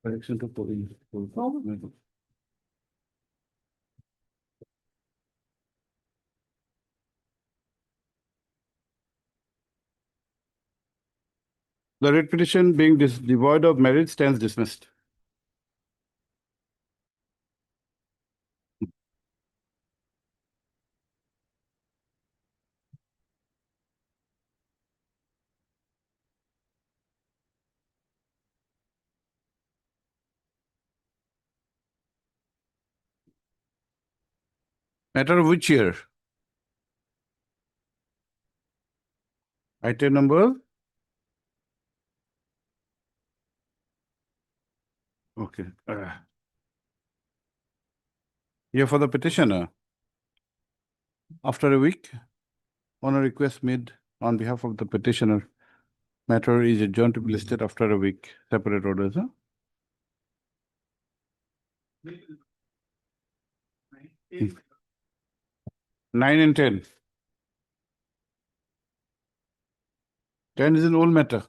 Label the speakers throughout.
Speaker 1: Correction to polling. The writ petition being devoid of merit stands dismissed. Matter of which year? Item number? Okay. Here for the petitioner. After a week, on a request made on behalf of the petitioner, matter is adjourned to be listed after a week. Separate orders, huh? 9 and 10. 10 is an old matter.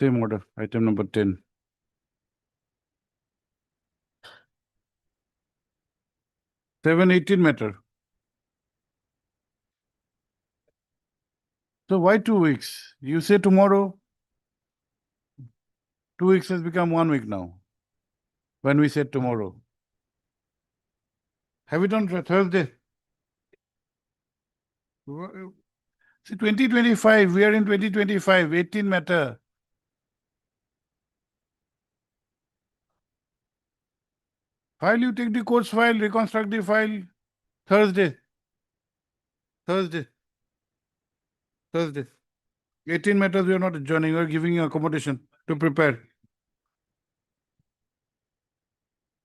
Speaker 1: Same order, item number 10. 7/18 matter. So why 2 weeks? You say tomorrow. 2 weeks has become 1 week now. When we said tomorrow. Have it on Thursday. See, 2025, we are in 2025, 18 matter. File, you take the course file, reconstruct the file, Thursday. 18 matters we are not adjourning, we are giving you accommodation to prepare.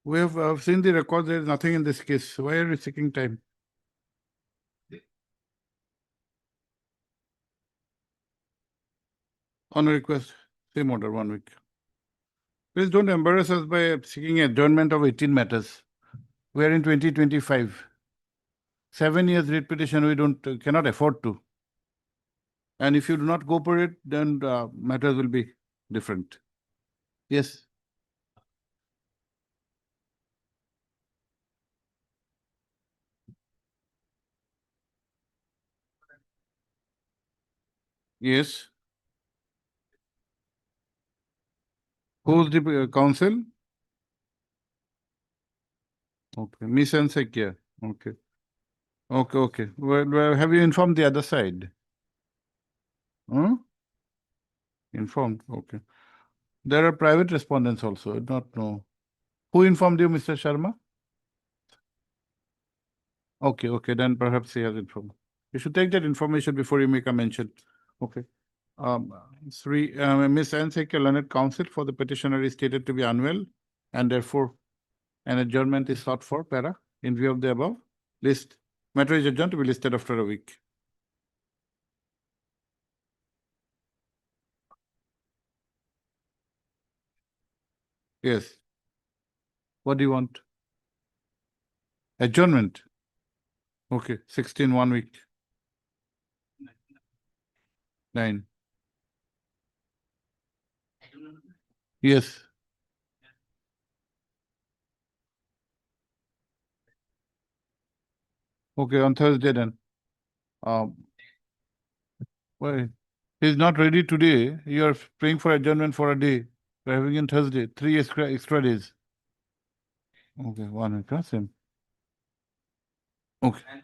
Speaker 1: We have seen the record, there is nothing in this case. Why are we seeking time? On a request, same order, 1 week. Please don't embarrass us by seeking adjournment of 18 matters. We are in 2025. 7 years writ petition, we cannot afford to. And if you do not cooperate, then matters will be different. Yes. Yes. Who's the counsel? Okay, Miss Ansekia. Okay. Okay. Well, have you informed the other side? Huh? Informed. Okay. There are private respondents also. I do not know. Who informed you, Mr. Sharma? Okay. Then perhaps he has informed. You should take that information before you make a mention. Okay. Miss Ansekia, learned counsel for the petitioner is stated to be unwell, and therefore an adjournment is sought for, para, in view of the above list. Matter is adjourned to be listed after a week. Yes. What do you want? Adjournment. Okay, 16, 1 week. 9. Yes. Okay, on Thursday then. Why? He's not ready today. You are praying for adjournment for a day. We're having on Thursday, 3 extra days. Okay, 1 week, huh? Same. Okay.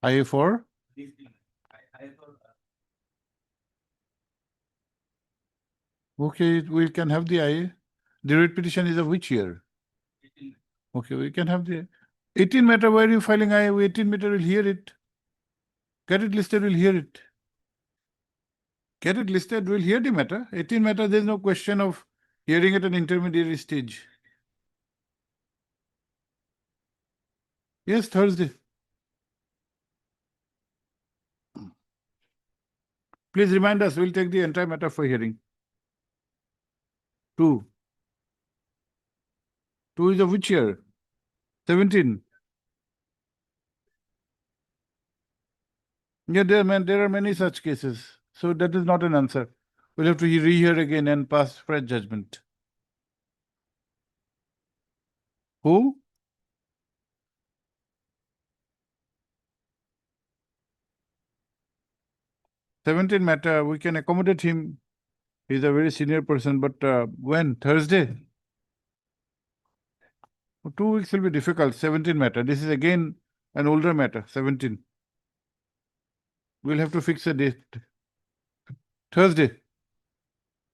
Speaker 1: IA4? Okay, we can have the IA. The writ petition is of which year? Okay, we can have the 18 matter. Why are you filing IA? 18 matter will hear it. Get it listed, will hear it. Get it listed, we'll hear the matter. 18 matter, there's no question of hearing at an intermediary stage. Yes, Thursday. Please remind us, we'll take the entire matter for hearing. 2. 2 is of which year? 17. Yeah, there are many such cases. So that is not an answer. We'll have to rehear again and pass fresh judgment. Who? Seventeen matter. We can accommodate him. He's a very senior person, but when? Thursday? 2 weeks will be difficult. 17 matter. This is again an older matter. 17. We'll have to fix a date. Thursday.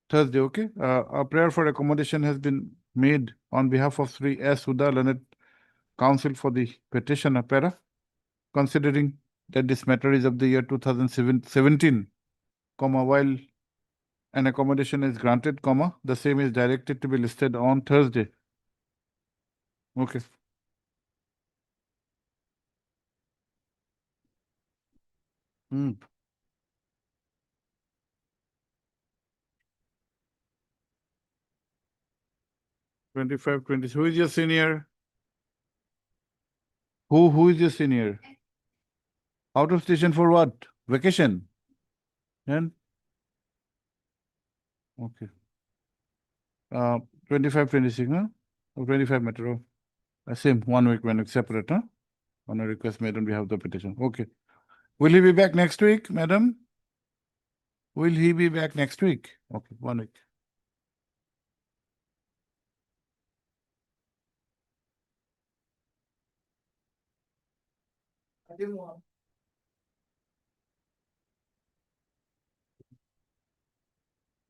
Speaker 1: Thursday, okay? A prayer for accommodation has been made on behalf of Sri S. Huda Learned Council for the petition para, considering that this matter is of the year 2017, while an accommodation is granted, the same is directed to be listed on Thursday. Okay. Hmm. 25, 20. Who is your senior? Who is your senior? Out of station for what? Vacation? And? Okay. 25, 26, huh? Or 25 metro. Same, 1 week when it's separate, huh? On a request made on behalf of the petition. Okay. Will he be back next week, madam? Will he be back next week? Okay, 1 week.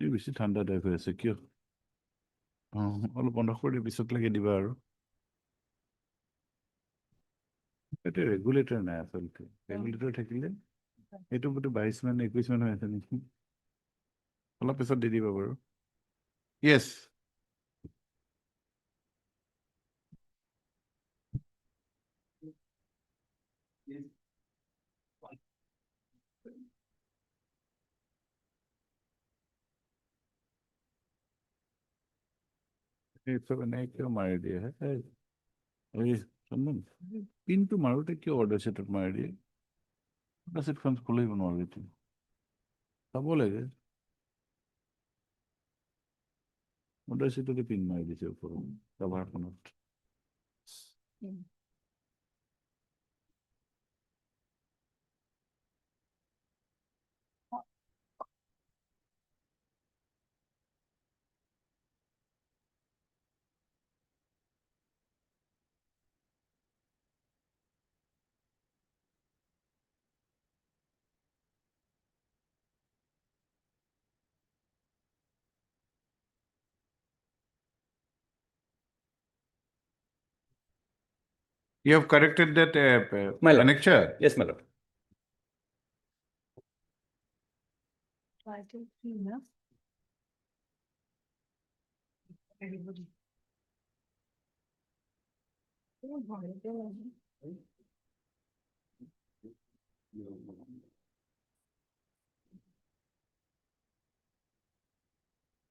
Speaker 1: এই বেছি ঠাণ্ডা type হৈ আছে কিয় অলপ বন্ধ কৰি পিছত লাগে দিবা আৰু এটা ৰেগুলেটৰ নাই আচলতে ৰেগুলেটৰ থাকিলে এইটো বোধ 22 মান 21 মান হৈ আছে নেকি অলপ পিছত দি দিবা বাৰু য়েছ এইটো মানে কিয় মাৰি দিয়ে এই চন্দন পিনটো মাৰোতে কিয় অৰ্ডাৰ ছেটত মাৰি দিয়ে অৰ্ডাৰ ছেটখন খুলিব নোৱাৰো এইটো চাব লাগে অৰ্ডাৰ ছেটতে পিন মাৰি দিছে ওপৰত কভাৰখনত You have corrected that
Speaker 2: My lord.
Speaker 1: annexure?
Speaker 2: Yes, my lord.
Speaker 3: Everybody.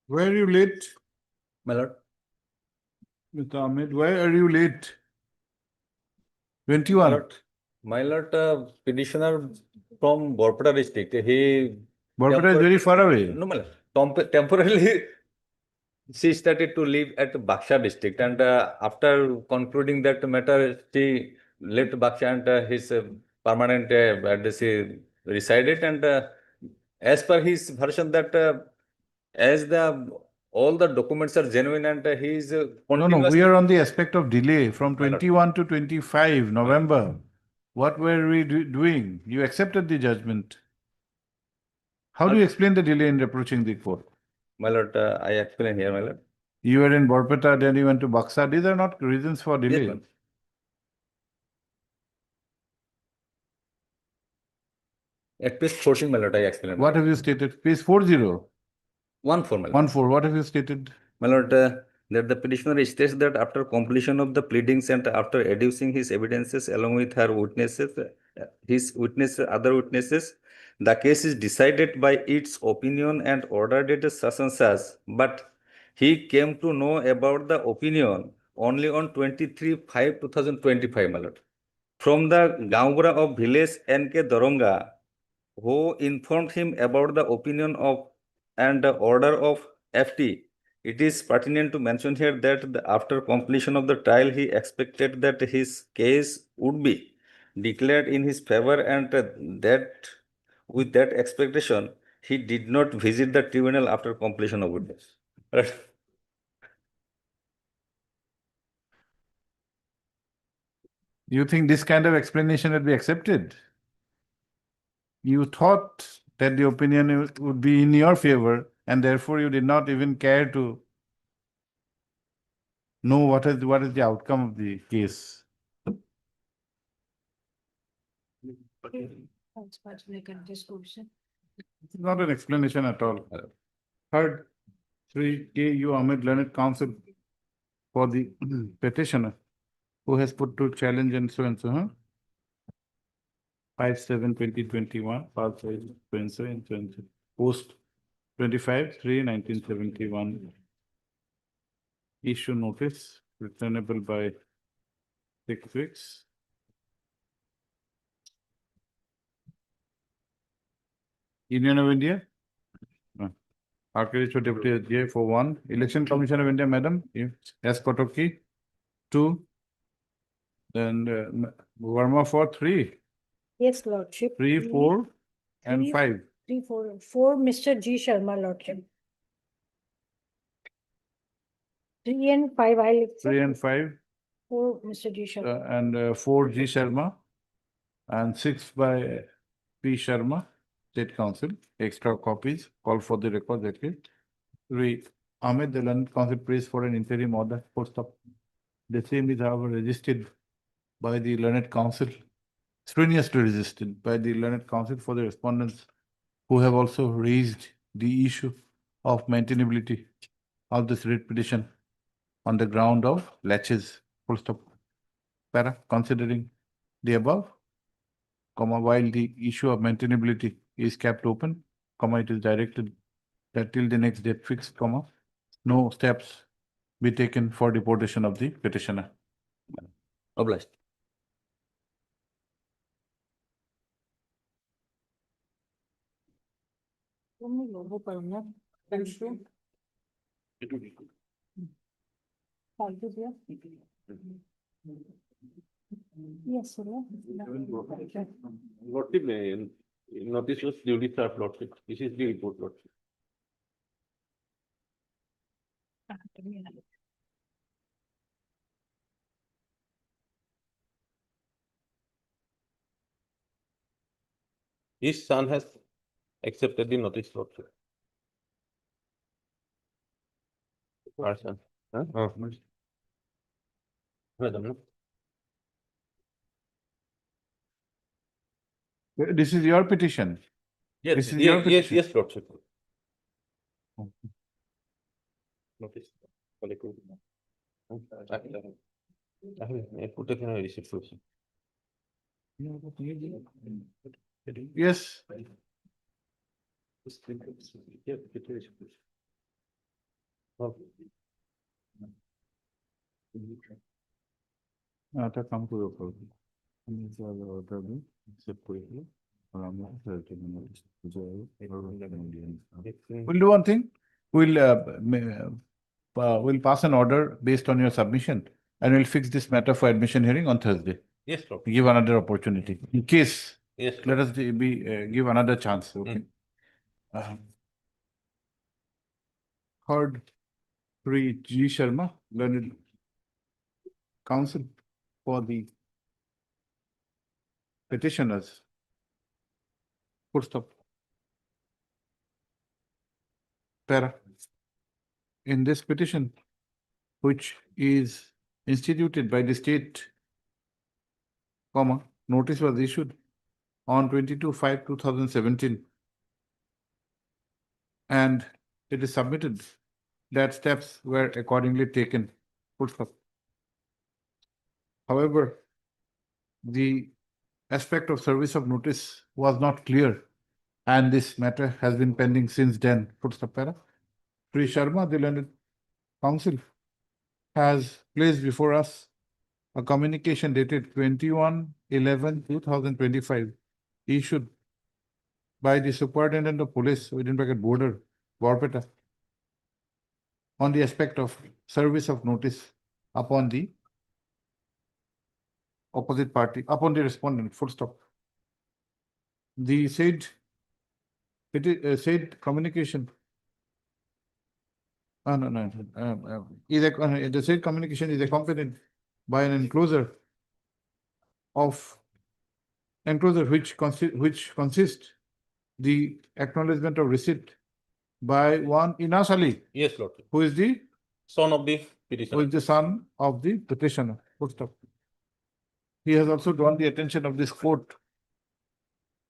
Speaker 1: Where are you late?
Speaker 2: My lord.
Speaker 1: Mr. Ahmed, why are you late?
Speaker 2: My
Speaker 1: 21.
Speaker 2: lord, my lord, petitioner from Borpata district, he
Speaker 1: Borpata is very far away.
Speaker 2: no, my lord, temporarily she started to live at Baksha district, and after concluding that matter, she left Baksha and his permanent address he resided, and as per his version that as the all the documents are genuine and he is
Speaker 1: No, we are on the aspect of delay from
Speaker 2: My lord.
Speaker 1: 21 to 25 November. What were we doing? You accepted the judgment. How do you explain the delay in approaching the court?
Speaker 2: My lord, I explain here, my lord.
Speaker 1: You were in Borpata, then you went to Baksa. These are not reasons for
Speaker 2: Yes,
Speaker 1: delay.
Speaker 2: my lord. At page 14, my lord, I explain.
Speaker 1: What have you stated? Page 40.
Speaker 2: 1-4, my lord.
Speaker 1: 14. What have you stated?
Speaker 2: My lord, that the petitioner states that after completion of the pleadings and after adducing his evidences along with her witnesses, other witnesses, the case is decided by its opinion and ordered it such and such. But he came to know about the opinion only on 23/5/2025, my lord. From the Gaungura of village NK Doronga, who informed him about the opinion of and the order of FT. It is pertinent to mention here that after completion of the trial, he expected that his case would be declared in his favor, and that with that expectation, he did not visit the tribunal after completion of witness. Right.
Speaker 1: You think this kind of explanation would be accepted? You thought that the opinion would be in your favor, and therefore you did not even care to know what is the outcome of the case. It's not an explanation at all. Third, Sri K. U. Ahmed, learned counsel for the petitioner, who has put to challenge and so, huh? 5/7/2021, part 5, and post 25/3/1971. Issue notice returnable by 6 weeks. Union of India. Architecture Deputy SGA for 1. Election Commission of India, Madam. S. Kotoki. 2. Then Verma for 3.
Speaker 3: Yes, Lordship.
Speaker 1: 3, 4, and
Speaker 3: three-
Speaker 1: 5.
Speaker 3: 3, 4, 4, Mr. G. Sharma, Lordship. 3 and 5, I'll accept.
Speaker 1: 3 and 5,
Speaker 3: 4, Mr. G. Sharma.
Speaker 1: and 4 G. Sharma, and 6 by P. Sharma, State Council. Extra copies, call for the record. Okay. 3. Ahmed, the learned council prays for an interim order. Full stop. The same is however resisted by the learned council, strenuously resisted by the learned council for the respondents, who have also raised the issue of maintainability of this writ petition on the ground of laches. Full stop. Para, considering the above, comma, while the issue of maintainability is kept open, comma, it is directed that till the next date fixed, comma, no steps be taken for deportation of the petitioner.
Speaker 2: Obliged.
Speaker 3: তুমি logo পারো না? ফালতু দিয়া? Yes, sir.
Speaker 4: Lordship, notice was duly served, Lordship. This is the report, Lordship. His son has accepted the notice, Lordship. Our son. Huh? Oh. Madam, no?
Speaker 1: This is your petition.
Speaker 4: Yes,
Speaker 1: This is your
Speaker 4: yes,
Speaker 1: petition.
Speaker 4: yes, Lordship. Notice. Collective. I put it in a receipt, Lordship.
Speaker 1: Yes.
Speaker 4: Yeah, it is. Okay.
Speaker 1: এটা কাম করে করব আমি যারা order দিই save করে দিই আর আমরা সেটা নিয়ে we'll do one thing. We'll pass an order based on your submission, and we'll fix this matter for admission hearing on Thursday.
Speaker 4: Yes, Lord.
Speaker 1: Give another opportunity in case.
Speaker 4: Yes,
Speaker 1: Let us give another chance. Okay. Heard 3 G. Sharma, learned counsel for the petitioners. Full stop. Para. In this petition, which is instituted by the state, comma, notice was issued on 22/5/2017, and it is submitted that steps were accordingly taken. Full stop. However, the aspect of service of notice was not clear, and this matter has been pending since then. Full stop. Para. Sri Sharma, the learned counsel has placed before us a communication dated 21/11/2025 issued by the Superintendent of Police within bracket border, Borpeta, on the aspect of service of notice upon the opposite party, upon the respondent, full stop. The said communication. No. The said communication is accompanied by an enclosure which consists the acknowledgement of receipt by one Inas Ali,
Speaker 4: Yes, Lordship.
Speaker 1: who is the
Speaker 4: Son of the
Speaker 1: who
Speaker 4: petitioner.
Speaker 1: is the son of the petitioner. Full stop. He has also drawn the attention of this court.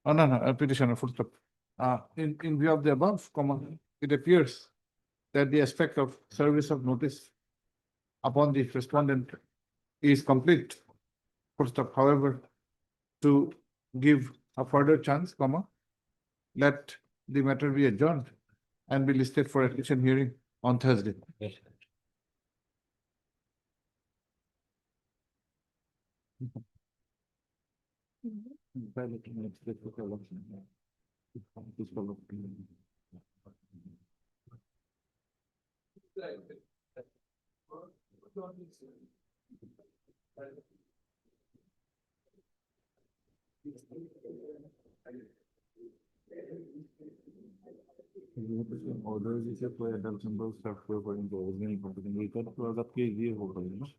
Speaker 1: Petitioner, full stop. In view of the above, it appears that the aspect of service of notice upon the respondent is complete. Full stop. However, to give a further chance, let the matter be adjourned and be listed for admission hearing on Thursday.
Speaker 4: Yes.
Speaker 1: Order जिसे कोई adult symbols software पर impose नहीं कर देंगे तो थोड़ा सा ये होगा ना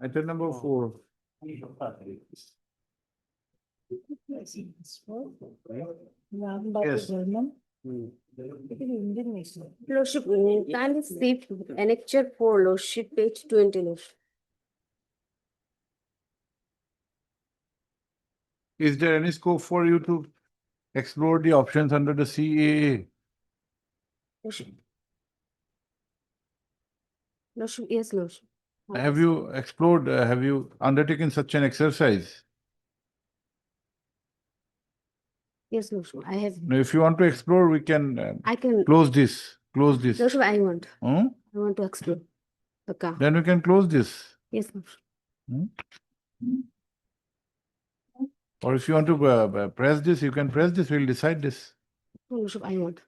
Speaker 1: Item number 4.
Speaker 3: Ram Babu
Speaker 1: Yes.
Speaker 3: Verman. It is Indian national.
Speaker 5: Lordship, kindly see annexure 4, Lordship, page 20, Lordship.
Speaker 1: Is there any scope for you to explore the options under the CAA?
Speaker 5: Lordship. Lordship, yes, Lordship.
Speaker 1: Have you explored, have you undertaken such an exercise?
Speaker 5: Yes, Lordship, I have.
Speaker 1: Now, if you want to explore, we can
Speaker 5: I can,
Speaker 1: close this.
Speaker 5: Lordship, I want
Speaker 1: Hmm?
Speaker 5: to explore the car.
Speaker 1: Then we can close this.
Speaker 5: Yes, Lordship.
Speaker 1: Or if you want to press this, you can press this. We'll decide this.
Speaker 5: No, Lordship, I want.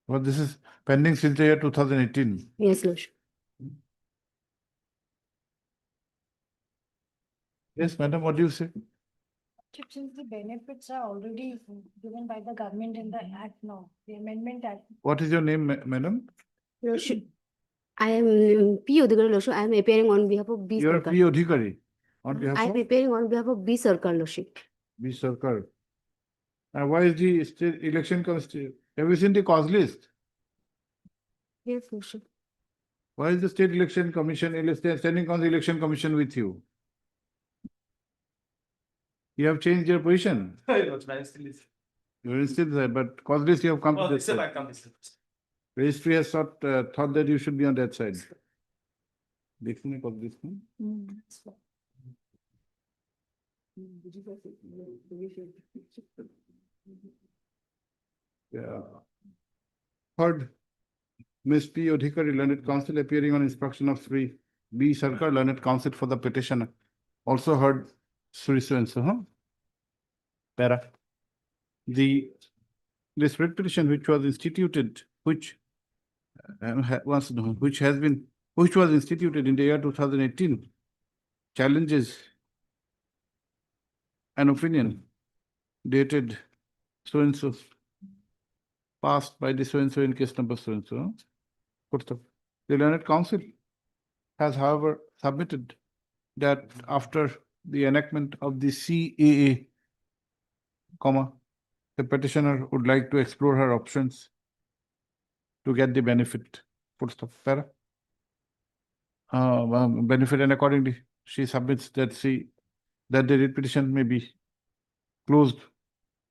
Speaker 1: Well, this is pending since the year 2018.
Speaker 5: Yes, Lordship.
Speaker 1: Yes, madam, what do you say?
Speaker 3: Since the benefits are already given by the government in the act now, the amendment act.
Speaker 1: What is your name, madam?
Speaker 5: Lordship, I am P. Odhikar, Lordship. I am appearing on behalf of B.
Speaker 1: You are
Speaker 5: Sarkar.
Speaker 1: P. Odhikari. On behalf
Speaker 5: I am
Speaker 1: of
Speaker 5: appearing on behalf of B. Sarkar, Lordship.
Speaker 1: B. Sarkar. And why is the state election commission? Have you seen the cause list?
Speaker 5: Yes, Lordship.
Speaker 1: Why is the state election commission, standing on the election commission with you? You have changed your position. You are still there, but cause list you have come to this side. Registry has thought that you should be on that side. देखने cause list में? Yeah. Heard Ms. P. Odhikari, learned counsel appearing on instruction of Sri B. Sarkar, learned counsel for the petitioner. Also heard Sri so-and-so, Para. This writ petition which was instituted, which was instituted in the year 2018, challenges an opinion dated so-and-so, passed by the so-and-so in case number so-and-so. The learned counsel has, however, submitted that after the enactment of the CAA, the petitioner would like to explore her options to get the benefit. Para. Benefit, and accordingly, she submits that that the writ petition may be closed,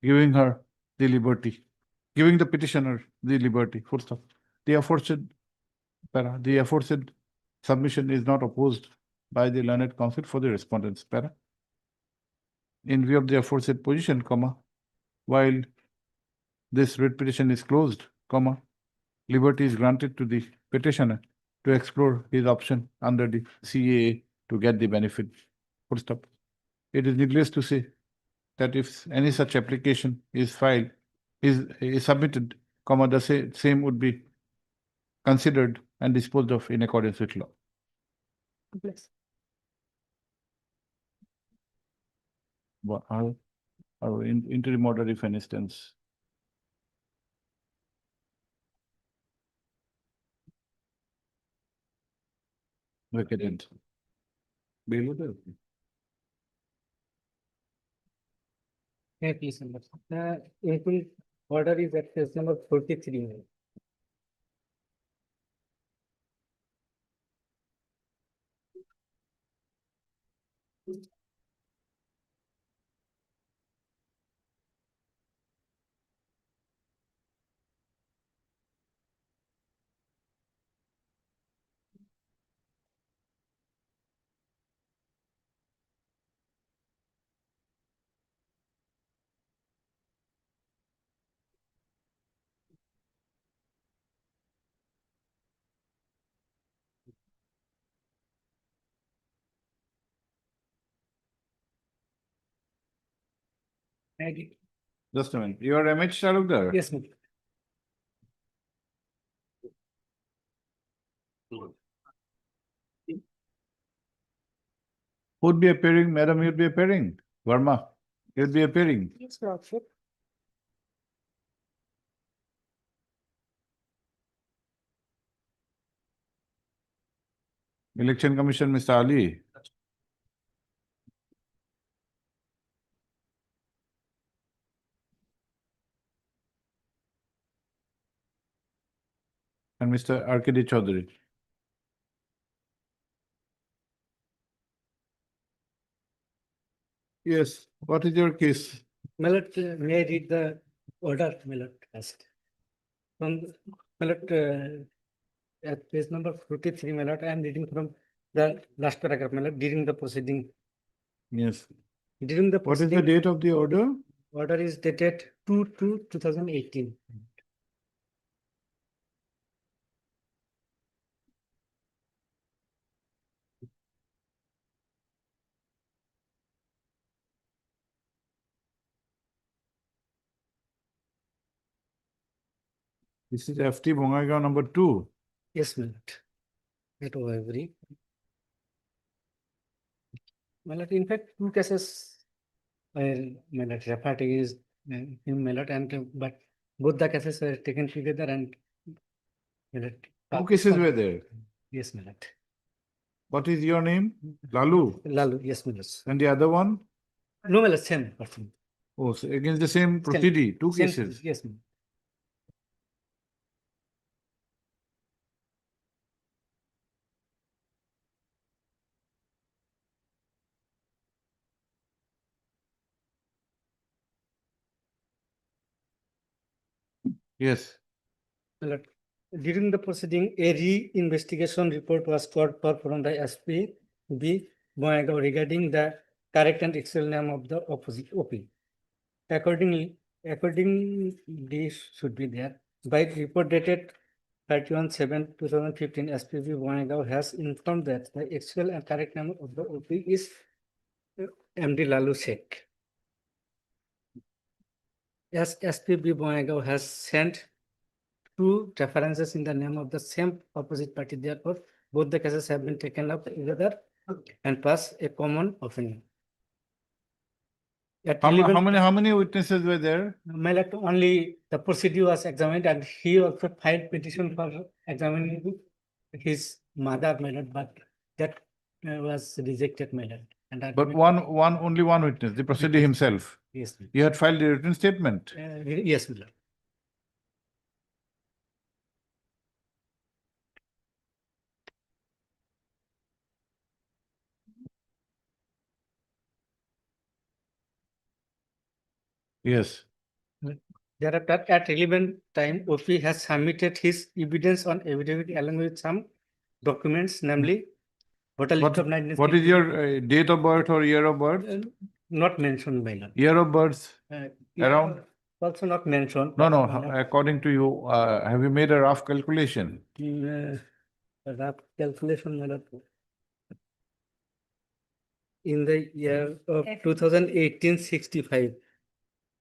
Speaker 1: giving her the liberty, giving the petitioner the liberty. The aforesaid submission is not opposed by the learned counsel for the respondents, para. In view of the aforesaid position, comma, while this writ petition is closed, comma, liberty is granted to the petitioner to explore his option under the CAA to get the benefit. Full stop. It is needless to say that if any such application is filed, is submitted, comma, the same would be considered and disposed of in accordance with law. What our interim order, if an instance. Vacated. Bail order.
Speaker 6: Yeah, please, number. The input order is at case number 43.
Speaker 1: Just a minute. You are MH Talukdar?
Speaker 6: Yes, ma'am.
Speaker 1: Who'd be appearing? Madam, you'd be appearing. Verma, you'd be appearing.
Speaker 3: Yes, Lordship.
Speaker 1: Election Commission, Mr. Ali. And Mr. RKD Chaudhary. Yes, what is your case?
Speaker 6: Millet, may I read the order, Millet, first? From Millet, at page number 43, Millet, I am reading from the last paragraph, Millet, during the proceeding.
Speaker 1: Yes.
Speaker 6: During the
Speaker 1: What is the
Speaker 6: proceeding,
Speaker 1: date of the order?
Speaker 6: order is dated 2/2/2018.
Speaker 1: This is FT Bongaigaon number 2.
Speaker 6: Yes, Millet. At every. Millet, in fact, two cases where Millet referred to is him Millet and but both the cases were taken together and Millet.
Speaker 1: Two cases were there.
Speaker 6: Yes, Millet.
Speaker 1: What is your name? Lalu.
Speaker 6: Lalu, yes, Millet.
Speaker 1: And the other one?
Speaker 6: No, Millet, same person.
Speaker 1: Oh, so against the same proceeding, two
Speaker 6: Same-
Speaker 1: cases.
Speaker 6: Yes, Millet.
Speaker 1: Yes.
Speaker 6: Millet. During the proceeding, a re-investigation report was called for from the SP B Bongaigaon regarding the correct and actual name of the opposite OP. Accordingly, this should be there. By report dated 31/7/2015, SPB Bongaigaon has informed that the actual and correct name of the OP is MD Lalu Sheikh. As SPB Bongaigaon has sent two references in the name of the same opposite party, therefore, both the cases have been taken up together and pass a common opinion. At
Speaker 1: How
Speaker 6: 11
Speaker 1: many witnesses were there?
Speaker 6: Millet, only the procedure was examined and he also filed petition for examining his mother, Millet, but that was rejected, Millet. And
Speaker 1: But only one witness, the procedure himself.
Speaker 6: yes, Millet.
Speaker 1: You had filed a written statement.
Speaker 6: Yes, Millet.
Speaker 1: Yes.
Speaker 6: Thereafter, at relevant time, OP has submitted his evidence on affidavit along with some documents, namely voter list of 1960.
Speaker 1: What is your date of birth or year of birth?
Speaker 6: Not mentioned, my lord.
Speaker 1: Year of birth?
Speaker 6: It
Speaker 1: Around?
Speaker 6: Also not mentioned.
Speaker 1: No, no,
Speaker 6: my lord.
Speaker 1: according to you, have you made a rough calculation?
Speaker 6: Rough calculation, my lord. In the year of
Speaker 3: F-
Speaker 6: 2018, 65.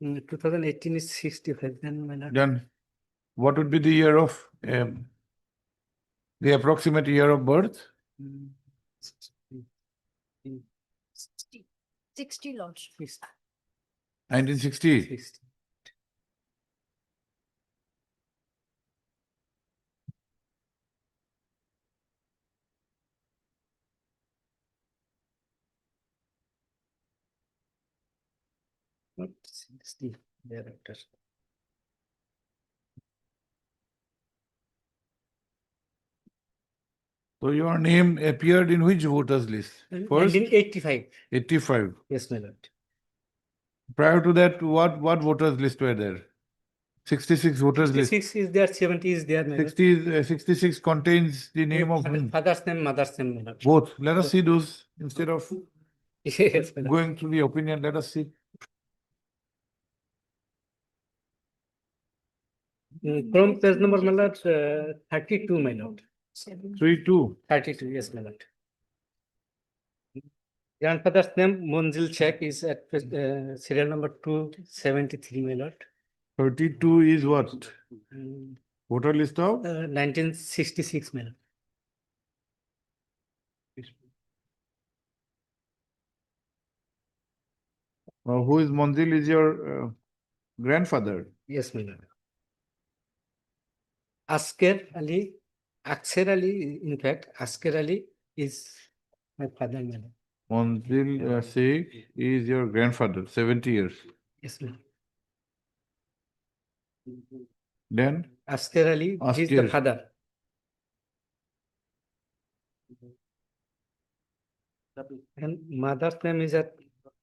Speaker 6: 2018 is 65, then my lord.
Speaker 1: Then what would be the year of, the approximate year of birth?
Speaker 3: 60 lots.
Speaker 1: 1960.
Speaker 6: 60. Not 60, thereafter.
Speaker 1: So your name appeared in which voters list? First,
Speaker 6: 1985,
Speaker 1: 85.
Speaker 6: yes, my lord.
Speaker 1: Prior to that, what voters list were there? 66 voters list.
Speaker 6: 66 is there, 70 is there, my lord.
Speaker 1: 66 contains the name of whom?
Speaker 6: Father's name, mother's name, my lord.
Speaker 1: Both. Let us see those instead of
Speaker 6: Yes, my lord.
Speaker 1: going through the opinion. Let us see.
Speaker 6: From page number, my lord, 32, my lord.
Speaker 1: 3-2.
Speaker 6: 32, yes, my lord. Grandfather's name, Monjil Sheikh, is at serial number 273, my lord.
Speaker 1: 32 is what?
Speaker 6: Mm,
Speaker 1: Voter list of?
Speaker 6: 1966, my lord.
Speaker 1: Who is Monzil is your grandfather?
Speaker 6: Yes, my lord. Asker Ali, in fact, Asker Ali is my father, my lord.
Speaker 1: Monzil Sheikh is your grandfather, 70 years.
Speaker 6: Yes, my lord.
Speaker 1: Then
Speaker 6: Asker Ali, he is the
Speaker 1: Asker.
Speaker 6: father. And mother's name is at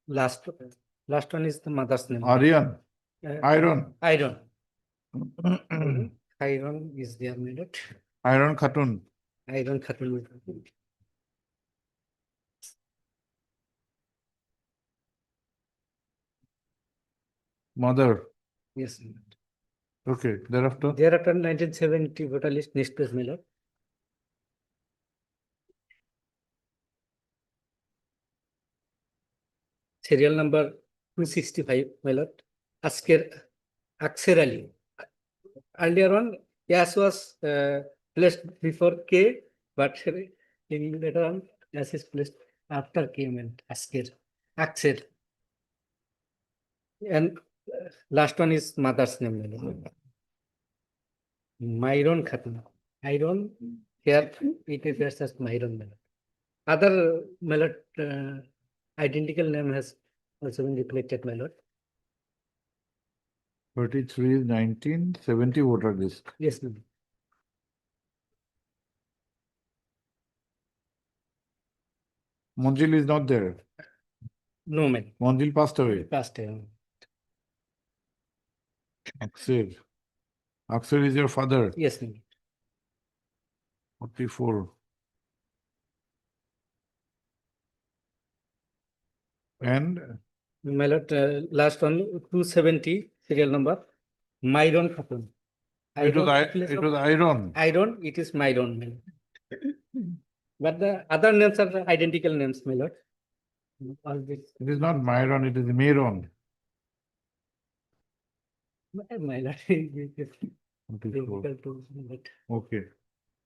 Speaker 6: last one is the mother's name.
Speaker 1: Aryan,
Speaker 6: Uh,
Speaker 1: Iron.
Speaker 6: Iron. Iron is there, my lord.
Speaker 1: Iron Khatun.
Speaker 6: Iron Khatun.
Speaker 1: Mother.
Speaker 6: Yes, my lord.
Speaker 1: Okay, thereafter.
Speaker 6: Thereafter 1970 voter list, next page, my lord. Serial number 265, my lord. Aksher Ali. Earlier on, S was placed before K, but in later on, S is placed after K, meant Asker. And last one is mother's name, my lord. Myron Khatun. Iron, here it appears as Myron, my lord. Other, my lord, identical name has also been reflected, my lord.
Speaker 1: 33 is 1970 voter list.
Speaker 6: Yes, my lord.
Speaker 1: Monzil is not there.
Speaker 6: No, man.
Speaker 1: Monzil passed away.
Speaker 6: Past time.
Speaker 1: Aksir. Aksir is your father.
Speaker 6: Yes, ma'am.
Speaker 1: 44. And
Speaker 6: My lord, last one, 270, serial number, Myron Khatun.
Speaker 1: it was Iron.
Speaker 6: Iron, it is Myron, my lord. But the other names are the identical names, my lord. All this,
Speaker 1: It is not Myron, it is Meron.
Speaker 6: my lord, it is
Speaker 1: 44.
Speaker 6: difficult to, but
Speaker 1: Okay.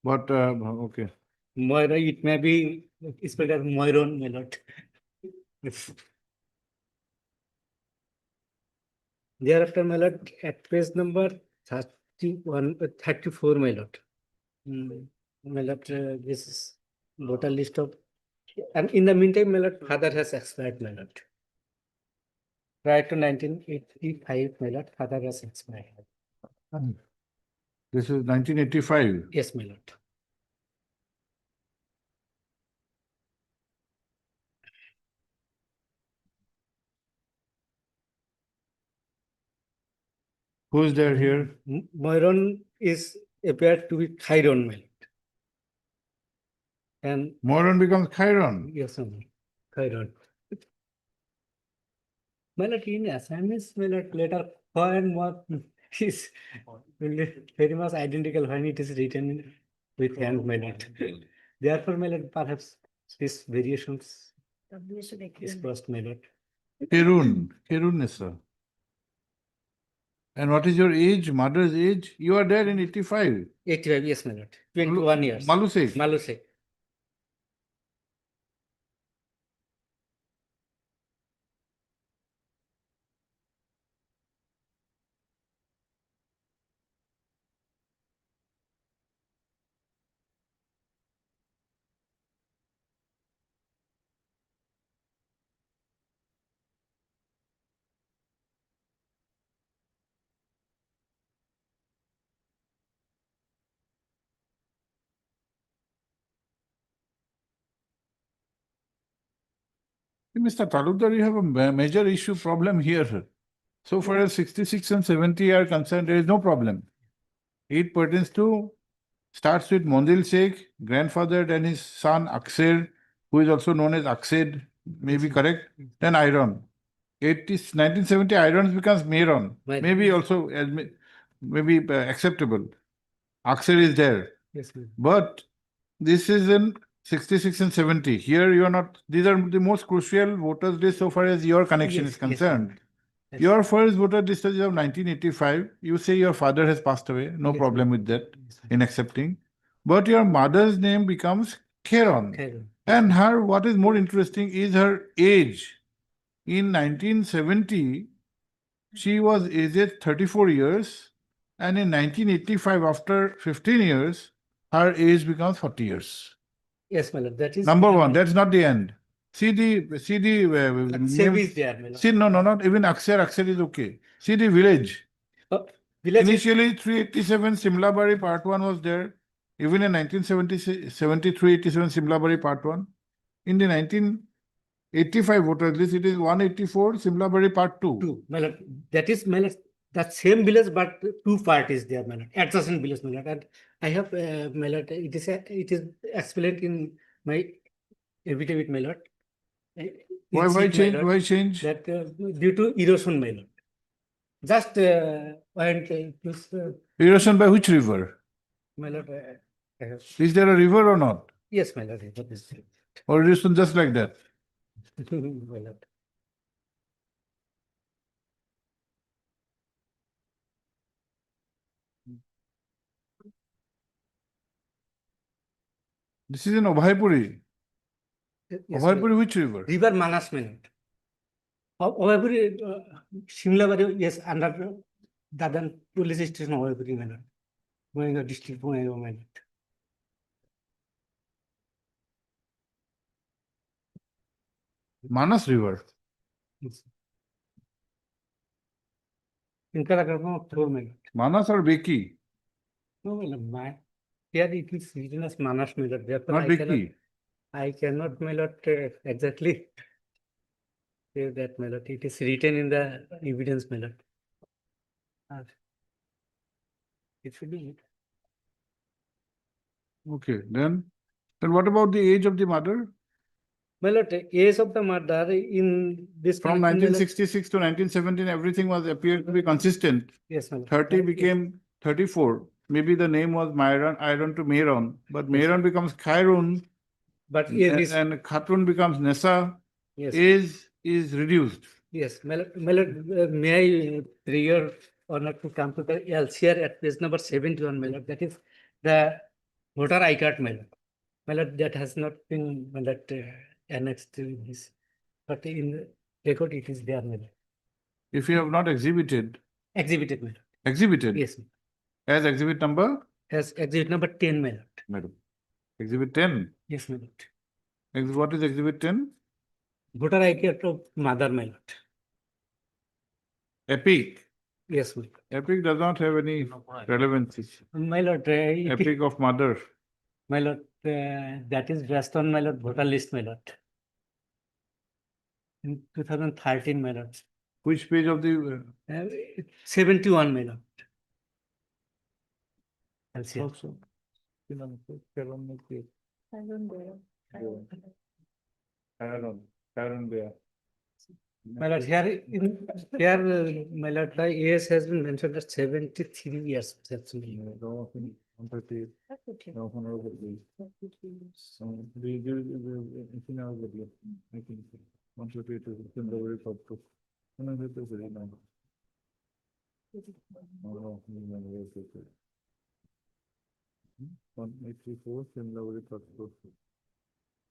Speaker 1: But, okay.
Speaker 6: Moira, it may be spelled as Moiron, my lord. Thereafter, my lord, at page number 34, my lord. My lord, this is voter list of, and in the meantime, my lord, father has expired, my lord. Prior to 1985, my lord, father has expired.
Speaker 1: This is 1985.
Speaker 6: Yes, my lord.
Speaker 1: Who is there here?
Speaker 6: Moiron is appeared to be Chiron, my lord. And
Speaker 1: Moran becomes Chiron.
Speaker 6: yes, Chiron. My lord, in assignments, my lord, letter for and what is very much identical when it is written with hand, my lord. Therefore, my lord, perhaps these variations
Speaker 3: W should agree.
Speaker 6: is crossed, my lord.
Speaker 1: Kerun Nessa. And what is your age, mother's age? You are there in 85.
Speaker 6: 85, yes, my lord. 21 years.
Speaker 1: Malusek.
Speaker 6: Malusek.
Speaker 1: Mr. Talukdar, you have a major issue problem here. So far as 66 and 70 are concerned, there is no problem. It pertains to, starts with Mondil Sheikh, grandfather, then his son Akser, who is also known as Aksed, maybe correct, then Iron. 1970 Iron becomes Meron,
Speaker 6: Right.
Speaker 1: maybe also maybe acceptable. Akser is there.
Speaker 6: Yes, my lord.
Speaker 1: But this is in 66 and 70. Here you are not, these are the most crucial voters list so far as your connection
Speaker 6: Yes,
Speaker 1: is
Speaker 6: yes,
Speaker 1: concerned.
Speaker 6: Yes.
Speaker 1: Your first voter list is of 1985. You say your father has passed away. No
Speaker 6: Yes,
Speaker 1: problem
Speaker 6: ma'am.
Speaker 1: with that
Speaker 6: Yes, ma'am.
Speaker 1: in accepting. But your mother's name becomes Kheron.
Speaker 6: Chiron.
Speaker 1: And her, what is more interesting is her age. In 1970, she was aged 34 years. And in 1985, after 15 years, her age becomes 40 years.
Speaker 6: Yes, my lord. That is.
Speaker 1: Number one, that's not the end. See the
Speaker 6: Save
Speaker 1: name.
Speaker 6: is there, my lord.
Speaker 1: See, no, not even Aksar. Aksar is okay. See the village.
Speaker 6: Oh, village is-
Speaker 1: Initially, 387 Simlabari Part 1 was there. Even in 1973, 87 Simlabari Part 1. In the 1985 voters list, it is 184 Simlabari Part 2.
Speaker 6: two, my lord. That is, my lord, that same village, but two parties there, my lord. Adjacent village, my lord. And I have, my lord, it is explained in my affidavit, my lord.
Speaker 1: Why
Speaker 6: It's it, my
Speaker 1: change?
Speaker 6: lord,
Speaker 1: Why change?
Speaker 6: that due to erosion, my lord. Just and
Speaker 1: Erosion by which river?
Speaker 6: my lord, I have,
Speaker 1: Is there a river or not?
Speaker 6: yes, my lord, that is
Speaker 1: Or erosion just like that?
Speaker 6: my lord.
Speaker 1: This is in Obhaipuri.
Speaker 6: Yes, my lord.
Speaker 1: Obhaipuri, which river?
Speaker 6: River Manas, my lord. Obhaipuri, Shimlabari, yes, under Dadan police station, Obhaipuri, my lord. Boyanga district, Boyanga, my lord.
Speaker 1: Manas River.
Speaker 6: Yes. In Karakarama, through my lord.
Speaker 1: Manas or Beki?
Speaker 6: No, my lord, my, here it is written as Manas, my lord. Therefore,
Speaker 1: Not Beki.
Speaker 6: I cannot, my lord, exactly say that, my lord. It is written in the evidence, my lord. It should be.
Speaker 1: Okay, then what about the age of the mother?
Speaker 6: My lord, age of the murder in this
Speaker 1: From
Speaker 6: connection, my lord-
Speaker 1: 1966 to 1917, everything was appeared to be consistent.
Speaker 6: Yes, my lord.
Speaker 1: 30
Speaker 6: Yes.
Speaker 1: became 34. Maybe the name was Myron, Iron to Meron, but
Speaker 6: Yes.
Speaker 1: Meron becomes Chiron,
Speaker 6: But age is,
Speaker 1: and Khatun becomes Nessa.
Speaker 6: yes,
Speaker 1: Is reduced.
Speaker 6: yes, my lord, may I bring your honor to come to the LCR at page number 71, my lord. That is the voter I card, my lord. My lord, that has not been, my lord, annexed to this, but in the record it is there, my lord.
Speaker 1: If you have not exhibited,
Speaker 6: Exhibited, my lord. Yes,
Speaker 1: as exhibit number,
Speaker 6: as exhibit number 10, my lord.
Speaker 1: madam. Exhibit 10.
Speaker 6: Yes, my lord.
Speaker 1: What is exhibit 10?
Speaker 6: Voter I card of mother, my lord.
Speaker 1: Epic.
Speaker 6: Yes, my lord.
Speaker 1: Epic does not have any relevancy.
Speaker 6: My lord,
Speaker 1: Epic of mother.
Speaker 6: my lord, that is based on my lord voter list, my lord. In 2013, my lord.
Speaker 1: Which page of the
Speaker 6: 71, my lord. LCR.
Speaker 1: also?
Speaker 3: I don't know.
Speaker 1: Sharon Bear.
Speaker 6: My lord, my lord, the age has been mentioned as 73 years. That's me.
Speaker 3: That's okay.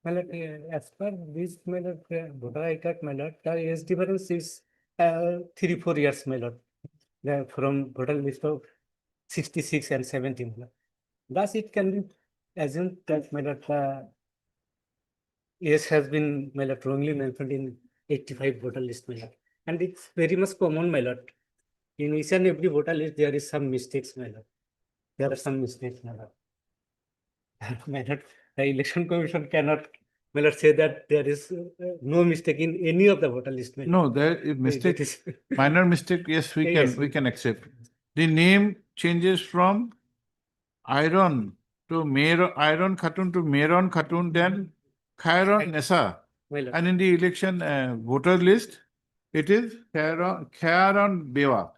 Speaker 6: My lord, as per this, my lord, voter ID card, my lord, the age difference is 3-4 years, my lord. From voter list of 66 and 70. My lord. Thus, it can be assumed that, my lord, age has been, my lord, wrongly mentioned in 85 voter list, my lord. And it's very much common, my lord. In each and every voter list, there is some mistakes, my lord. There are some mistakes, my lord. My lord, the election commission cannot, my lord, say that there is no mistake in any of the voter list. My lord.
Speaker 1: No, there is
Speaker 6: That
Speaker 1: mistake,
Speaker 6: is-
Speaker 1: minor mistake, yes,
Speaker 6: Yes.
Speaker 1: we can accept. The name changes from Iron to Iron Khatun to Meron Khatun, then Khairon Nessa.
Speaker 6: My lord.
Speaker 1: And in the election voter list, it is Khairon Bewa.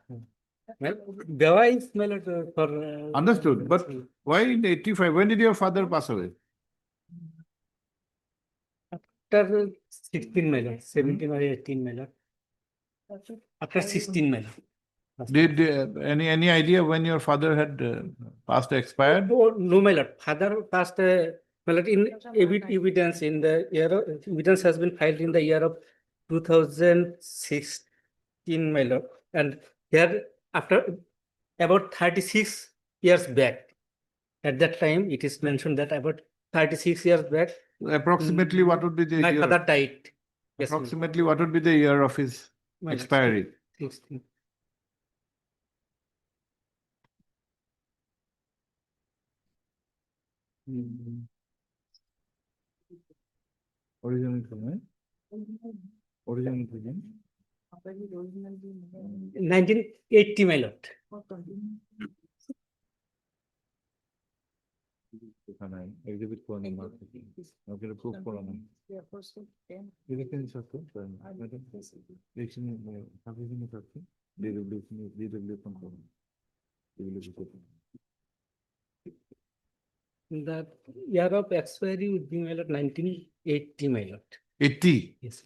Speaker 6: Well, Bewa is, my lord, for.
Speaker 1: Understood, but why in 85? When did your father pass away?
Speaker 6: After 16, my lord, 17 or 18, my lord.
Speaker 3: That's it.
Speaker 6: After 16, my lord.
Speaker 1: Did any idea when your father had passed or expired?
Speaker 6: Oh, no, my lord. Father passed, my lord, in evidence in the year of, evidence has been filed in the year of 2016, my lord. And here, after about 36 years back, at that time, it is mentioned that about 36 years back,
Speaker 1: Approximately what would be the
Speaker 6: my
Speaker 1: year?
Speaker 6: father died. Yes, my lord.
Speaker 1: Approximately what would be the year of his
Speaker 6: My lord,
Speaker 1: expiry?
Speaker 6: 16.
Speaker 1: Original from
Speaker 6: 1980, my lord.
Speaker 1: Exhibit proof
Speaker 6: The year of expiry would be, my lord, 1980, my lord.
Speaker 1: 80.
Speaker 6: Yes.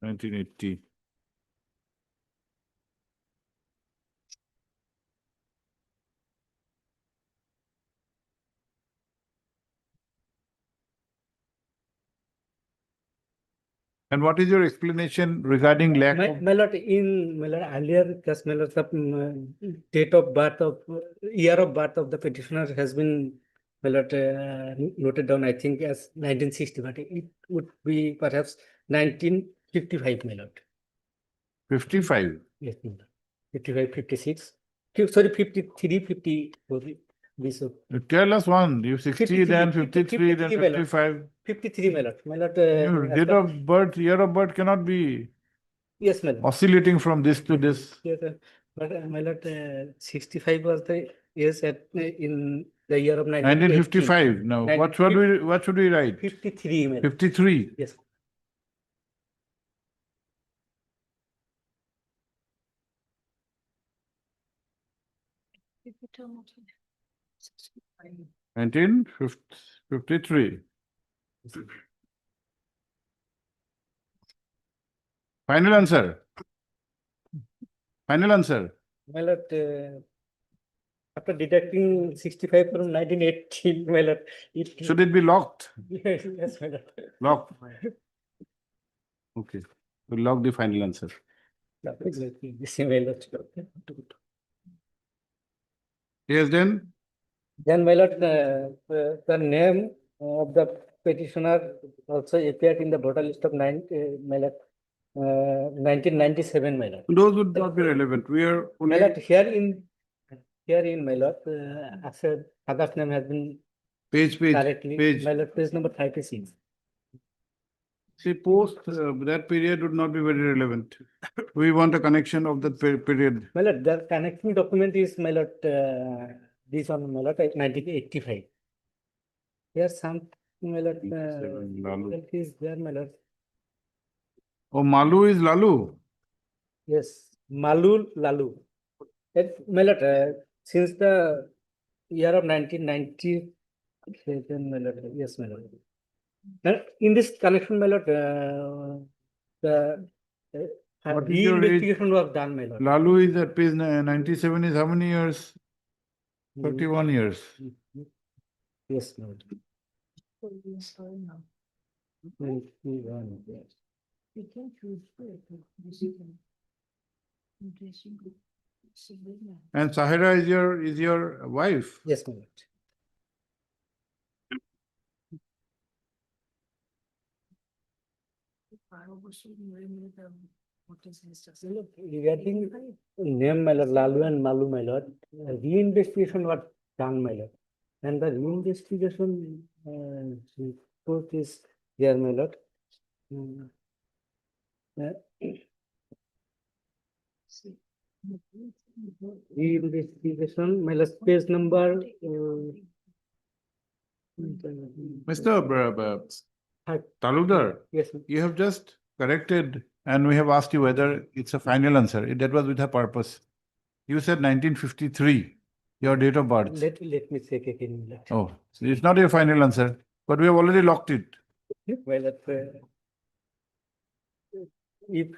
Speaker 1: 1980. And what is your explanation regarding lack of?
Speaker 6: My lord, in my lord, earlier, just my lord, the date of birth of, year of birth of the petitioner has been, my lord, noted down, I think, as 1960, but it would be perhaps 1955, my lord.
Speaker 1: 55.
Speaker 6: Yes, my lord. 55, 56, sorry, 53, 54. So
Speaker 1: Tell us one. You 60, then 53, then
Speaker 6: 53, my lord.
Speaker 1: 55.
Speaker 6: 53, my lord. My lord,
Speaker 1: Your
Speaker 6: as
Speaker 1: date
Speaker 6: per-
Speaker 1: of birth, year of birth cannot be
Speaker 6: yes, my lord.
Speaker 1: oscillating from this to this.
Speaker 6: Yes, but my lord, 65 was the years in the year of 1980.
Speaker 1: 1955. Now, what should we write?
Speaker 6: 53, my lord.
Speaker 1: 53.
Speaker 6: Yes.
Speaker 3: If you tell me.
Speaker 1: 1953. Final answer. Final answer.
Speaker 6: My lord, after deducting 65 from 1980, my lord, it.
Speaker 1: Should it be locked?
Speaker 6: Yes, yes, my lord.
Speaker 1: Locked. Okay. We'll lock the final answer.
Speaker 6: Exactly, the same, my lord.
Speaker 1: Yes, then.
Speaker 6: Then, my lord, the name of the petitioner also appeared in the voter list of my lord, 1997, my lord.
Speaker 1: Those would not be relevant. We are
Speaker 6: My
Speaker 1: only.
Speaker 6: lord, here in my lord, Akshay, father's name has been
Speaker 1: Page,
Speaker 6: correctly,
Speaker 1: page.
Speaker 6: my lord, page number 36.
Speaker 1: See, post that period would not be very relevant. We want a connection of that period.
Speaker 6: My lord, the connecting document is, my lord, this one, my lord, 1985. Here some, my lord,
Speaker 1: Lalu.
Speaker 6: that is there, my lord.
Speaker 1: Oh, Malu is Lalu.
Speaker 6: Yes, Malul Lalu. My lord, since the year of 1997, my lord, yes, my lord. And in this connection, my lord, the
Speaker 1: What is your age?
Speaker 6: investigation was done, my lord.
Speaker 1: Lalu is at page 97 is how many years? 31 years.
Speaker 6: Yes, my lord.
Speaker 3: So we are sorry now.
Speaker 6: 21, yes.
Speaker 3: We can choose to this is an interesting group. Civilian.
Speaker 1: And Sahira is your wife.
Speaker 6: Yes, my lord.
Speaker 3: I also remember the what is this?
Speaker 6: My lord, regarding name, my lord, Lalu and Malu, my lord, reinvestigation was done, my lord. And the reinvestigation report is there, my lord. Mm.
Speaker 3: See.
Speaker 6: Reinvestigation, my lord, page number.
Speaker 1: Mr. Taludar,
Speaker 6: Yes,
Speaker 1: you have just corrected and we have asked you whether it's a final answer. That was with a purpose. You said 1953, your date of birth.
Speaker 6: let me check again, my lord.
Speaker 1: Oh, so it's not your final answer, but we have already locked it.
Speaker 6: Well, if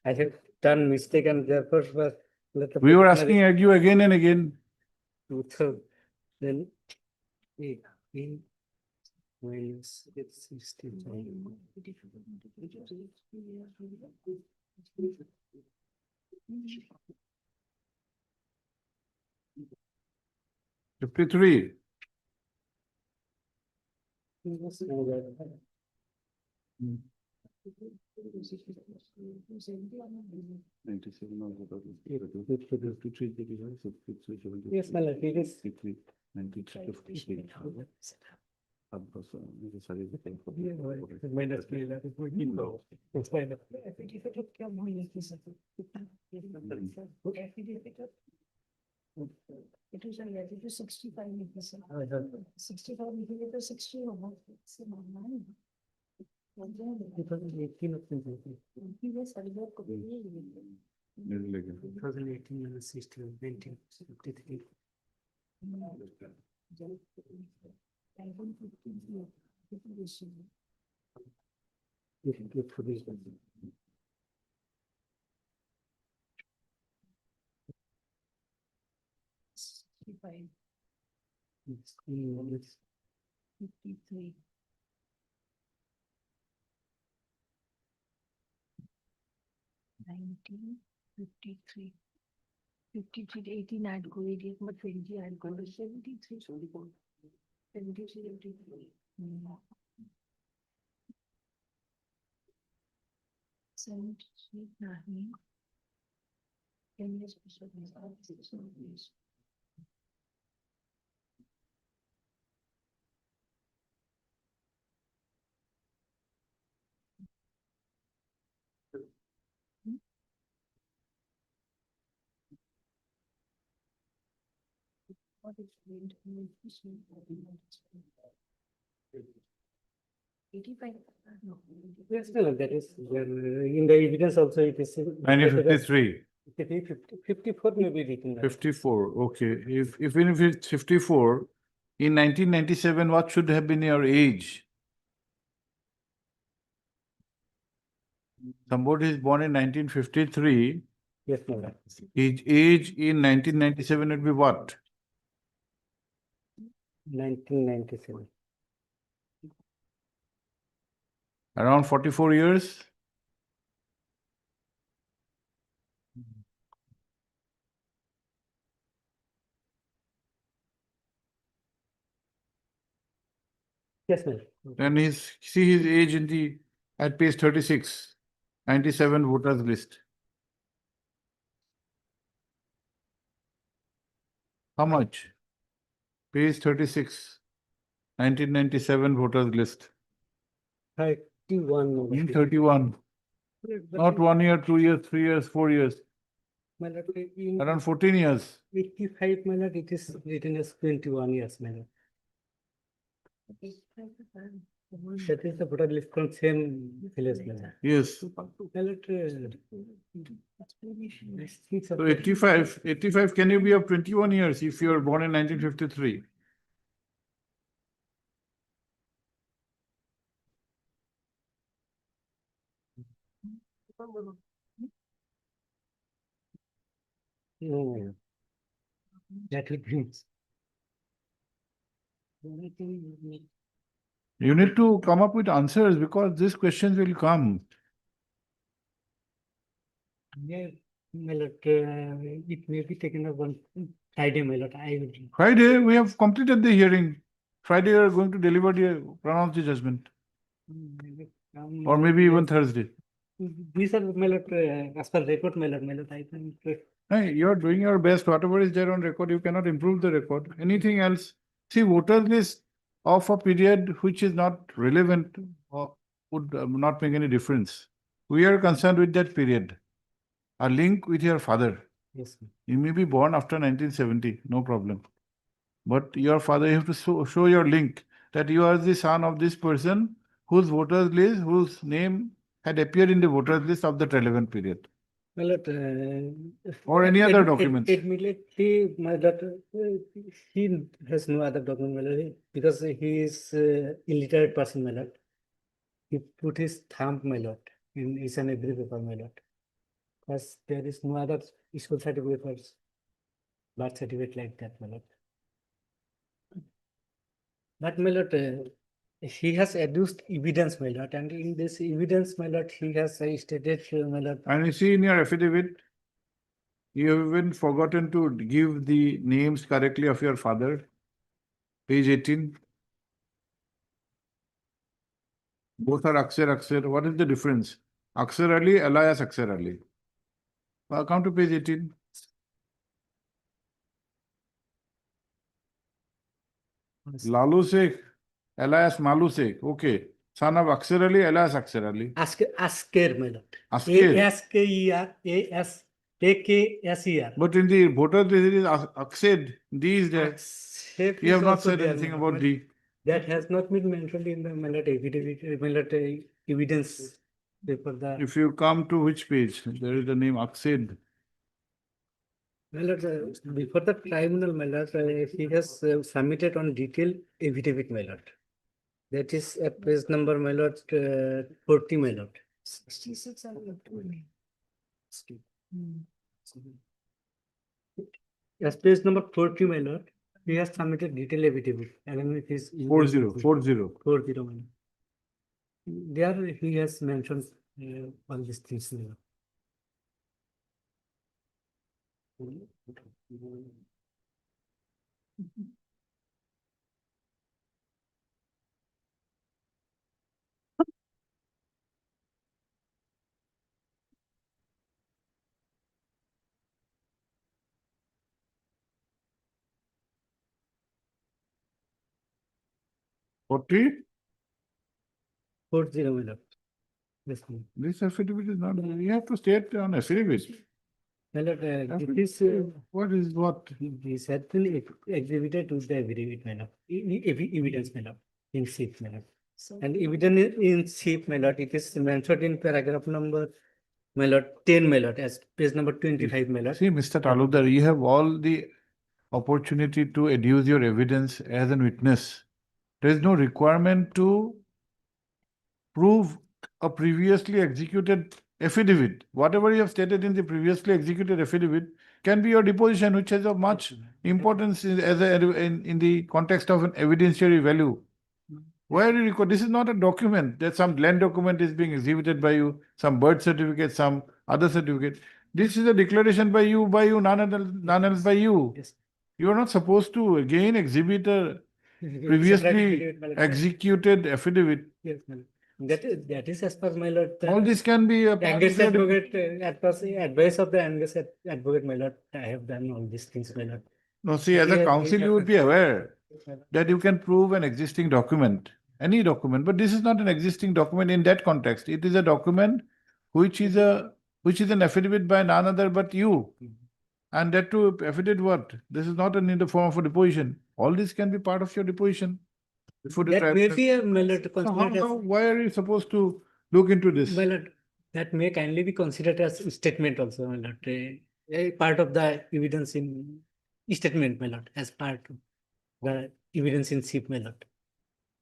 Speaker 6: I have done mistake and therefore let the
Speaker 1: We were
Speaker 6: petitioner
Speaker 1: asking you again and again.
Speaker 6: then in minus it's 65.
Speaker 1: 53.
Speaker 6: Yes, my lord. Yes, my lord, it is. Yeah, well, minus three, that is what you know. It's minus.
Speaker 3: It was a year, it was 65 meters.
Speaker 6: I heard.
Speaker 3: 65 meters, 60 or more. It's a man.
Speaker 6: 2018 or 2018.
Speaker 3: He was a little bit.
Speaker 6: 2018 minus 16, 19, 53. If you get for this one. It's minus
Speaker 3: 53. Nineteen 53. 53 to 18 I'd go 88, but 20 I'd go to 73. 74. 70, 73. Mm. 79. 10 years before this, 6 years. What is wind? 85. No.
Speaker 6: Yes, no, that is, in the evidence also it is.
Speaker 1: 1953.
Speaker 6: 54 may be written.
Speaker 1: 54. Okay. Even if it's 54, in 1997, what should have been your age? Somebody is born in 1953.
Speaker 6: Yes, my lord.
Speaker 1: His age in 1997 would be what?
Speaker 6: 1997.
Speaker 1: Around 44 years?
Speaker 6: Yes, ma'am.
Speaker 1: Then see his age at page 36, 97 voters list. How much? Page 36. 1997 voters list.
Speaker 6: 31. my lord.
Speaker 1: 31,
Speaker 6: But
Speaker 1: not 1 year, 2 years, 3 years, 4 years,
Speaker 6: my lord, in
Speaker 1: around 14 years.
Speaker 6: 85, my lord, it is written as 21 years, my lord. That is the voter list from same village, my lord.
Speaker 1: Yes.
Speaker 6: My lord, these things are
Speaker 1: So 85 can you be of 21 years if you are born in 1953?
Speaker 6: No, my lord. That will be.
Speaker 1: You need to come up with answers because these questions will come.
Speaker 6: Yeah, my lord, it may be taken up on Friday, my lord. I will.
Speaker 1: Friday, we have completed the hearing. Friday, you are going to deliver pronounce the judgment, or maybe even Thursday.
Speaker 6: These are, my lord, as per record, my lord, I think.
Speaker 1: Hey, you are doing your best. Whatever is there on record, you cannot improve the record. Anything else? See, voters list of a period which is not relevant or would not make any difference. We are concerned with that period. A link with your father.
Speaker 6: Yes, ma'am.
Speaker 1: You may be born after 1970, no problem. But your father, you have to show your link that you are the son of this person whose voters list, whose name had appeared in the voters list of that relevant period.
Speaker 6: My lord,
Speaker 1: Or any other documents.
Speaker 6: Admittedly, my lord, he has no other document, my lord, because he is illiterate person, my lord. He put his thumb, my lord, in each and every paper, my lord. Because there is no other school certificate or birth certificate like that, my lord. But my lord, he has adduced evidence, my lord, and in this evidence, my lord, he has stated, my lord,
Speaker 1: And you see in your affidavit, you have even forgotten to give the names correctly of your father. Page 18. Both are Aksar. What is the difference? Aksar Ali, alias Aksar Ali. Come to page 18. Lalu Sheikh, alias Malu Sheikh. Okay. Son of Aksar Ali, alias Aksar Ali.
Speaker 6: Asker, my lord.
Speaker 1: Asker.
Speaker 6: A-S-K-E-R, A-S-A-K-S-E-R.
Speaker 1: But in the voter list, it is Aksed. D is there.
Speaker 6: Aksep
Speaker 1: You have
Speaker 6: is
Speaker 1: not
Speaker 6: also
Speaker 1: said
Speaker 6: there,
Speaker 1: anything
Speaker 6: my
Speaker 1: about
Speaker 6: lord.
Speaker 1: D.
Speaker 6: That has not been mentioned in the, my lord, affidavit, my lord, evidence paper. The
Speaker 1: If you come to which page, there is the name Aksed.
Speaker 6: my lord, before the tribunal, my lord, he has submitted on detailed affidavit, my lord. That is at page number, my lord, 40, my lord.
Speaker 3: 66 are left only.
Speaker 6: As page number 40, my lord, he has submitted detailed affidavit along with his.
Speaker 1: 40.
Speaker 6: 40, my lord. There he has mentioned all these things. My lord.
Speaker 1: Forty.
Speaker 6: 40, my lord. Yes, my lord.
Speaker 1: This affidavit is not, you have to state on affidavit.
Speaker 6: My lord,
Speaker 1: Affidavit.
Speaker 6: this is,
Speaker 1: What is what?
Speaker 6: this has been exhibited to the affidavit, my lord. Evidence, my lord, in chief, my lord.
Speaker 3: So
Speaker 6: And evidence in chief, my lord, it is mentioned in paragraph number, my lord, 10, my lord, as page number 25, my lord.
Speaker 1: See, Mr. Talukdar, you have all the opportunity to adduce your evidence as a witness. There is no requirement to prove a previously executed affidavit. Whatever you have stated in the previously executed affidavit can be your deposition, which has of much importance in the context of an evidentiary value. Why are you record? This is not a document. That some land document is being exhibited by you, some birth certificate, some other certificate. This is a declaration by you, none else by you.
Speaker 6: Yes.
Speaker 1: You are not supposed to again exhibit a
Speaker 6: Separate
Speaker 1: previously
Speaker 6: affidavit, my lord.
Speaker 1: executed affidavit.
Speaker 6: Yes, my lord. That is as per, my lord.
Speaker 1: All this can be a
Speaker 6: Angus advocate, at first, advice of the Angus advocate, my lord, I have done all these things, my lord.
Speaker 1: No, see, as a
Speaker 6: Yes,
Speaker 1: council,
Speaker 6: yes.
Speaker 1: you would be aware that you can prove an existing document, any document, but this is not an existing document in that context. It is a document which is an affidavit by none other but you. And that too, affidavit what? This is not in the form of a deposition. All this can be part of your deposition. Before the
Speaker 6: That may
Speaker 1: tribunal.
Speaker 6: be a, my lord,
Speaker 1: So
Speaker 6: considered as,
Speaker 1: why are you supposed to look into this?
Speaker 6: my lord, that may kindly be considered as statement also, my lord. A part of the evidence in statement, my lord, as part of the evidence in chief, my lord.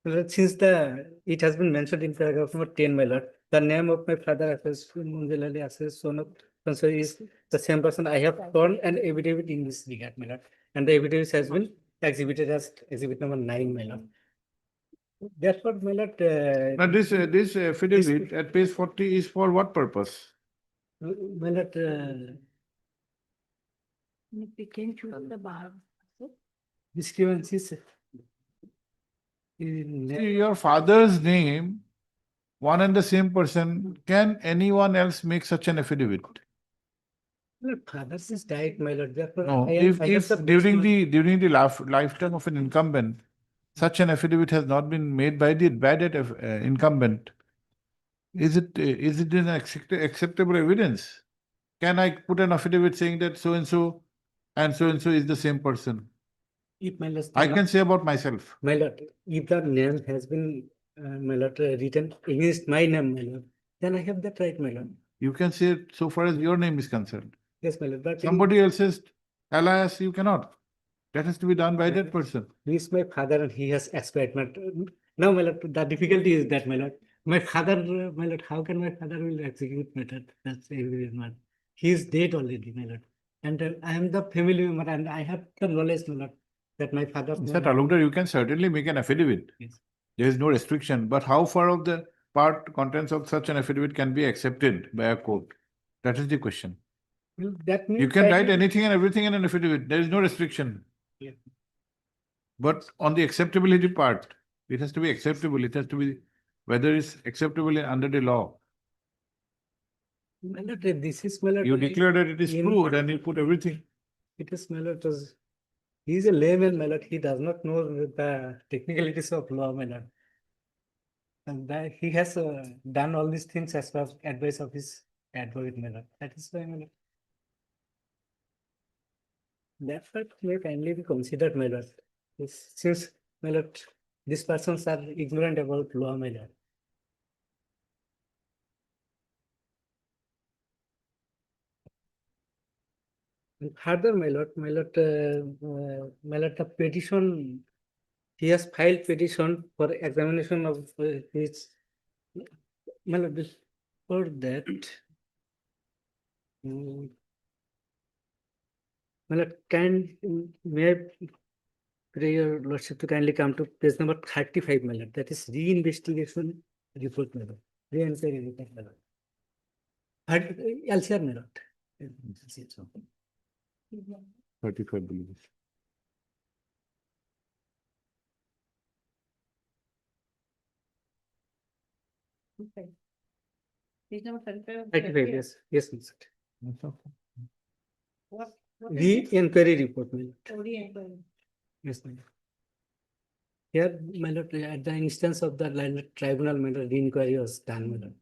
Speaker 6: My lord, since it has been mentioned in paragraph number 10, my lord, the name of my father, Munjalali Access, son of Consul is the same person. I have sworn an affidavit in this regard, my lord. And the affidavit has been exhibited as exhibit number 9, my lord. That's what, my lord.
Speaker 1: Now this affidavit at page 40 is for what purpose?
Speaker 6: My lord,
Speaker 3: If we can choose the bar.
Speaker 6: discrepancies.
Speaker 1: See, your father's name, one and the same person, can anyone else make such an affidavit?
Speaker 6: Fathers is died, my lord. Therefore,
Speaker 1: No,
Speaker 6: I have
Speaker 1: if
Speaker 6: the
Speaker 1: during
Speaker 6: best
Speaker 1: the lifetime of an incumbent, such an affidavit has not been made by that incumbent, is it an acceptable evidence? Can I put an affidavit saying that so and so is the same person?
Speaker 6: if my lord,
Speaker 1: I can say about myself.
Speaker 6: my lord, if the name has been, my lord, written against my name, my lord, then I have that right, my lord.
Speaker 1: You can say it so far as your name is concerned.
Speaker 6: Yes, my lord. But
Speaker 1: Somebody else's alias, you cannot. That has to be done by that person.
Speaker 6: he is my father and he has expired. But now, my lord, the difficulty is that, my lord, my father, my lord, how can my father will execute my lord? That's every man. He is dead already, my lord. And I am the family member and I have the knowledge, my lord, that my father.
Speaker 1: Mr. Talukdar, you can certainly make an affidavit.
Speaker 6: Yes.
Speaker 1: There is no restriction, but how far of the contents of such an affidavit can be accepted by a court? That is the question.
Speaker 6: Well, that means
Speaker 1: You can
Speaker 6: that
Speaker 1: write anything and everything in an affidavit. There is no restriction.
Speaker 6: Yeah.
Speaker 1: But on the acceptability part, it has to be acceptable. It has to be whether it's acceptable under the law.
Speaker 6: My lord, this is, my lord.
Speaker 1: You declare that it is
Speaker 6: in-
Speaker 1: true, then you put everything.
Speaker 6: It is, my lord, he is a layman, my lord. He does not know the technicalities of law, my lord. And that he has done all these things as per advice of his advocate, my lord. That is why, my lord. That fact may kindly be considered, my lord. Since, my lord, these persons are ignorant about law, my lord. And further, my lord, the petition, he has filed petition for examination of his, my lord, before that. My lord, may I pray your lordship to kindly come to page number 35, my lord. That is reinvestigation report, my lord. Re-inquiry report, my lord. LCR, my lord.
Speaker 1: 35 believe.
Speaker 3: Okay. Page number 35.
Speaker 6: 35, yes, yes, my lord.
Speaker 3: What is it?
Speaker 6: Re-inquiry report, my lord.
Speaker 3: Re-inquiry.
Speaker 6: Yes, my lord. Here, my lord, at the instance of the tribunal, my lord, re-inquiry was done, my lord.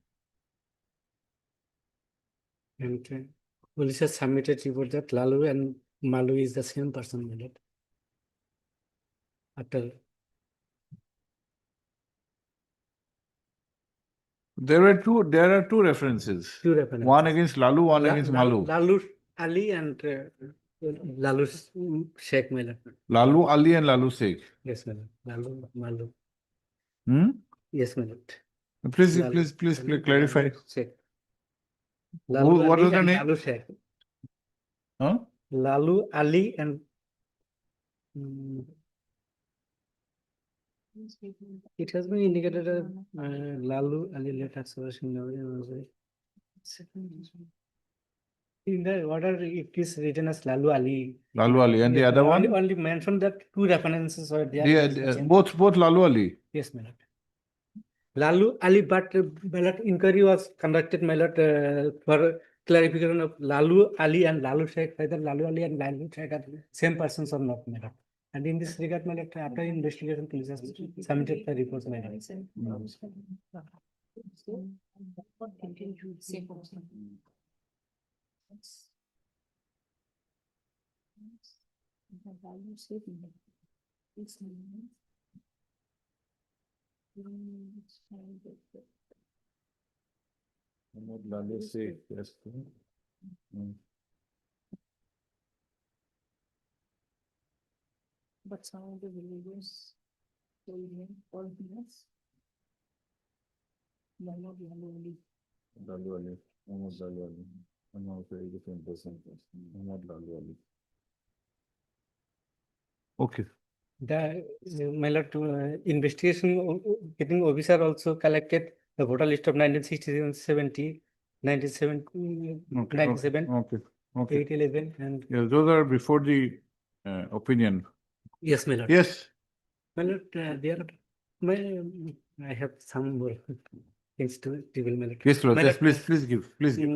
Speaker 6: And police has submitted report that Lalu and Malu is the same person, my lord. After
Speaker 1: There are two references.
Speaker 6: few references.
Speaker 1: One against Lalu, one against Malu.
Speaker 6: Lalu Ali and Lalu Sheikh, my lord.
Speaker 1: Lalu Ali and Lalu Sheikh.
Speaker 6: Yes, my lord. Lalu Malu.
Speaker 1: Hmm?
Speaker 6: Yes, my lord.
Speaker 1: Please
Speaker 6: Lalu-
Speaker 1: clarify.
Speaker 6: Lalu Sheikh.
Speaker 1: Who-
Speaker 6: Lalu
Speaker 1: what
Speaker 6: Ali
Speaker 1: was the
Speaker 6: and
Speaker 1: name?
Speaker 6: Lalu Sheikh.
Speaker 1: Huh?
Speaker 6: Lalu Ali and it has been indicated as Lalu Ali later solution. In the order, it is written as Lalu Ali.
Speaker 1: Lalu Ali. And the
Speaker 6: Yes,
Speaker 1: other
Speaker 6: only-
Speaker 1: one?
Speaker 6: Only mentioned that two references were there.
Speaker 1: Both Lalu Ali.
Speaker 6: Yes, my lord. Lalu Ali, but my lord, inquiry was conducted, my lord, for clarification of Lalu Ali and Lalu Sheikh, whether Lalu Ali and Lalu Sheikh are same persons or not, my lord. And in this regard, my lord, after investigation, police has submitted the reports, my lord.
Speaker 1: Mohammed Lalu Sheikh, yes.
Speaker 3: But some of the villagers told him all this. Mohammed Lalu.
Speaker 1: Lalu Ali, Mohammed Lalu Ali. I'm not very different person. Mohammed Lalu Ali. Okay.
Speaker 6: The, my lord, investigation, getting officer also collected the voter list of 1967, 70, 97,
Speaker 1: Okay,
Speaker 6: 97,
Speaker 1: okay, okay.
Speaker 6: 811, and
Speaker 1: Yes, those are before the opinion.
Speaker 6: yes, my lord.
Speaker 1: Yes,
Speaker 6: My lord, there, my, I have some more things to reveal, my lord.
Speaker 1: yes, Lord,
Speaker 6: My
Speaker 1: yes,
Speaker 6: lord,
Speaker 1: please give, please give.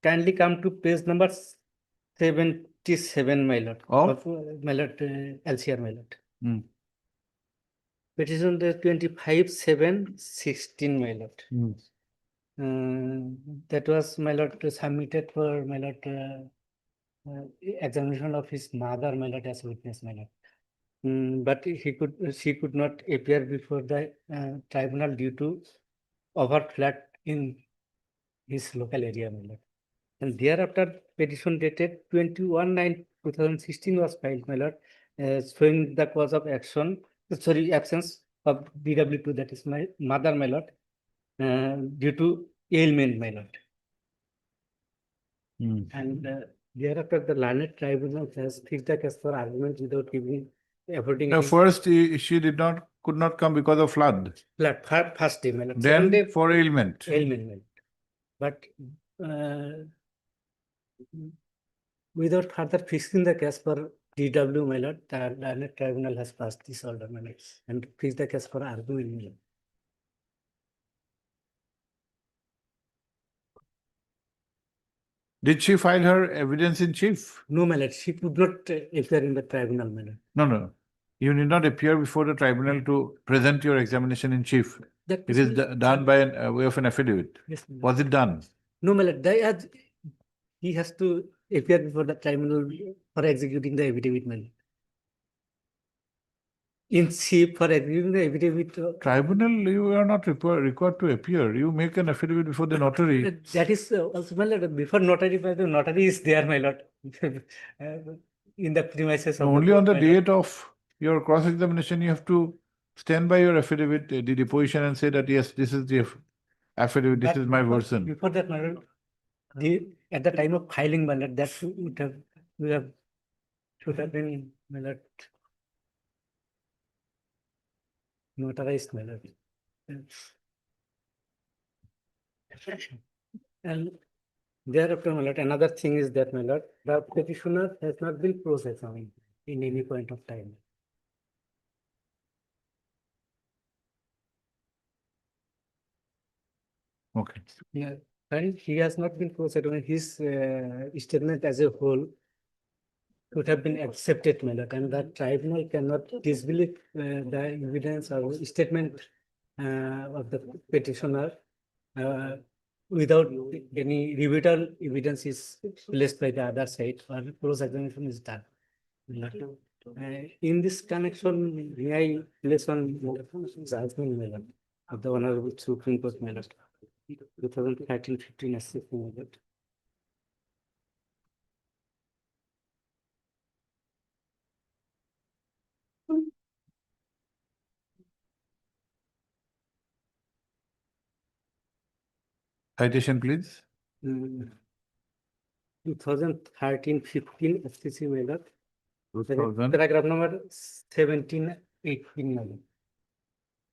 Speaker 6: Kindly come to page number 77, my lord.
Speaker 1: Of?
Speaker 6: My lord, LCR, my lord.
Speaker 1: Hmm.
Speaker 6: Petition the 25/7/16, my lord.
Speaker 1: Hmm.
Speaker 6: That was, my lord, submitted for, my lord, examination of his mother, my lord, as witness, my lord. But she could not appear before the tribunal due to overflood in his local area, my lord. And thereafter, petition dated 21/9/2016 was filed, my lord, showing the cause of action, sorry, absence of DW2, that is my mother, my lord, due to ailment, my lord.
Speaker 1: Hmm.
Speaker 6: And thereafter, the learned tribunal has fixed the case for argument without giving, affording.
Speaker 1: Now, first, she could not come because of flood.
Speaker 6: First day, my lord. Second day,
Speaker 1: Then for ailment.
Speaker 6: ailment, my lord. But without further fixing the case for DW, my lord, the learned tribunal has passed this order, my lord, and fixed the case for argument, my lord.
Speaker 1: Did she file her evidence in chief?
Speaker 6: No, my lord, she could not appear in the tribunal, my lord.
Speaker 1: No. You need not appear before the tribunal to present your examination in chief.
Speaker 6: That
Speaker 1: It is done by a way of an affidavit.
Speaker 6: Yes, my lord.
Speaker 1: Was it done?
Speaker 6: No, my lord, he has to appear before the tribunal for executing the affidavit, my lord. In chief for executing the affidavit.
Speaker 1: Tribunal, you are not required to appear. You make an affidavit before the notary.
Speaker 6: That is also, my lord, before notary, the notary is there, my lord, in the premises of
Speaker 1: Only on the
Speaker 6: court, my lord.
Speaker 1: date of your cross-examination, you have to stand by your affidavit, the deposition, and say that, yes, this is the affidavit, this
Speaker 6: But
Speaker 1: is my
Speaker 6: before-
Speaker 1: version.
Speaker 6: Before that, my lord, at the time of filing, my lord, that should have been, my lord, notarized, my lord. And thereafter, my lord, another thing is that, my lord, the petitioner has not been cross-examined in any point of time.
Speaker 1: Okay.
Speaker 6: Yeah, and he has not been cross-examined. His statement as a whole would have been accepted, my lord, and the tribunal cannot disbelieve the evidence or statement of the petitioner without any rebuttal evidence is placed by the other side or cross-examination is done. my lord. In this connection, may I place on judgment, my lord, of the Honorable Supreme Court, my lord, 2013-15 SC, my lord.
Speaker 1: Citation, please.
Speaker 6: 2013-15 SCC, my lord.
Speaker 1: 2000.
Speaker 6: Paragraph number 17, 18, my lord.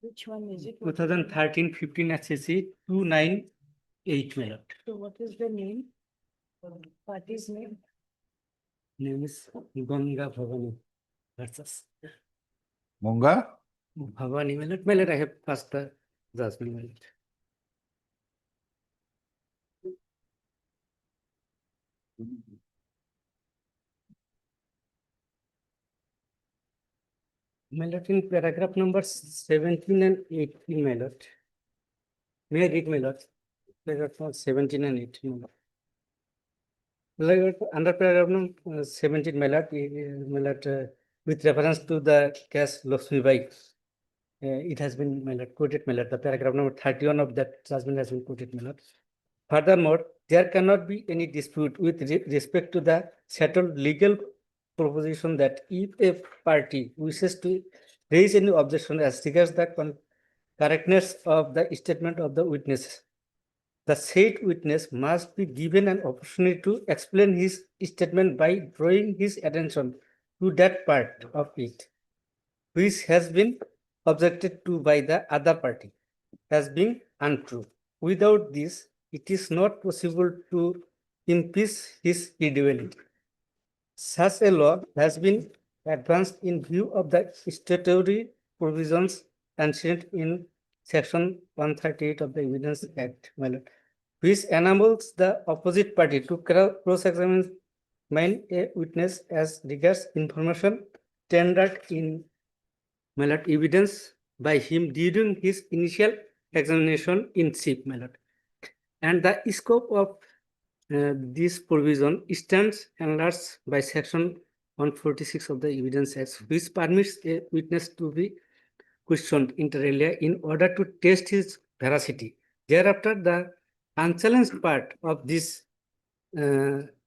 Speaker 3: Which one is it?
Speaker 6: 2013-15 SCC 298, my lord.
Speaker 3: So what is the name? Party's name?
Speaker 6: Name is Ganga Bhavani versus
Speaker 1: Monga?
Speaker 6: Bhavani, my lord. My lord, I have passed the judgment, my lord. My lord, in paragraph number 17 and 18, my lord. May I read, my lord? Paragraph number 17 and 18, my lord. My lord, under paragraph number 17, my lord, with reference to the case Lakshmibai, it has been, my lord, quoted, my lord. The paragraph number 31 of that judgment has been quoted, my lord. Furthermore, there cannot be any dispute with respect to the settled legal proposition that if a party wishes to raise any objection as regards the correctness of the statement of the witness, the said witness must be given an opportunity to explain his statement by drawing his attention to that part of it which has been objected to by the other party as being untrue. Without this, it is not possible to impeach his credibility. Such a law has been advanced in view of the statutory provisions ancient in section 138 of the Evidence Act, my lord, which enables the opposite party to cross-examine a witness as regards information tendered in, my lord, evidence by him during his initial examination in chief, my lord. And the scope of this provision stands enlarged by section 146 of the Evidence Act, which permits a witness to be questioned inter alia in order to test his veracity. Thereafter, the unchallenged part of this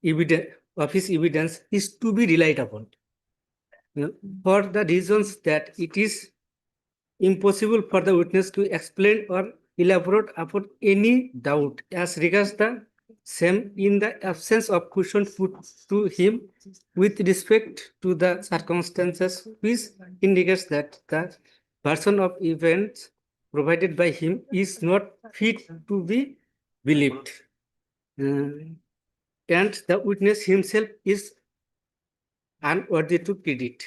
Speaker 6: evidence of his evidence is to be relied upon. For the reasons that it is impossible for the witness to explain or elaborate upon any doubt as regards the same in the absence of question put to him with respect to the circumstances which indicates that the version of events provided by him is not fit to be believed. And the witness himself is unworthy to credit.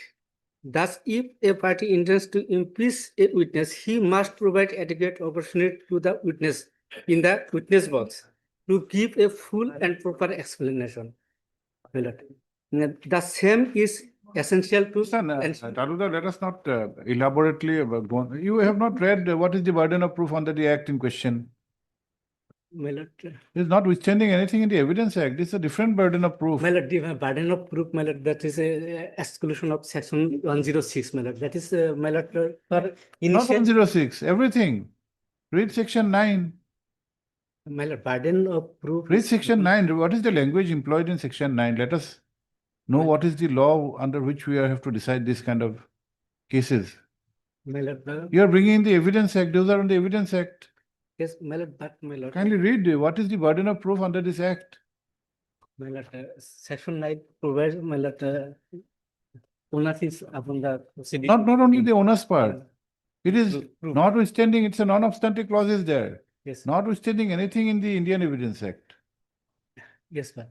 Speaker 6: Thus, if a party intends to impeach a witness, he must provide adequate opportunity to the witness in the witness box to give a full and proper explanation. My lord. The same is essential to
Speaker 1: Taluda, let us not elaborately go on. You have not read what is the burden of proof under the act in question.
Speaker 6: my lord,
Speaker 1: It is notwithstanding anything in the Evidence Act. This is a different burden of proof.
Speaker 6: my lord, the burden of proof, my lord, that is a exclusion of section 106, my lord. That is, my lord, for
Speaker 1: Not
Speaker 6: initial,
Speaker 1: 106, everything. Read section 9.
Speaker 6: my lord, burden of proof.
Speaker 1: Read
Speaker 6: is-
Speaker 1: section 9. What is the language employed in section 9? Let us know what is the law under which we have to decide this kind of cases.
Speaker 6: My lord,
Speaker 1: You are bringing in the Evidence Act. Those are on the Evidence Act.
Speaker 6: yes, my lord, but my lord.
Speaker 1: Kindly read what is the burden of proof under this act.
Speaker 6: My lord, section 9 provides, my lord, onus is upon the proceeding.
Speaker 1: Not only the onus part. It is
Speaker 6: Proof.
Speaker 1: notwithstanding, it's a non-obstante clause is there.
Speaker 6: Yes,
Speaker 1: Notwithstanding anything in the Indian Evidence Act.
Speaker 6: yes, ma'am.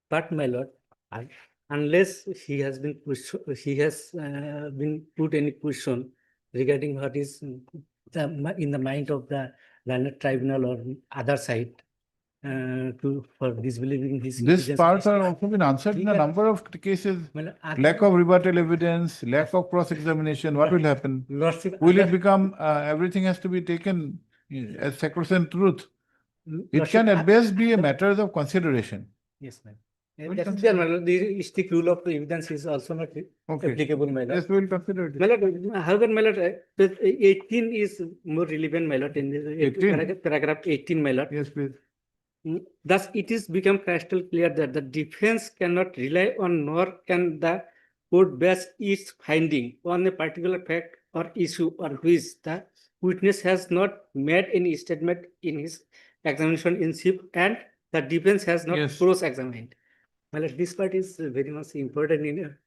Speaker 6: But my lord, unless he has been put any question regarding what is in the mind of the learned tribunal or other side for disbelieving his.
Speaker 1: This
Speaker 6: evidence.
Speaker 1: parts are also been answered in a number of cases.
Speaker 6: My lord,
Speaker 1: Lack of rebuttal evidence, lack of cross-examination, what will happen?
Speaker 6: Lordship,
Speaker 1: Will it
Speaker 6: other-
Speaker 1: become, everything has to be taken as sacrosanct truth? It
Speaker 6: Lordship,
Speaker 1: can at best be a matter of consideration.
Speaker 6: Yes, ma'am.
Speaker 1: Will
Speaker 6: That is
Speaker 1: consider-
Speaker 6: there, my lord. The strict rule of evidence is also not
Speaker 1: Okay.
Speaker 6: applicable, my lord.
Speaker 1: Yes, we will consider it.
Speaker 6: My lord, however, my lord, 18 is more relevant, my lord, in the
Speaker 1: 18?
Speaker 6: paragraph 18, my lord.
Speaker 1: Yes, please.
Speaker 6: Thus, it is become crystal clear that the defense cannot rely on nor can the court base its finding on a particular fact or issue or which the witness has not made any statement in his examination in chief and the defense has not
Speaker 1: Yes.
Speaker 6: cross-examined. My lord, this part is very much important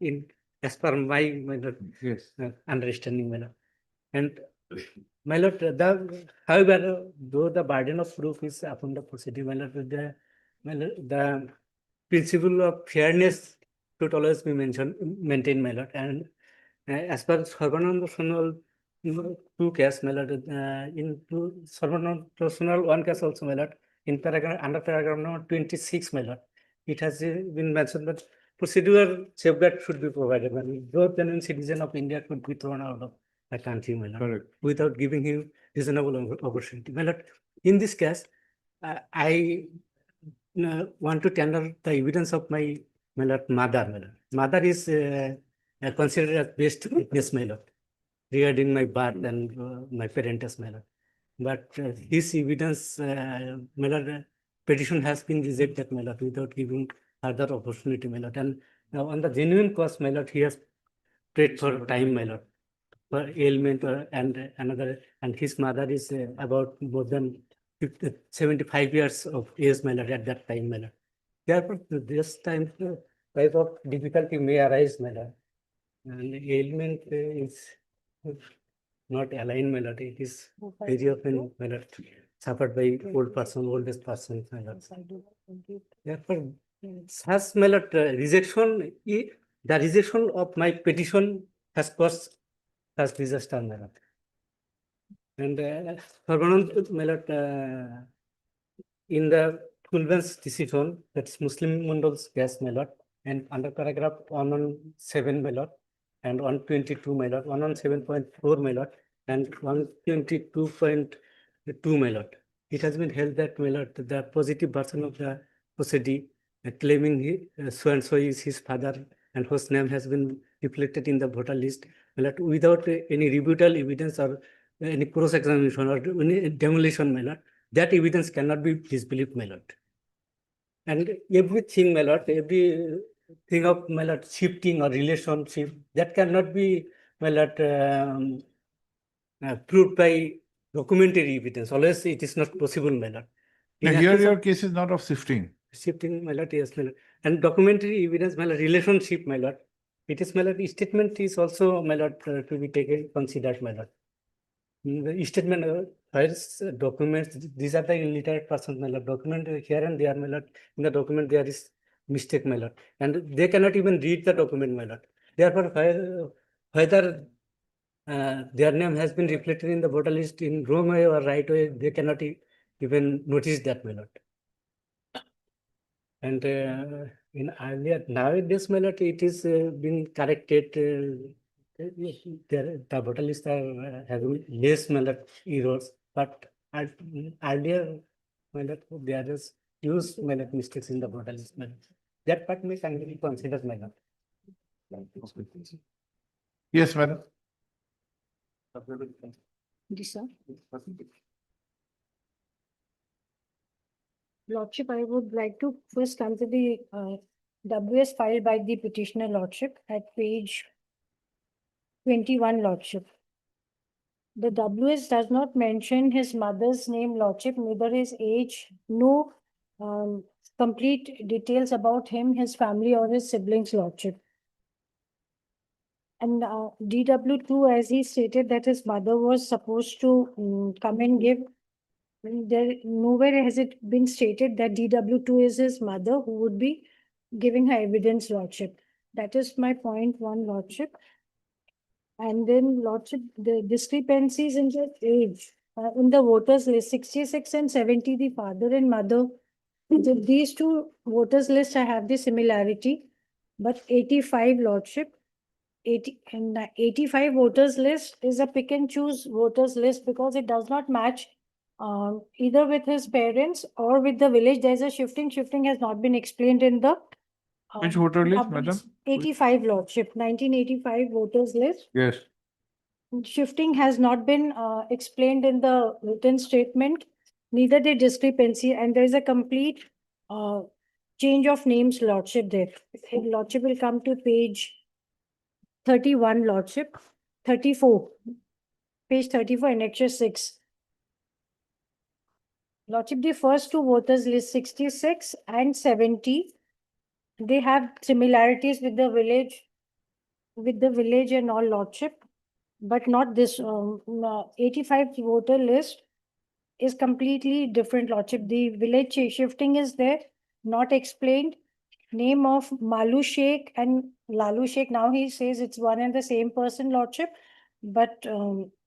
Speaker 6: in as per my lord,
Speaker 1: Yes.
Speaker 6: understanding, my lord. And my lord, however, though the burden of proof is upon the proceeding, my lord, the principle of fairness should always be maintained, my lord. And as per Sarvananda Sonal 2 case, my lord, in Sarvananda Sonal 1 case also, my lord, in paragraph under paragraph number 26, my lord, it has been mentioned that procedural safeguard should be provided. And no genuine citizen of India could be thrown out of the country, my lord,
Speaker 1: Correct.
Speaker 6: without giving him reasonable opportunity. My lord, in this case, I want to tender the evidence of my lord, mother. My lord. Mother is considered as best witness, my lord, regarding my birth and my parentage, my lord. But his evidence, my lord, petition has been rejected, my lord, without giving further opportunity, my lord. And on the genuine cause, my lord, he has prayed for time, my lord, for ailment and another, and his mother is about more than 75 years of age, my lord, at that time, my lord. Therefore, this time, type of difficulty may arise, my lord. And ailment is not aligned, my lord. It is very often, my lord, suffered by oldest person, my lord. Therefore, such, my lord, rejection, the rejection of my petition has caused such disaster, my lord. And Sarvanand, my lord, in the full bench decision, that's Muslim Mandal's case, my lord, and under paragraph 117, my lord, and 122, my lord, 117.4, my lord, and 122.2, my lord. It has been held that, my lord, the positive version of the proceeding claiming so and so is his father and whose name has been reflected in the voter list, my lord, without any rebuttal evidence or any cross-examination or any demolition, my lord, that evidence cannot be disbelieved, my lord. And everything, my lord, every thing of, my lord, shifting or relationship, that cannot be, my lord, proved by documentary evidence. Always it is not possible, my lord.
Speaker 1: Now,
Speaker 6: In
Speaker 1: here
Speaker 6: absence
Speaker 1: your
Speaker 6: of
Speaker 1: case is not of shifting.
Speaker 6: shifting, my lord, yes, my lord. And documentary evidence, my lord, relationship, my lord. It is, my lord, statement is also, my lord, to be taken, considered, my lord. The statement, files, documents, these are the illiterate persons, my lord. Document here and there, my lord. In the document, there is mistake, my lord. And they cannot even read the document, my lord. Therefore, whether their name has been reflected in the voter list in wrong way or right way, they cannot even notice that, my lord. And in earlier, nowadays, my lord, it is being corrected. The voter lists are having less, my lord, errors, but earlier, my lord, there is huge, my lord, mistakes in the voter list, my lord. That part may be considered, my lord.
Speaker 1: Yes, madam.
Speaker 3: This, sir. Lordship, I would like to first come to the WS filed by the petitioner Lordship at page 21, Lordship. The WS does not mention his mother's name, Lordship, neither his age, no complete details about him, his family, or his siblings, Lordship. And DW2, as he stated that his mother was supposed to come and give, there nowhere has it been stated that DW2 is his mother who would be giving her evidence, Lordship. That is my point one, Lordship. And then, Lordship, the discrepancies in the age, in the voters list, 66 and 70, the father and mother, these two voters lists, I have the similarity, but 85, Lordship, 80 and 85 voters list is a pick and choose voters list because it does not match either with his parents or with the village. There's a shifting. Shifting has not been explained in the
Speaker 1: Which voter list, madam?
Speaker 3: 85, Lordship, 1985 voters list.
Speaker 1: Yes.
Speaker 3: Shifting has not been explained in the written statement, neither the discrepancy, and there is a complete change of names, Lordship, there. Lordship will come to page 31, Lordship, 34, page 34, annexure 6. Lordship, the first two voters list 66 and 70, they have similarities with the village and all, Lordship, but not this 85 voter list is completely different, Lordship. The village shifting is there, not explained. Name of Malu Sheikh and Lalu Sheikh, now he says it's one and the same person, Lordship, but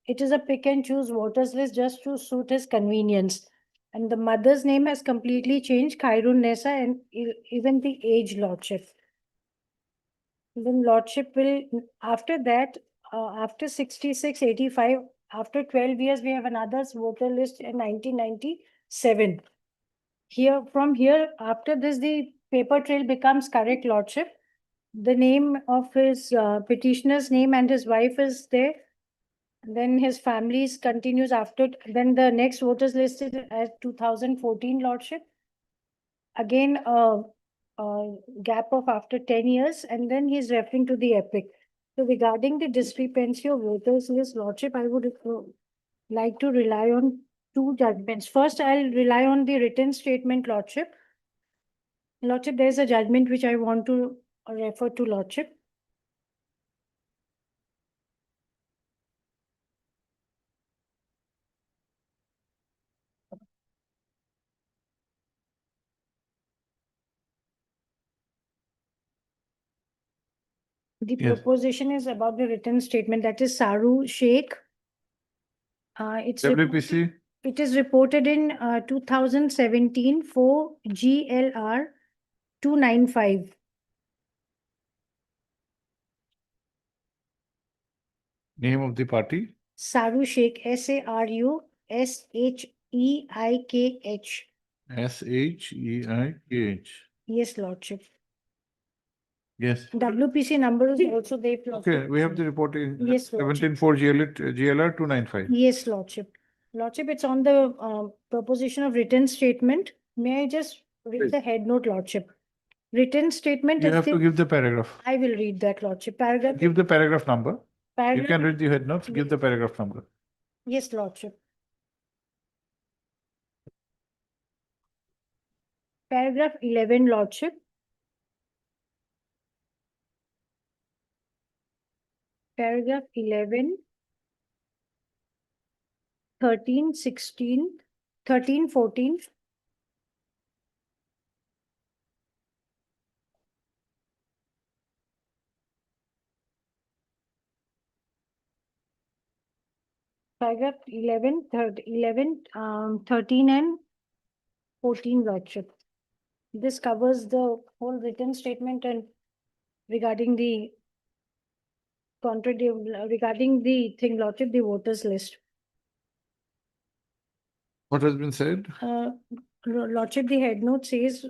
Speaker 3: it is a pick and choose voters list just to suit his convenience. And the mother's name has completely changed, Khairun Nessa, and even the age, Lordship. Then Lordship will, after that, after 66, 85, after 12 years, we have another voter list in 1997. Here, from here, after this, the paper trail becomes correct, Lordship. The name of his petitioner's name and his wife is there. Then his family's continues after, then the next voters listed at 2014, Lordship. Again, a gap of after 10 years, and then he's referring to the epic. So regarding the discrepancy of voters list, Lordship, I would like to rely on two judgments. First, I'll rely on the written statement, Lordship. Lordship, there's a judgment which I want to refer to, Lordship. The
Speaker 1: Yes.
Speaker 3: proposition is about the written statement, that is Saru Sheikh. It's
Speaker 1: WPC,
Speaker 3: It is reported in 2017 for GLR 295.
Speaker 1: name of the party,
Speaker 3: Saru Sheikh, SARU SHEIKH.
Speaker 1: SHEIKH.
Speaker 3: Yes, Lordship.
Speaker 1: Yes.
Speaker 3: WPC number is also there.
Speaker 1: Okay, we have the report in
Speaker 3: Yes, Lordship.
Speaker 1: 17.4 GLR 295.
Speaker 3: Yes, Lordship. Lordship, it's on the proposition of written statement. May I just read
Speaker 1: Please.
Speaker 3: the head note, Lordship? Written statement
Speaker 1: You
Speaker 3: is
Speaker 1: have to
Speaker 3: the,
Speaker 1: give the paragraph.
Speaker 3: I will read that, Lordship. Paragraph.
Speaker 1: Give the paragraph number. You
Speaker 3: Paragraph.
Speaker 1: can read the head notes, give the paragraph number.
Speaker 3: Yes, Lordship. Paragraph 11, Lordship. Paragraph 11, 13, 16, 13, 14. Paragraph 11, 13 and 14, Lordship. This covers the whole written statement and regarding the regarding the thing, Lordship, the voters list.
Speaker 1: What has been said?
Speaker 3: Lordship, the head note says,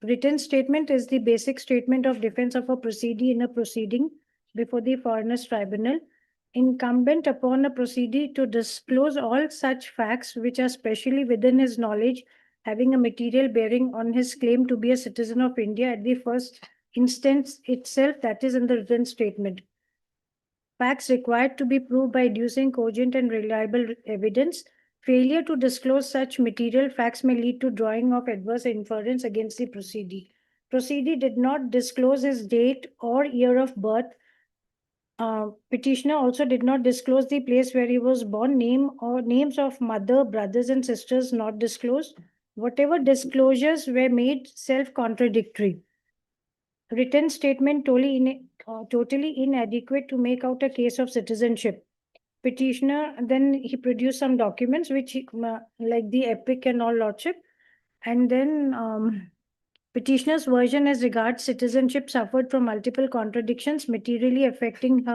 Speaker 3: written statement is the basic statement of defense of a proceedee in a proceeding before the foreigners tribunal, incumbent upon a proceedee to disclose all such facts which are specially within his knowledge, having a material bearing on his claim to be a citizen of India at the first instance itself, that is in the written statement. Facts required to be proved by adducing cogent and reliable evidence. Failure to disclose such material facts may lead to drawing of adverse inference against the proceedee. Proceedee did not disclose his date or year of birth. Petitioner also did not disclose the place where he was born, name or names of mother, brothers, and sisters not disclosed. Whatever disclosures were made self-contradictory. Written statement totally inadequate to make out a case of citizenship. Petitioner, then he produced some documents which like the epic and all, Lordship, and then petitioner's version as regards citizenship suffered from multiple contradictions materially affecting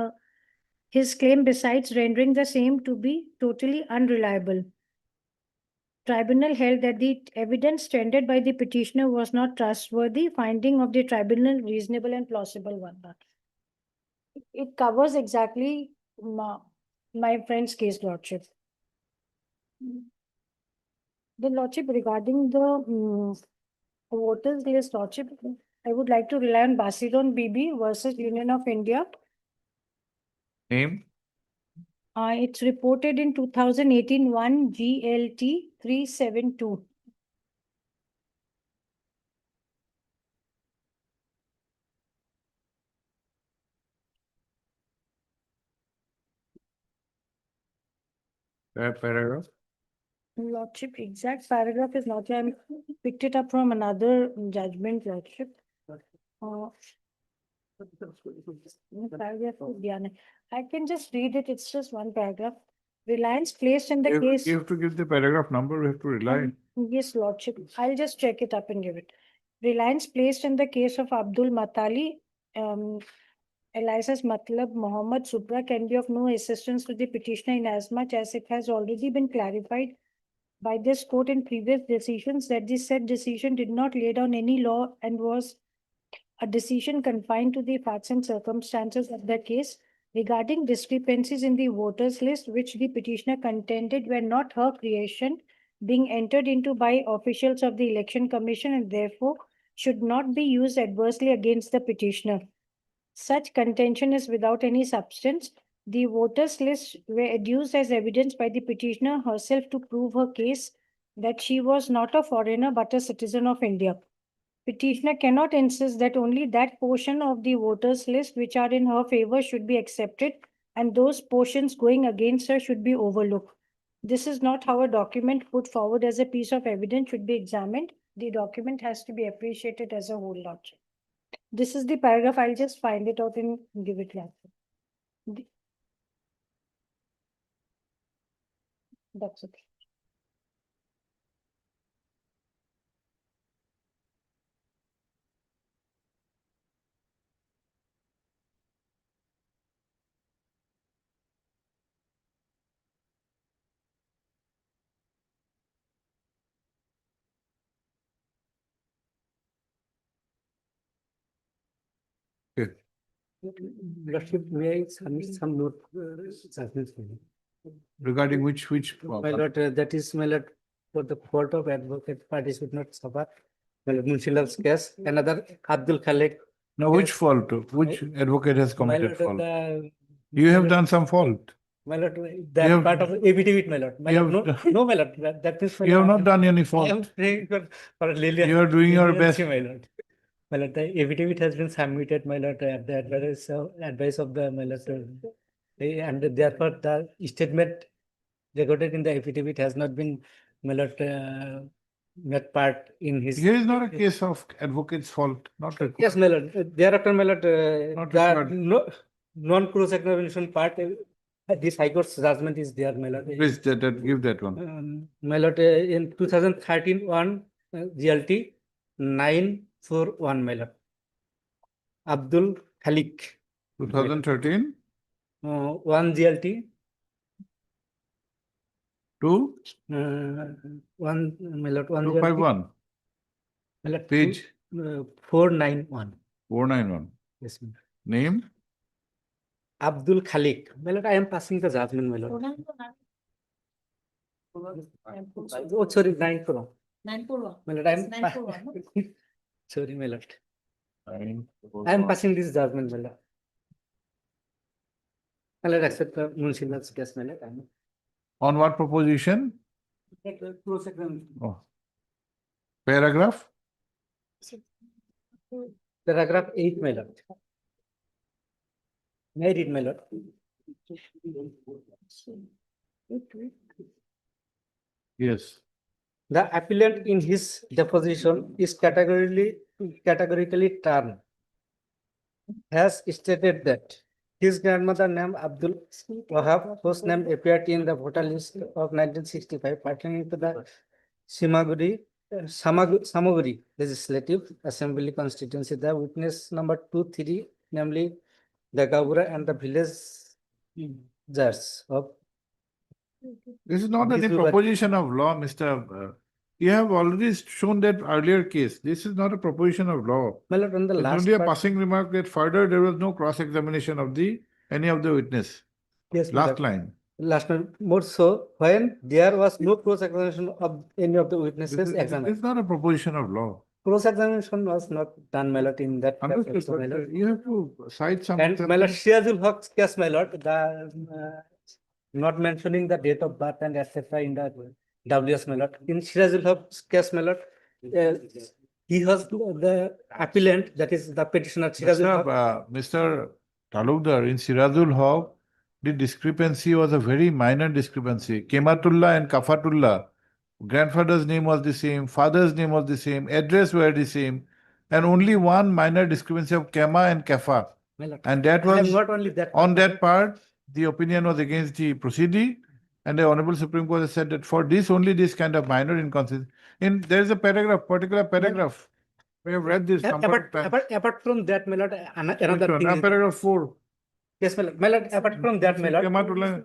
Speaker 3: his claim, besides rendering the same to be totally unreliable. Tribunal held that the evidence tendered by the petitioner was not trustworthy, finding of the tribunal reasonable and plausible one. It covers exactly my friend's case, Lordship. The Lordship, regarding the voters list, Lordship, I would like to rely on Basiron Bibi versus Union of India.
Speaker 1: Name?
Speaker 3: It's reported in 2018 1 GLT 372.
Speaker 1: Paragraph?
Speaker 3: Lordship, exact paragraph is not here. I picked it up from another judgment, Lordship. Paragraph is Diana. I can just read it. It's just one paragraph. Reliance placed in the case.
Speaker 1: You have to give the paragraph number, we have to rely.
Speaker 3: Yes, Lordship. I'll just check it up and give it. Reliance placed in the case of Abdul Matali Eliza's Matlab Mohammed Supra can be of no assistance to the petitioner inasmuch as it has already been clarified by this court in previous decisions that the said decision did not lay down any law and was a decision confined to the facts and circumstances of the case regarding discrepancies in the voters list which the petitioner contended were not her creation, being entered into by officials of the election commission and therefore should not be used adversely against the petitioner. Such contention is without any substance. The voters list were adduced as evidence by the petitioner herself to prove her case that she was not a foreigner but a citizen of India. Petitioner cannot insist that only that portion of the voters list which are in her favor should be accepted and those portions going against her should be overlooked. This is not how a document put forward as a piece of evidence should be examined. The document has to be appreciated as a whole lot. This is the paragraph. I'll just find it out and give it back. That's it.
Speaker 6: Lordship, may I submit some note, judgments for you?
Speaker 1: Regarding which,
Speaker 6: My lord, that is, my lord, for the court of advocate parties should not suffer. My lord, Munshilal's case, another Abdul Khalek.
Speaker 1: now which fault, which advocate has
Speaker 6: My
Speaker 1: committed
Speaker 6: lord,
Speaker 1: fault? You have done some fault.
Speaker 6: My lord,
Speaker 1: You
Speaker 6: that
Speaker 1: have-
Speaker 6: part of affidavit, my lord. My
Speaker 1: you
Speaker 6: lord,
Speaker 1: have
Speaker 6: no, my lord, that means. my
Speaker 1: You have
Speaker 6: lord,
Speaker 1: not done any
Speaker 6: I am
Speaker 1: fault.
Speaker 6: praying for Lilia.
Speaker 1: You are doing your best.
Speaker 6: My lord. My lord, the affidavit has been submitted, my lord, at the advice of the, my lord. And therefore, the statement recorded in the affidavit has not been, my lord, met part in his.
Speaker 1: Here is not a case of advocate's fault, not a.
Speaker 6: Yes, my lord. Thereafter, my lord,
Speaker 1: Not
Speaker 6: the
Speaker 1: required.
Speaker 6: non-cross examination part, this High Court's judgment is there, my lord.
Speaker 1: Please, give that one.
Speaker 6: My lord, in 2013 one, GLT 941, my lord. Abdul Khalik,
Speaker 1: 2013
Speaker 6: one GLT,
Speaker 1: to
Speaker 6: one, my lord, one GLT.
Speaker 1: 251,
Speaker 6: My lord,
Speaker 1: page
Speaker 6: 491.
Speaker 1: 491.
Speaker 6: Yes, my lord.
Speaker 1: Name?
Speaker 6: Abdul Khalik. My lord, I am passing the judgment, my lord. Oh, sorry, 941.
Speaker 3: 941.
Speaker 6: My lord, I am.
Speaker 3: 941, no?
Speaker 6: Sorry, my lord. I am passing this judgment, my lord. My lord, accept the Munshilal's case, my lord. I am-
Speaker 1: On what proposition?
Speaker 6: Cross examination.
Speaker 1: Oh. Paragraph?
Speaker 6: Paragraph 8, my lord. May I read, my lord?
Speaker 1: Yes.
Speaker 6: The appellant in his deposition is categorically termed has stated that his grandmother named Abdul Wahab, whose name appeared in the voter list of 1965 pertaining to the Samaguri Legislative Assembly constituency. The witness number 2, 3, namely the Gabura and the villagers of.
Speaker 1: This is not any
Speaker 6: This is what-
Speaker 1: proposition of law, Mr. You have already shown that earlier case. This is not a proposition of law.
Speaker 6: My lord, on the
Speaker 1: It's
Speaker 6: last
Speaker 1: only a
Speaker 6: part.
Speaker 1: passing remark that further there was no cross-examination of any of the witness.
Speaker 6: Yes, my
Speaker 1: Last
Speaker 6: lord.
Speaker 1: line.
Speaker 6: Last one, more so, when there was no cross-examination of any of the
Speaker 1: This
Speaker 6: witnesses
Speaker 1: is
Speaker 6: examined.
Speaker 1: it's not a proposition of law.
Speaker 6: Cross-examination was not done, my lord, in that.
Speaker 1: Understood,
Speaker 6: case, my
Speaker 1: but
Speaker 6: lord.
Speaker 1: you have to cite some.
Speaker 6: And my lord, Shirazul Haq's case, my lord, the not mentioning the date of birth and etc. in the WS, my lord. In Shirazul Haq's case, my lord, he was the appellant, that is the petitioner, Shirazul Haq.
Speaker 1: Mr. Talukdar, in Sirazul Haq, the discrepancy was a very minor discrepancy. Kematullah and Kafatullah, grandfather's name was the same, father's name was the same, address were the same, and only one minor discrepancy of Kema and Kafa.
Speaker 6: My lord.
Speaker 1: And that
Speaker 6: I have
Speaker 1: was,
Speaker 6: not only that.
Speaker 1: on that part, the opinion was against the proceeding, and the Honorable Supreme Court has said that for this, only this kind of minor inconsistency. There is a paragraph, particular paragraph. We have read this number of times.
Speaker 6: Apart from that, my lord,
Speaker 1: Which
Speaker 6: another
Speaker 1: one?
Speaker 6: thing is,
Speaker 1: Paragraph 4.
Speaker 6: yes, my lord, apart from that, my lord,
Speaker 1: Kematullah,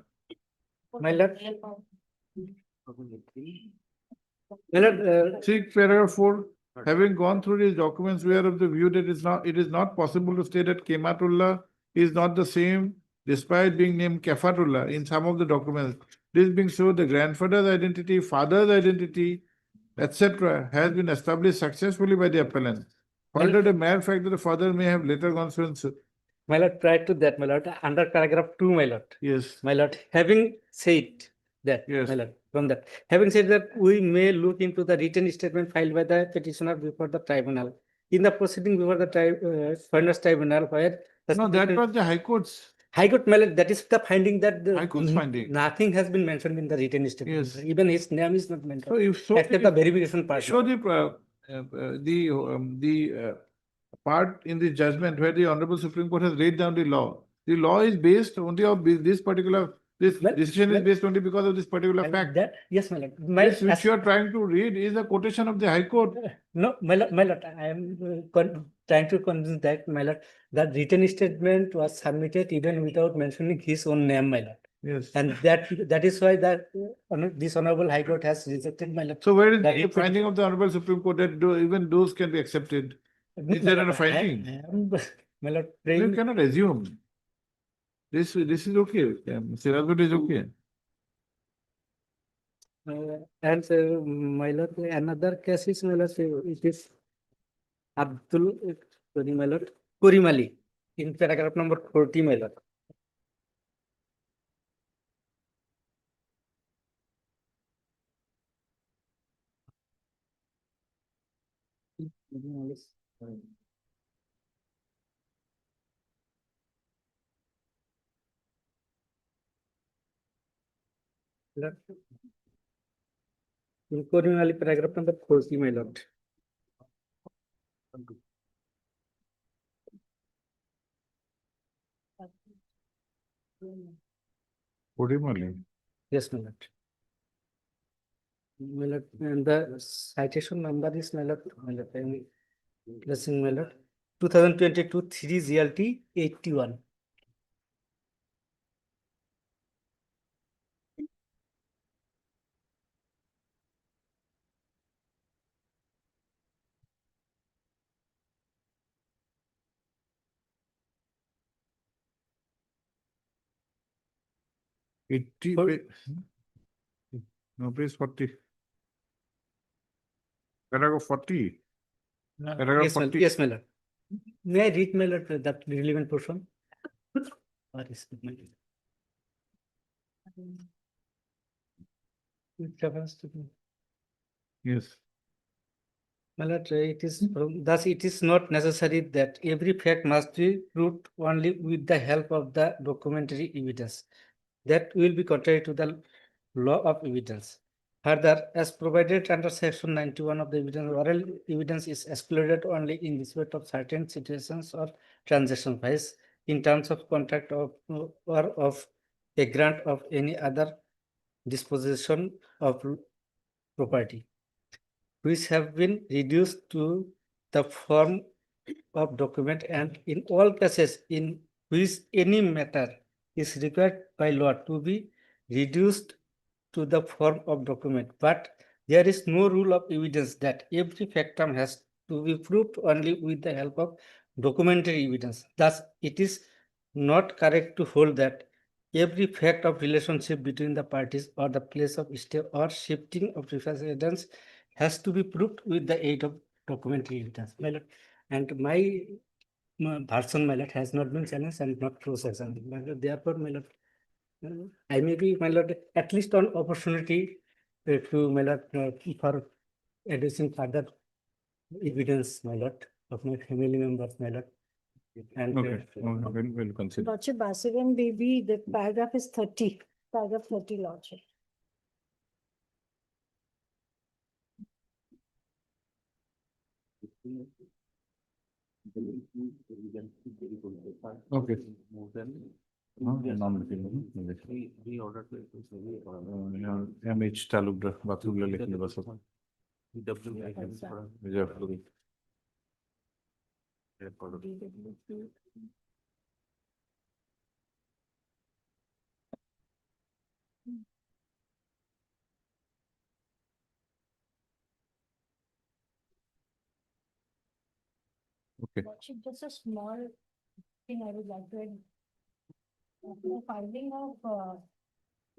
Speaker 6: my lord, my lord,
Speaker 1: see paragraph 4. Having gone through these documents, we are of the view that it is not possible to state that Kematullah is not the same despite being named Kefatullah in some of the documents. This being so, the grandfather's identity, father's identity, etc., has been established successfully by the appellant. Further, the mere fact that the father may have later gone through and so,
Speaker 6: my lord, prior to that, my lord, under paragraph 2, my lord,
Speaker 1: yes,
Speaker 6: my lord, having said that,
Speaker 1: Yes.
Speaker 6: my lord, from that, having said that, we may look into the written statement filed by the petitioner before the tribunal. In the proceeding before the Fairness Tribunal, where the
Speaker 1: no, that was the High Court's.
Speaker 6: High Court, my lord, that is the finding that
Speaker 1: High Court's finding.
Speaker 6: nothing has been mentioned in the written statement.
Speaker 1: Yes.
Speaker 6: Even his name is not
Speaker 1: So
Speaker 6: mentioned,
Speaker 1: if so,
Speaker 6: except the verification part.
Speaker 1: show the part in the judgment where the Honorable Supreme Court has laid down the law. The law is based only on this particular, this
Speaker 6: Well,
Speaker 1: decision is
Speaker 6: well-
Speaker 1: based only because of this particular
Speaker 6: And
Speaker 1: fact.
Speaker 6: that, yes, my lord. My,
Speaker 1: This which you are trying to read is a quotation of the High Court.
Speaker 6: no, my lord, I am trying to convince that, my lord, that written statement was submitted even without mentioning his own name, my lord.
Speaker 1: Yes.
Speaker 6: And that is why that this Honorable High Court has rejected, my lord.
Speaker 1: So where is
Speaker 6: That
Speaker 1: the
Speaker 6: it-
Speaker 1: finding of the Honorable Supreme Court that even those can be accepted?
Speaker 6: No,
Speaker 1: Is there
Speaker 6: my
Speaker 1: a
Speaker 6: lord,
Speaker 1: finding?
Speaker 6: I am, my lord,
Speaker 1: You
Speaker 6: praying,
Speaker 1: cannot assume. This is okay. Sirajud is okay.
Speaker 6: and my lord, another case is, my lord, it is Abdul, sorry, my lord, Kurimali, in paragraph number 40, my lord. Lord. In Kurimali, paragraph number 40, my lord.
Speaker 1: Kodimali.
Speaker 6: Yes, my lord. My lord, and the citation number is, my lord, I am placing, my lord, 2022 3 GLT 81. For-
Speaker 1: No, page 40. Paragraph 40. Paragraph
Speaker 6: Yes, my,
Speaker 1: 40.
Speaker 6: yes, my lord. May I read, my lord, that relevant portion? Or is it my lord? It refers to me.
Speaker 1: Yes.
Speaker 6: My lord, it is thus it is not necessary that every fact must be proved only with the help of the documentary evidence. That will be contrary to the law of evidence. Further, as provided under section 91 of the evidence, oral evidence is excluded only in respect of certain situations or transactions, vice in terms of contract of or of a grant of any other disposition of property, which have been reduced to the form of document, and in all cases in which any matter is required by law to be reduced to the form of document, but there is no rule of evidence that every factum has to be proved only with the help of documentary evidence. Thus, it is not correct to hold that every fact of relationship between the parties or the place of stay or shifting of residence has to be proved with the aid of documentary evidence. My lord, and my version, my lord, has not been challenged and not processed. My lord, therefore, my lord, I may be, my lord, at least on opportunity to, my lord, for adducing further evidence, my lord, of my family members, my lord. And
Speaker 1: Okay. We'll consider.
Speaker 3: Lordship Basivan baby, the paragraph is 30, paragraph 30, Lordship.
Speaker 1: Okay. MH Talukdar, Bathullah Lekhli Basat. Vijayapur. Okay.
Speaker 3: Lordship, just a small thing I would like to add. After filing of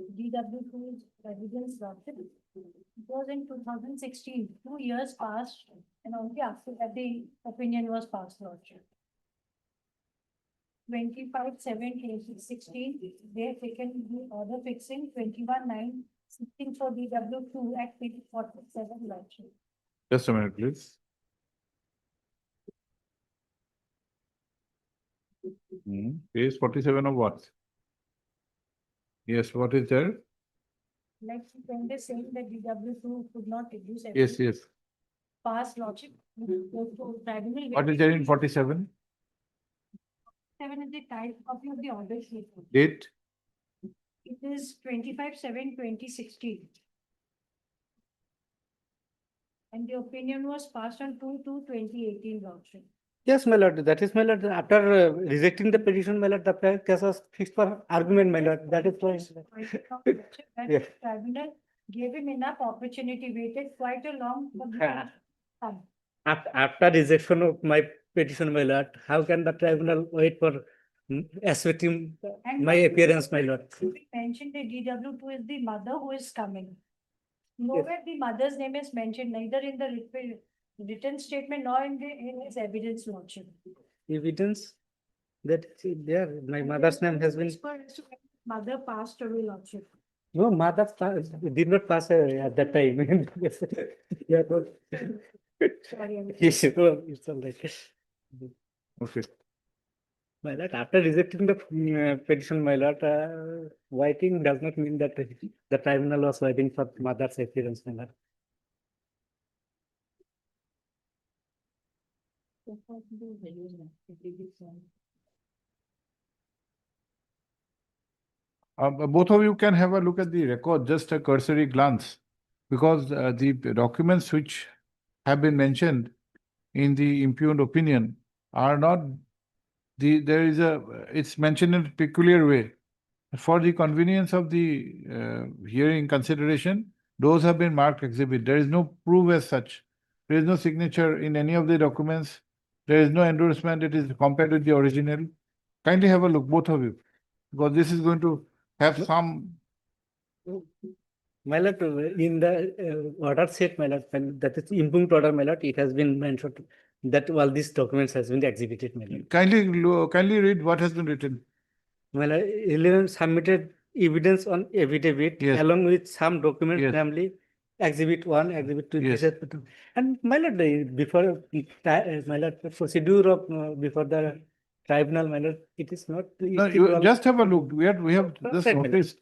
Speaker 3: DW2's evidence, Lordship, it was in 2016, 2 years passed, and only after that the opinion was passed, Lordship. 25/7/2016, they have taken the order fixing 21/9/16 for DW2 at page 47, Lordship.
Speaker 1: Just a minute, please. Page 47 of what? Yes, what is there?
Speaker 3: Like when they saying that DW2 could not reduce.
Speaker 1: Yes, yes.
Speaker 3: Past Lordship. Tribunal.
Speaker 1: What is there in 47?
Speaker 3: 7 is the type copy of the order sheet.
Speaker 1: Date?
Speaker 3: It is 25/7/2016. And the opinion was passed on 2/2/2018, Lordship.
Speaker 6: Yes, my lord, that is my lord. After rejecting the petition, my lord, the case was fixed for argument, my lord. That is why.
Speaker 3: And
Speaker 6: Yes.
Speaker 3: Tribunal gave him enough opportunity, waited quite a long.
Speaker 6: Ah.
Speaker 3: time.
Speaker 6: After rejection of my petition, my lord, how can the tribunal wait for asserting
Speaker 3: And
Speaker 6: my appearance, my lord?
Speaker 3: we mentioned the DW2 is the mother who is coming. Nowhere the mother's name is mentioned, neither in the written statement nor in his evidence, Lordship.
Speaker 6: Evidence that there, my mother's name has been,
Speaker 3: Mother passed away, Lordship.
Speaker 6: no, mother did not pass away at that time. Yes. Yeah, no.
Speaker 3: Sorry, I'm-
Speaker 6: Yes, no, it's all right.
Speaker 1: Okay.
Speaker 6: My lord, after rejecting the petition, my lord, waiting does not mean that the tribunal was waiting for mother's appearance, my lord.
Speaker 1: Both of you can have a look at the record, just a cursory glance, because the documents which have been mentioned in the impugned opinion are not it's mentioned in a peculiar way. For the convenience of the hearing consideration, those have been marked exhibit. There is no proof as such. There is no signature in any of the documents. There is no endorsement. It is compared with the original. Kindly have a look, both of you, because this is going to have some.
Speaker 6: My lord, in the order set, my lord, that is impugned order, my lord, it has been mentioned that all these documents has been exhibited, my lord.
Speaker 1: Kindly read what has been written.
Speaker 6: My lord, 11 submitted evidence on affidavit
Speaker 1: Yes.
Speaker 6: along with some documents,
Speaker 1: Yes.
Speaker 6: namely exhibit 1, exhibit 2.
Speaker 1: Yes.
Speaker 6: And my lord, before my lord, procedure of before the tribunal, my lord, it is not.
Speaker 1: No,
Speaker 6: it
Speaker 1: you
Speaker 6: all-
Speaker 1: just have a look. We have just
Speaker 6: Right, madam.
Speaker 1: noticed,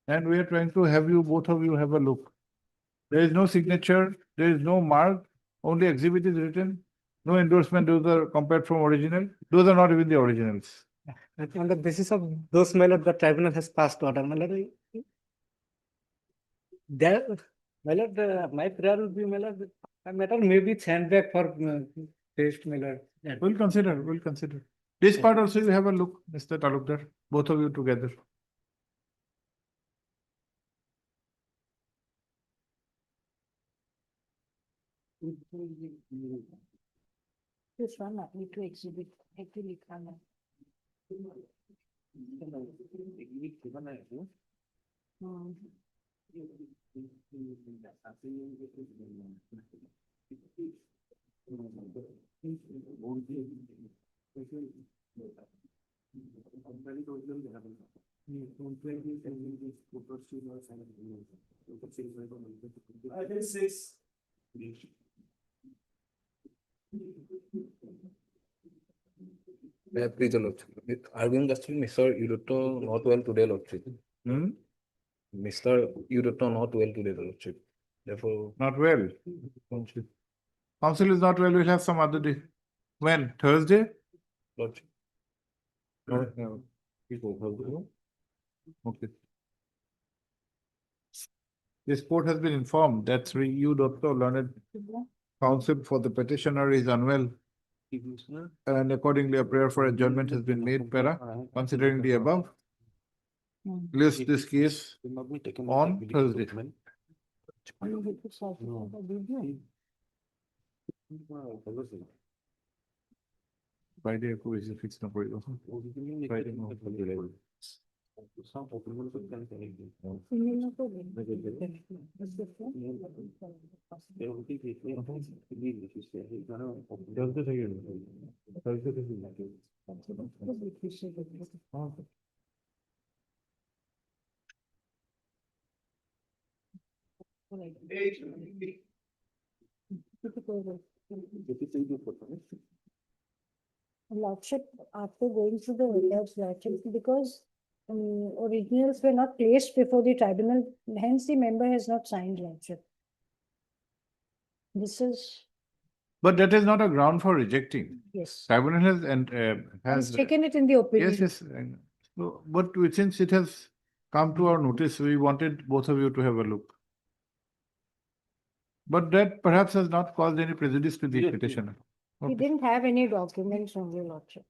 Speaker 1: and we are trying to have you, both of you, have a look. There is no signature, there is no mark, only exhibit is written, no endorsement, those are compared from original, those are not even the originals.
Speaker 6: And on the basis of those, my lord, the tribunal has passed order, my lord. There, my lord, my prayer would be, my lord, a matter may be sent back for test, my lord.
Speaker 1: We'll consider. This part also you have a look, Mr. Talukdar, both of you together.
Speaker 3: This one, I need to exhibit, actually,
Speaker 2: Please, Lordship. Arguing justice, Mr. Udotto not well today, Lordship. Mr. Udotto not well today, Lordship. Therefore,
Speaker 1: Not well. Council is not well, we'll have some other day. When? Thursday?
Speaker 2: Lordship.
Speaker 1: Okay. This court has been informed that Sri U. Dr. Learned Counsel for the petitioner is unwell And accordingly, a prayer for adjournment has been made, para. Considering the above, list this case on Thursday. Friday, who is fixed number? Friday, no. Thursday থেকে Thursday থেকে
Speaker 3: Lordship, after going through the records, Lordship, because originals were not placed before the tribunal, hence the member has not signed, Lordship. This is,
Speaker 1: But that is not a ground for rejecting.
Speaker 3: yes,
Speaker 1: Tribunal has and
Speaker 3: has
Speaker 1: has.
Speaker 3: taken it in the opinion.
Speaker 1: Yes, yes. So, but since it has come to our notice, we wanted both of you to have a look. But that perhaps has not caused any prejudice to the
Speaker 4: Yes, yes.
Speaker 1: petitioner.
Speaker 3: He
Speaker 1: Okay.
Speaker 3: didn't have any documents on the Lordship.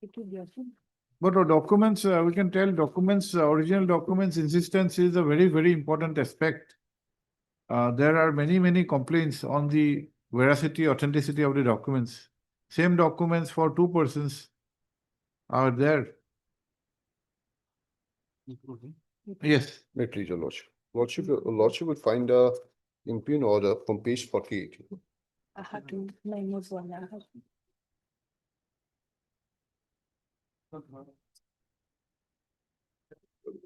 Speaker 3: It is your son.
Speaker 1: But our documents, we can tell documents, original documents insistence is a very, very important aspect. There are many, many complaints on the veracity, authenticity of the documents. Same documents for two persons are there. Yes,
Speaker 7: May it please your lordship. Lordship will find a impugn order from page 48.
Speaker 3: I have to, minus one, I have to.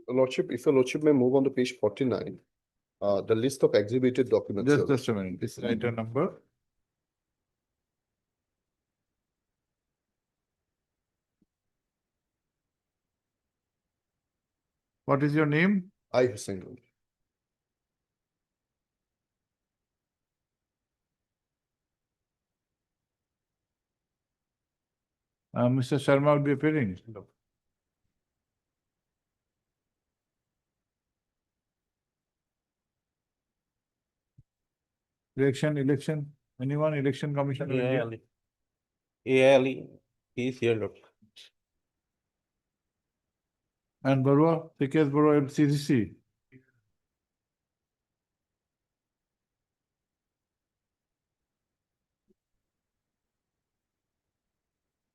Speaker 7: Lordship, if your lordship may move on to page 49, the list of exhibited documents. your
Speaker 1: just a minute. This item number. What is your name?
Speaker 7: I, Hussain. Lord.
Speaker 1: Mr. Sharma will be appearing. Election, anyone, election commission? of India?
Speaker 4: AILE, he is here, Lord.
Speaker 1: And Barua, CKS Barua, CCC.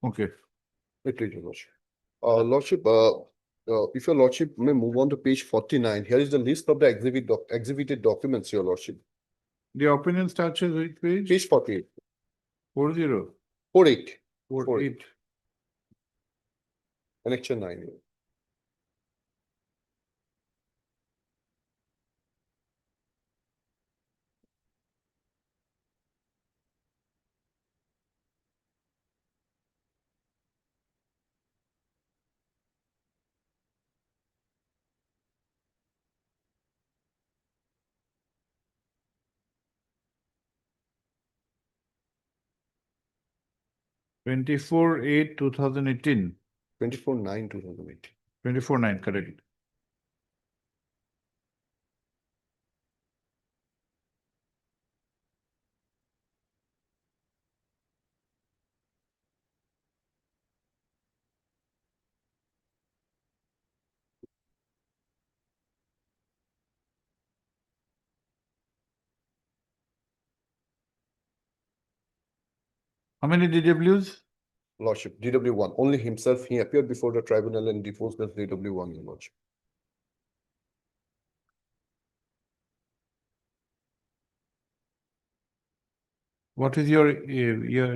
Speaker 1: Okay,
Speaker 7: May it please your lordship. Lordship, if your lordship may move on to page 49, here is the list of the exhibited documents, your lordship.
Speaker 1: the opinion starts with which page?
Speaker 7: Page 48,
Speaker 1: 40.
Speaker 7: 48,
Speaker 1: 48.
Speaker 7: annexure 9.
Speaker 1: Twenty-four, 8, 2018.
Speaker 7: 24/9, 2008.
Speaker 1: 24/9, correct. How many DWs?
Speaker 7: Lordship, DW1, only himself, he appeared before the tribunal and deposed as DW1, your lordship.
Speaker 1: What is your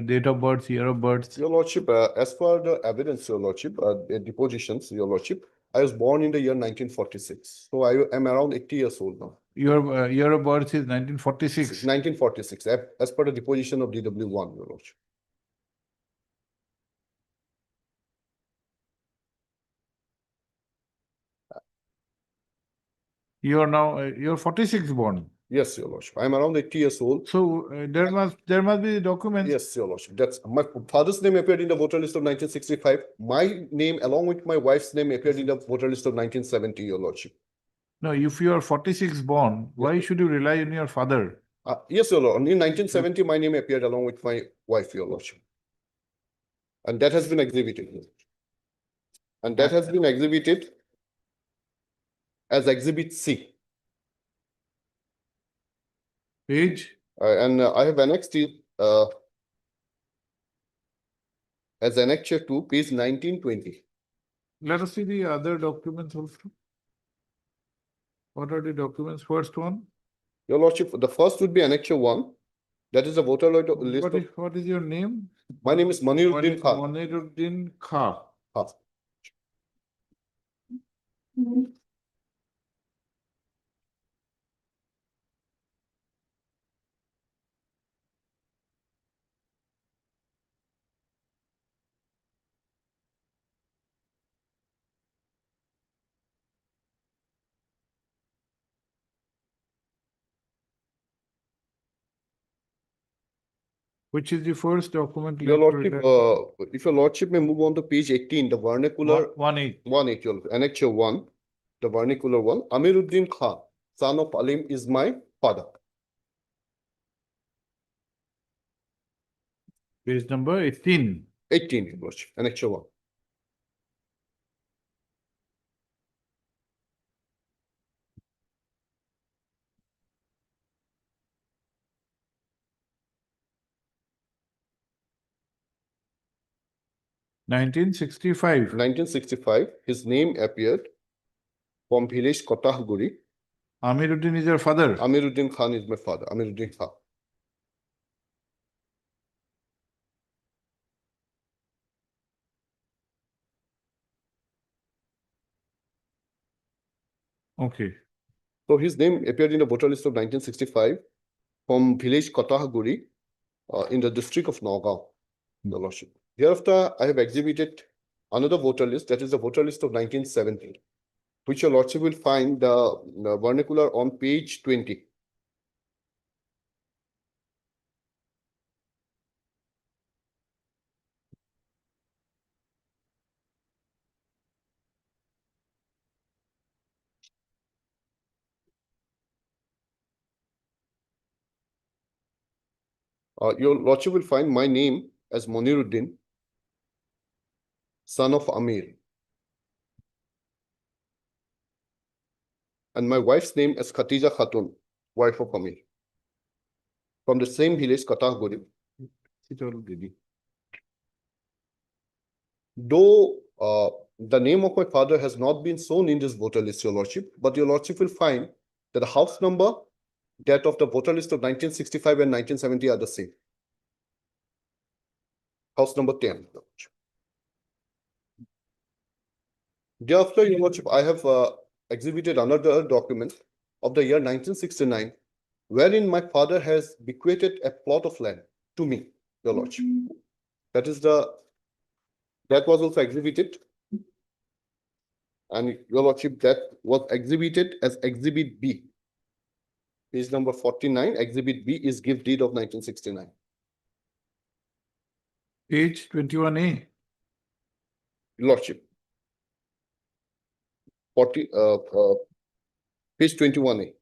Speaker 1: date of birth, year of birth?
Speaker 7: Your lordship, as per the evidence, your lordship, the depositions, your lordship, I was born in the year 1946. So I am around 80 years old now.
Speaker 1: Your year of birth is 1946.
Speaker 7: 1946, as per the deposition of DW1, your lordship.
Speaker 1: You are now, you're 46 born.
Speaker 7: Yes, your lordship. I am around 80 years old.
Speaker 1: So there must be documents.
Speaker 7: Yes, your lordship. That's my father's name appeared in the voter list of 1965. My name, along with my wife's name, appeared in the voter list of 1970, your lordship.
Speaker 1: No, if you are 46 born, why should you rely on your father?
Speaker 7: Yes, Your Lord. In 1970, my name appeared along with my wife, Your Lordship. And that has been exhibited. And that has been exhibited as Exhibit C.
Speaker 1: Page,
Speaker 7: And I have annexed it as Annexure 2, page 1920.
Speaker 1: let us see the other documents also. What are the documents? First one,
Speaker 7: Your Lordship, the first would be Annexure 1. That is the voter list.
Speaker 1: what is your name?
Speaker 7: My name is Maniruddin Khan.
Speaker 1: Moniruddin Khan.
Speaker 7: Khan.
Speaker 1: Which is the first document?
Speaker 7: Your
Speaker 1: left
Speaker 7: Lordship,
Speaker 1: related-
Speaker 7: if Your Lordship may move on to page 18, the vernacular
Speaker 1: 1-8.
Speaker 7: 1, Your Annexure 1, the vernacular 1. Amiruddin Khan, son of Alim, is my father.
Speaker 1: Page number 18.
Speaker 7: 18, Your Lordship, Annexure 1.
Speaker 1: Nineteen
Speaker 7: 1965, his name appeared from village Kotahguri.
Speaker 1: Amiruddin is your father.
Speaker 7: Amiruddin Khan is my father, Amiruddin Khan.
Speaker 1: Okay.
Speaker 7: So his name appeared in the voter list of 1965 from village Kotahguri in the district of Nagaon, Your Lordship. Thereafter, I have exhibited another voter list, that is the voter list of 1970, which Your Lordship will find the vernacular on page 20. Your Lordship will find my name as Moniruddin, son of Amir. And my wife's name as Khatija Khatun, wife of Amir. From the same village, Kotahguri. Though the name of my father has not been shown in this voter list, Your Lordship, but Your Lordship will find that the house number, that of the voter list of 1965 and 1970 are the same. House number 10. Your Lordship. Thereafter, Your Lordship, I have exhibited another document of the year 1969, wherein my father has bequeathed a plot of land to me, Your Lordship. That was also exhibited. And Your Lordship, that was exhibited as Exhibit B. Page number 49, Exhibit B is gift deed of 1969.
Speaker 1: Page 21A.
Speaker 7: Your Lordship. Page 21A.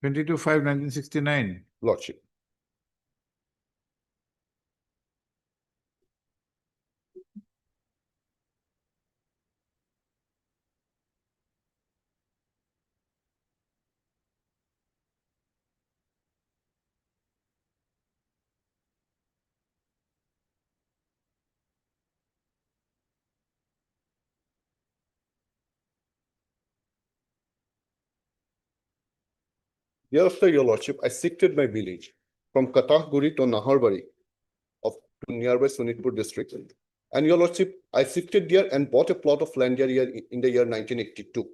Speaker 1: 22/5/1969.
Speaker 7: Lordship. Thereafter, Your Lordship, I shifted my village from Katahguri to Naharbari to nearby Sonitpur district. And Your Lordship, I shifted there and bought a plot of land there in the year 1982.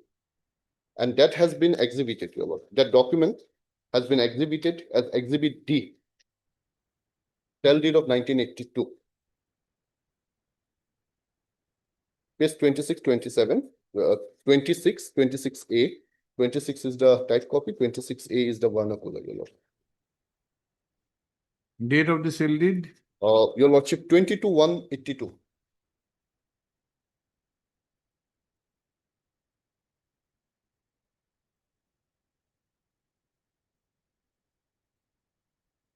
Speaker 7: And that has been exhibited, Your Lord. That document has been exhibited as Exhibit D, Tell deed of 1982. Page 26, 27, 26, 26A. 26 is the type copy, 26A is the vernacular, Your Lord.
Speaker 1: Date of the sale deed?
Speaker 7: Your Lordship, 22/1/82.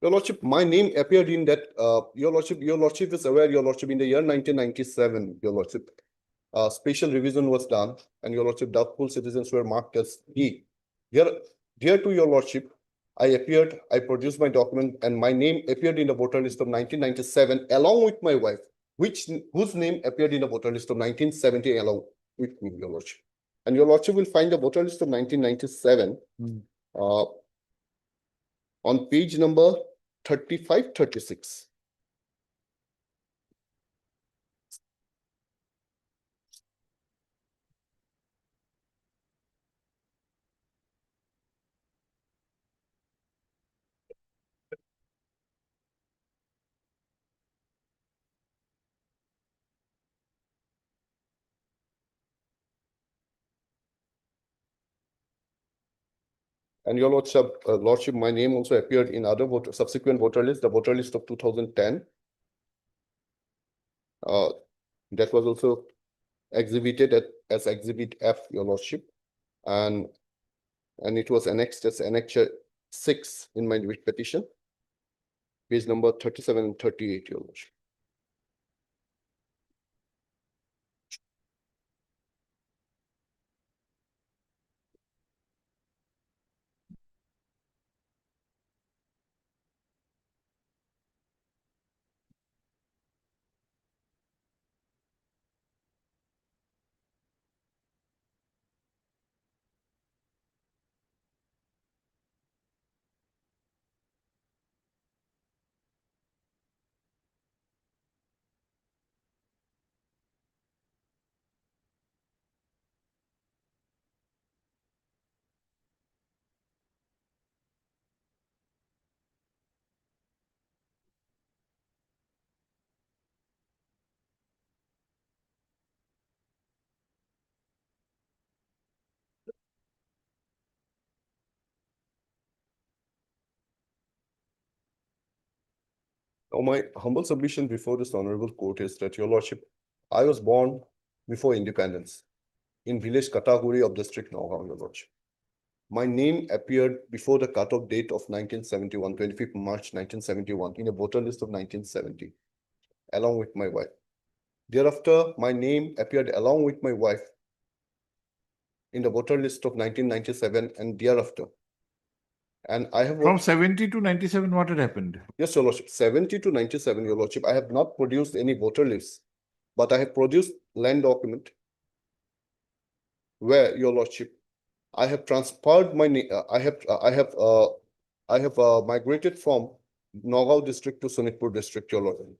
Speaker 7: Your Lordship, my name appeared in that, Your Lordship is aware, Your Lordship, in the year 1997, Your Lordship, special revision was done, and Your Lordship, doubtful citizens were marked as D. Dear to Your Lordship, I produced my document, and my name appeared in the voter list of 1997, along with my wife, whose name appeared in the voter list of 1970, along with me, Your Lordship. And Your Lordship will find the voter list of 1997 on page number 35, 36. And Your Lordship, my name also appeared in other subsequent voter lists, the voter list of 2010. That was also exhibited as Exhibit F, Your Lordship, and it was annexed as Annexure 6 in my writ petition, page number 37 and 38, Your Lordship. Now, my humble submission before this honorable court is that, Your Lordship, I was born before independence in village Kataguri of district Nagaon, Your Lordship. My name appeared before the cutoff date of 1971, 25th March 1971, in a voter list of 1970, along with my wife. Thereafter, my name appeared along with my wife in the voter list of 1997 and thereafter. And I have
Speaker 1: From 70 to 97, what had happened?
Speaker 7: Yes, Your Lordship, 70 to 97, Your Lordship, I have not produced any voter lists, but I have produced land document where, Your Lordship, I have transferred my, I have migrated from Nagaon district to Sonitpur district, Your Lordship.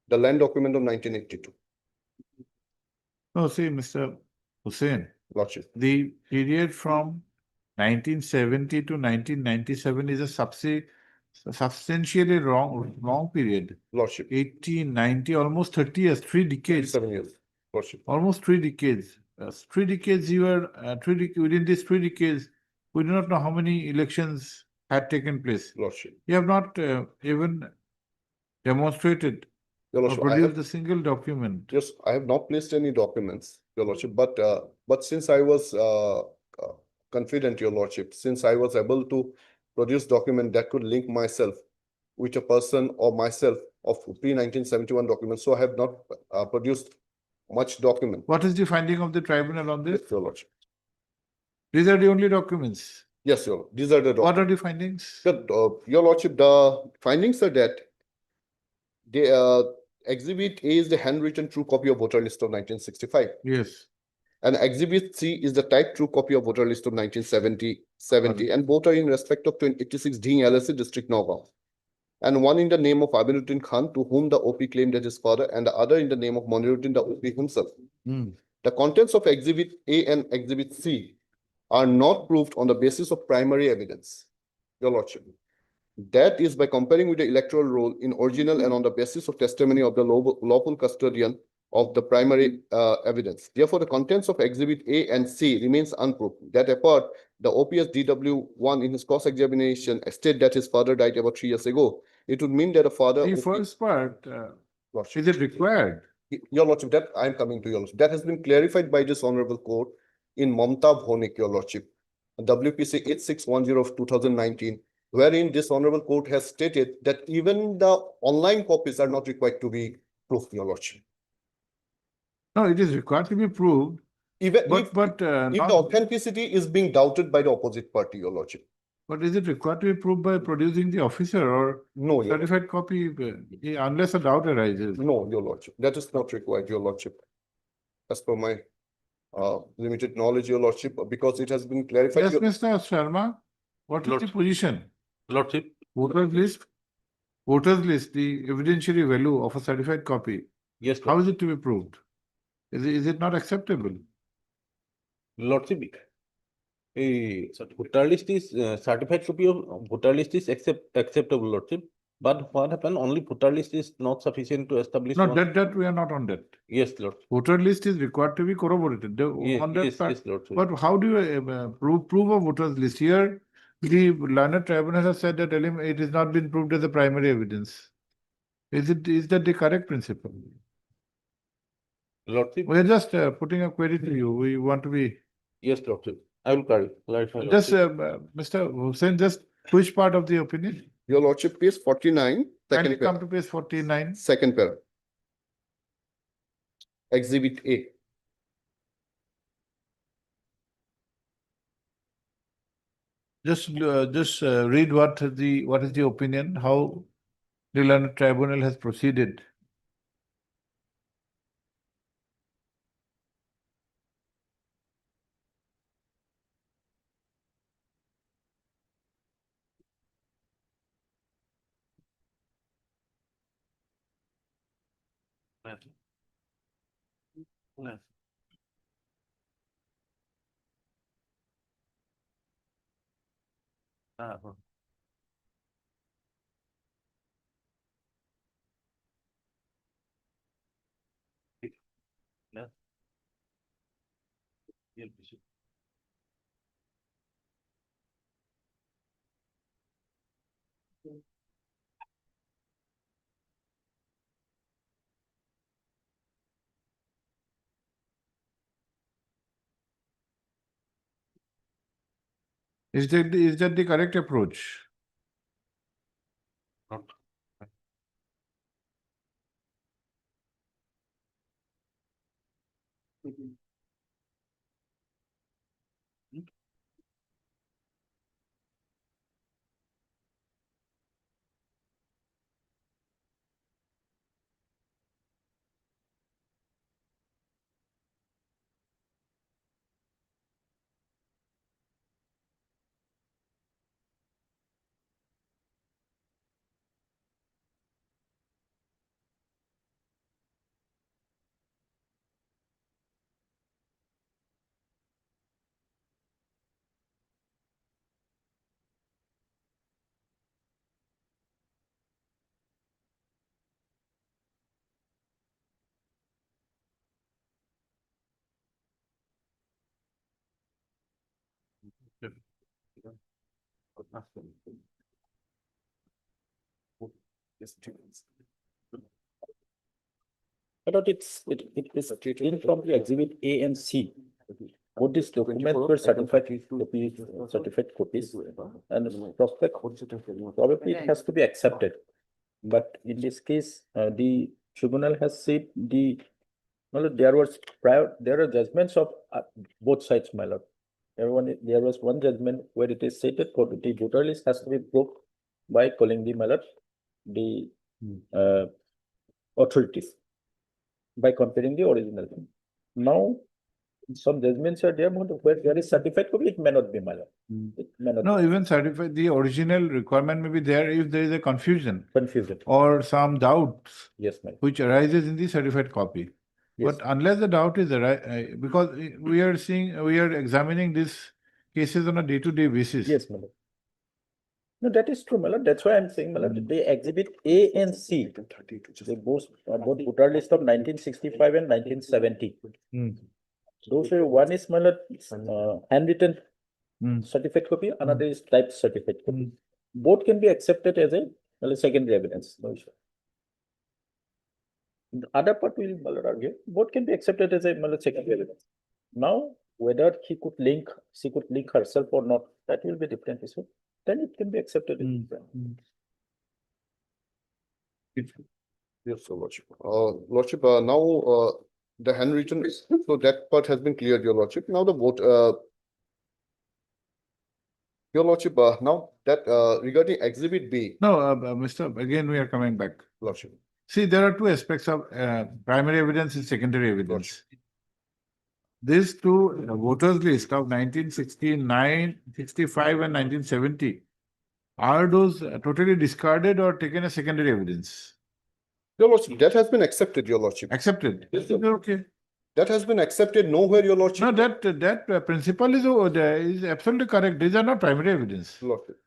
Speaker 7: The land document of 1982,
Speaker 1: No, see, Mr. Hussain,
Speaker 7: Lordship.
Speaker 1: the period from 1970 to 1997 is a substantially long period.
Speaker 7: Lordship,
Speaker 1: 18, 90, almost 30 years, 3 decades,
Speaker 7: 7 years, Lordship.
Speaker 1: almost 3 decades. 3 decades you were, within these 3 decades, we do not know how many elections had taken place.
Speaker 7: Lordship.
Speaker 1: You have not even demonstrated
Speaker 7: Your
Speaker 1: or
Speaker 7: Lordship, I
Speaker 1: produced
Speaker 7: have,
Speaker 1: a single document.
Speaker 7: yes, I have not placed any documents, Your Lordship, but since I was confident, Your Lordship, since I was able to produce document that could link myself with a person or myself of pre-1971 documents, so I have not produced much document.
Speaker 1: What is the finding of the tribunal on this?
Speaker 7: Yes, Your Lordship.
Speaker 1: These are the only documents.
Speaker 7: Yes, Your Lord. These are the
Speaker 1: What
Speaker 7: documents.
Speaker 1: are the findings?
Speaker 7: Your Lordship, the findings are that the Exhibit A is the handwritten true copy of voter list of 1965.
Speaker 1: Yes.
Speaker 7: And Exhibit C is the typed true copy of voter list of 1970, and both are in respect of 86 Ding LSC District Nagaon. And one in the name of Aminuddin Khan, to whom the OP claimed as his father, and the other in the name of Moniruddin, the OP himself. The contents of Exhibit A and Exhibit C are not proved on the basis of primary evidence, Your Lordship. That is by comparing with the electoral roll in original and on the basis of testimony of the lawful custodian of the primary evidence. Therefore, the contents of Exhibit A and C remains unproved. That apart, the OPS DW1 in his cross-examination stated that his father died about 3 years ago. It would mean that the father.
Speaker 1: The
Speaker 7: OP
Speaker 1: first part,
Speaker 7: Lordship.
Speaker 1: is it required?
Speaker 7: Your Lordship, that I am coming to, Your Lordship. That has been clarified by this honorable court in Mamta Bhonik, Your Lordship, WPC 8610 of 2019, wherein this honorable court has stated that even the online copies are not required to be proved, your lordship.
Speaker 1: No, it is required to be proved,
Speaker 7: Even
Speaker 1: but
Speaker 7: if the
Speaker 1: not,
Speaker 7: authenticity is being doubted by the opposite party, your lordship.
Speaker 1: but is it required to be proved by producing the officer or
Speaker 7: No, your,
Speaker 1: certified copy, unless a doubt arises?
Speaker 7: no, your lordship. That is not required, your lordship. As per my limited knowledge, your lordship, because it has been clarified.
Speaker 1: Yes,
Speaker 7: your-
Speaker 1: Mr. Sharma, what is the
Speaker 4: Lordship.
Speaker 1: position?
Speaker 4: Lordship,
Speaker 1: Voters list? Voters list, the evidentiary value of a certified copy,
Speaker 4: yes,
Speaker 1: how is it to be proved? Is it not acceptable?
Speaker 4: Lordship. A voter list is certified copy of voter list is acceptable, Lordship. But what happened, only voter list is not sufficient to establish.
Speaker 1: No,
Speaker 4: one-
Speaker 1: that we are not on that.
Speaker 4: Yes, Lord.
Speaker 1: Voter list is required to be corroborated.
Speaker 4: Yes,
Speaker 1: On that
Speaker 4: yes,
Speaker 1: part,
Speaker 4: yes, Lordship.
Speaker 1: but how do you prove a voters list? Here, the learned tribunal has said that it has not been proved as a primary evidence. Is that the correct principle?
Speaker 4: Lordship,
Speaker 1: We are just putting a query to you. We want to be,
Speaker 4: yes, Lordship. I will clarify.
Speaker 1: just
Speaker 4: Lordship.
Speaker 1: Mr. Hussain, just which part of the opinion?
Speaker 7: Your lordship, page 49,
Speaker 1: Kindly
Speaker 7: second
Speaker 1: come
Speaker 7: para,
Speaker 1: to page 49.
Speaker 7: second para. Exhibit A.
Speaker 1: Just read what is the opinion, how the learned tribunal has proceeded.
Speaker 4: Yes. Yes. Yes, Bishop.
Speaker 1: Is that the correct approach?
Speaker 4: Not-
Speaker 8: I thought it is in from the exhibit A and C. Both these documents were certified copies and prospect, probably it has to be accepted. But in this case, the tribunal has said well, there are judgments of both sides, my lord. There was one judgment where it is stated for the voter list has to be proved by calling the, my lord, the authorities by comparing the original. Now, some judgments are there, but where there is certified copy, it may not be, my lord. It may not
Speaker 1: No,
Speaker 8: be
Speaker 1: even certified, the original requirement may be there if there is a confusion
Speaker 8: confused.
Speaker 1: or some doubts
Speaker 8: Yes, my lord.
Speaker 1: which arises in the certified copy.
Speaker 8: Yes.
Speaker 1: But unless the doubt is because we are examining these cases on a day-to-day basis.
Speaker 8: Yes, my lord. No, that is true, my lord. That's why I'm saying, my lord, they exhibit A and C. They both voter list of 1965 and 1970.
Speaker 1: Hmm.
Speaker 8: Those are, one is, my lord, handwritten
Speaker 1: Hmm.
Speaker 8: certificate copy, another is typed certificate copy.
Speaker 1: Hmm.
Speaker 8: Both can be accepted as a secondary evidence, no issue. The other part will, my lord, argue, both can be accepted as a, my lord, secondary evidence. Now, whether she could link herself or not, that will be different issue. then it can be accepted.
Speaker 7: Yes, Your Lordship. Lordship, now, the handwritten, so that part has been cleared, Your Lordship. Now the vote, Your Lordship, now that, regarding Exhibit B,
Speaker 1: No, again, we are coming back.
Speaker 7: Lordship.
Speaker 1: See, there are two aspects of primary evidence and secondary evidence. These two voters list of 1969, 65 and 1970, are those totally discarded or taken as secondary evidence?
Speaker 7: Your Lordship, that has been accepted, Your Lordship.
Speaker 1: Accepted?
Speaker 7: Yes, sir.
Speaker 1: Okay.
Speaker 7: That has been accepted nowhere, Your
Speaker 1: No,
Speaker 7: Lordship.
Speaker 1: that principle is absolutely correct. These are not primary evidence.
Speaker 7: Lordship.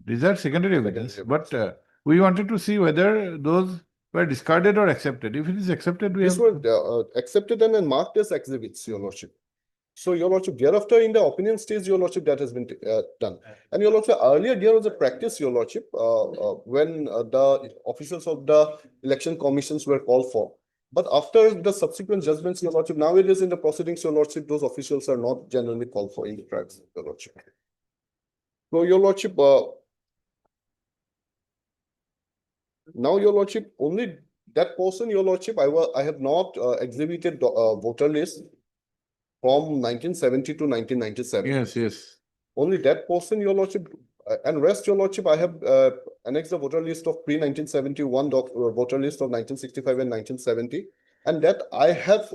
Speaker 1: These are secondary evidence.
Speaker 7: Secondary
Speaker 1: But we wanted to see whether those were discarded or accepted. If it is accepted, we
Speaker 7: This
Speaker 1: have.
Speaker 7: were accepted and then marked as exhibits, Your Lordship. So, Your Lordship, thereafter in the opinion stage, Your Lordship, that has been done. And Your Lordship, earlier there was a practice, Your Lordship, when the officials of the election commissions were called for. But after the subsequent judgments, Your Lordship, nowadays in the proceedings, Your Lordship, those officials are not generally called for in the tribes, Your Lordship. So, Your Lordship, now, Your Lordship, only that portion, Your Lordship, I have not exhibited voter list from 1970 to 1997.
Speaker 1: Yes.
Speaker 7: Only that portion, Your Lordship, and rest, Your Lordship, I have annexed the voter list of pre-1971 voter list of 1965 and 1970. And that I have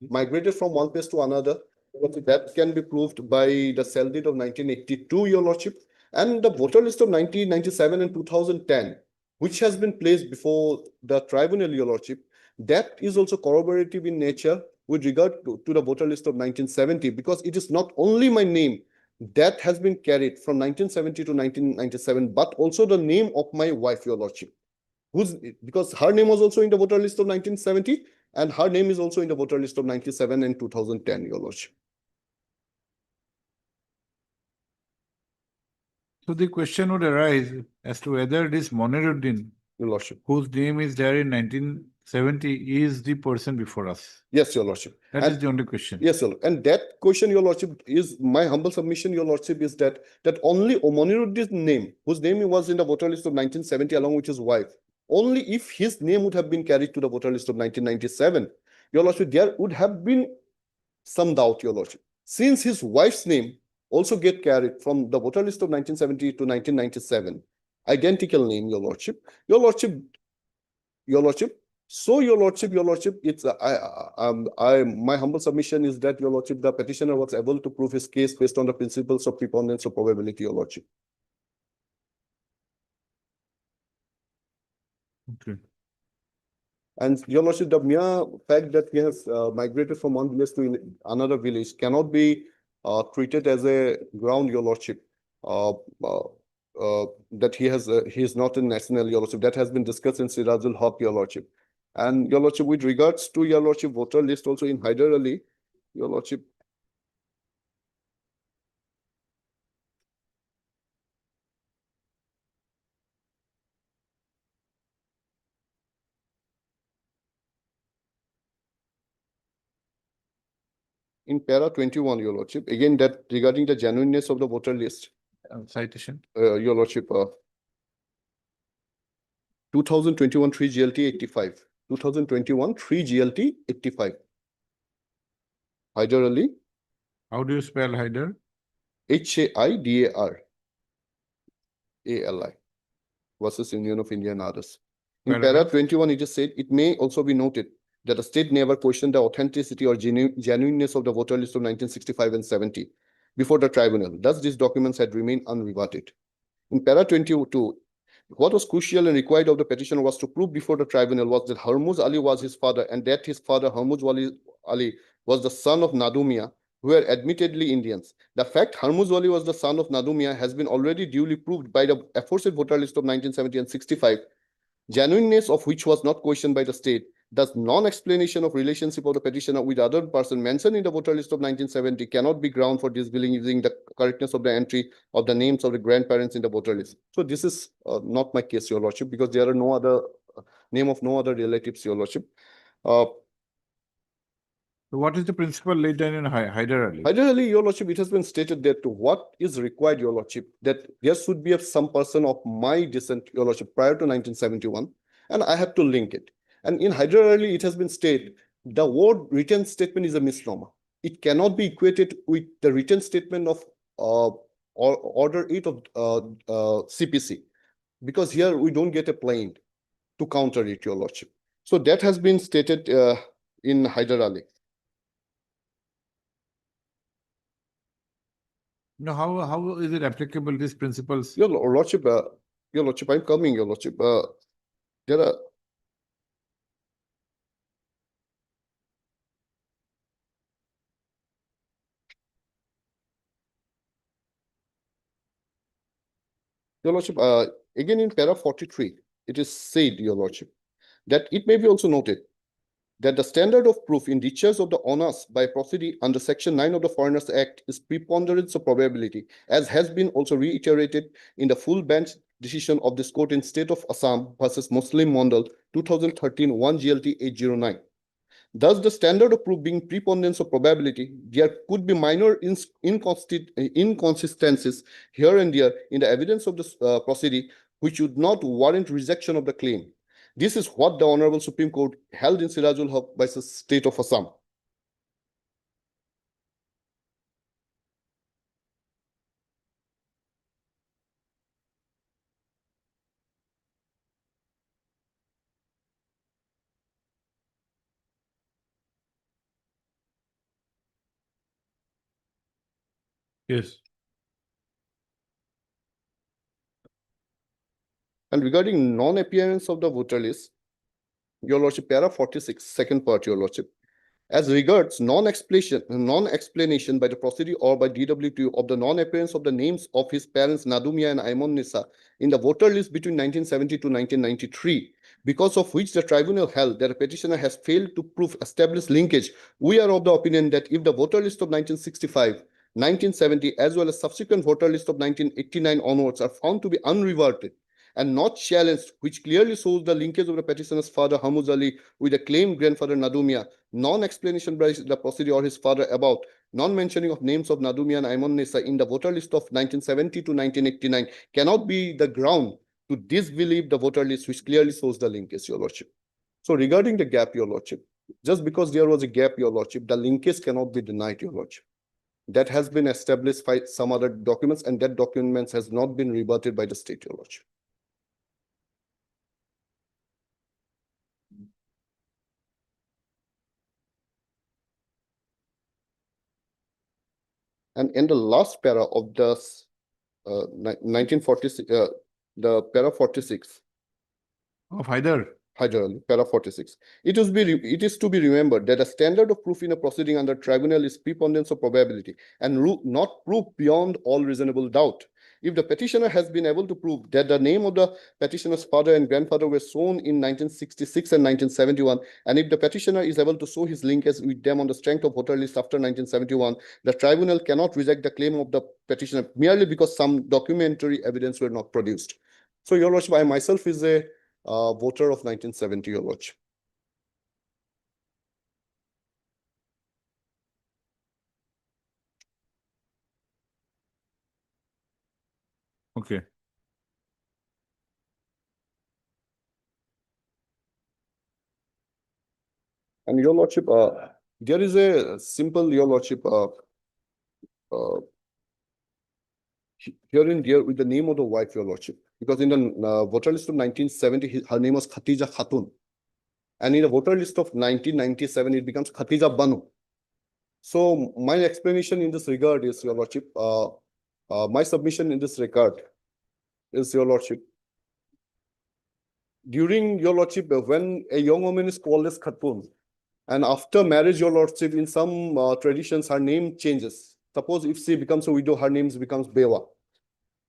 Speaker 7: migrated from one place to another. But that can be proved by the cell deed of 1982, Your Lordship, and the voter list of 1997 and 2010, which has been placed before the tribunal, Your Lordship. That is also corroborative in nature with regard to the voter list of 1970, because it is not only my name that has been carried from 1970 to 1997, but also the name of my wife, Your Lordship, because her name was also in the voter list of 1970, and her name is also in the voter list of 97 and 2010, Your Lordship.
Speaker 1: So the question would arise as to whether this Moniruddin,
Speaker 7: Your Lordship.
Speaker 1: whose name is there in 1970, is the person before us.
Speaker 7: Yes, Your Lordship.
Speaker 1: That
Speaker 7: And-
Speaker 1: is the only question.
Speaker 7: Yes, Your Lord. And that question, Your Lordship, is my humble submission, Your Lordship, is that only Moniruddin's name, whose name was in the voter list of 1970 along with his wife, only if his name would have been carried to the voter list of 1997, Your Lordship, there would have been some doubt, Your Lordship. Since his wife's name also get carried from the voter list of 1970 to 1997, identical name, Your Lordship. Your Lordship, so, Your Lordship, it's my humble submission is that, Your Lordship, the petitioner was able to prove his case based on the principles of preponderance of probability, Your Lordship.
Speaker 1: Okay.
Speaker 7: And Your Lordship, the mere fact that he has migrated from one village to another village cannot be treated as a ground, Your Lordship, that he is not a national, Your Lordship. That has been discussed in Sirajul Haq, Your Lordship. And Your Lordship, with regards to Your Lordship voter list also in Hyder Ali, Your Lordship. In para 21, Your Lordship, again, that regarding the genuineness of the voter list,
Speaker 1: Citation.
Speaker 7: Your Lordship, 2021 3 GLT 85. 2021 3 GLT 85. Hyder Ali,
Speaker 1: How do you spell Hyder?
Speaker 7: HAIDAR ALI versus Union of India and others. In para
Speaker 1: Paragraph.
Speaker 7: 21, it is said, it may also be noted that the state never questioned the authenticity or genuineness of the voter list of 1965 and 70 before the tribunal. Thus, these documents had remained unrebutted. In para 22, what was crucial and required of the petitioner was to prove before the tribunal was that Hormuz Ali was his father, and that his father Hormuz Ali was the son of Nadumia, who were admittedly Indians. The fact Hormuz Ali was the son of Nadumia has been already duly proved by the aforesaid voter list of 1970 and 65, genuineness of which was not questioned by the state. Thus, non-explanation of relationship of the petitioner with other person mentioned in the voter list of 1970 cannot be ground for disbelieving the correctness of the entry of the names of the grandparents in the voter list. So this is not my case, Your Lordship, because there are no other name of no other relatives, Your Lordship.
Speaker 1: So what is the principle laid down in Hyder Ali?
Speaker 7: Ideally, Your Lordship, it has been stated that what is required, Your Lordship, that there should be some person of my descent, Your Lordship, prior to 1971, and I have to link it. And in Hyder Ali, it has been stated the word written statement is a misnomer. It cannot be equated with the written statement of Order 8 of CPC, because here we don't get a plaint to counter it, Your Lordship. So that has been stated in Hyder Ali.
Speaker 1: No, how is it applicable, these principles?
Speaker 7: Your Lordship, I'm coming, Your Lordship. There are. Your Lordship, again in para 43, it is said, Your Lordship, that it may be also noted that the standard of proof in discharge of the honors by proceeding under Section 9 of the Foreigners Act is preponderance of probability, as has been also reiterated in the full bench decision of this court in State of Assam versus Muslim Mondal 2013 1 GLT 809. Thus, the standard of proof being preponderance of probability, there could be minor inconsistencies here and there in the evidence of the proceeding, which would not warrant rejection of the claim. This is what the Honorable Supreme Court held in Sirajul Haq versus State of Assam.
Speaker 1: Yes.
Speaker 7: And regarding non-appearance of the voter list, Your Lordship, para 46, second part, Your Lordship. As regards non-explanation by the proceeding or by DWTO of the non-appearance of the names of his parents Nadumia and Aimon Nisa in the voter list between 1970 to 1993, because of which the tribunal held that the petitioner has failed to prove established linkage, we are of the opinion that if the voter list of 1965, 1970, as well as subsequent voter list of 1989 onwards are found to be unreverted and not challenged, which clearly shows the linkage of the petitioner's father Hamuz Ali with the claimed grandfather Nadumia, non-explanation by the procedure or his father about non-mentioning of names of Nadumia and Aimon Nisa in the voter list of 1970 to 1989 cannot be the ground to disbelieve the voter list, which clearly shows the linkage, Your Lordship. So regarding the gap, Your Lordship, just because there was a gap, Your Lordship, the linkage cannot be denied, Your Lordship. That has been established by some other documents, and that documents has not been rebutted by the state, Your Lordship. And in the last para of the 1946, the para 46,
Speaker 1: Of Hyder.
Speaker 7: Hyder Ali, para 46. It is to be remembered that the standard of proof in a proceeding under tribunal is preponderance of probability and not proof beyond all reasonable doubt. If the petitioner has been able to prove that the name of the petitioner's father and grandfather were shown in 1966 and 1971, and if the petitioner is able to show his linkage with them on the strength of voter list after 1971, the tribunal cannot reject the claim of the petitioner merely because some documentary evidence were not produced. So, Your Lordship, I myself is a voter of 1970, Your Lordship.
Speaker 1: Okay.
Speaker 7: And Your Lordship, there is a simple, Your Lordship, here and there with the name of the wife, Your Lordship, because in the voter list of 1970, her name was Khatija Khatun. And in the voter list of 1997, it becomes Khatija Banu. So my explanation in this regard is, Your Lordship, my submission in this regard is, Your Lordship, during, Your Lordship, when a young woman is called as Khatun, and after marriage, Your Lordship, in some traditions, her name changes. Suppose if she becomes a widow, her name becomes Bewa.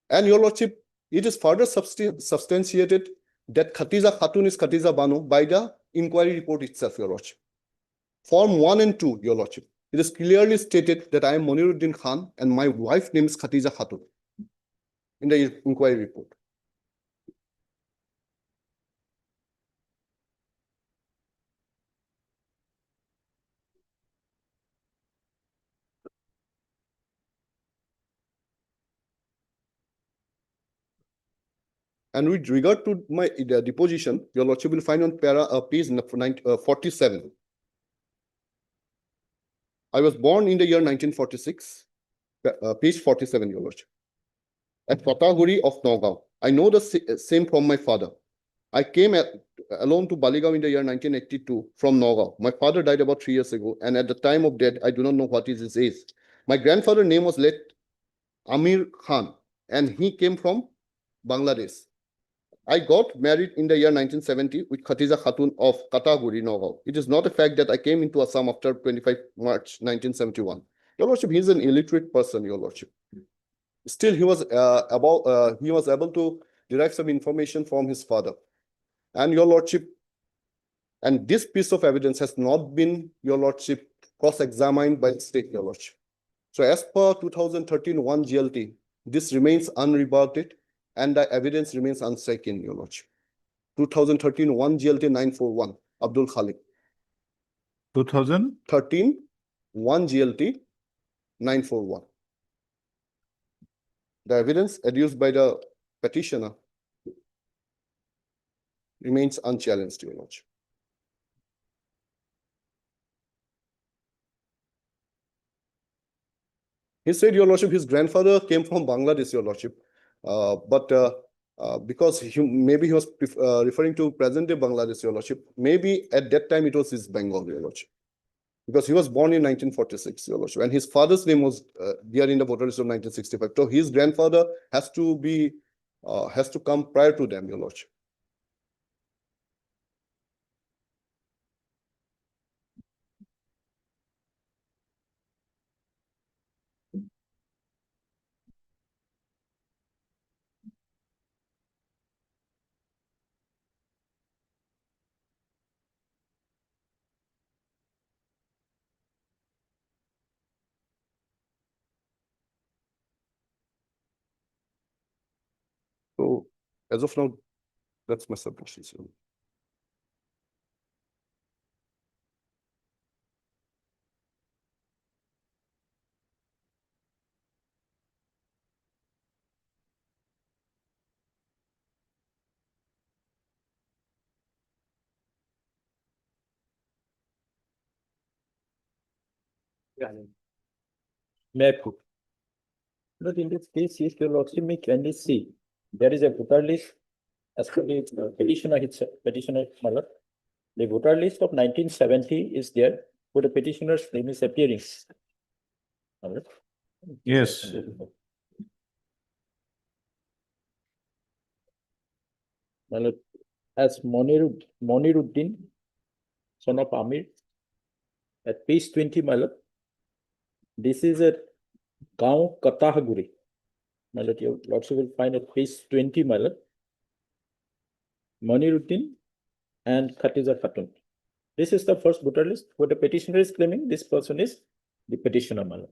Speaker 7: And Your Lordship, it is further substantiated that Khatija Khatun is Khatija Banu by the inquiry report itself, Your Lordship. Form 1 and 2, Your Lordship, it is clearly stated that I am Moniruddin Khan and my wife name is Khatija Khatun in the inquiry report. And with regard to my deposition, your lordship will find on page 47. I was born in the year 1946, page 47, your lordship, at Pataguri of Nagaon. I know the same from my father. I came alone to Baligaon in the year 1982 from Nagaon. My father died about 3 years ago, and at the time of death, I do not know what is his age. My grandfather's name was late Amir Khan, and he came from Bangladesh. I got married in the year 1970 with Khadija Khatun of Kataguri, Nagaon. It is not a fact that I came into Assam after 25 March 1971. Your lordship, he is an illiterate person, your lordship. Still, he was able to derive some information from his father. And your lordship, and this piece of evidence has not been, your lordship, cross-examined by the state, your lordship. So as per 2013 1 GLT, this remains unrebutted and the evidence remains unshaken, your lordship. 2013 1 GLT 941, Abdul Khalik.
Speaker 1: 2000?
Speaker 7: 13 1 GLT 941. The evidence adduced by the petitioner remains unchallenged, your lordship. He said, your lordship, his grandfather came from Bangladesh, your lordship. Because maybe he was referring to present-day Bangladesh, your lordship. Maybe at that time it was his Bengal, your lordship. Because he was born in 1946, your lordship, and his father's name was there in the voter list of 1965. So his grandfather has to come prior to them, your lordship. So as of now, that's my submission, sir.
Speaker 8: May I put? But in this case, yes, your lordship may kindly see, there is a voter list as per the petitioner itself, petitioner Malak. The voter list of 1970 is there, where the petitioner's name is appearing. Malak.
Speaker 1: Yes.
Speaker 8: Malak, as Moniruddin, son of Amir, at page 20, Malak. This is a Gaon Katahaguri. Malak, your lordship will find at page 20, Malak. Moniruddin and Khadija Khatun. This is the first voter list where the petitioner is claiming this person is the petitioner, Malak.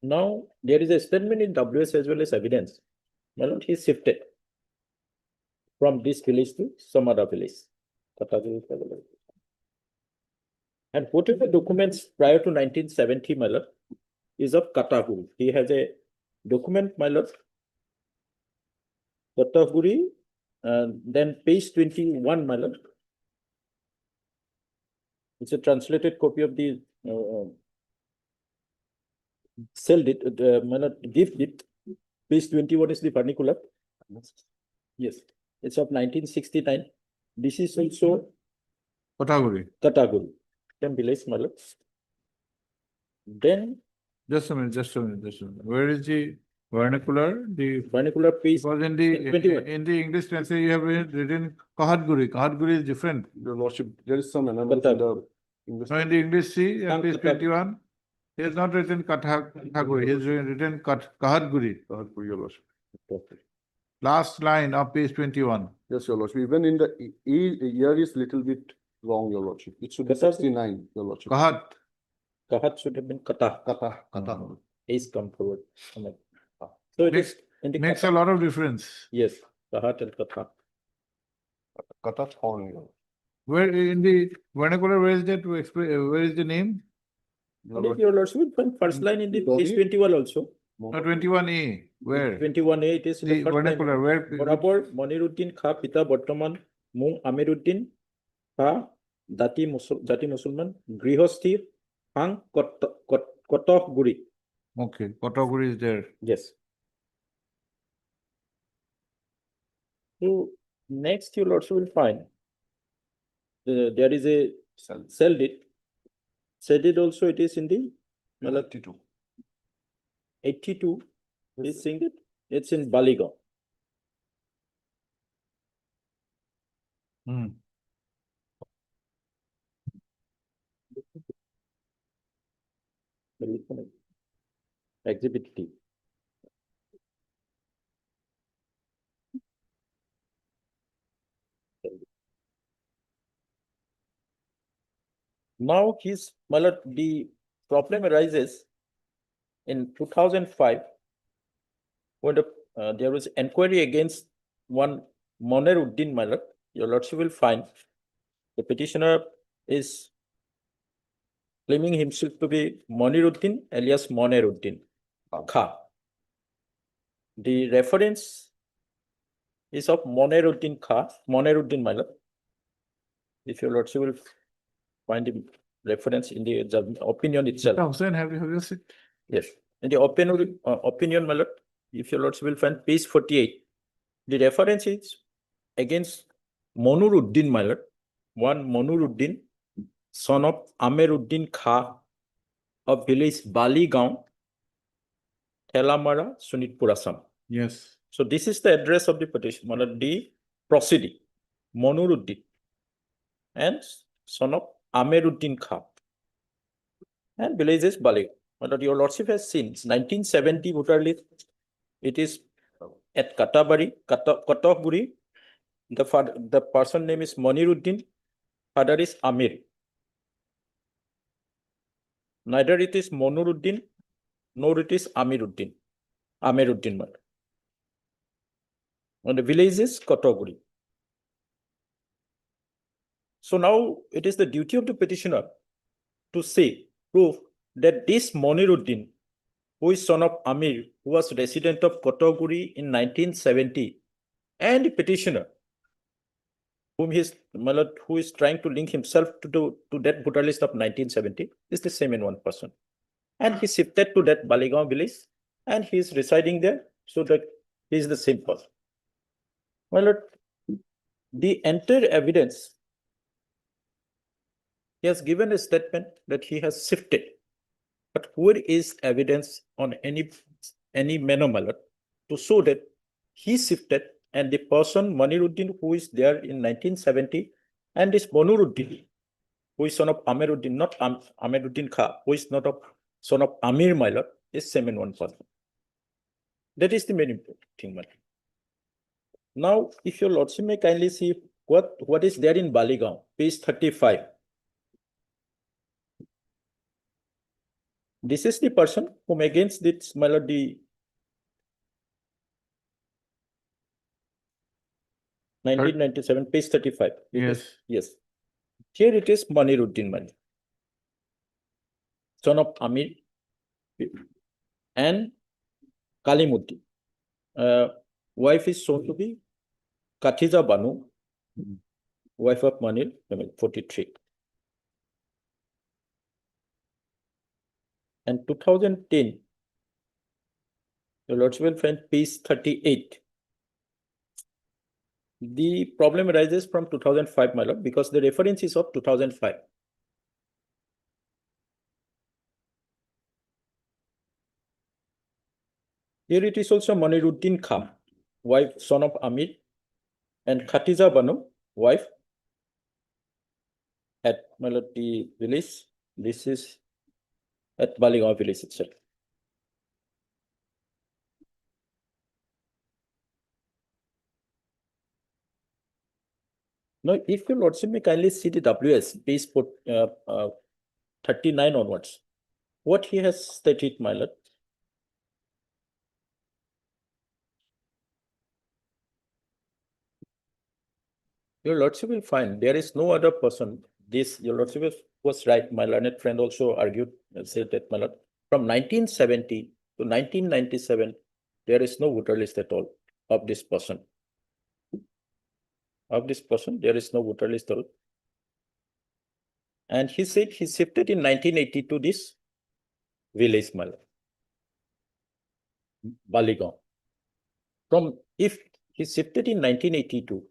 Speaker 8: Now, there is a statement in WS as well as evidence. Malak, he shifted from this village to some other village. And whatever documents prior to 1970, Malak, is of Kataguri. He has a document, Malak, Kataguri, and then page 21, Malak. It's a translated copy of the sell it, gift it. Page 21 is the vernacular. Yes, it's of 1969. This is also
Speaker 1: Kataguri.
Speaker 8: Kataguri. Then village, Malak. Then
Speaker 1: Just a minute. Where is the vernacular? The
Speaker 8: vernacular page
Speaker 1: because
Speaker 8: 21.
Speaker 1: in the English translation you have written Kahatguri. Kahatguri is different.
Speaker 7: Your lordship, there is some anomaly in the English.
Speaker 1: So in the English, see, at page
Speaker 8: Kahat-
Speaker 1: 21, he has not written Kathaguri, he has written Kahatguri.
Speaker 7: Your lordship.
Speaker 1: Last line of page 21.
Speaker 7: Yes, your lordship. Even in the year is little bit wrong, your lordship. It should be
Speaker 8: Katah-
Speaker 7: 69, your lordship.
Speaker 1: Kahat.
Speaker 8: Kahat should have been Katah.
Speaker 7: Kata.
Speaker 8: Is come forward. So it is in the
Speaker 1: Makes a
Speaker 8: Katah.
Speaker 1: lot of difference.
Speaker 8: Yes, Kahat and Katha.
Speaker 7: Kata Thorn, your
Speaker 1: Where in the vernacular, where is that? Where is the name?
Speaker 8: And if your lordship will find first line in the page
Speaker 7: Dhoni.
Speaker 8: 21 also.
Speaker 7: lordship.
Speaker 1: 21A. Where?
Speaker 8: 21A, it is in the
Speaker 1: The
Speaker 8: first line.
Speaker 1: vernacular, where?
Speaker 8: বরাবর মনিরুদ্দিন খা পিতা বর্তমান মুং আমিরুদ্দিন খা জাতি মুসলমান গৃহস্থী Hang কতকগুড়ি
Speaker 1: Okay, Kotaguri is there.
Speaker 8: yes so next you also will find there is a cell deed also it is in the 82 is saying that it's in Baligaon.
Speaker 1: Hmm.
Speaker 8: Exhibit D. Now the problem arises in 2005 when there was inquiry against one Moneruddin Malak. Your lordship will find the petitioner is claiming himself to be Moniruddin alias Moneruddin Kha. The reference is of Moneruddin Kha, Moneruddin Malak. If your lordship will find the reference in the opinion itself.
Speaker 1: Mr. Hussain, have you seen?
Speaker 8: Yes, in the opinion, my lord, if your lords will find page 48, the reference is against Monuruddin, my lord, one Monuruddin, son of Amiruddin Kha of village Baligaon, Telamara, Sunitpur, Assam.
Speaker 1: Yes.
Speaker 8: So this is the address of the petition, my lord, the proceeding, Monuruddin, and son of Amiruddin Kha, and village is Baligaon. But your lordship has seen 1970 voter list. It is at Kataguri. The person name is Moniruddin. Father is Amir. Neither it is Monuruddin nor it is Amiruddin. Amiruddin. And the village is Kataguri. So now it is the duty of the petitioner to say, prove that this Moniruddin, who is son of Amir, who was resident of Kotaguri in 1970, and the petitioner, who is trying to link himself to that voter list of 1970, is the same in one person. And he shifted to that Baligaon village, and he is residing there, so that he is the same person. My lord, the entire evidence, he has given a statement that he has shifted. But where is evidence on any manner, my lord, to show that he shifted and the person Moniruddin who is there in 1970 and this Monuruddin who is son of Amiruddin, not Amiruddin Kha, who is not of son of Amir, my lord, is same in one person. That is the main important thing, my lord. Now, if your lordship may kindly see what is there in Baligaon, page 35. This is the person whom against this melody 1997, page 35.
Speaker 1: Yes.
Speaker 8: Yes. Here it is Moniruddin Mani, son of Amir and Kalimuddin. Wife is shown to be Khatija Banu, wife of Manir, 43. And 2010, your lordship will find page 38. The problem arises from 2005, my lord, because the reference is of 2005. Here it is also Moniruddin Kha, wife, son of Amir, and Khatija Banu, wife, at my lord, the village. This is at Baligaon village itself. Now, if your lordship may kindly see the WS, page 39 onwards, what he has stated, my lord. Your lordship will find there is no other person. This, your lordship was right. My learned friend also argued, said that, my lord, from 1970 to 1997, there is no voter list at all of this person. Of this person, there is no voter list at all. And he said he shifted in 1980 to this village, my lord, Baligaon. From if he shifted in 1982,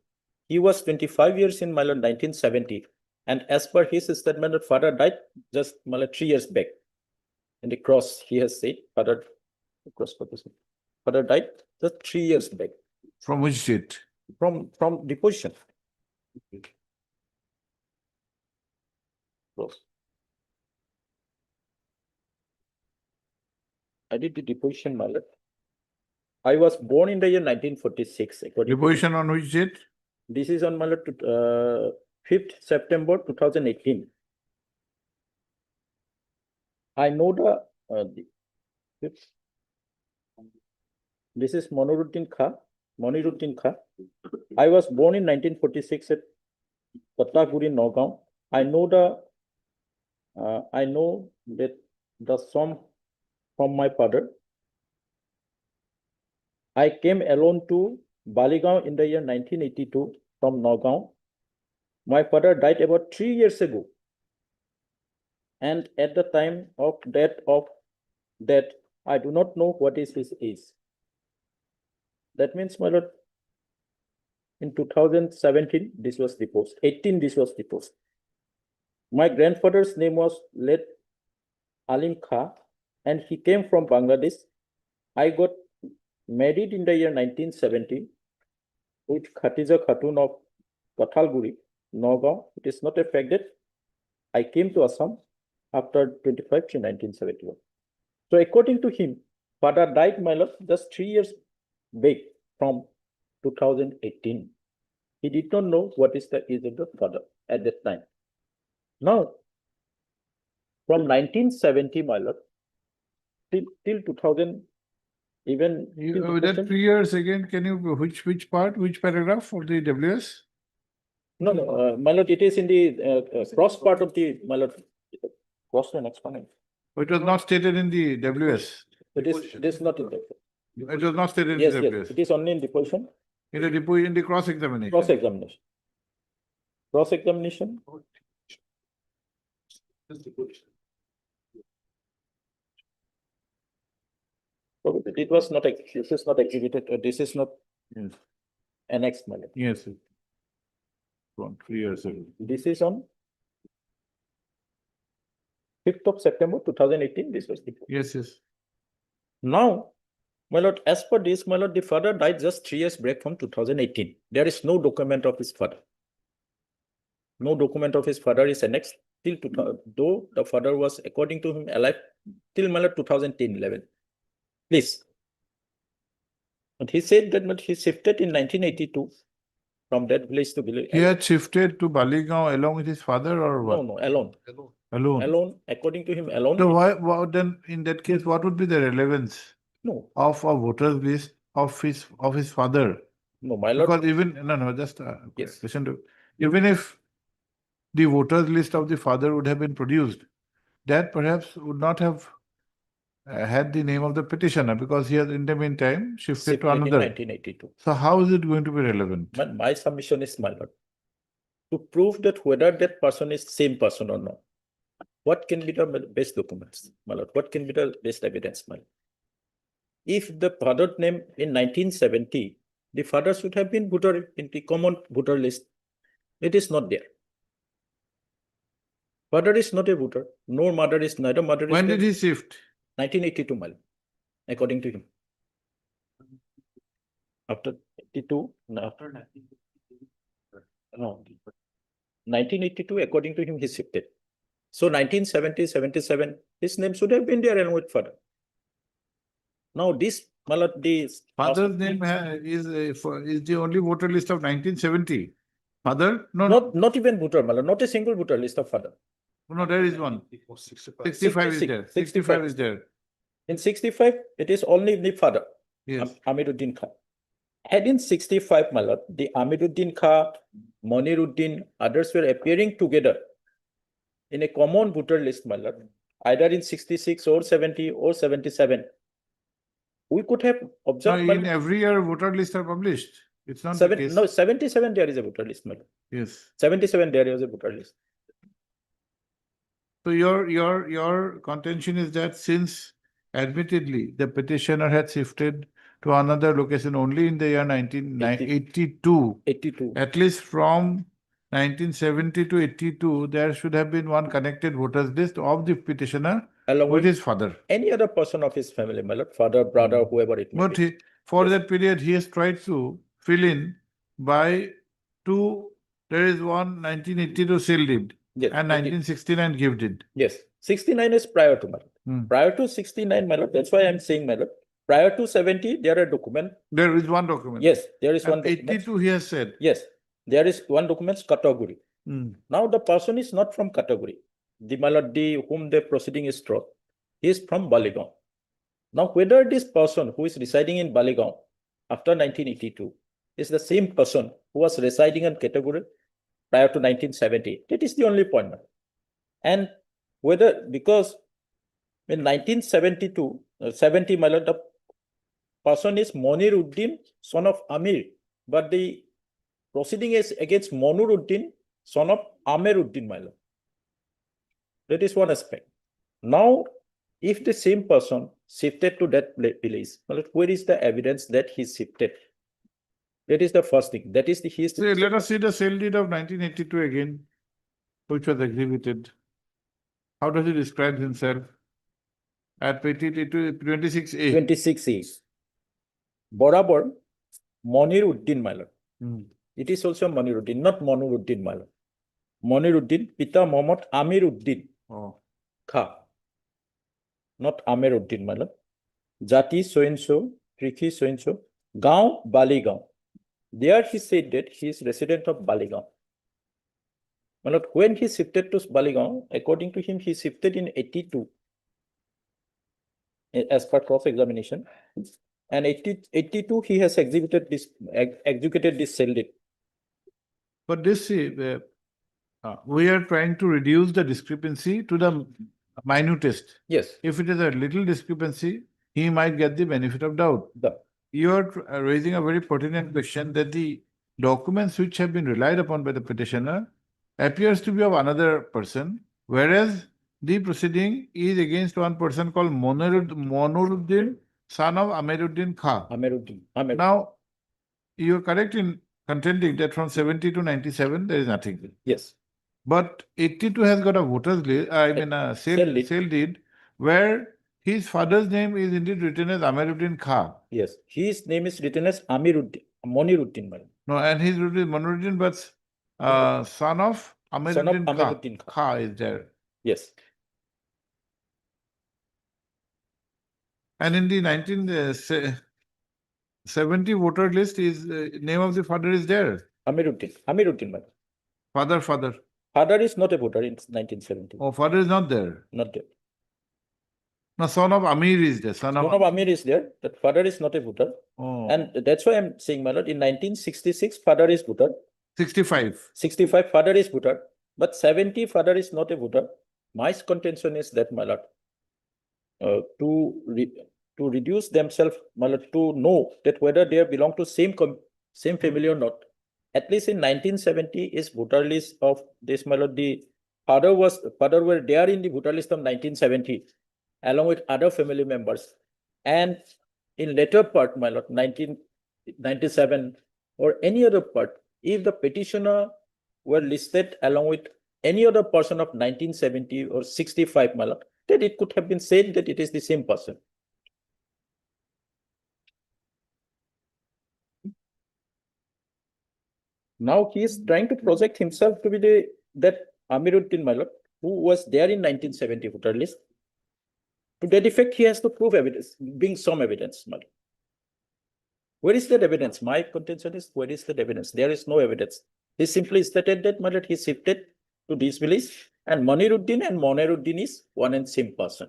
Speaker 8: he was 25 years in my lord 1970, and as per his statement, father died just my lord 3 years back. In the cross, he has said father died just 3 years back
Speaker 1: From which date?
Speaker 8: from deposition. Cross. I did the deposition, my lord. I was born in the year 1946. According to
Speaker 1: Deposition on which date?
Speaker 8: this is on my lord, 5th September 2018. I know this is Moniruddin Kha. I was born in 1946 at Pataguri, Nagaon. I know that the sum from my father. I came alone to Baligaon in the year 1982 from Nagaon. My father died about 3 years ago. And at the time of death, I do not know what is his age. That means, my lord, in 2017, this was deposed. 18, this was deposed. My grandfather's name was late Alim Kha, and he came from Bangladesh. I got married in the year 1970 with Khatija Khatun of Kathalguri, Nagaon. It is not a fact that I came to Assam after 25 to 1971. So according to him, father died, my lord, just 3 years back from 2018. He did not know what is the age of the father at that time. Now, from 1970, my lord, till 2000, even till
Speaker 1: That
Speaker 8: 2000
Speaker 1: 3 years again, can you, which part, which paragraph of the WS?
Speaker 8: No, my lord, it is in the cross part of the, my lord, cross and exponent.
Speaker 1: It was not stated in the WS.
Speaker 8: It is not in the,
Speaker 1: It was not stated in
Speaker 8: yes,
Speaker 1: the
Speaker 8: yes,
Speaker 1: WS.
Speaker 8: it is only in the position,
Speaker 1: In the cross examination.
Speaker 8: cross-examination. Cross-examination, it was not, this is not exhibited, this is not
Speaker 1: Yes.
Speaker 8: annexed, my lord.
Speaker 1: Yes. From 3 years ago.
Speaker 8: This is on 5th of September 2018, this was the.
Speaker 1: Yes, yes.
Speaker 8: Now, my lord, as per this, my lord, the father died just 3 years back from 2018. There is no document of his father. No document of his father is annexed till though the father was, according to him, alive till my lord 2010-11. Please. And he said that he shifted in 1982 from that village to village.
Speaker 1: He had shifted to Baligaon along with his father or what?
Speaker 8: No, alone.
Speaker 1: Alone.
Speaker 8: Alone, according to him, alone.
Speaker 1: So why then in that case, what would be the relevance
Speaker 8: No,
Speaker 1: of a voters list of his father?
Speaker 8: no, my lord.
Speaker 1: Because even, just
Speaker 8: Yes.
Speaker 1: listen to, even if the voters list of the father would have been produced, that perhaps would not have had the name of the petitioner because he has in the meantime shifted
Speaker 8: Shifted
Speaker 1: to
Speaker 8: in
Speaker 1: another.
Speaker 8: 1982.
Speaker 1: So how is it going to be relevant?
Speaker 8: My submission is, my lord, to prove that whether that person is same person or not. What can be the best documents, my lord? What can be the best evidence, my lord? If the father name in 1970, the father should have been voter in the common voter list. It is not there. Father is not a voter, nor mother is, neither mother is.
Speaker 1: When
Speaker 8: there.
Speaker 1: did he shift?
Speaker 8: 1982, my lord, according to him. After 82, no, after 1982, according to him, he shifted. So 1970, 77, his name should have been there along with father. Now this, my lord, this
Speaker 1: Father's name is the only voter list of 1970. Father? No,
Speaker 8: not even voter, my lord, not a single voter list of father.
Speaker 1: no, there is one. 65 is there. 65 is there.
Speaker 8: In 65, it is only the father,
Speaker 1: Yes.
Speaker 8: Amiruddin Khan. And in 65, my lord, the Amiruddin Khan, Moniruddin, others were appearing together in a common voter list, my lord, either in 66 or 70 or 77. We could have
Speaker 1: No,
Speaker 8: observed. my
Speaker 1: in
Speaker 8: lord,
Speaker 1: every year voter lists are published. It's not the case.
Speaker 8: No, 77 there is a voter list, my lord.
Speaker 1: Yes.
Speaker 8: 77 there is a voter list.
Speaker 1: So your contention is that since admittedly the petitioner had shifted to another location only in the year 1982,
Speaker 8: 82.
Speaker 1: at least from 1970 to 82, there should have been one connected voters list of the petitioner
Speaker 8: Along
Speaker 1: with
Speaker 8: with
Speaker 1: his father.
Speaker 8: any other person of his family, my lord, father, brother, whoever it may
Speaker 1: But
Speaker 8: be.
Speaker 1: for
Speaker 8: Yes.
Speaker 1: that period, he has tried to fill in by two. There is one 1982 seal deed
Speaker 8: Yes,
Speaker 1: and
Speaker 8: indeed.
Speaker 1: 1969 gift deed.
Speaker 8: Yes, 69 is prior to my lord.
Speaker 1: Hmm.
Speaker 8: Prior to 69, my lord, that's why I'm saying, my lord. Prior to 70, there are document.
Speaker 1: There is one document.
Speaker 8: Yes, there is
Speaker 1: And
Speaker 8: one document.
Speaker 1: 82 he has said.
Speaker 8: Yes, there is one document category.
Speaker 1: Hmm.
Speaker 8: Now the person is not from category. The my lord, whom the proceeding is through, he is from Baligaon. Now, whether this person who is residing in Baligaon after 1982 is the same person who was residing in category prior to 1970, that is the only point. And whether, because in 1972, 70, my lord, the person is Monir Uddin, son of Amir, but the proceeding is against Monur Uddin, son of Amir Uddin, my lord. That is one aspect. Now, if the same person shifted to that village, my lord, where is the evidence that he shifted? That is the first thing. That is the history.
Speaker 1: So let us see the sale deed of 1982 again, which was exhibited. How does he describe himself? At 26A.
Speaker 8: 26A. Borabor, Monir Uddin, my lord.
Speaker 1: Hmm.
Speaker 8: It is also Monir Uddin, not Monur Uddin, my lord. Monir Uddin, Pita Mohammad Amir Uddin
Speaker 1: Oh.
Speaker 8: Kha. Not Amir Uddin, my lord. Jati so and so, Trikhi so and so, Gaon, Baligaon. There he said that he is resident of Baligaon. My lord, when he shifted to Baligaon, according to him, he shifted in 82 as per cross-examination. And 82, he has executed this sale deed.
Speaker 1: But this, we are trying to reduce the discrepancy to the minutest.
Speaker 8: Yes,
Speaker 1: If it is a little discrepancy, he might get the benefit of doubt. You are raising a very pertinent question that the documents which have been relied upon by the petitioner appears to be of another person, whereas the proceeding is against one person called Monuruddin, son of Amiruddin Khan.
Speaker 8: Amir Uddin. Amir.
Speaker 1: Now, you are correct in contending that from 70 to 97, there is nothing.
Speaker 8: Yes,
Speaker 1: But 82 has got a voter's list, I mean a
Speaker 8: Sale deed.
Speaker 1: sale deed, where his father's name is indeed written as Amiruddin Khan.
Speaker 8: yes. His name is written as Amir Uddin, Monir Uddin, my lord.
Speaker 1: No, and he's written Monuruddin, but son of Amiruddin
Speaker 8: Amiruddin Khan.
Speaker 1: Khan is there.
Speaker 8: Yes,
Speaker 1: And in the 1970 voter list, his name of the father is there.
Speaker 8: Amir Uddin, my lord.
Speaker 1: Father.
Speaker 8: Father is not a voter in 1970.
Speaker 1: Oh, father is not there.
Speaker 8: Not there.
Speaker 1: No, son of Amir is there. Son
Speaker 8: One
Speaker 1: of,
Speaker 8: of Amir is there, that father is not a voter.
Speaker 1: oh,
Speaker 8: And that's why I'm saying, my lord, in 1966, father is voter.
Speaker 1: 65.
Speaker 8: 65, father is voter. But 70, father is not a voter. My contention is that, my lord, to reduce themselves, my lord, to know that whether they belong to same family or not. At least in 1970 is voter list of this, my lord, the father were there in the voter list of 1970, along with other family members. And in later part, my lord, 1997 or any other part, if the petitioner were listed along with any other person of 1970 or 65, my lord, then it could have been said that it is the same person. Now he is trying to project himself to be that Amiruddin, my lord, who was there in 1970 voter list. To that effect, he has to prove evidence, bring some evidence, my lord. Where is that evidence? My contention is, where is that evidence? There is no evidence. He simply stated that, my lord, he shifted to this village, and Moniruddin and Moneruddin is one and same person.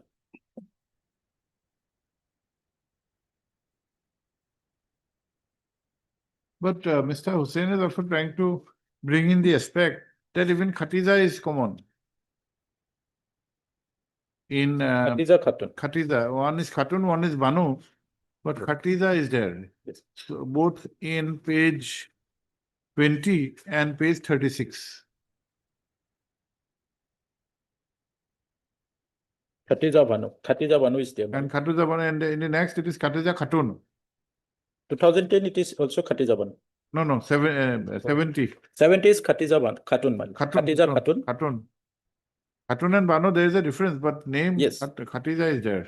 Speaker 1: But Mr. Hussain is also trying to bring in the aspect that even Khatiza is common. In
Speaker 8: Khatiza Khatun.
Speaker 1: Khatiza, one is Khatun, one is Banu. But Khatiza is there.
Speaker 8: Yes.
Speaker 1: So both in page 20 and page 36.
Speaker 8: Khatija Banu is there.
Speaker 1: And Khatuja Banu, and in the next it is Khatiza Khatun.
Speaker 8: 2010, it is also Khatija Banu.
Speaker 1: No, 70.
Speaker 8: 70 is Khatun Banu.
Speaker 1: Khatun,
Speaker 8: Khatija
Speaker 1: no,
Speaker 8: Khatun.
Speaker 1: Khatun. Khatun and Banu, there is a difference, but name
Speaker 8: Yes.
Speaker 1: Khatiza is there.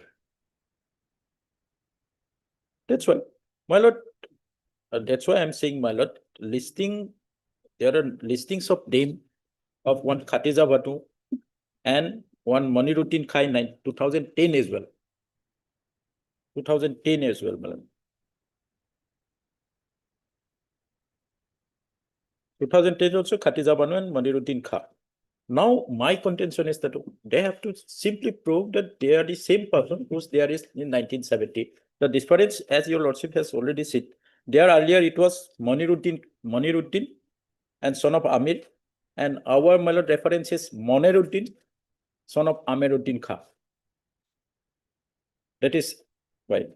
Speaker 8: That's why, my lord, that's why I'm saying, my lord, there are listings of name of one Khatija Banu and one Moniruddin Kha in 2010 as well. 2010 as well, my lord. 2010 also Khatija Banu and Moniruddin Kha. Now, my contention is that they have to simply prove that they are the same person who's there is in 1970. The difference, as your lordship has already said, there earlier it was Moniruddin and son of Amir, and our my lord reference is Moniruddin, son of Amiruddin Kha. That is right.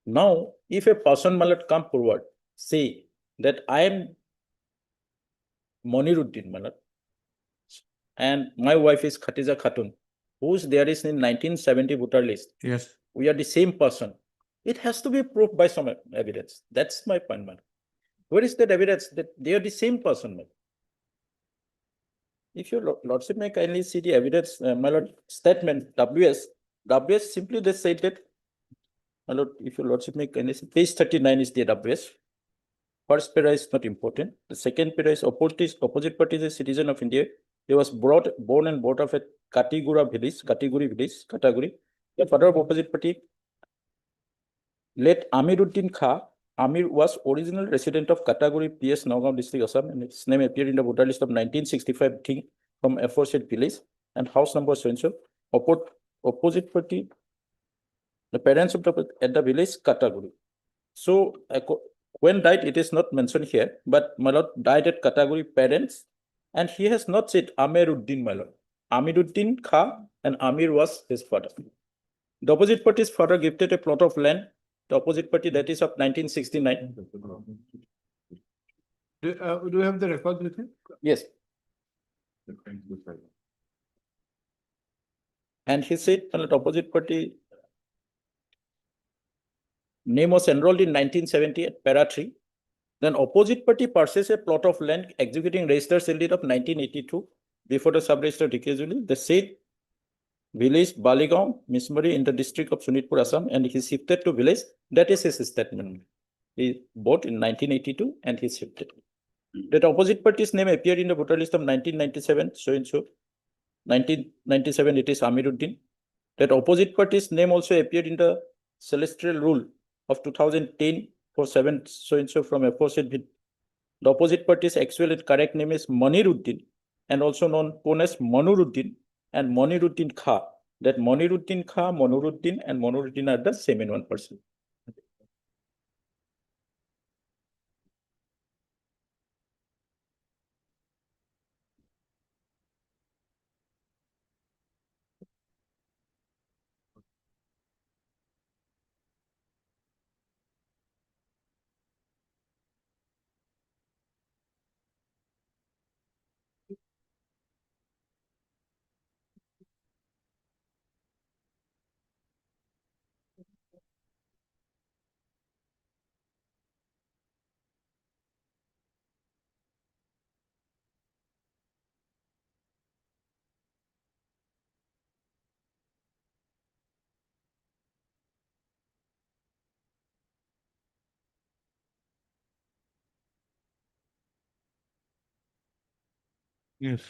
Speaker 8: Now, if a person my lord come forward, say that I am Moniruddin, my lord, and my wife is Khatija Khatun, whose there is in 1970 voter list.
Speaker 1: Yes.
Speaker 8: We are the same person. It has to be proved by some evidence. That's my point, man. Where is that evidence that they are the same person, man? If your lordship may kindly see the evidence, my lord, statement, WS simply they say that, my lord, if your lordship may kindly see, page 39 is the WS. First para is not important. The second para is opposite party is a citizen of India. He was born and brought up at Katiguri village. The father of opposite party, late Amiruddin Kha. Amir was original resident of Kataguri, PS, Nagaon district, Assam, and his name appeared in the voter list of 1965 thing from aforesaid village and house number so-and-so. Opposite party, the parents of at the village Kataguri. So when died, it is not mentioned here, but my lord died at Kataguri parents, and he has not said Amiruddin, my lord. Amiruddin Kha and Amir was his father. The opposite party's father gifted a plot of land. The opposite party, that is of 1969.
Speaker 1: Do you have the record with you?
Speaker 8: Yes. And he said, well, the opposite party name was enrolled in 1970 at Para 3. Then opposite party purchased a plot of land executing registered sale deed of 1982 before the sub-register declaration. The said village Baligaon, Mismari in the district of Sunitpur, Assam, and he shifted to village. That is his statement. He bought in 1982 and he shifted. That opposite party's name appeared in the voter list of 1997, so and so. 1997, it is Amiruddin. That opposite party's name also appeared in the celestial rule of 2010 for 7, so and so from aforesaid. The opposite party's actual and correct name is Moniruddin, and also known as Manuruddin and Moniruddin Kha. That Moniruddin Kha, Manuruddin, and Manuruddin are the same in one person.
Speaker 1: Yes.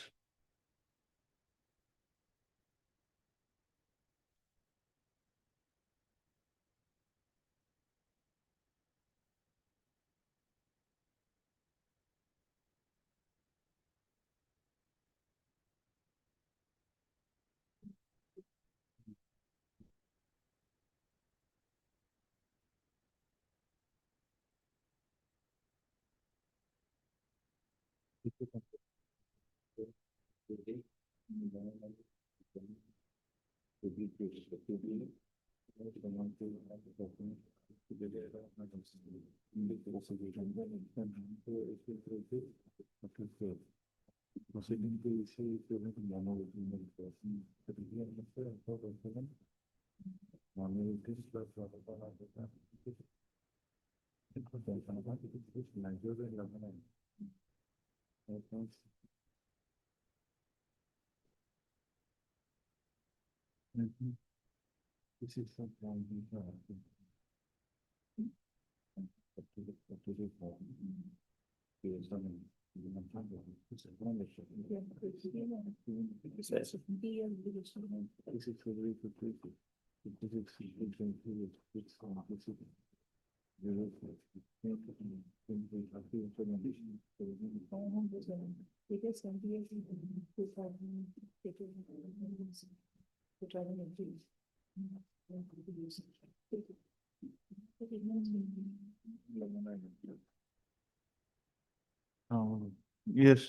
Speaker 8: Proceeding to issue equivalent memo between the person, Money plus This is something.
Speaker 1: Yes.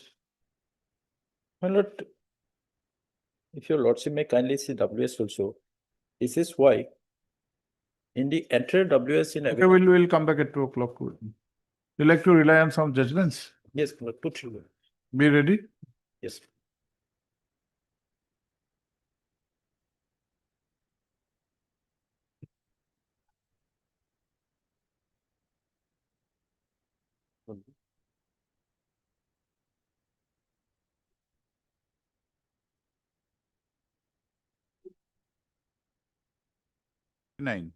Speaker 8: My lord, if your lordship may kindly see WS also, this is why in the entire WS in
Speaker 1: Okay, we'll come back at 2 o'clock. You like to rely on some judgments?
Speaker 8: yes, my lord, put
Speaker 1: Be ready.
Speaker 8: yes.
Speaker 1: Nine.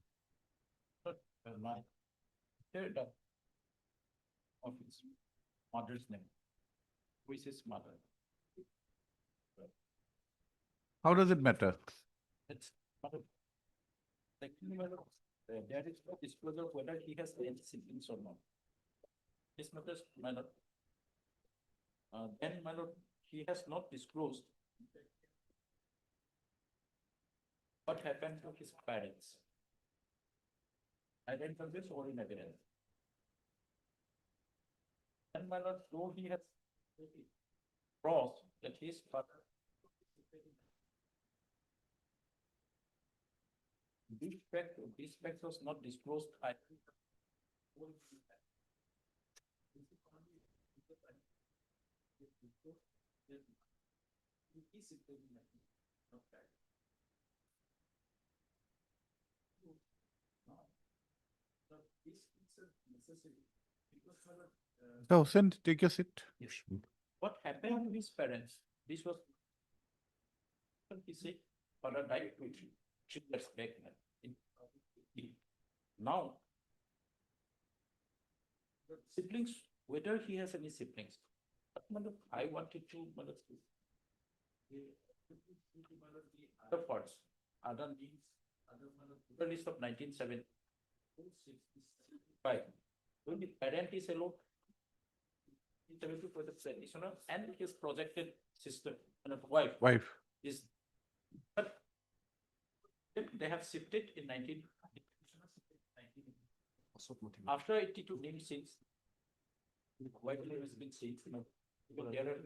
Speaker 8: My third office, mother's name, which is mother.
Speaker 1: How does it matter?
Speaker 8: It's mother. Like, there is no disclosure of whether he has any siblings or not. His mother's, my lord. Then, my lord, he has not disclosed what happened to his parents. Either in service or in evidence. And my lord, though he has crossed that his father. This fact was not disclosed. I think.
Speaker 1: So, send, take your seat.
Speaker 8: What happened to his parents? This was. He said, father died 3 years back. Now. Siblings, whether he has any siblings. I wanted to. Other parts, other means, other list of 1975. When the parent is alone. Additional and his projected sister and wife.
Speaker 1: Wife.
Speaker 8: Is. But. They have shifted in 19. After 82 names since. Wife name has been changed. There are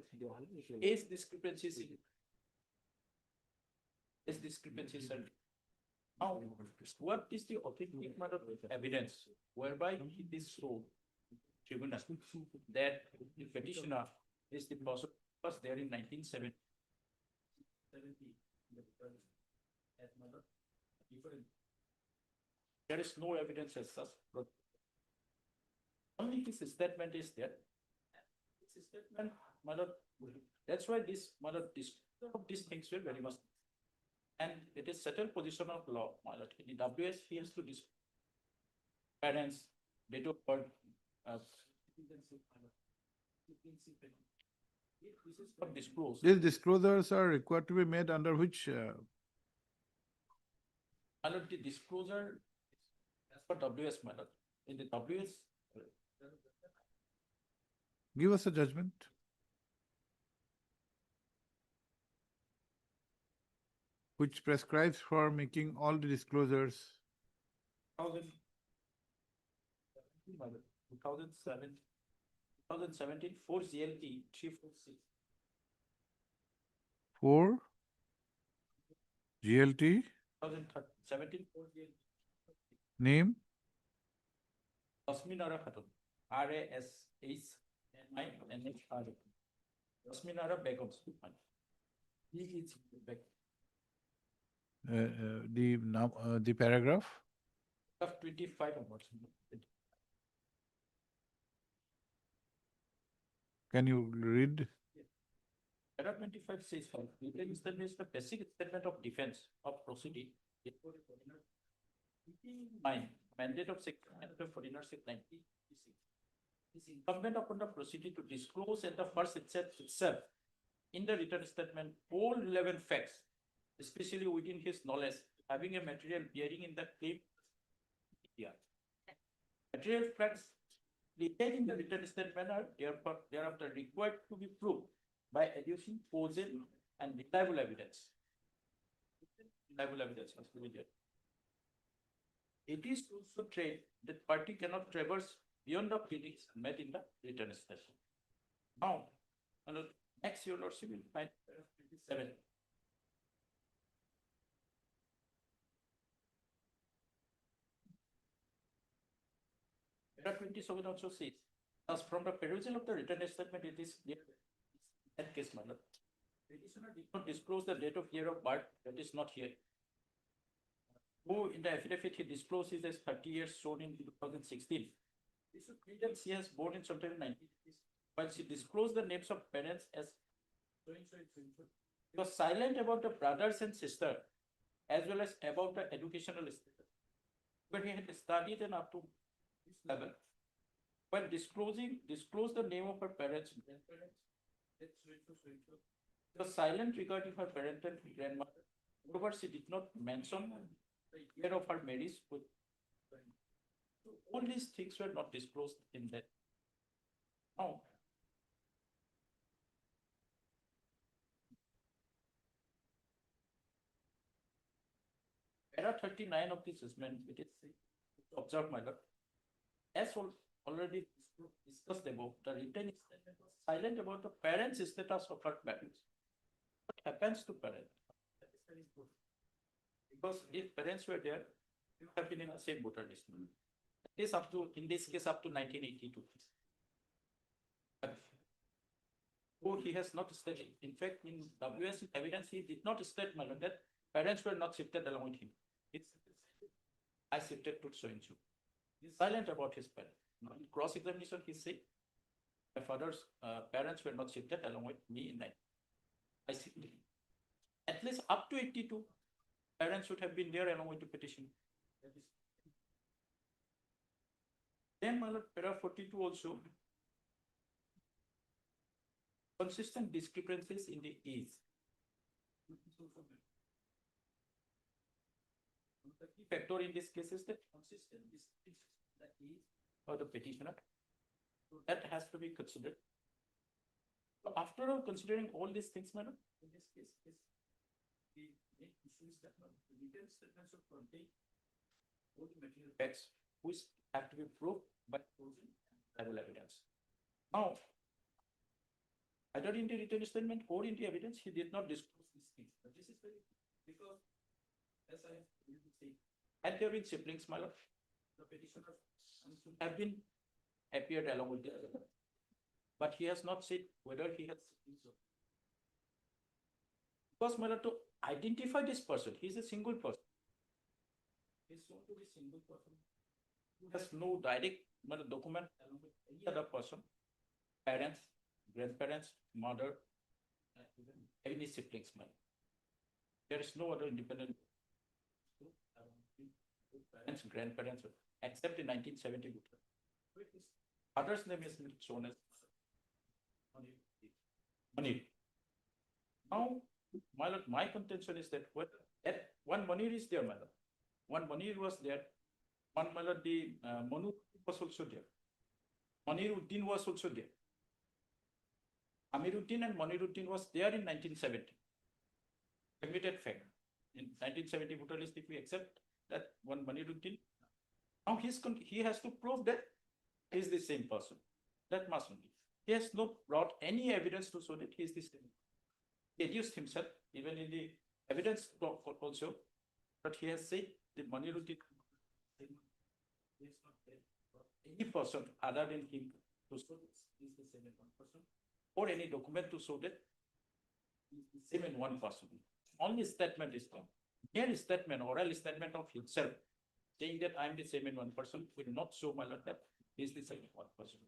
Speaker 8: age discrepancies in. Age discrepancies and. Now, what is the authentic matter evidence whereby it is shown tribunal that the petitioner is the person was there in 1970. There is no evidence as such. Only his statement is there. His statement, mother. That's why this mother these things were very much. And it is settled position of law. In the WS, he has to disclose parents, date of birth, this is not disclosed.
Speaker 1: These disclosures are required to be made under which?
Speaker 8: The disclosure as per WS matter. In the WS.
Speaker 1: Give us a judgment. Which prescribes for making all the disclosures.
Speaker 8: 2017, 4 GLT 346.
Speaker 1: 4 GLT
Speaker 8: 2017, 4 GLT.
Speaker 1: name
Speaker 8: Rasminara Khatun, RASHMINHR. Rasminara Begum Sultan. He is back.
Speaker 1: The paragraph?
Speaker 8: Of 25 onwards.
Speaker 1: Can you read?
Speaker 8: Para 25 says, written statement is the basic statement of defense of proceeding. Nine, mandate of section 49 90. It is incumbent upon the proceeding to disclose at the first itself in the written statement all relevant facts, especially within his knowledge, having a material bearing in the claim. Material facts detailed in the written statement are therefore thereafter required to be proved by adducing cogent and reliable evidence. Reliable evidence must be there. It is also trade that party cannot traverse beyond the pleadings made in the written statement. Now, next your lordship will find 27. Para 27 also says, as from the perusal of the written statement, it is clear that case matter. Petitioner did not disclose the date of year of birth, that is not here. Who in the affidavit he discloses as 30 years shown in 2016. This would mean that she has born in sometime in 1980s, while she disclosed the names of parents as he was silent about the brothers and sister, as well as about the educational status. But he had studied and up to this level. When disclosed the name of her parents, grandparents, he was silent regarding her parental grandmother. Moreover, she did not mention the year of her marriage with. So all these things were not disclosed in that. Now, Para 39 of this judgment, it is observed, my lord. As already discussed above, the written statement was silent about the parents' status of her parents. What happens to parents? That is very good. Because if parents were there, you have been in the same voter list. It is up to, in this case, up to 1982. But though he has not stated, in fact, in WS evidence, he did not state, my lord, that parents were not shifted along with him. I shifted to so and so. He is silent about his parents. Now, in cross-examination, he said, my father's parents were not shifted along with me in that. I shifted. At least up to 82, parents should have been there along with the petition. Then, my lord, para 42 also, consistent discrepancies in the age. The key factor in this case is that consistent discrepancies in the age of the petitioner. So that has to be considered. So after all, considering all these things, madam, in this case, the main issue is that the written statements should contain all the material facts which have to be proved by cogent and reliable evidence. Now, either in the written statement or in the evidence, he did not disclose these things. But this is very because, as I say, had there been siblings, my lord, the petitioner should have been appeared along with the other. But he has not said whether he has siblings or. Because, my lord, to identify this person, he is a single person. He is shown to be a single person who has no direct document along with any other person, parents, grandparents, mother, and even any siblings, man. There is no other independent parents, grandparents, except in 1970. Father's name is shown as Manir. Now, my lord, my contention is that one Manir is there, my lord. One Manir was there. One, my lord, the Manu was also there. Maniruddin was also there. Amiruddin and Maniruddin was there in 1970. Admitted fact. In 1970 voter list, if we accept that one Maniruddin, now he has to prove that he is the same person. That must be. He has not brought any evidence to show that he is the same. He adduced himself, even in the evidence also, but he has said that Maniruddin is not there. any person other than him to show this is the same as one person, or any document to show that is the same as one person. Only statement is done. Mere statement, oral statement of himself, saying that I am the same as one person will not show, my lord, that he is the same as one person.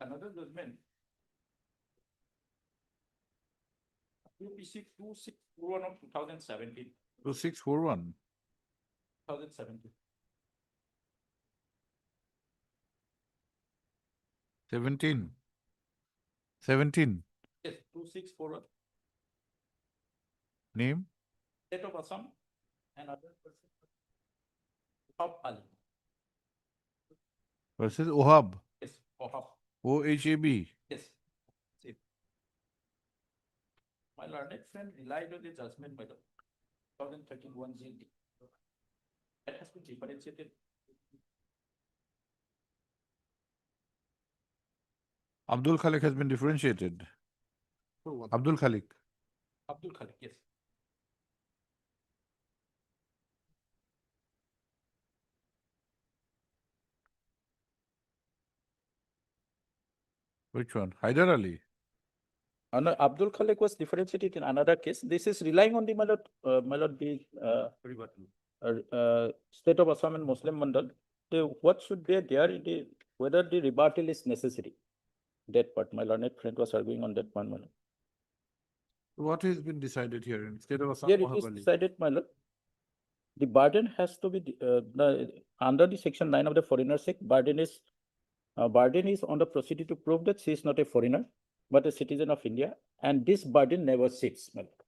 Speaker 8: Another judgment. UPC 2641 of 2017.
Speaker 1: 2641.
Speaker 8: 2017.
Speaker 1: 17. 17.
Speaker 8: Yes, 2641.
Speaker 1: Name?
Speaker 8: State of Assam and other person. Ohab Ali.
Speaker 1: Versus Ohab.
Speaker 8: Yes, Ohab.
Speaker 1: OHAB.
Speaker 8: Yes. See. My learned friend relied on the judgment by the 2031 GLT. That has been differentiated.
Speaker 1: Abdul Khalik has been differentiated. Abdul Khalik.
Speaker 8: Abdul Khalik, yes.
Speaker 1: Which one? Hyder Ali.
Speaker 8: Abdul Khalik was differentiated in another case. This is relying on the state of Assam and Muslim Mandal. What should be there in the, whether the rebuttal is necessary. That part, my learned friend was arguing on that one. My lord.
Speaker 1: What has been decided here instead of Assam?
Speaker 8: Here it
Speaker 1: Ohab
Speaker 8: is
Speaker 1: Ali?
Speaker 8: decided, my lord. The burden has to be, under the section 9 of the Foreigners Act, burden is on the proceeding to prove that she is not a foreigner, but a citizen of India, and this burden never shifts, my lord.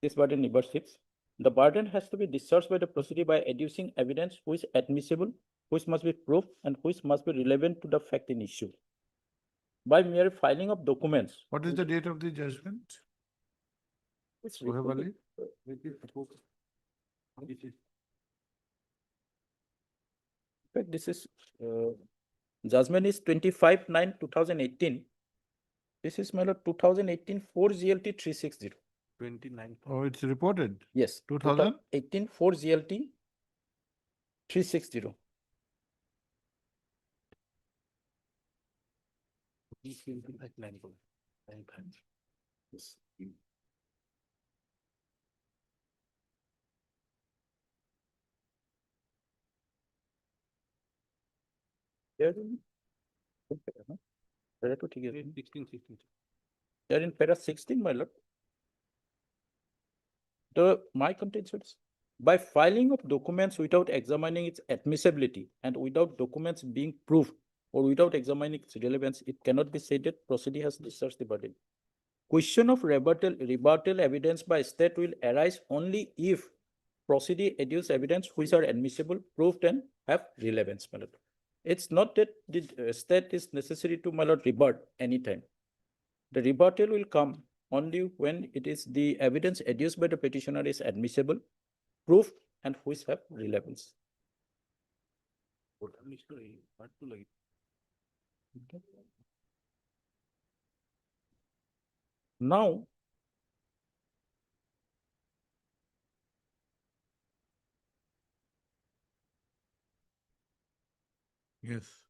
Speaker 8: This burden never shifts. The burden has to be discharged by the proceeding by adducing evidence which is admissible, which must be proved, and which must be relevant to the fact in issue. By mere filing of documents.
Speaker 1: What is the date of the judgment?
Speaker 8: It's
Speaker 1: Ohab
Speaker 8: reported-
Speaker 1: Ali?
Speaker 8: In fact, this is, judgment is 25/9/2018. This is my lord 2018 4 GLT 360.
Speaker 4: 29.
Speaker 1: Oh, it's reported.
Speaker 8: Yes.
Speaker 1: 2000?
Speaker 8: 18 4 GLT 360.
Speaker 4: Yes.
Speaker 8: Here
Speaker 4: 16.
Speaker 8: in para 16, my lord. My contention is, by filing of documents without examining its admissibility and without documents being proved or without examining its relevance, it cannot be said that proceeding has discharged the burden. Question of rebuttal evidence by state will arise only if proceeding adduce evidence which are admissible, proved, and have relevance, my lord. It's not that the state is necessary to, my lord, rebut anytime. The rebuttal will come only when it is the evidence adduced by the petitioner is admissible, proved, and which have relevance. Now,
Speaker 1: Yes.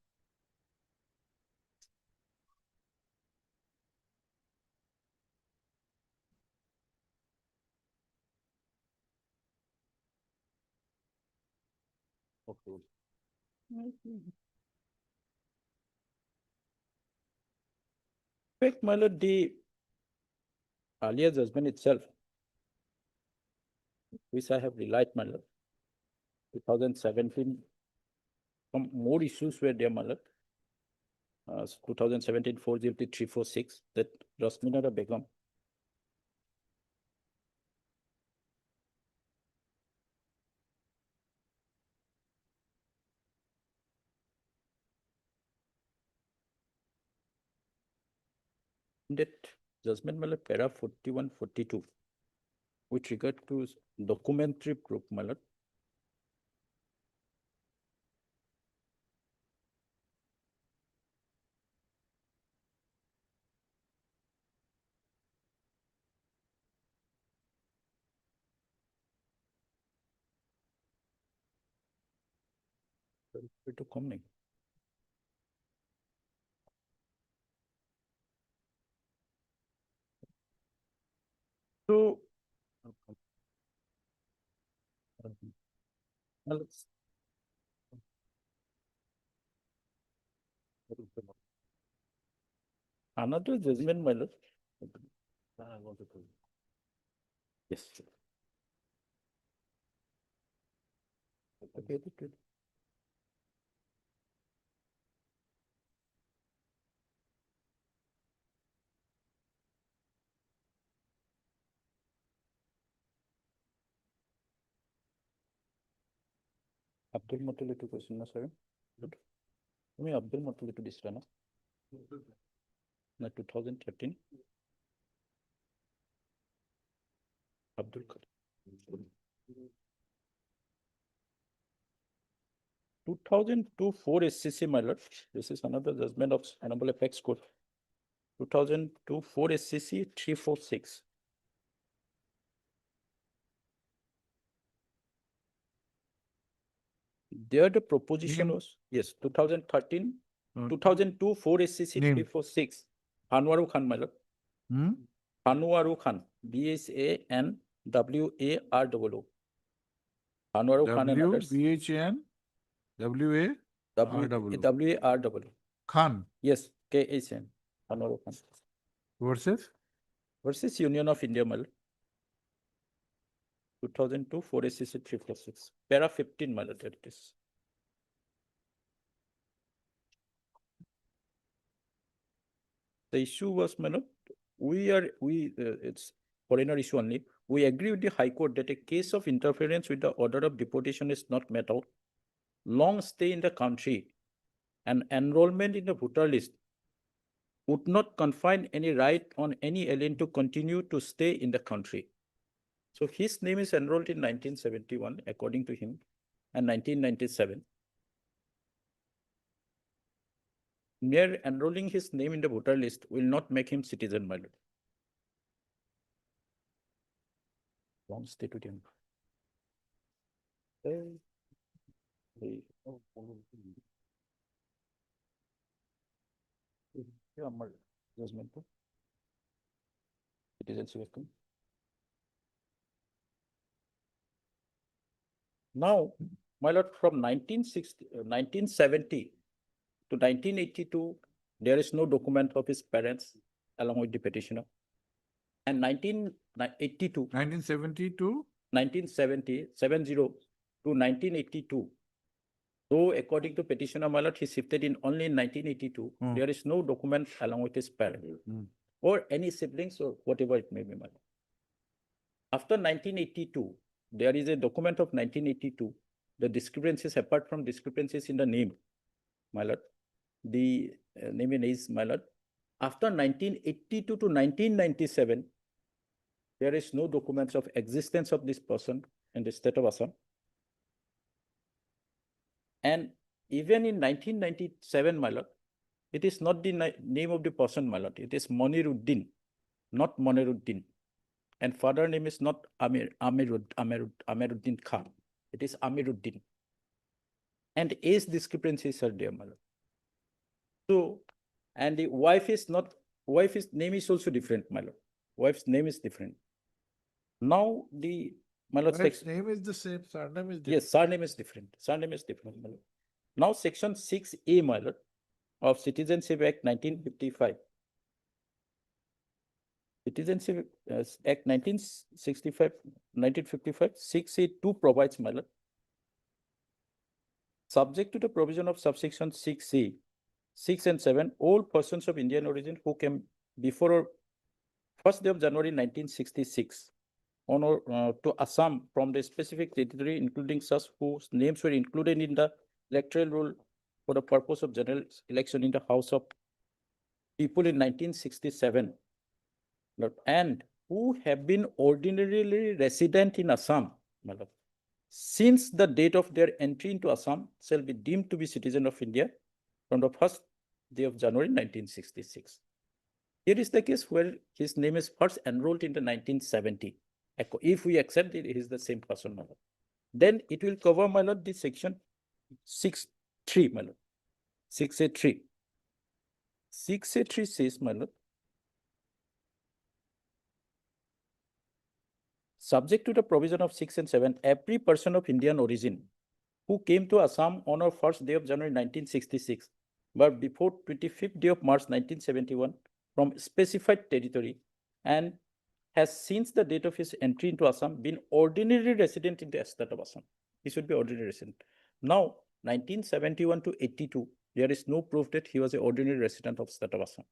Speaker 8: in fact, my lord, the earlier judgment itself, which I have relied, my lord, 2017, some more issues were there, my lord. 2017 40346, that Rasminara Begum. In that judgment, my lord, para 4142, with regard to documentary proof, my lord. একটু কম নেই। তো another judgment, my lord. Yes. Okay, okay. Abdul মতিল একটু question না sir? তুমি আব্দুল মতিল একটু দিছিলে না? না 2013 Abdul Kadir. 2002-4 SCC, my lord. This is another judgment of Honorable Apex Court. 2002-4 SCC 346. There the proposition
Speaker 1: Name?
Speaker 8: was, yes, 2013,
Speaker 1: Uh,
Speaker 8: 2002-4 SCC
Speaker 1: Name?
Speaker 8: 346. Anwaru Khan, my lord.
Speaker 1: Hmm?
Speaker 8: Anwaru Khan, BHANWAROO. Anwaru Khan and others.
Speaker 1: WBHN WA
Speaker 8: WAROO.
Speaker 1: Khan
Speaker 8: Yes, KHN. Anwaru Khan.
Speaker 1: versus
Speaker 8: Versus Union of India, my lord. 2002-4 SCC 346. Para 15, my lord, there it is. The issue was, my lord, it's foreigner issue only. We agree with the High Court that a case of interference with the order of deportation is not met out. Long stay in the country and enrollment in the voter list would not confine any right on any alien to continue to stay in the country. So his name is enrolled in 1971, according to him, and 1997. Mere enrolling his name in the voter list will not make him citizen, my lord. Long stay to him. Judgment. Citizenship. Now, my lord, from 1970 to 1982, there is no document of his parents along with the petitioner. And 1982,
Speaker 1: 1970 to
Speaker 8: 1970 to 1982, though according to petitioner, my lord, he shifted in only in 1982,
Speaker 1: Hmm.
Speaker 8: there is no document along with his parent
Speaker 1: Hmm.
Speaker 8: or any siblings or whatever it may be, my lord. After 1982, there is a document of 1982. The discrepancies, apart from discrepancies in the name, my lord, the name is, my lord. After 1982 to 1997, there is no documents of existence of this person in the state of Assam. And even in 1997, my lord, it is not the name of the person, my lord. It is Moniruddin, not Moniruddin. And father name is not Amiruddin Khan. It is Amiruddin. And age discrepancies are there, my lord. So, and the wife's name is also different, my lord. Wife's name is different. Now my lord,
Speaker 1: wife's name is the same, surname is different.
Speaker 8: yes, surname is different. Surname is different, my lord. Now, section 6A, my lord, of Citizenship Act 1955. Citizenship Act 1955, 6A2 provides, my lord, subject to the provision of subsection 6A, 6 and 7, all persons of Indian origin who came before 1st day of January 1966 on or to Assam from the specific territory, including such whose names were included in the electoral roll for the purpose of general election in the House of People in 1967, and who have been ordinarily resident in Assam, since the date of their entry into Assam shall be deemed to be citizen of India from the 1st day of January 1966. Here is the case where his name is first enrolled in the 1970. If we accept it, he is the same person, my lord. Then it will cover, my lord, the section 6 3, my lord. 6A3. 6A3 says, my lord, subject to the provision of 6 and 7, every person of Indian origin who came to Assam on or first day of January 1966, but before 25th day of March 1971 from specified territory and has since the date of his entry into Assam been ordinary resident in the state of Assam. He should be ordinary resident. Now, 1971 to 82, there is no proof that he was an ordinary resident of state of Assam.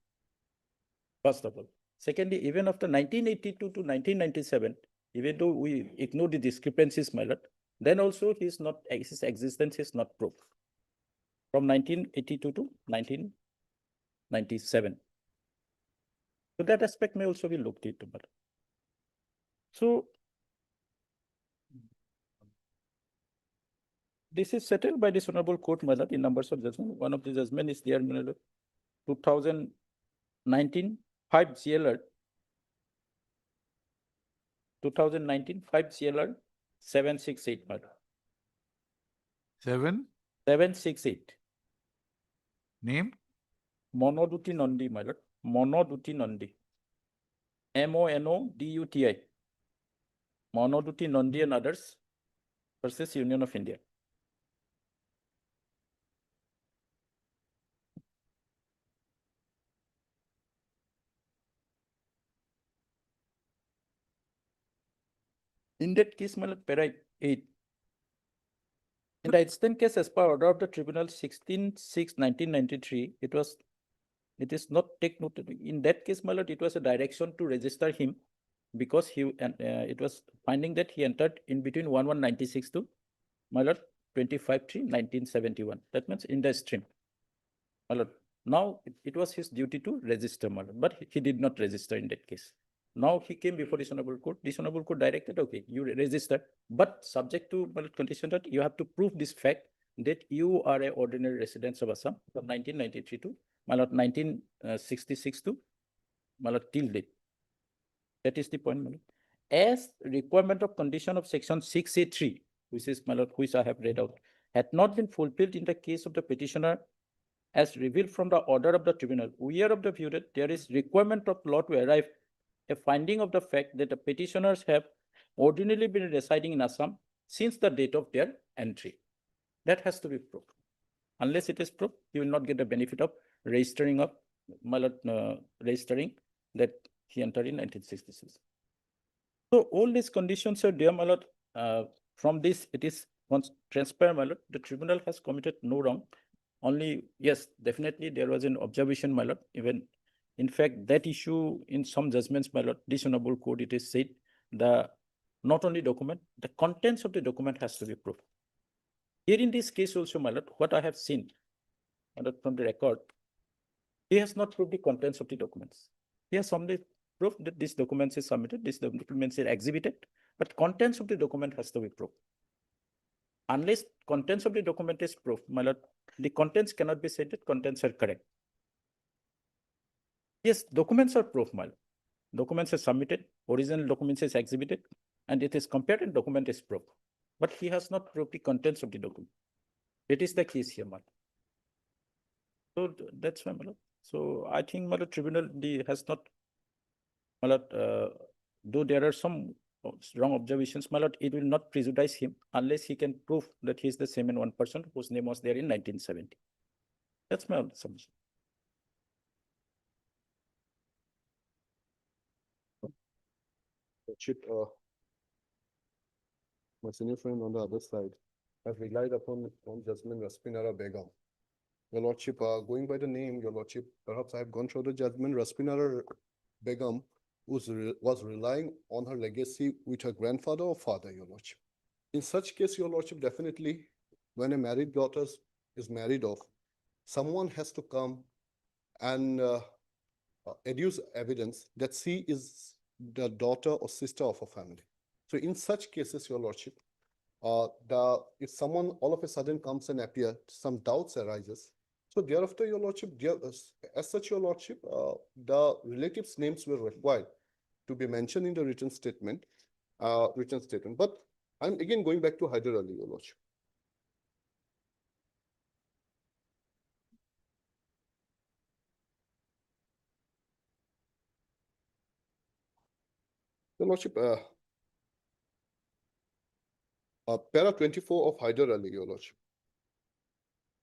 Speaker 8: First of all. Secondly, even after 1982 to 1997, even though we ignore the discrepancies, my lord, then also his existence is not proved. From 1982 to 1997. So that aspect may also be looked into, my lord. So this is settled by this honorable court, my lord, in numbers of judgment. One of the judgment is there, my lord, 2019 5 CLR 2019 5 CLR 768, my lord. 768.
Speaker 1: Name?
Speaker 8: Monoduti Nandi, my lord. Monoduti Nandi. MONODUTI. Monoduti Nandi and others versus Union of India. In that case, my lord, para 8. In the extant case, as per order of the tribunal 16/6/1993, it is not take note. In that case, my lord, it was a direction to register him because it was finding that he entered in between 1196 to, my lord, 25/3/1971. That means in the stream, my lord. Now it was his duty to register, my lord, but he did not register in that case. Now he came before this honorable court. This honorable court directed, okay, you register, but subject to, my lord, condition that you have to prove this fact that you are an ordinary resident of Assam from 1993 to, my lord, 1966 to, my lord, till date. That is the point, my lord. As requirement of condition of section 6A3, which is, my lord, which I have read out, had not been fulfilled in the case of the petitioner as revealed from the order of the tribunal, we are of the view that there is requirement of law to arrive a finding of the fact that the petitioners have ordinarily been residing in Assam since the date of their entry. That has to be proved. Unless it is proved, you will not get the benefit of registering of, my lord, registering that he entered in 1966. So all these conditions are there, my lord. From this, it is once transparent, my lord, the tribunal has committed no wrong. Only, yes, definitely there was an observation, my lord. Even, in fact, that issue in some judgments, my lord, this honorable court, it is said the not only document, the contents of the document has to be proved. Here in this case also, my lord, what I have seen, my lord, from the record, he has not proved the contents of the documents. He has only proved that this document is submitted, this document is exhibited, but contents of the document has to be proved. Unless contents of the document is proved, my lord, the contents cannot be said that contents are correct. Yes, documents are proof, my lord. Documents are submitted, original documents is exhibited, and it is compared and document is proved. But he has not proved the contents of the document. It is the case here, my lord. So that's why, my lord. So I think, my lord, tribunal has not, my lord, though there are some wrong observations, my lord, it will not prejudice him unless he can prove that he is the same and one person whose name was there in 1970. That's my submission.
Speaker 7: Lordship, my senior friend on the other side has relied upon judgment Raspinara Begum. Your Lordship, going by the name, Your Lordship, perhaps I have gone through the judgment Raspinara Begum was relying on her legacy with her grandfather or father, Your Lordship. In such case, Your Lordship, definitely when a married daughter is married off, someone has to come and adduce evidence that she is the daughter or sister of a family. So in such cases, Your Lordship, if someone all of a sudden comes and appear, some doubts arises. So thereafter, Your Lordship, as such, Your Lordship, the relatives' names were required to be mentioned in the written statement. But I'm again going back to Hyder Ali, Your Lordship. lordship, para 24 of Hyder Ali, your lordship.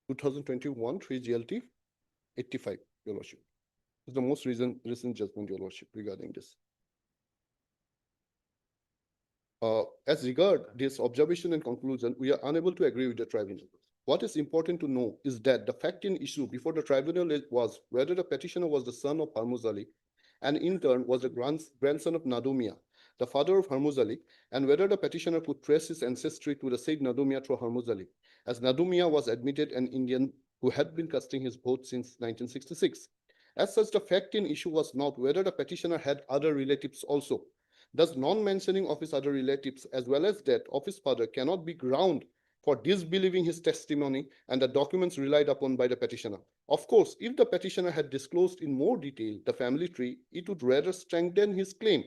Speaker 7: 2021, 3 GLT 85, your lordship. It's the most recent judgment, your lordship, regarding this. As regard this observation and conclusion, we are unable to agree with the tribunal. What is important to know is that the fact in issue before the tribunal was whether the petitioner was the son of Harmuz Ali and in turn was the grandson of Nadumia, the father of Harmuz Ali, and whether the petitioner could trace his ancestry to the said Nadumia through Harmuz Ali, as Nadumia was admitted an Indian who had been casting his vote since 1966. As such, the fact in issue was not whether the petitioner had other relatives also. Thus, non-mentioning of his other relatives as well as that of his father cannot be ground for disbelieving his testimony and the documents relied upon by the petitioner. Of course, if the petitioner had disclosed in more detail the family tree, it would rather strengthen his claim.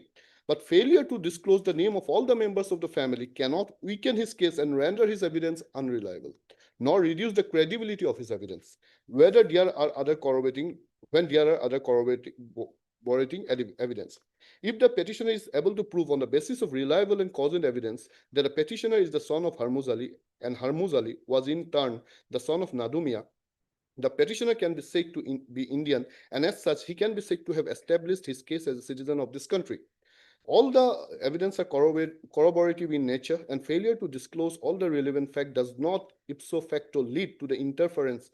Speaker 7: But failure to disclose the name of all the members of the family cannot weaken his case and render his evidence unreliable, nor reduce the credibility of his evidence. When there are other corroborating evidence. If the petitioner is able to prove on the basis of reliable and cogent evidence that the petitioner is the son of Harmuz Ali and Harmuz Ali was in turn the son of Nadumia, the petitioner can be said to be Indian, and as such, he can be said to have established his case as a citizen of this country. All the evidence are corroborative in nature, and failure to disclose all the relevant fact does not ipso facto lead to the inference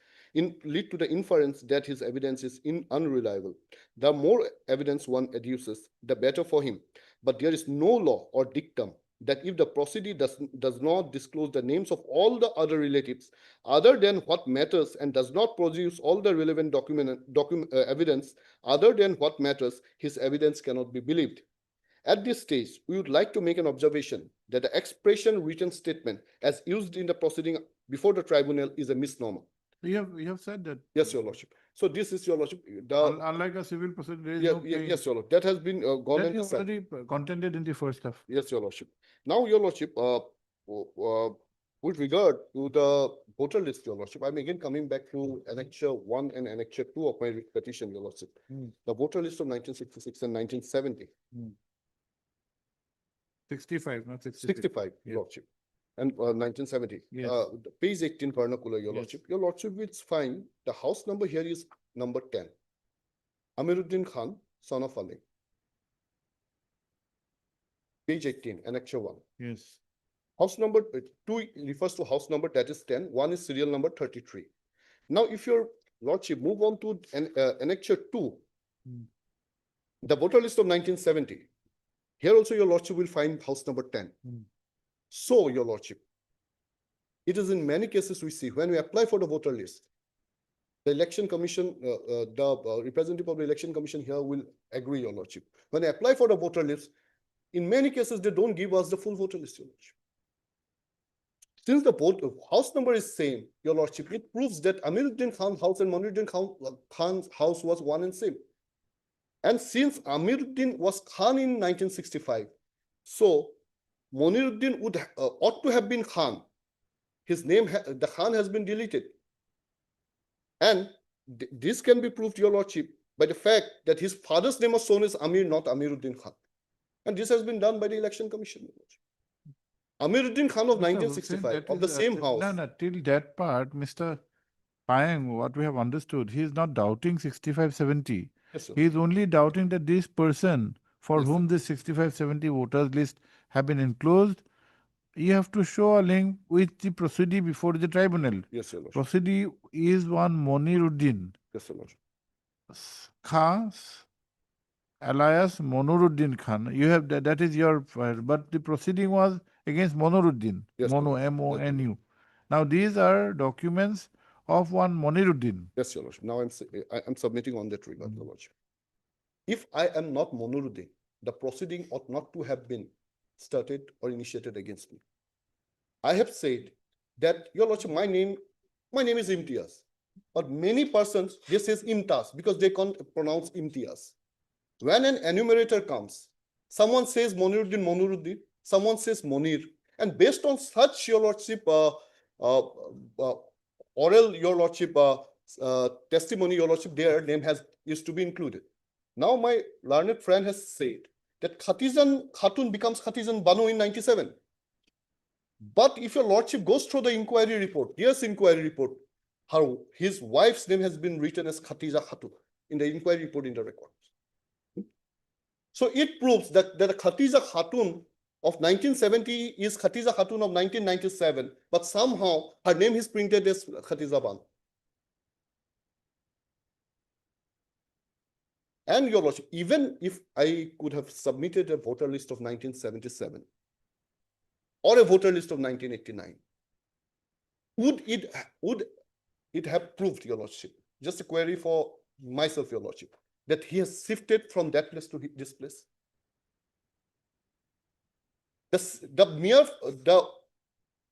Speaker 7: that his evidence is unreliable. The more evidence one adduces, the better for him. But there is no law or dictum that if the proceedee does not disclose the names of all the other relatives other than what matters and does not produce all the relevant evidence other than what matters, his evidence cannot be believed. At this stage, we would like to make an observation that the expression written statement as used in the proceeding before the tribunal is a misnomer.
Speaker 1: You have said that.
Speaker 7: Yes, your lordship. So this is your lordship.
Speaker 1: Unlike a civil proceeding, there is
Speaker 7: Yeah,
Speaker 1: no claim.
Speaker 7: yes, your lordship. That has been gone
Speaker 1: That
Speaker 7: and
Speaker 1: you
Speaker 7: decided.
Speaker 1: already contended in the first half.
Speaker 7: Yes, your lordship. Now, your lordship, with regard to the voter list, your lordship, I'm again coming back to Annexure 1 and Annexure 2 of my writ petition, your lordship. The voter list of 1966 and 1970.
Speaker 1: 65, not 66.
Speaker 7: 65,
Speaker 1: Yeah.
Speaker 7: lordship, and 1970.
Speaker 1: Yes.
Speaker 7: The page 18 vernacular, your
Speaker 1: Yes.
Speaker 7: lordship. Your lordship, it's fine. The house number here is number 10. Amiruddin Khan, son of Ali. Page 18, Annexure 1.
Speaker 1: Yes.
Speaker 7: House number 2 refers to house number that is 10. 1 is serial number 33. Now, if your lordship move on to Annexure 2, the voter list of 1970. Here also your lordship will find house number 10. So, your lordship, it is in many cases we see when we apply for the voter list, the election commission, the representative of the election commission here will agree, your lordship. When I apply for the voter list, in many cases they don't give us the full voter list, your lordship. Since the house number is same, your lordship, it proves that Amiruddin Khan house and Moniruddin Khan's house was one and same. And since Amiruddin was Khan in 1965, so Moniruddin would ought to have been Khan. His name, the Khan has been deleted. And this can be proved, your lordship, by the fact that his father's name was shown as Amir, not Amiruddin Khan. And this has been done by the election commission. Amiruddin Khan of
Speaker 1: Mr. Hussain,
Speaker 7: 1965,
Speaker 1: that
Speaker 7: of the
Speaker 1: is,
Speaker 7: same house.
Speaker 1: No, till that part, Mr. Payang, what we have understood, he is not doubting 65-70.
Speaker 7: Yes, sir.
Speaker 1: He is only doubting that this person for
Speaker 7: Yes,
Speaker 1: whom this 65-70 voters list have been enclosed, you have to show a link with the proceeding before the tribunal.
Speaker 7: Yes, your lordship.
Speaker 1: Proceeding is one Moniruddin
Speaker 7: Yes, your lordship.
Speaker 1: Khan, alias Monuruddin Khan. You have that is your, but the proceeding was against Monuruddin,
Speaker 7: Yes,
Speaker 1: Monu,
Speaker 7: correct.
Speaker 1: M-O-N-U. Now these are documents of one Moniruddin.
Speaker 7: Yes, your lordship. Now I'm submitting on that regard, your lordship. If I am not Monuruddin, the proceeding ought not to have been started or initiated against me. I have said that, your lordship, my name is Imtiaz. But many persons, they says Imtaz because they can't pronounce Imtiaz. When an enumerator comes, someone says Monuruddin, someone says Monir. And based on such, your lordship, oral, your lordship, testimony, your lordship, their name used to be included. Now my learned friend has said that Khatizan Khatun becomes Khatizan Banu in 97. But if your lordship goes through the inquiry report, yes, inquiry report, his wife's name has been written as Khatiza Khatun in the inquiry report in the records. So it proves that the Khatiza Khatun of 1970 is Khatiza Khatun of 1997, but somehow her name is printed as Khatiza Banu. And your lordship, even if I could have submitted a voter list of 1977 or a voter list of 1989, would it have proved, your lordship, just a query for myself, your lordship, that he has shifted from that place to this place?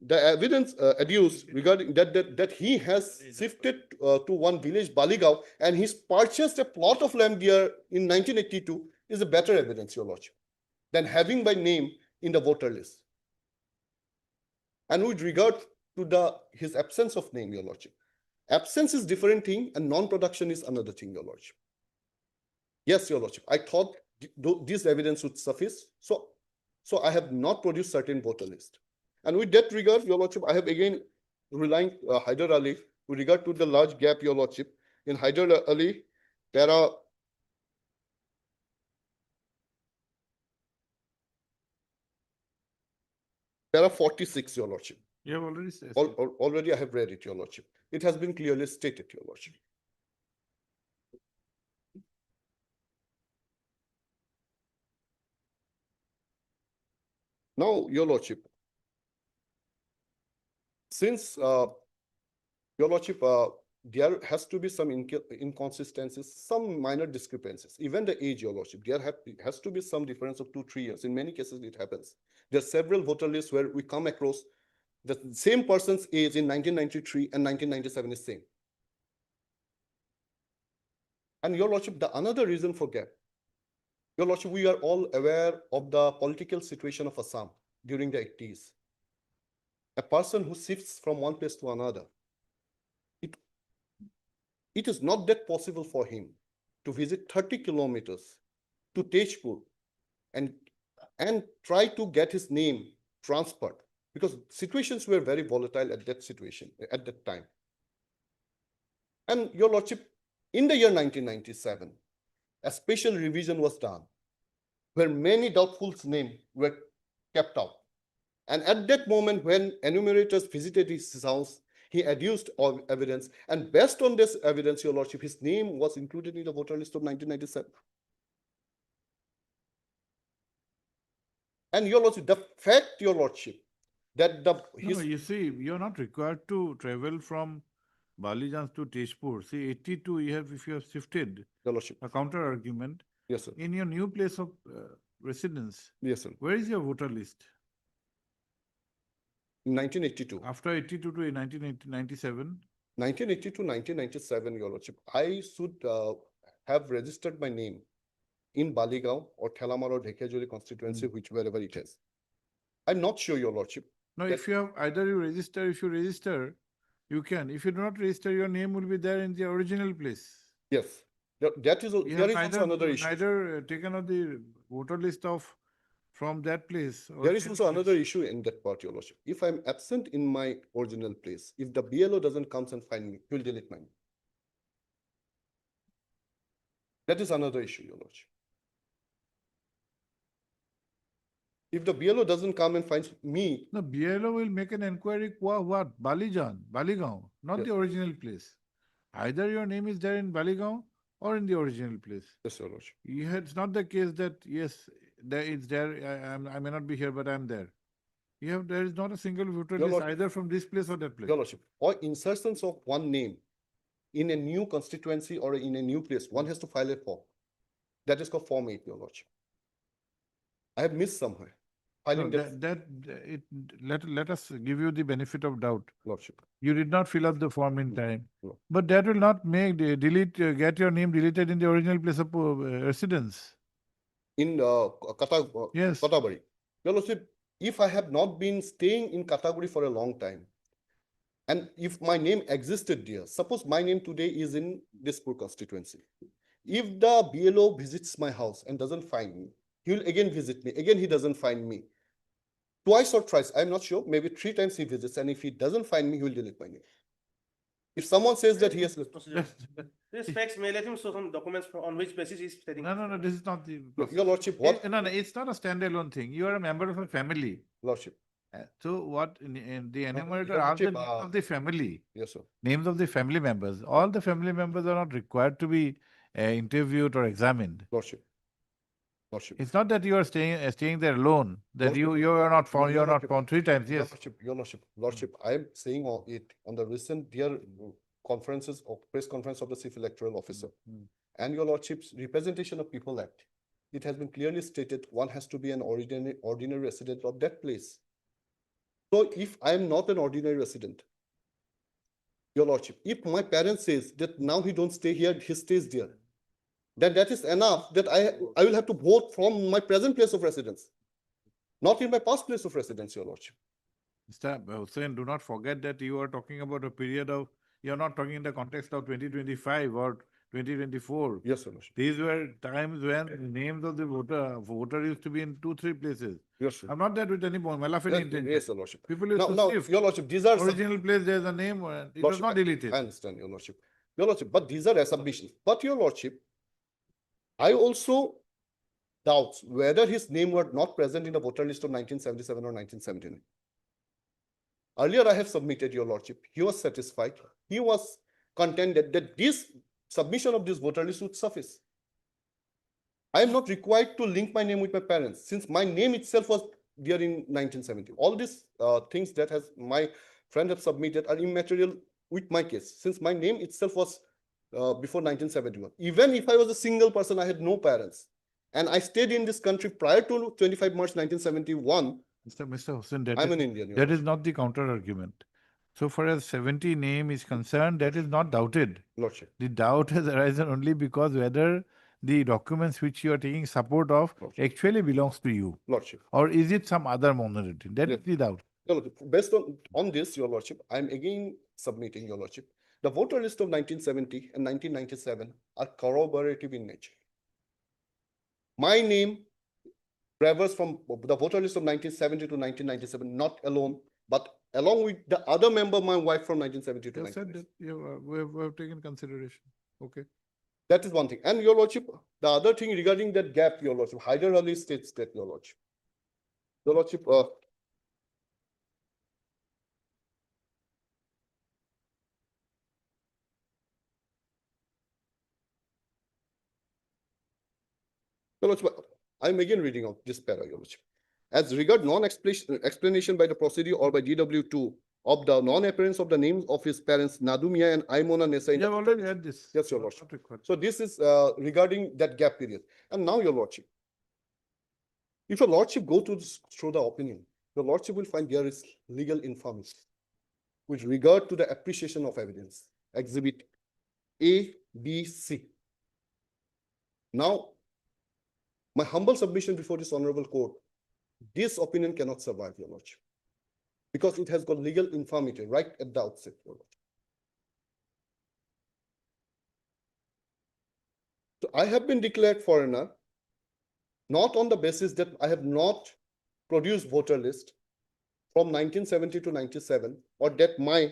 Speaker 7: The evidence adduced regarding that he has shifted to one village, Baligao, and he's purchased a plot of land there in 1982 is a better evidence, your lordship, than having by name in the voter list. And with regard to his absence of name, your lordship, absence is different thing and non-production is another thing, your lordship. Yes, your lordship, I thought this evidence would suffice, so I have not produced certain voter list. And with that regard, your lordship, I have again relying Hyder Ali with regard to the large gap, your lordship. In Hyder Ali, there are There are 46, your lordship.
Speaker 1: You have already said.
Speaker 7: Already I have read it, your lordship. It has been clearly stated, your lordship. Now, your lordship, since your lordship, there has to be some inconsistencies, some minor discrepancies. Even the age, your lordship, there has to be some difference of 2-3 years. In many cases, it happens. There are several voter lists where we come across the same person's age in 1993 and 1997 is same. And your lordship, the another reason for gap, your lordship, we are all aware of the political situation of Assam during the 80s. A person who shifts from one place to another, it is not that possible for him to visit 30 kilometers to Tejpur and try to get his name transferred, because situations were very volatile at that time. And your lordship, in the year 1997, a special revision was done where many doubtfuls' names were kept out. And at that moment, when enumerators visited his house, he adduced all evidence, and based on this evidence, your lordship, his name was included in the voter list of 1997. And your lordship, the fact, your lordship, that
Speaker 1: No, you see, you're not required to travel from Balijans to Tejpur. See, 82, if you have shifted,
Speaker 7: your lordship,
Speaker 1: a counter argument,
Speaker 7: yes, sir.
Speaker 1: in your new place of residence,
Speaker 7: Yes, sir.
Speaker 1: where is your voter list?
Speaker 7: In 1982.
Speaker 1: After 82 to 1997,
Speaker 7: 1980 to 1997, your lordship, I should have registered my name in Baligao or Thelamar or Dhekejuri constituency, wherever it is. I'm not sure, your lordship.
Speaker 1: no,
Speaker 7: That-
Speaker 1: if you have either if you register, you can. If you do not register, your name will be there in the original place.
Speaker 7: Yes, that is,
Speaker 1: You
Speaker 7: there
Speaker 1: have
Speaker 7: is also another issue.
Speaker 1: neither taken out the voter list from that place. or
Speaker 7: There is
Speaker 1: same
Speaker 7: also another
Speaker 1: place.
Speaker 7: issue in that part, your lordship. If I'm absent in my original place, if the BLO doesn't come and find me, he will delete my name. That is another issue, your lordship. If the BLO doesn't come and finds me,
Speaker 1: No, BLO will make an inquiry, what? Baligao, not
Speaker 7: Yes.
Speaker 1: the original place. Either your name is there in Baligao or in the original place.
Speaker 7: yes, your lordship.
Speaker 1: It's not the case that, yes, it's there, I may not be here, but I'm there. There is not a single voter
Speaker 7: Your
Speaker 1: list
Speaker 7: Lord-
Speaker 1: either from this place or that place.
Speaker 7: Your lordship, or insertions of one name in a new constituency or in a new place, one has to file a form. That is called Form 8, your lordship. I have missed somewhere.
Speaker 1: No,
Speaker 7: Filing that,
Speaker 1: let us give you the benefit of doubt.
Speaker 7: lordship.
Speaker 1: You did not fill up the form in time.
Speaker 7: No.
Speaker 1: But that will not get your name deleted in the original place of residence.
Speaker 7: In
Speaker 1: Yes.
Speaker 7: Kataguri. Your lordship, if I have not been staying in Kataguri for a long time, and if my name existed there, suppose my name today is in Dispur constituency. If the BLO visits my house and doesn't find me, he will again visit me. Again, he doesn't find me. Twice or thrice, I'm not sure, maybe 3 times he visits, and if he doesn't find me, he will delete my name. If someone says that he has,
Speaker 9: This facts may let him show some documents on which basis he's stating.
Speaker 1: No, this is not the.
Speaker 7: Your Lordship, what,
Speaker 1: No, it's not a standalone thing. You are a member of a family.
Speaker 7: Lordship,
Speaker 1: So what, in the enumerator
Speaker 7: Your
Speaker 1: are the
Speaker 7: Lordship,
Speaker 1: names of the family,
Speaker 7: yes, sir.
Speaker 1: names of the family members. All the family members are not required to be interviewed or examined.
Speaker 7: Lordship. Lordship.
Speaker 1: It's not that you are staying there alone, that
Speaker 7: Lordship,
Speaker 1: you are not found, you
Speaker 7: Your
Speaker 1: are not
Speaker 7: Lordship,
Speaker 1: found 3 times,
Speaker 7: Your
Speaker 1: yes.
Speaker 7: Lordship, Your Lordship, I am saying on it on the recent dear conferences or press conference of the Chief Electoral Officer and Your Lordship's Representation of People Act. It has been clearly stated one has to be an ordinary resident of that place. So if I am not an ordinary resident, Your Lordship, if my parents says that now he don't stay here, he stays there, then that is enough that I will have to vote from my present place of residence, not in my past place of residence, Your Lordship.
Speaker 1: Mr. Hussain, do not forget that you are talking about a period of, you are not talking in the context of 2025 or 2024.
Speaker 7: Yes, Your Lordship.
Speaker 1: These were times when the names of the voter used to be in 2-3 places.
Speaker 7: Yes, sir.
Speaker 1: I'm not that with any malafide
Speaker 7: Yes,
Speaker 1: intention.
Speaker 7: yes, Your Lordship.
Speaker 1: People used
Speaker 7: Now,
Speaker 1: to shift.
Speaker 7: Your Lordship, these are
Speaker 1: Original place, there's a name, it was
Speaker 7: Lordship,
Speaker 1: not deleted.
Speaker 7: I understand, Your Lordship. Your Lordship, but these are submissions. But Your Lordship, I also doubt whether his name were not present in the voter list of 1977 or 1979. Earlier, I have submitted, Your Lordship. He was satisfied. He was contented that this submission of this voter list would suffice. I am not required to link my name with my parents since my name itself was there in 1970. All these things that has my friend have submitted are immaterial with my case since my name itself was before 1971. Even if I was a single person, I had no parents. And I stayed in this country prior to 25 March 1971.
Speaker 1: Mr. Hussain, that
Speaker 7: I'm
Speaker 1: is-
Speaker 7: an Indian. Your
Speaker 1: that is
Speaker 7: Lordship.
Speaker 1: not the counter argument. So far as 70 name is concerned, that is not doubted.
Speaker 7: Lordship.
Speaker 1: The doubt has arisen only because whether the documents which you are taking support of
Speaker 7: Lordship.
Speaker 1: actually belongs to you,
Speaker 7: Lordship.
Speaker 1: or is it some other minority? That is
Speaker 7: Yes.
Speaker 1: the doubt.
Speaker 7: Your Lordship, based on this, Your Lordship, I'm again submitting, Your Lordship. The voter list of 1970 and 1997 are corroborative in nature. My name travels from the voter list of 1970 to 1997, not alone, but along with the other member, my wife from 1970 to
Speaker 1: You have said
Speaker 7: 1997.
Speaker 1: that we have taken consideration. Okay.
Speaker 7: That is one thing. And Your Lordship, the other thing regarding that gap, Your Lordship, Hyder Ali states that, Your Lordship. Your Lordship, Your Lordship, I'm again reading out this para, Your Lordship. As regard non-explanation by the procedure or by DW2 of the non-appearance of the names of his parents, Nadumia and Aimona Nessa. in
Speaker 1: You
Speaker 7: the
Speaker 1: have already had this.
Speaker 7: Yes, Your
Speaker 1: Not
Speaker 7: Lordship.
Speaker 1: required.
Speaker 7: So this is regarding that gap period. And now, Your Lordship, if Your Lordship go through the opinion, Your Lordship will find there is legal infirmity with regard to the appreciation of evidence, exhibit A, B, C. Now, my humble submission before this honorable court, this opinion cannot survive, Your Lordship, because it has got legal infirmity right at the outset, Your Lordship. So I have been declared foreigner, not on the basis that I have not produced voter list from 1970 to 97, or that my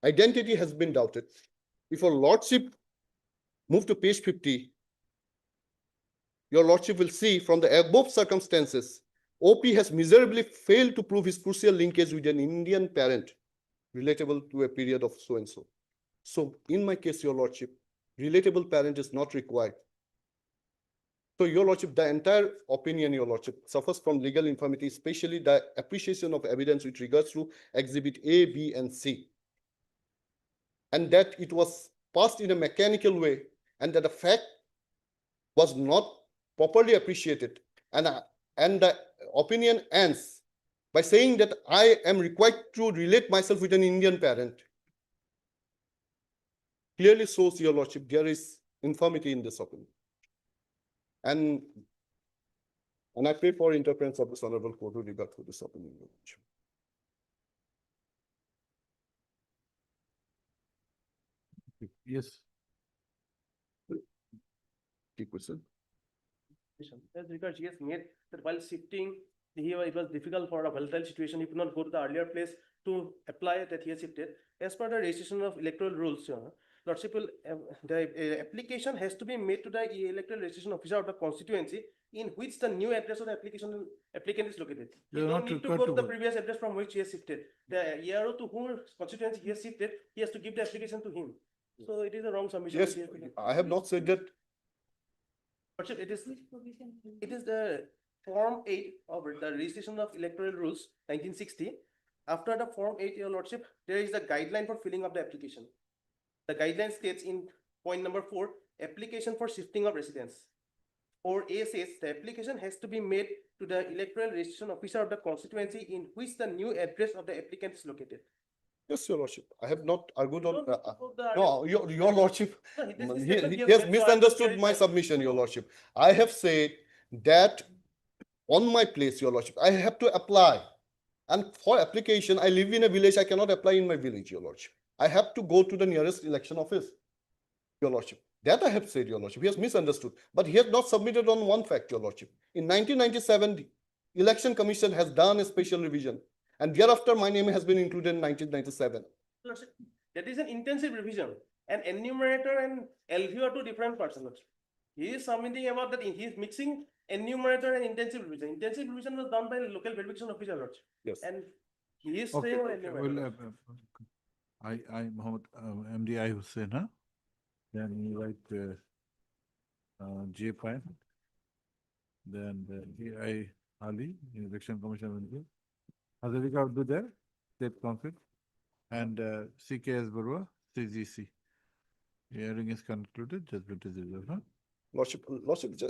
Speaker 7: identity has been doubted. If Your Lordship move to page 50, Your Lordship will see from the above circumstances, OP has miserably failed to prove his crucial linkage with an Indian parent relatable to a period of so-and-so. So in my case, Your Lordship, relatable parent is not required. So Your Lordship, the entire opinion, Your Lordship, suffers from legal infirmity, especially the appreciation of evidence with regards to exhibit A, B, and C. And that it was passed in a mechanical way, and that the fact was not properly appreciated. And the opinion ends by saying that I am required to relate myself with an Indian parent. Clearly shows, Your Lordship, there is infirmity in this opinion. And I pray for interference of this honorable court with regard to this opinion, Your Lordship.
Speaker 1: Yes.
Speaker 7: কি কৈছে?
Speaker 9: As regards, he has made that while shifting, it was difficult for a volatile situation. He could not go to the earlier place to apply that he has shifted. As per the registration of electoral rules, Lordship will, the application has to be made to the electoral registration officer of the constituency in which the new address of the applicant is located. He
Speaker 1: You're
Speaker 9: don't
Speaker 1: not
Speaker 9: need to
Speaker 1: required
Speaker 9: go
Speaker 1: to
Speaker 9: to the
Speaker 1: go.
Speaker 9: previous address from which he has shifted. The ERO to whom constituency he has shifted, he has to give the application to him. So it is a wrong submission.
Speaker 7: Yes,
Speaker 9: that he has taken.
Speaker 7: I have not said that.
Speaker 9: Lordship, it is the Form 8 of the registration of electoral rules 1960. After the Form 8, Your Lordship, there is the guideline for filling up the application. The guideline states in point number 4, application for shifting of residence. Or A says the application has to be made to the electoral registration officer of the constituency in which the new address of the applicant is located.
Speaker 7: Yes, your lordship. I have not argued on.
Speaker 9: Don't go the-
Speaker 7: No, your lordship.
Speaker 9: No, this is
Speaker 7: He
Speaker 9: statement
Speaker 7: he
Speaker 9: you
Speaker 7: has
Speaker 9: have made, so I will
Speaker 7: misunderstood
Speaker 9: carry
Speaker 7: my
Speaker 9: that.
Speaker 7: submission, your lordship. I have said that on my place, your lordship, I have to apply. And for application, I live in a village, I cannot apply in my village, your lordship. I have to go to the nearest election office, your lordship. That I have said, your lordship. He has misunderstood, but he has not submitted on one fact, your lordship. In 1997, the Election Commission has done a special revision, and thereafter my name has been included in 1997.
Speaker 9: Lordship, that is an intensive revision. An enumerator and LVU are two different parts, Lordship. He is submitting about that, he is mixing enumerator and intensive revision. Intensive revision was done by the local verification officer, Lordship.
Speaker 7: Yes.
Speaker 9: And he is
Speaker 1: Okay,
Speaker 9: saying on
Speaker 1: okay, well,
Speaker 9: enumerator.
Speaker 1: I, Mohammed, MD I Hussain, huh? Then you write, J Pine. Then AI Ali, Election Commission Manager. Hazarika Abdu there, State Council. And CKS Barua, CGC. Hearing is concluded, judgment is reserved, huh?
Speaker 7: Lordship,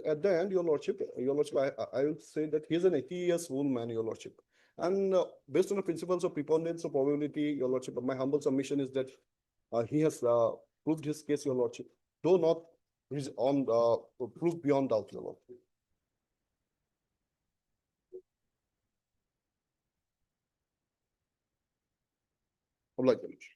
Speaker 7: at the end, your lordship, I will say that he is an 80 years old man, your lordship. And based on the principles of preponderance of probability, your lordship, my humble submission is that he has proved his case, your lordship, though not proved beyond doubt, your lordship. Obliged, your lordship.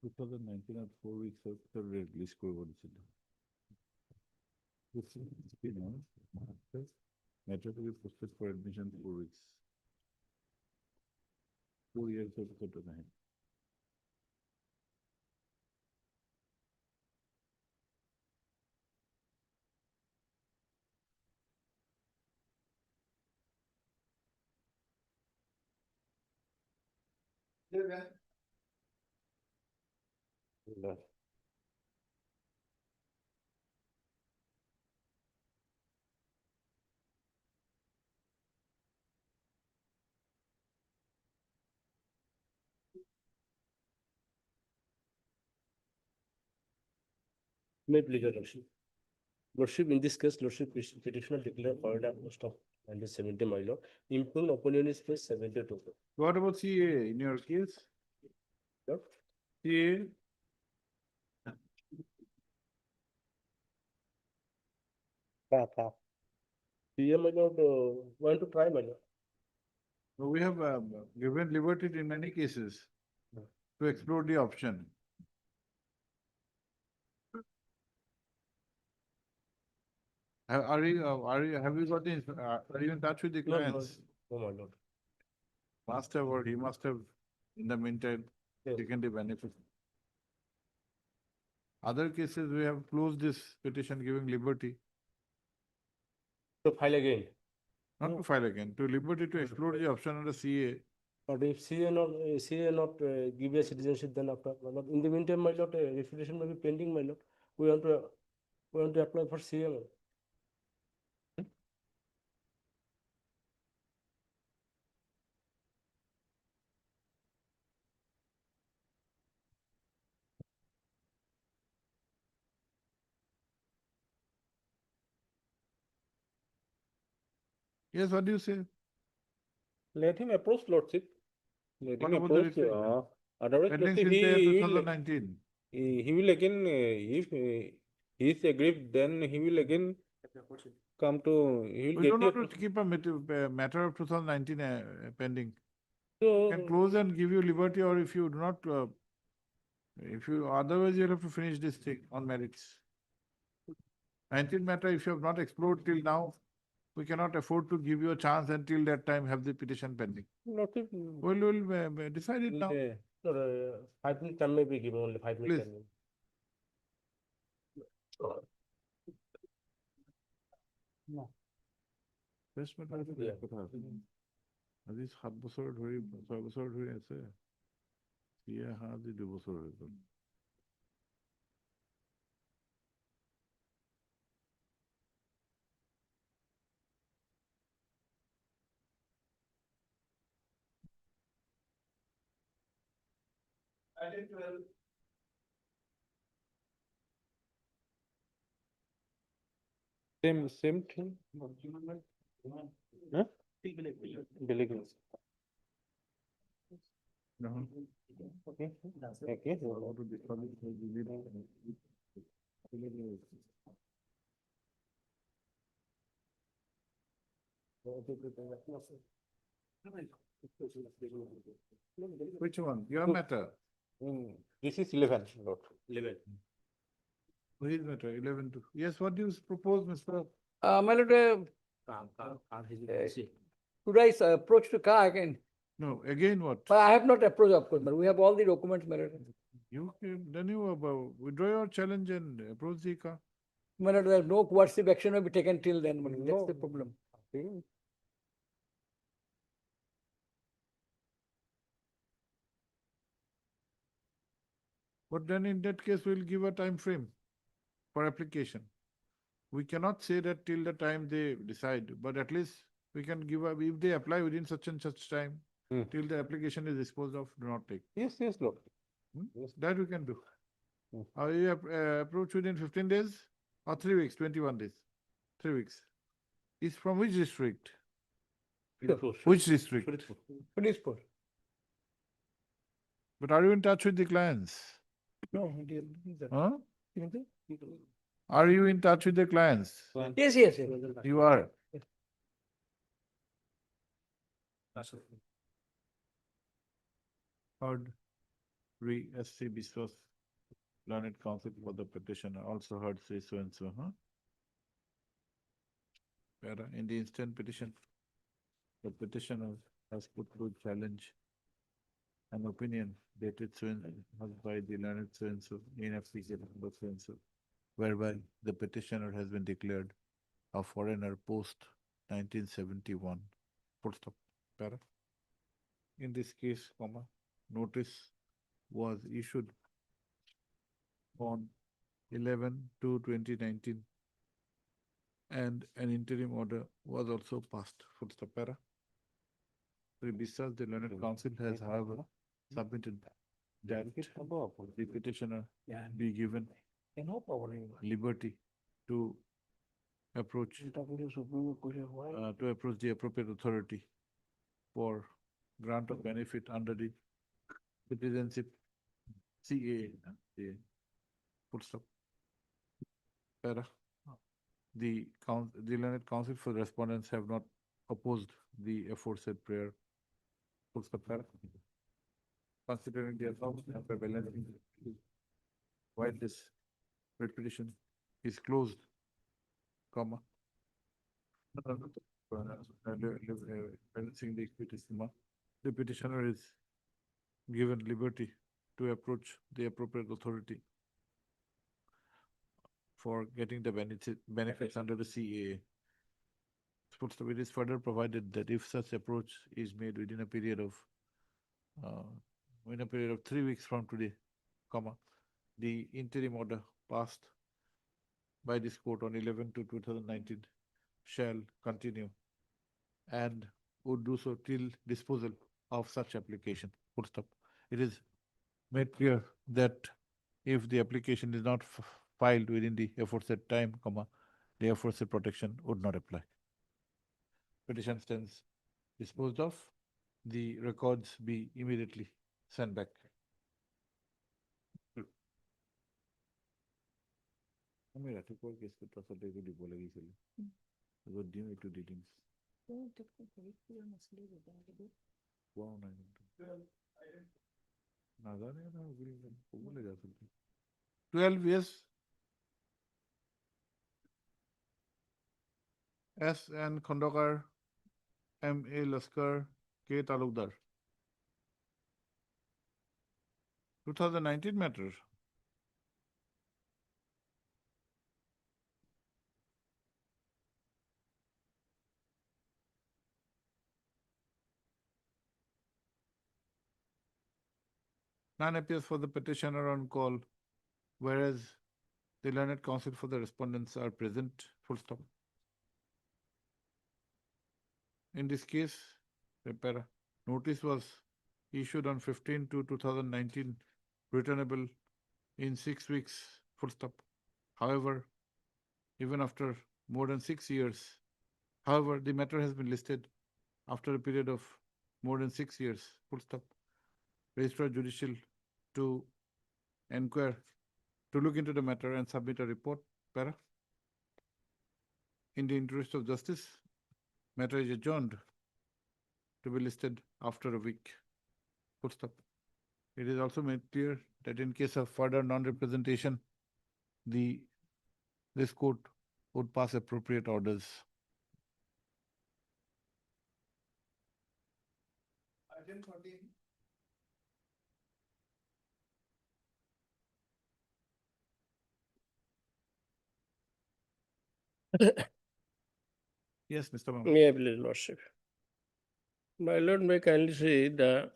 Speaker 1: 2019 আর 4 weeks release করে বলেছিল Metro to be posted for admission 4 weeks 4 years of to nine.
Speaker 10: May pleasure, Lordship. Lordship, in this case, Lordship petitioner declared Florida most of 170 my lord. Impugned opinion is page 72.
Speaker 1: What about CA in your case?
Speaker 10: Lord.
Speaker 1: CA?
Speaker 10: PM, my lord, want to try, my lord.
Speaker 1: We have given liberty in many cases to explore the option. Have you got in, are you in touch with the
Speaker 10: No, no,
Speaker 1: clients?
Speaker 10: no, my lord.
Speaker 1: Must have, or he must have, in the meantime,
Speaker 10: Yes.
Speaker 1: taken the benefit. Other cases, we have closed this petition giving liberty,
Speaker 10: To file again.
Speaker 1: not
Speaker 10: No.
Speaker 1: to file again, to liberty to explore the option under CA.
Speaker 10: But if CA not give a citizenship, then after, my lord, in the meantime, my lord, refutation may be pending, my lord. We want to apply for CA, my lord.
Speaker 1: Yes, what do you say?
Speaker 4: Let him approach lordship. Let
Speaker 1: What
Speaker 4: him
Speaker 1: about the
Speaker 4: approach,
Speaker 1: writ?
Speaker 4: otherwise
Speaker 1: Pending
Speaker 4: lordship,
Speaker 1: since
Speaker 4: he will,
Speaker 1: 2019.
Speaker 4: he will again, if he is aggrieved, then he will again come to, he will
Speaker 1: We
Speaker 4: get
Speaker 1: don't
Speaker 4: the
Speaker 1: want to
Speaker 4: approach.
Speaker 1: keep a matter of 2019 pending.
Speaker 4: So,
Speaker 1: Can close and give you liberty, or if you do not, if you, otherwise you'll have to finish this thing on merits. 19 matter, if you have not explored till now, we cannot afford to give you a chance until that time have the petition pending.
Speaker 4: lordship,
Speaker 1: We'll decide it now.
Speaker 10: No, 5 minute time may be given, only 5 minute
Speaker 1: Please.
Speaker 10: time.
Speaker 1: Best matter আছে
Speaker 10: Yeah.
Speaker 1: কথা আছে। আজি 7 বছৰ ধৰি 6 বছৰ ধৰি আছে। ইয়ে আজি 2 বছৰ হৈ গ'ল।
Speaker 4: same thing. Huh? বেলেগ হৈছে।
Speaker 1: নহয়।
Speaker 4: Okay. Okay.
Speaker 1: Which one? Your matter?
Speaker 4: This is 11, Lord.
Speaker 10: 11.
Speaker 1: His matter, 11 to. Yes, what do you propose, Mr.?
Speaker 11: My lord, should I approach to car again?
Speaker 1: No, again what?
Speaker 11: But I have not approached, of course, but we have all the documents, my lord.
Speaker 1: Then you withdraw your challenge and approach the car.
Speaker 11: My lord, there no coercive action will be taken till then, my lord. That's the problem.
Speaker 1: But then in that case, we'll give a time frame for application. We cannot say that till the time they decide, but at least we can give a, if they apply within such and such time, till the application is disposed of, do not take.
Speaker 4: Yes, yes, Lord.
Speaker 1: Yes, that we can do. You approach within 15 days or 3 weeks, 21 days? 3 weeks. Is from which district? Which district?
Speaker 11: Policeport.
Speaker 1: But are you in touch with the clients?
Speaker 11: No, dear.
Speaker 1: Huh? Are you in touch with the clients?
Speaker 11: Yes, yes, yes.
Speaker 1: You are. Heard SC Biswas, learned counsel for the petitioner, also heard say so and so, huh? Para, in the instant petition, the petitioner has put to challenge an opinion dated so and by the learned so and so, NFC number so and so, whereby the petitioner has been declared a foreigner post 1971. Full stop. Para. In this case, comma, notice was issued on 11/2/2019 and an interim order was also passed. Full stop. Para. Besides, the learned counsel has, however, submitted that the petitioner be given liberty to approach the appropriate authority for grant of benefit under the citizenship CAA. Full stop. Para. The learned counsel for respondents have not opposed the aforesaid prayer. Full stop. Para. Considering the assumption of prevalence, while this writ petition is closed, comma, balancing the equities, the petitioner is given liberty to approach the appropriate authority for getting the benefits under the CAA. It is further provided that if such approach is made within a period of 3 weeks from today, comma, the interim order passed by this court on 11/2/2019 shall continue and would do so till disposal of such application. Full stop. It is made clear that if the application is not filed within the aforesaid time, comma, the aforesaid protection would not apply. Petition stands disposed of the records be immediately sent back. আমি ৰাতিপুৱা কেছটো পাছতে একো দিব লাগিছিলে য'ত দিওঁ এইটো দি দিম পোৱাও নাই কিন্তু নাজানে ক'ব লাগে আচলতে 12 yes S N Khondokar M A Laskar K Talukdar 2019 matter. None appears for the petitioner on call, whereas the learned counsel for the respondents are present, full stop. In this case, notice was issued on 15/2/2019, returnable in 6 weeks, full stop. However, even after more than 6 years, however, the matter has been listed after a period of more than 6 years, full stop. Registrar Judicial to inquire, to look into the matter and submit a report, para. In the interest of justice, matter is adjourned to be listed after a week, full stop. It is also made clear that in case of further non-representation, this court would pass appropriate orders. Item 13. Yes, Mr. Mahmood.
Speaker 10: May I please, Lordship? My lord, may kindly see the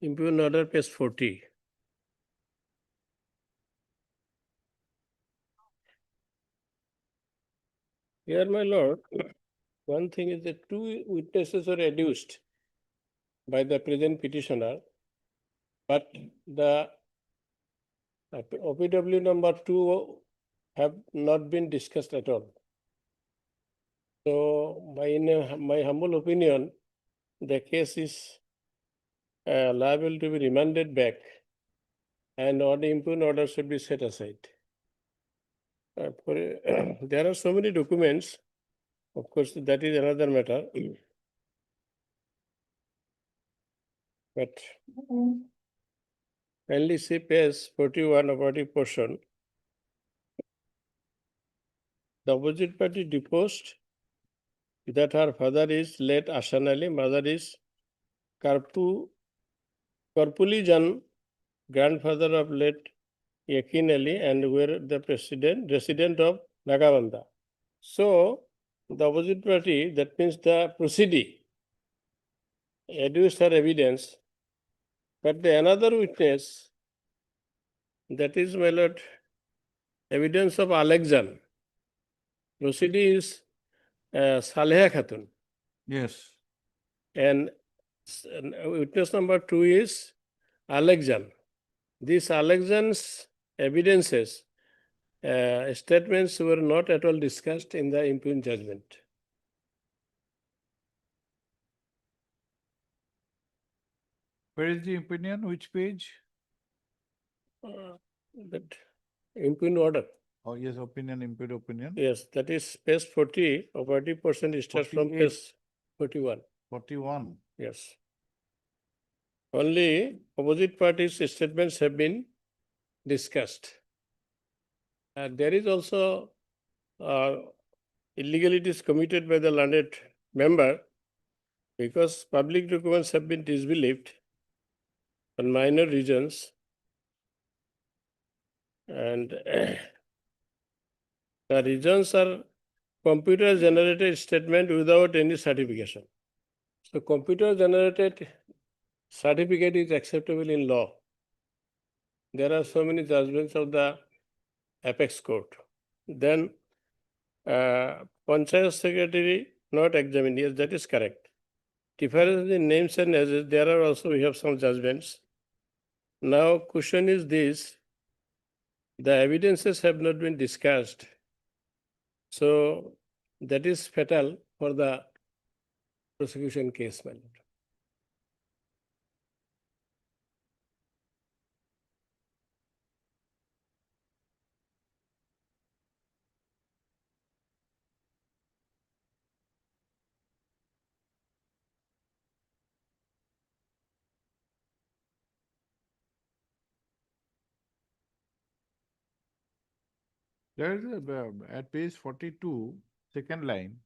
Speaker 10: impugned order, page 40. Here, my lord, one thing is that 2 witnesses were adduced by the present petitioner, but the OPW number 2 have not been discussed at all. So, in my humble opinion, the case is liable to be remanded back, and all the impugned order should be set aside. There are so many documents, of course, that is another matter. But kindly see page 41 of the portion. The opposite party deposed that her father is late Ashan Ali, mother is Karpuli Jan, grandfather of late Yakin Ali, and were the resident of Nagabanda. So, the opposite party, that means the proceedee, adduced her evidence, but the another witness, that is, my lord, evidence of Alexan. Proceedee is Saleha Khatun.
Speaker 1: Yes.
Speaker 10: And witness number 2 is Alexan. These Alexan's evidences, statements were not at all discussed in the impugned judgment.
Speaker 1: Where is the opinion? Which page?
Speaker 10: That impugned order.
Speaker 1: Oh, yes, opinion, impaired opinion.
Speaker 10: Yes, that is page 40, or 40% starts from
Speaker 1: 48.
Speaker 10: page 41.
Speaker 1: 41.
Speaker 10: Yes. Only opposite parties' statements have been discussed. And there is also illegalities committed by the learned member because public documents have been disbelieved on minor reasons, and the reasons are computer generated statement without any certification. So computer generated certificate is acceptable in law. There are so many judgments of the apex court. Then Panchayat secretary not examined. Yes, that is correct. Difference in names and address, there are also, we have some judgments. Now question is this, the evidences have not been discussed. So that is fatal for the prosecution case, my lord.
Speaker 1: There is a, at page 42, second line.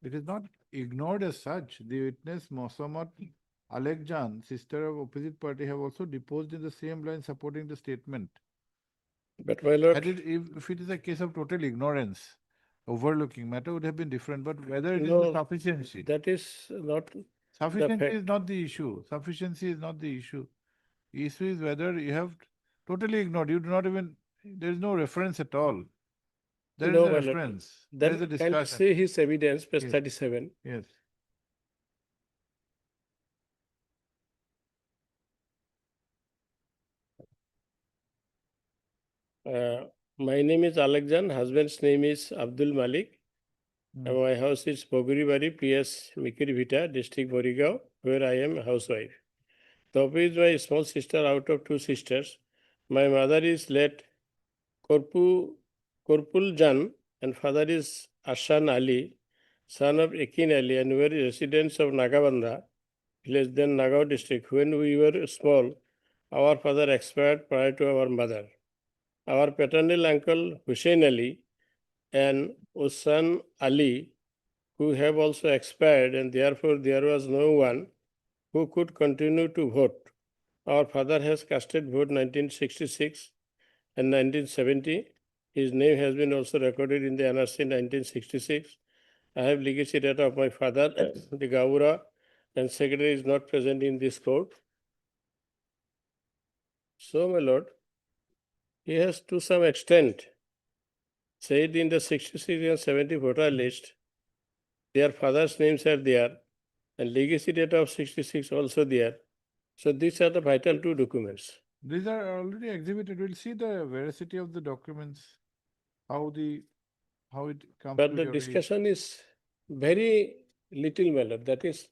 Speaker 1: It is not ignored as such. The witness Mosammat Alekjan, sister of opposite party, have also deposed in the same line supporting the statement.
Speaker 10: But my lord,
Speaker 1: Had it, if it is a case of total ignorance, overlooking, matter would have been different, but whether it is
Speaker 10: No,
Speaker 1: the sufficiency.
Speaker 10: that is not
Speaker 1: Sufficiency
Speaker 10: fact.
Speaker 1: is not the issue. Sufficiency is not the issue. Issue is whether you have totally ignored. You do not even, there is no reference at all. There is
Speaker 10: No,
Speaker 1: a
Speaker 10: my lord.
Speaker 1: reference. There is a
Speaker 10: Then can
Speaker 1: discussion.
Speaker 10: see his evidence, page
Speaker 1: Yes.
Speaker 10: 37.
Speaker 1: Yes.
Speaker 10: My name is Alekjan, husband's name is Abdul Malik. And my house is Boguribari, PS Mikirivita, district Borigao, where I am a housewife. Topi is my small sister out of two sisters. My mother is late Korpul Jan and father is Ashan Ali, son of Ekin Ali, and were residents of Nagabanda, village then Nagaon district. When we were small, our father expired prior to our mother. Our paternal uncle Hussein Ali and Usan Ali, who have also expired, and therefore there was no one who could continue to vote. Our father has casted vote 1966 and 1970. His name has been also recorded in the NRC 1966. I have legacy data of my father, the Gavura, and secretary is not present in this court. So, my lord, he has to some extent said in the 66 and 70 voter list, their father's names are there, and legacy data of 66 also there. So these are the vital two documents.
Speaker 1: These are already exhibited. We'll see the veracity of the documents, how it comes
Speaker 10: But
Speaker 1: to
Speaker 10: the
Speaker 1: your aid.
Speaker 10: discussion is very little, my lord. That is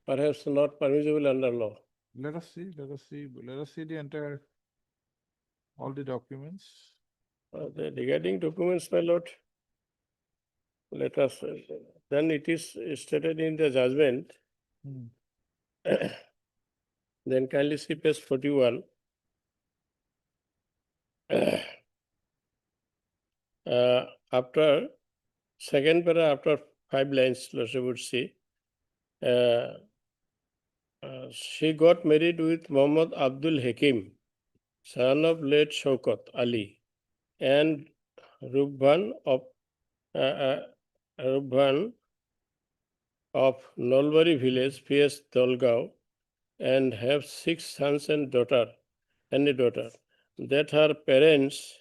Speaker 10: perhaps not permissible under law.
Speaker 1: Let us see the entire, all the documents.
Speaker 10: Regarding documents, my lord, let us, then it is stated in the judgment.
Speaker 1: Hmm.
Speaker 10: Then kindly see page 41. After second para, after 5 lines, Lordship would see, she got married with Muhammad Abdul Hakim, son of late Shaukat Ali, and Rubhan of Nolbari village, PS Dolgao, and have 6 sons and a daughter. That her parents,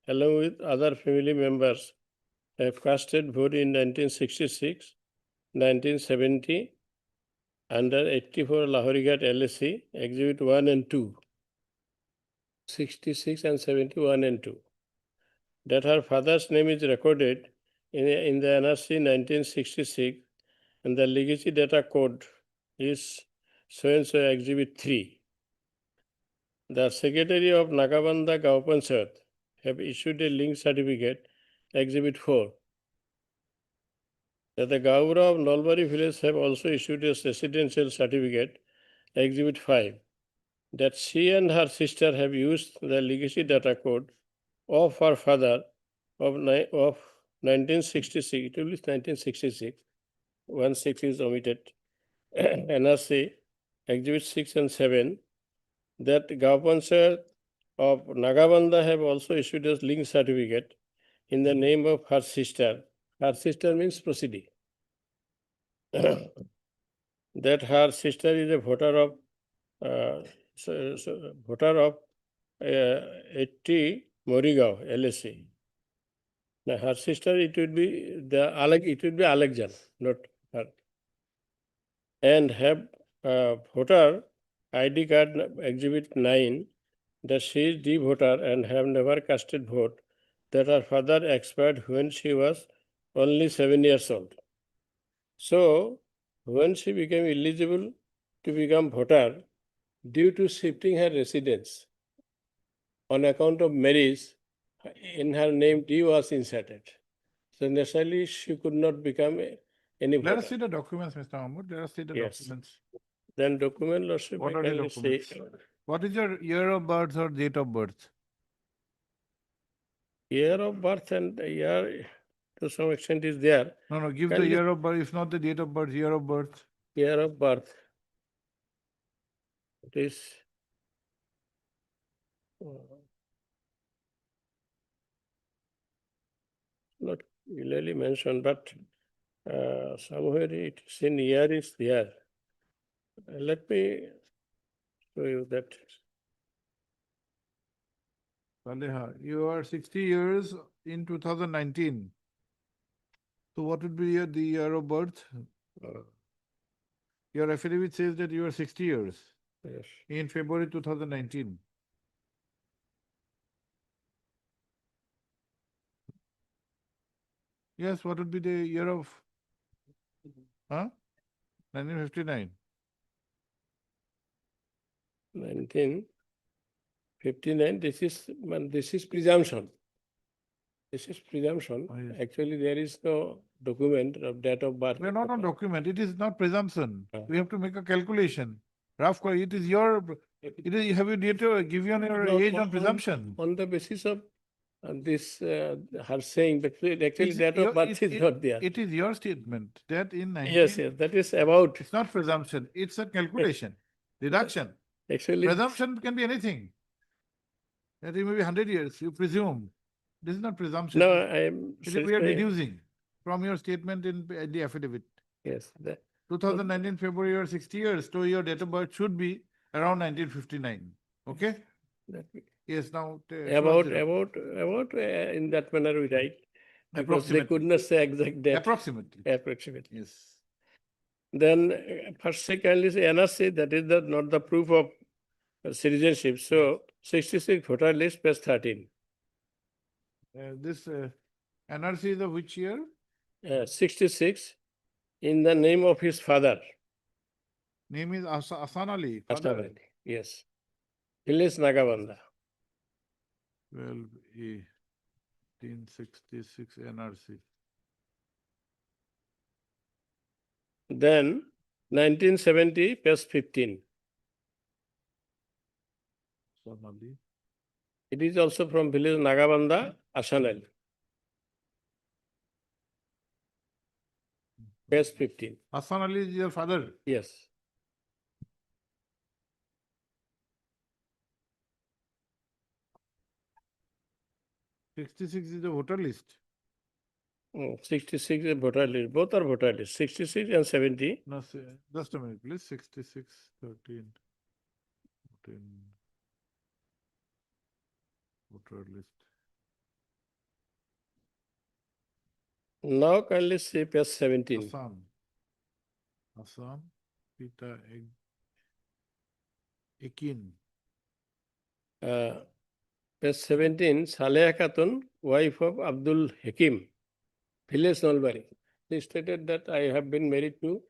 Speaker 10: along with other family members, have casted vote in 1966, 1970, under 84 Lahorigat LSC, Exhibit 1 and 2, 66 and 71 and 2. That her father's name is recorded in the NRC 1966, and the legacy data code is so-and-so Exhibit 3. The Secretary of Nagabanda Gao Panchayat have issued a link certificate, Exhibit 4. That the Gaura of Nolbari village have also issued a residential certificate, Exhibit 5. That she and her sister have used the legacy data code of her father of 1966, it will be 1966, 16 is omitted, NRC, Exhibit 6 and 7, that Gao Panchayat of Nagabanda have also issued a link certificate in the name of her sister. Her sister means proceeding. That her sister is a voter of 80 Morigao LSC. Now her sister, it would be Alekjan, not her. And have voter ID card Exhibit 9, that she is the voter and have never casted vote, that her father expired when she was only 7 years old. So, when she became eligible to become voter, due to shifting her residence on account of marriage, in her name D was inserted. So naturally, she could not become any voter.
Speaker 1: Let us see the documents, Mr. Mahmood. Let us see the
Speaker 10: Yes.
Speaker 1: documents.
Speaker 10: Then document, Lordship,
Speaker 1: What
Speaker 10: I
Speaker 1: are the
Speaker 10: can say,
Speaker 1: documents? What is your year of birth or date of birth?
Speaker 10: Year of birth and year to some extent is there.
Speaker 1: No, give the
Speaker 10: Kindly-
Speaker 1: year of birth, if not the date of birth, year of birth.
Speaker 10: Year of birth. It is. Not clearly mentioned, but somewhere it is in year is there. Let me show you that.
Speaker 1: Saleha, you are 60 years in 2019. So what would be the year of birth? Your affidavit says that you are 60 years
Speaker 10: Yes.
Speaker 1: in February 2019. Yes, what would be the year of? 1959.
Speaker 10: 1959, this is presumption. This is presumption.
Speaker 1: Oh, yes.
Speaker 10: Actually, there is no document of date of birth.
Speaker 1: We are not on document. It is not presumption.
Speaker 10: Ah.
Speaker 1: We have to make a calculation. Rough, it is your, it is, have you given your
Speaker 10: No,
Speaker 1: age on presumption?
Speaker 10: On the basis of this, her saying, but actually
Speaker 1: It's
Speaker 10: date
Speaker 1: your-
Speaker 10: of birth is not there.
Speaker 1: It is your statement that in 19.
Speaker 10: Yes, that is about,
Speaker 1: It's not presumption, it's a calculation, deduction.
Speaker 10: actually,
Speaker 1: Presumption can be anything. That it may be 100 years, you presume. This is not presumption.
Speaker 10: no, I am.
Speaker 1: It is we are
Speaker 10: satisfied-
Speaker 1: deducing from your statement in the affidavit.
Speaker 10: Yes,
Speaker 1: 2019 February, you are 60 years, so your date of birth should be around 1959. Okay?
Speaker 10: that-
Speaker 1: Yes, now.
Speaker 10: about, in that manner we write. Because they could not say exact date.
Speaker 1: Approximately.
Speaker 10: Approximately.
Speaker 1: Yes.
Speaker 10: Then first secondly is NRC, that is not the proof of citizenship. So 66 voter list page 13.
Speaker 1: This NRC is of which year?
Speaker 10: 66 in the name of his father.
Speaker 1: Name is Asan Ali.
Speaker 10: Ashraf
Speaker 1: father.
Speaker 10: Ali. Yes. Village Nagabanda.
Speaker 1: 12A, 1866 NRC.
Speaker 10: Then 1970 page 15.
Speaker 1: Asan Ali.
Speaker 10: It is also from village Nagabanda, Asanal. Page 15.
Speaker 1: Asan Ali is your father.
Speaker 10: Yes.
Speaker 1: '66 is the voter list.
Speaker 10: 66 is voter list. Both are voter list. 66 and 70.
Speaker 1: No, just a minute, please. 66, 13, 14. Voter list.
Speaker 10: Now kindly see page 17.
Speaker 1: Assam, Peter Ekin.
Speaker 10: Page 17, Saleha Khatun, wife of Abdul Hakim, village Nalbari. They stated that I have been married to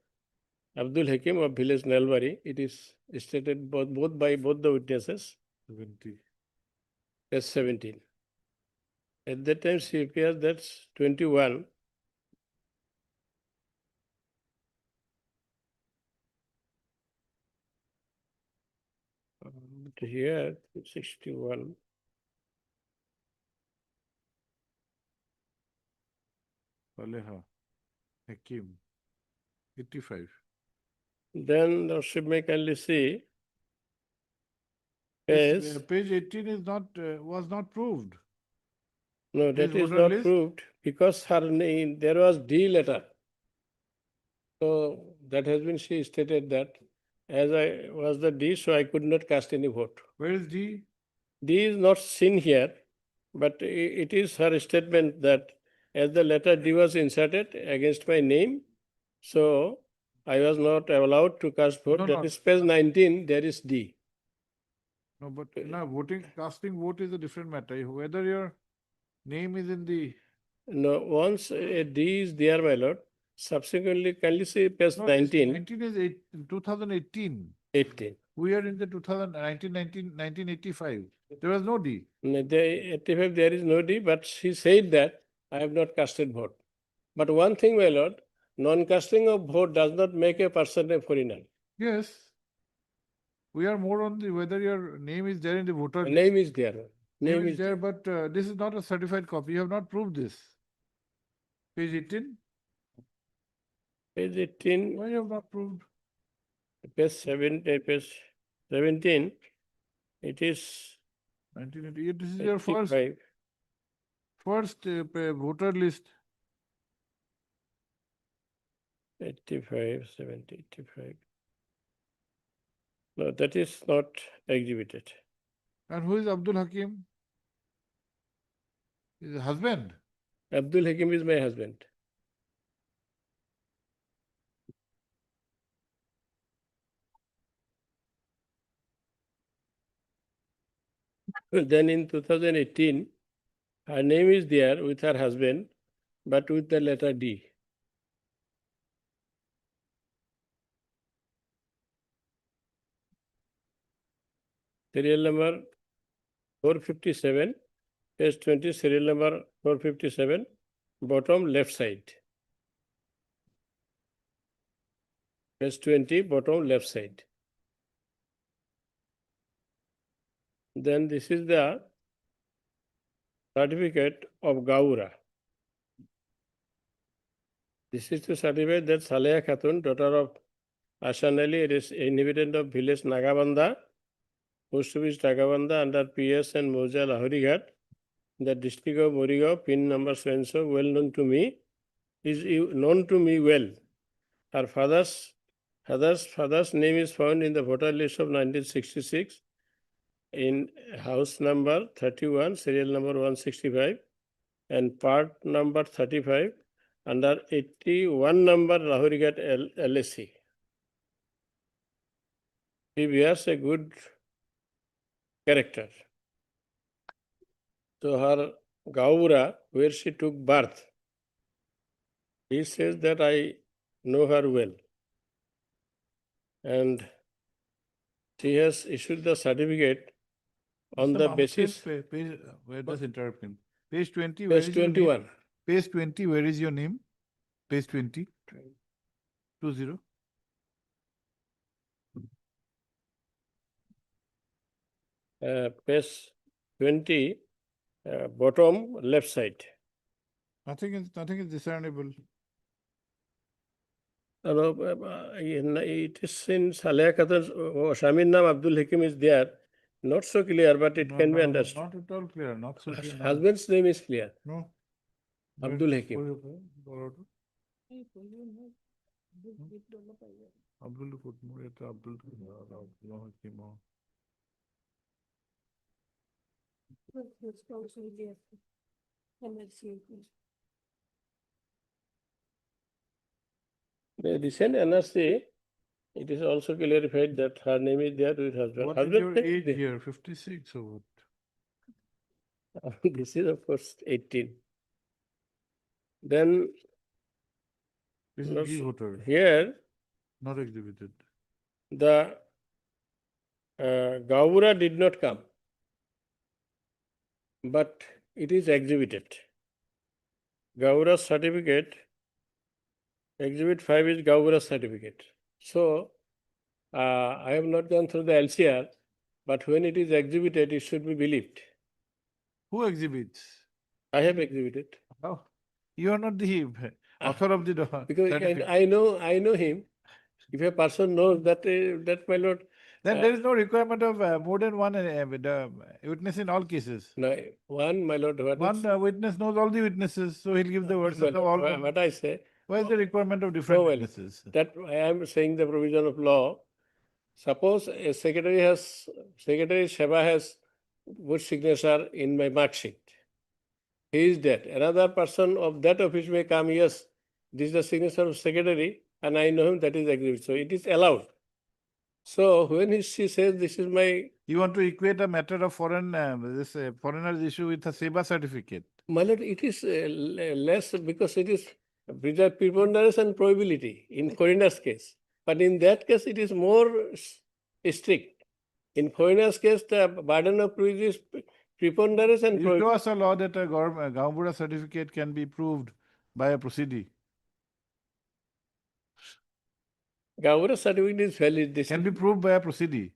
Speaker 10: Abdul Hakim of village Nalbari. It is stated both by both the witnesses.
Speaker 1: 70.
Speaker 10: Page 17. At that time she appears that's 21. But here 61.
Speaker 1: Saleha, Hakim, 85.
Speaker 10: Then Lordship may kindly see
Speaker 1: This,
Speaker 10: page.
Speaker 1: Page 18 is not, was not proved.
Speaker 10: No,
Speaker 1: This
Speaker 10: that is
Speaker 1: voter
Speaker 10: not
Speaker 1: list?
Speaker 10: proved because her name, there was D letter. So that has been, she stated that as I was the D, so I could not cast any vote.
Speaker 1: Where is D?
Speaker 10: D is not seen here, but it is her statement that as the letter D was inserted against my name, so I was not allowed to cast vote.
Speaker 1: No,
Speaker 10: That
Speaker 1: no.
Speaker 10: is page 19, there is D.
Speaker 1: No, but no, casting vote is a different matter. Whether your name is in the.
Speaker 10: No, once a D is there, my lord, subsequently, kindly see page
Speaker 1: No, this
Speaker 10: 19,
Speaker 1: 19 is 2018.
Speaker 10: 18.
Speaker 1: We are in the 1985. There was no D.
Speaker 10: No, the 85, there is no D, but she said that I have not casted vote. But one thing, my lord, non-casting of vote does not make a person a foreigner.
Speaker 1: Yes. We are more on the whether your name is there in the voter.
Speaker 10: The name is there. Name is
Speaker 1: there, but this is not a certified copy. You have not proved this. Page 18,
Speaker 10: page 18,
Speaker 1: why you have not proved?
Speaker 10: page 17. It is
Speaker 1: 1988, this is your first,
Speaker 10: 85.
Speaker 1: voter list.
Speaker 10: 85, 70, 85. No, that is not exhibited.
Speaker 1: And who is Abdul Hakim? His husband.
Speaker 10: Abdul Hakim is my husband. Then in 2018, her name is there with her husband, but with the letter D. Serial number 457, page 20, serial number 457, bottom left side. Page 20, bottom left side. Then this is the certificate of Gaura. This is the certificate that Saleha Khatun, daughter of Ashan Ali, it is inhabitant of village Nagabanda, post office Nagabanda under PS and Moja Lahorighat, the district of Morigao, pin number so well known to me, is known to me well. Her father's name is found in the voter list of 1966 in house number 31, serial number 165, and part number 35 under 81 number Lahorighat LSC. He bears a good character. So her Gaura, where she took birth, he says that I know her well. And she has issued the certificate on
Speaker 1: Mr.
Speaker 10: the
Speaker 1: Mahmood,
Speaker 10: basis,
Speaker 1: page, where does interrupt him? Page 20, where
Speaker 10: page
Speaker 1: is your name?
Speaker 10: 21.
Speaker 1: Page 20, where is your name? Page 20. 20.
Speaker 10: Page 20, bottom left side.
Speaker 1: Nothing is discernible.
Speaker 10: It is in Saleha Khatun's Shamin Nam Abdul Hakim is there. Not so clear, but it
Speaker 1: No,
Speaker 10: can be
Speaker 1: no,
Speaker 10: understood.
Speaker 1: Not at all clear, not so clear.
Speaker 10: Husband's name is clear.
Speaker 1: No.
Speaker 10: Abdul Hakim.
Speaker 1: Abdul Kutmur, Abdul Hakim.
Speaker 10: The recent NRC, it is also clarified that her name is there with husband.
Speaker 1: What is
Speaker 10: Husband
Speaker 1: your
Speaker 10: name is
Speaker 1: age
Speaker 10: there.
Speaker 1: here? 56 or what?
Speaker 10: This is of course 18. Then
Speaker 1: This
Speaker 10: not
Speaker 1: is the
Speaker 10: so-
Speaker 1: voter,
Speaker 10: here
Speaker 1: not exhibited.
Speaker 10: the Gaura did not come, but it is exhibited. Gaura certificate, exhibit 5 is Gaura certificate. So I have not gone through the LCR, but when it is exhibited, it should be believed.
Speaker 1: Who exhibits?
Speaker 10: I have exhibited.
Speaker 1: Oh, you are not the author of the
Speaker 10: Because
Speaker 1: certificate.
Speaker 10: I know him. If a person knows that, that my lord,
Speaker 1: Then there is no requirement of more than one witness in all cases.
Speaker 10: no, one, my lord, what
Speaker 1: One
Speaker 10: is,
Speaker 1: witness knows all the witnesses, so he'll give the words
Speaker 10: my
Speaker 1: of
Speaker 10: lord,
Speaker 1: all.
Speaker 10: what I say,
Speaker 1: Why is the requirement of different
Speaker 10: No, well,
Speaker 1: witnesses?
Speaker 10: that I am saying the provision of law. Suppose a secretary Sheba has good signature in my mark sheet. He is dead. Another person of that office may come, yes, this is the signature of secretary, and I know him, that is exhibit. So it is allowed. So when she says this is my,
Speaker 1: You want to equate a matter of foreigner's issue with a SEBA certificate.
Speaker 10: my lord, it is less because it is preponderance and probability in foreigner's case. But in that case, it is more strict. In foreigner's case, the burden of proof is preponderance and
Speaker 1: You show
Speaker 10: probability.
Speaker 1: us a law that a Gaumbura certificate can be proved by a proceeding.
Speaker 10: Gaura certificate is valid. This
Speaker 1: Can be proved by a proceeding.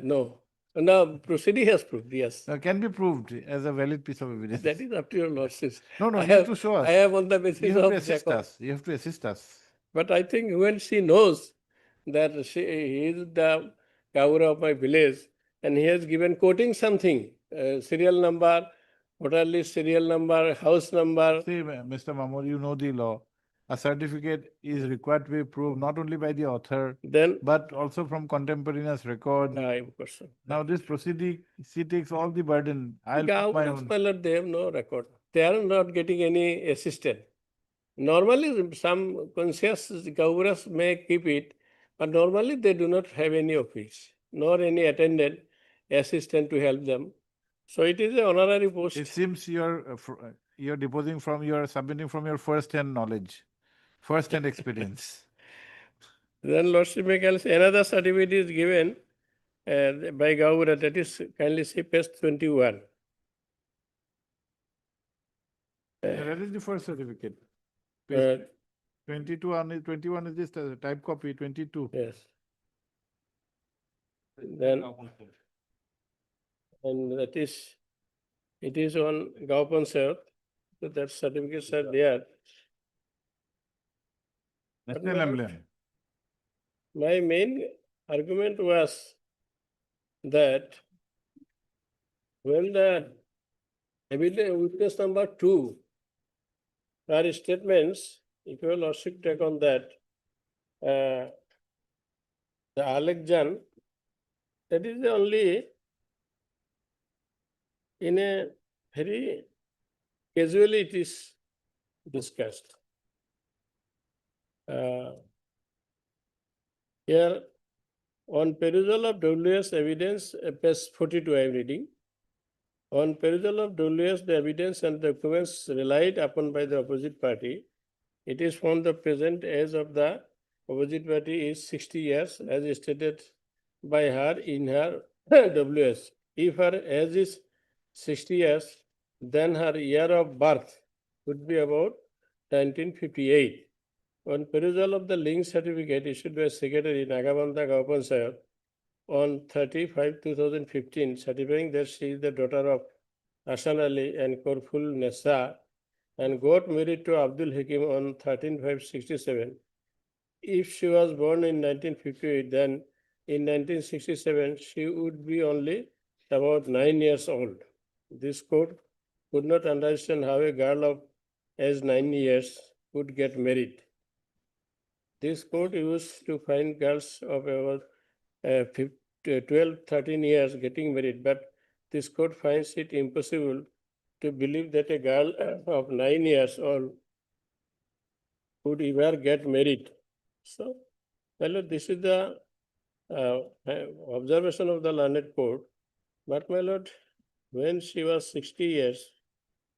Speaker 10: no. No, proceeding has proved, yes.
Speaker 1: Can be proved as a valid piece of evidence.
Speaker 10: That is up to your lordships.
Speaker 1: No, no,
Speaker 10: I
Speaker 1: you have
Speaker 10: have-
Speaker 1: to show us.
Speaker 10: I have on the
Speaker 1: You
Speaker 10: basis
Speaker 1: have to
Speaker 10: of
Speaker 1: assist
Speaker 10: record.
Speaker 1: us. You have to assist us.
Speaker 10: But I think when she knows that he is the Kaura of my village and he has given quoting something, serial number, voter list serial number, house number.
Speaker 1: See, Mr. Mahmood, you know the law. A certificate is required to be proved not only by the author,
Speaker 10: Then
Speaker 1: but also from contemporaneous record.
Speaker 10: I am question.
Speaker 1: Now this proceeding, she takes all the burden. I'll put my
Speaker 10: Gauras,
Speaker 1: own.
Speaker 10: my lord, they have no record. They are not getting any assistance. Normally, some conscious Gauras may keep it, but normally they do not have any office, nor any attendant, assistant to help them. So it is an honorary post.
Speaker 1: It seems you're deposing from your, submitting from your first-hand knowledge, first-hand experience.
Speaker 10: Then Lordship Michael's another certificate is given by Gaura, that is kindly see page 21.
Speaker 1: That is the first certificate.
Speaker 10: Uh,
Speaker 1: 21 is this type copy, 22.
Speaker 10: Yes. Then, and that is, it is on Gaupan Sir, so that certificates are there.
Speaker 1: National emblem.
Speaker 10: My main argument was that when the evidence witness number 2, her statements, if your lordship take on that, the Alexan, that is the only in a very casually it is discussed. Here, on perusal of WS evidence, page 42 I am reading. On perusal of WS, the evidence and documents relied upon by the opposite party, it is found the present age of the opposite party is 60 years as stated by her in her WS. If her age is 60 years, then her year of birth would be about 1958. On perusal of the link certificate issued by Secretary Nagabandha Gaupan Sir on 30/5/2015, certifying that she is the daughter of Hasan Ali and Korful Nessa and got married to Abdul Hakim on 13/5/67. If she was born in 1958, then in 1967 she would be only about 9 years old. This court could not understand how a girl of age 9 years would get married. This court used to find girls of about 12, 13 years getting married, but this court finds it impossible to believe that a girl of 9 years old would ever get married. So, well, this is the observation of the learned court. But my lord, when she was 60 years,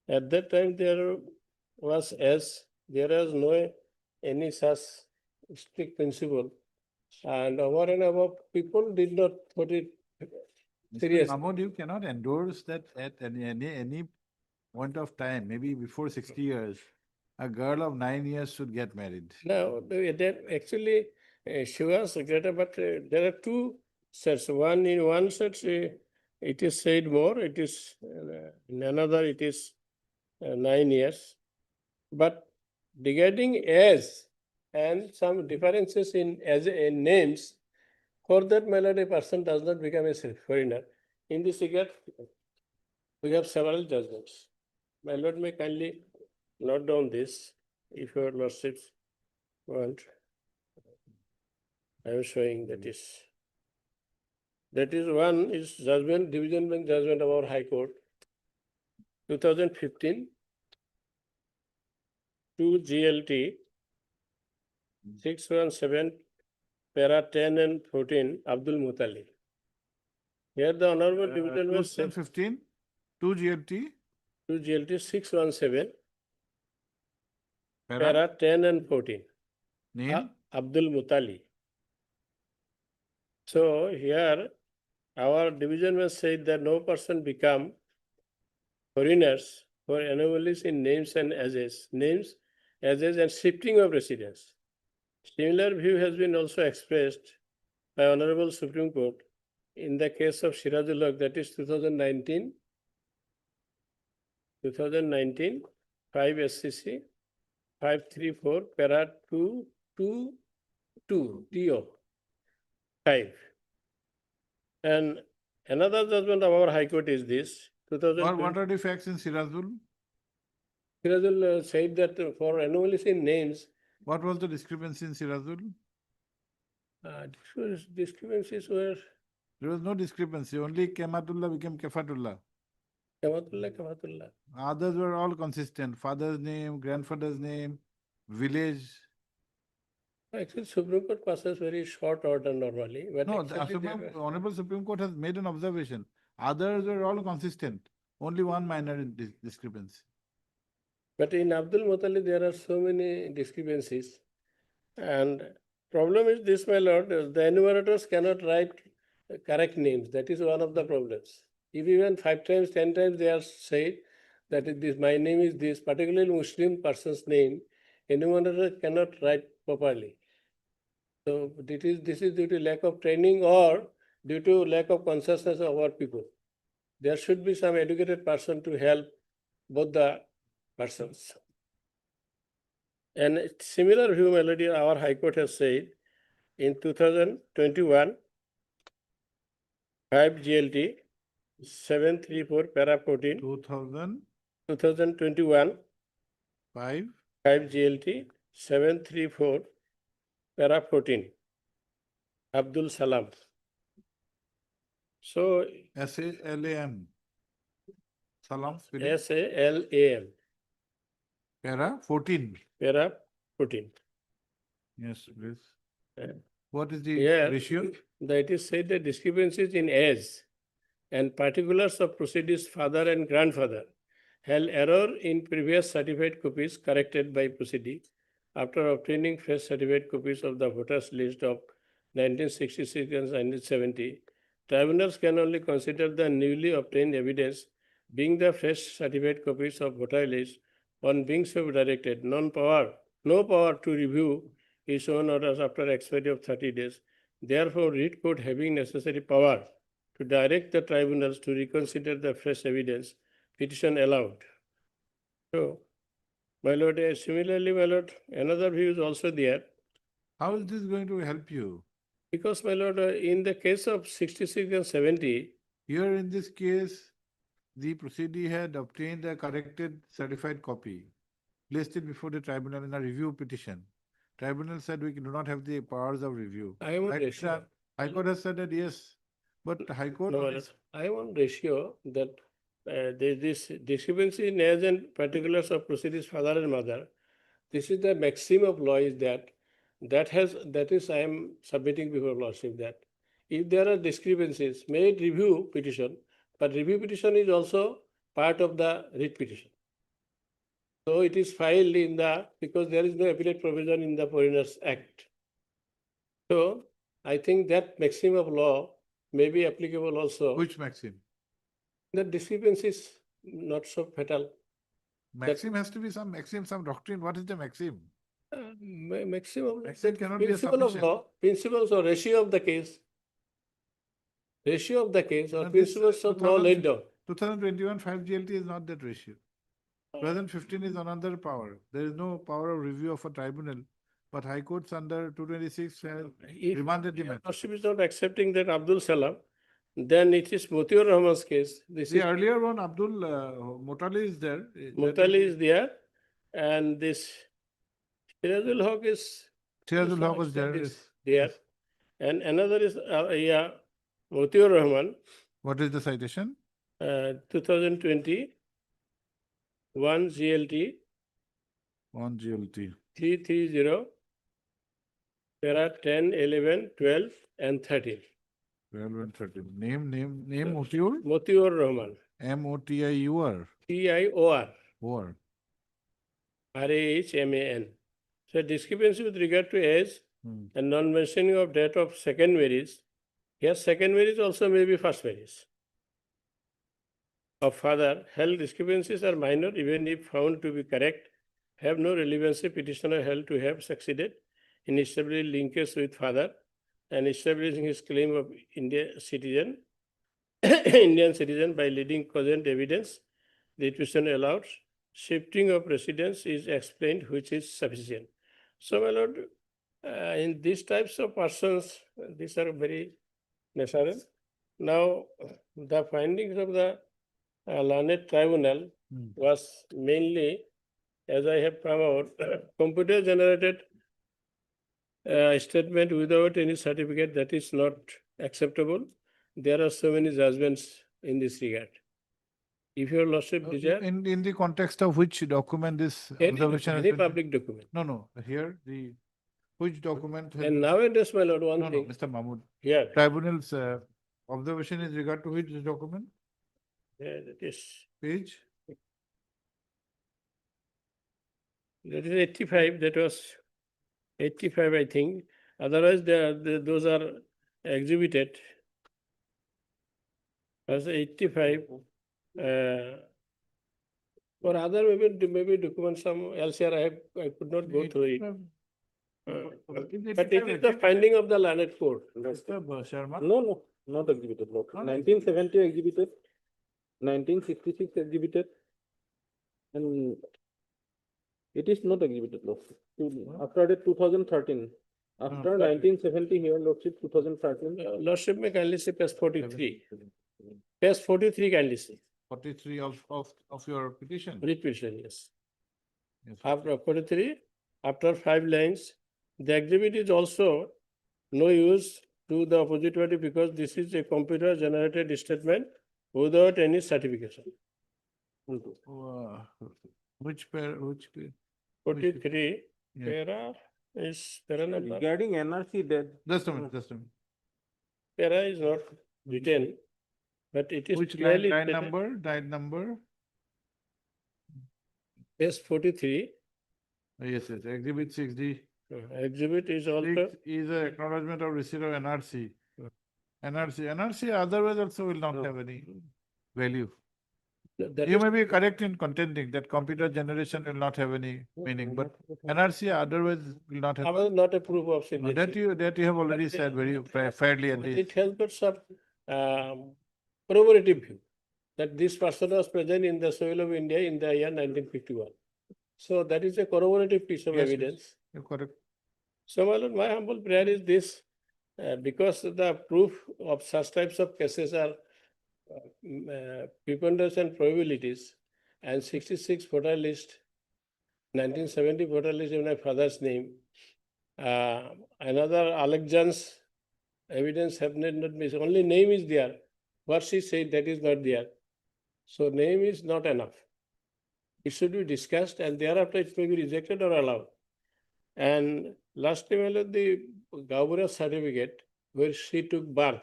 Speaker 10: at that time there was no any such strict principle. And over and above, people did not put it
Speaker 1: Mr.
Speaker 10: serious.
Speaker 1: Mahmood, you cannot endorse that at any point of time, maybe before 60 years, a girl of 9 years should get married.
Speaker 10: Now, then actually, she was greater, but there are two sets. One in one set, it is said more, it is in another, it is 9 years. But regarding age and some differences in names, for that matter, a person does not become a foreigner. In this regard, we have several judgments. My lord may kindly note down this, if your lordships want. I am showing that is. That is one is judgment, division bench judgment of our High Court, 2015, 2 GLT, 617, para 10 and 14, Abdul Mutali. Here the Honorable Division Bench said
Speaker 1: 2015, 2 GLT,
Speaker 10: 2 GLT 617,
Speaker 1: para,
Speaker 10: para 10 and 14,
Speaker 1: name,
Speaker 10: Abdul Mutali. So here our division bench said that no person become foreigners for anomalies in names and ages, and shifting of residence. Similar view has been also expressed by Honorable Supreme Court in the case of Sirazul Haq, that is 2019, 5 SCC, 534, para 222, TO, 5. And another judgment of our High Court is this,
Speaker 1: What
Speaker 10: 2020.
Speaker 1: are the facts in Sirazul?
Speaker 10: Sirazul said that for anomalies in names,
Speaker 1: What was the discrepancy in Sirazul?
Speaker 10: discrepancies were
Speaker 1: There was no discrepancy, only Kematullah became Kefatullah.
Speaker 10: Kamatullah.
Speaker 1: Others were all consistent, father's name, grandfather's name, village.
Speaker 10: Actually, Supreme Court passes very short order normally, but
Speaker 1: No, the
Speaker 10: actually they were-
Speaker 1: Honorable Supreme Court has made an observation. Others were all consistent, only one minor discrepancy.
Speaker 10: But in Abdul Muttalib, there are so many discrepancies. And problem is this, my lord, the enumerators cannot write correct names. That is one of the problems. If even 5 times, 10 times they are said that it is my name is this, particularly Muslim person's name, enumerator cannot write properly. So this is due to lack of training or due to lack of consciousness of our people. There should be some educated person to help both the persons. And similar view, my lord, our High Court has said in 2021, 5 GLT 734 para 14, 2021,
Speaker 1: 5.
Speaker 10: 5 GLT 734 para 14, Abdul Salam. So
Speaker 1: SALAM. Salam spelling.
Speaker 10: SALAM,
Speaker 1: Para 14.
Speaker 10: para 14.
Speaker 1: Yes, please.
Speaker 10: Yeah.
Speaker 1: What is the
Speaker 10: Here,
Speaker 1: ratio?
Speaker 10: that is said that discrepancies in age and particulars of proceedings father and grandfather held error in previous certified copies corrected by proceeding after obtaining fresh certified copies of the voters list of 1966 and 1970. Tribunals can only consider the newly obtained evidence being the fresh certified copies of voter list on being so directed. No power to review is shown orders after expiry of 30 days. Therefore, writ court having necessary power to direct the tribunals to reconsider the fresh evidence, petition allowed. So, my lord, similarly, my lord, another view is also there.
Speaker 1: How is this going to help you?
Speaker 10: Because, my lord, in the case of 66 and 70,
Speaker 1: Here in this case, the proceedee had obtained a corrected certified copy, placed it before the tribunal in a review petition. Tribunal said we do not have the powers of review.
Speaker 10: I am on
Speaker 1: Right,
Speaker 10: ratio.
Speaker 1: sir? High Court has said that yes, but the High Court
Speaker 10: No, my
Speaker 1: on
Speaker 10: lord,
Speaker 1: its-
Speaker 10: I am on ratio that there is this discrepancy in age and particulars of proceedings father and mother. This is the maxim of law is that I am submitting before lordship that if there are discrepancies, may it review petition, but review petition is also part of the writ petition. So it is filed in because there is no appellate provision in the Foreigners Act. So I think that maxim of law may be applicable also.
Speaker 1: Which maxim?
Speaker 10: The discrepancy is not so fatal.
Speaker 1: Maxim has to be some maxim, some doctrine. What is the maxim?
Speaker 10: Maximum,
Speaker 1: Maxim cannot be a
Speaker 10: principle of
Speaker 1: submission.
Speaker 10: law, principles or ratio of the case. Ratio of the case or
Speaker 1: Now this,
Speaker 10: principles of law laid down.
Speaker 1: 2021 5 GLT is not that ratio. 2015 is another power. There is no power of review of a tribunal, but High Courts under 226 have
Speaker 10: If
Speaker 1: remanded the
Speaker 10: your
Speaker 1: matter.
Speaker 10: lordship is not accepting that Abdul Salam, then it is Motiur Rahman's case. This
Speaker 1: The
Speaker 10: is
Speaker 1: earlier one, Abdul Mutali is there.
Speaker 10: Mutali is there, and this Sirazul Haq is
Speaker 1: Sirazul
Speaker 10: to
Speaker 1: Haq
Speaker 10: some
Speaker 1: was there.
Speaker 10: extent is
Speaker 1: Yes.
Speaker 10: there, and another is Motiur Rahman,
Speaker 1: What is the citation?
Speaker 10: 2020, 1 GLT
Speaker 1: 1 GLT.
Speaker 10: 330, para 10, 11, 12, and 13.
Speaker 1: 12 and 13. Name Motiur?
Speaker 10: Motiur Rahman,
Speaker 1: MOTIUR.
Speaker 10: TIOR,
Speaker 1: Or.
Speaker 10: RAHMAN. So discrepancy with regard to age
Speaker 1: Hmm.
Speaker 10: and non-mentioning of date of second marriage. Here second marriage also may be first marriage. Of father, held discrepancies are minor even if found to be correct, have no relevancy petitioner held to have succeeded in establishing linkage with father, and establishing his claim of Indian citizen, Indian citizen by leading cogent evidence, the petition allowed. Shifting of residence is explained, which is sufficient. So, my lord, in these types of persons, these are very natural. Now, the findings of the learned tribunal was mainly, as I have come out, computer generated statement without any certificate, that is not acceptable. There are so many judgments in this regard. If your lordship desire,
Speaker 1: In the context of which document this observation has
Speaker 10: any
Speaker 1: been?
Speaker 10: public document.
Speaker 1: No, here which document? has
Speaker 10: And
Speaker 1: been-
Speaker 10: nowadays, my lord, one
Speaker 1: No,
Speaker 10: thing,
Speaker 1: Mr. Mahmood,
Speaker 10: here,
Speaker 1: tribunal's observation is regard to which document?
Speaker 10: that is
Speaker 1: Page?
Speaker 10: 85, that was 85, I think. Otherwise, those are exhibited. As 85, or other maybe documents, some elsewhere I could not go through it. But it is the finding of the learned court.
Speaker 1: Mr. Sharma?
Speaker 4: No, not exhibited, Lord. 1970 exhibited, 1966 exhibited, and it is not exhibited, Lord. After that, 2013. After 1970 here, Lordship, 2013.
Speaker 10: Lordship may kindly say page 43. Page 43 kindly say.
Speaker 1: 43 of your petition?
Speaker 10: Read petition, yes.
Speaker 1: Yes.
Speaker 10: After 43, after 5 lines, the exhibit is also no use to the opposite party because this is a computer generated statement without any certification.
Speaker 1: Which pair?
Speaker 10: 43,
Speaker 1: Yeah.
Speaker 10: para is, para number,
Speaker 4: Regarding NRC, that
Speaker 1: Just a minute, just a minute.
Speaker 10: para is not written, but it is
Speaker 1: Which
Speaker 10: clearly
Speaker 1: line
Speaker 10: stated.
Speaker 1: number?
Speaker 10: Page 43,
Speaker 1: Yes, exhibit 6D.
Speaker 10: exhibit is also,
Speaker 1: Six is a acknowledgement of receipt of NRC. NRC otherwise also will not have any value.
Speaker 10: that
Speaker 1: You
Speaker 10: is,
Speaker 1: may be correct in contending that computer generation will not have any meaning, but NRC otherwise will not have.
Speaker 10: not a proof of
Speaker 1: No,
Speaker 10: signature.
Speaker 1: that you have already
Speaker 10: But
Speaker 1: said very fairly at
Speaker 10: But
Speaker 1: least.
Speaker 10: it has got some corroborative view that this person was present in the soil of India in the year 1951. So that is a corroborative piece of
Speaker 1: Yes, yes.
Speaker 10: evidence.
Speaker 1: You're correct.
Speaker 10: So, my lord, my humble prayer is this, because the proof of such types of cases are preponderance and probabilities, and 66 voter list, 1970 voter list in my father's name, another Alexander's evidence have not been, only name is there. What she said, that is not there. So name is not enough. It should be discussed and thereafter it may be rejected or allowed. And last time, the Gawura certificate where she took birth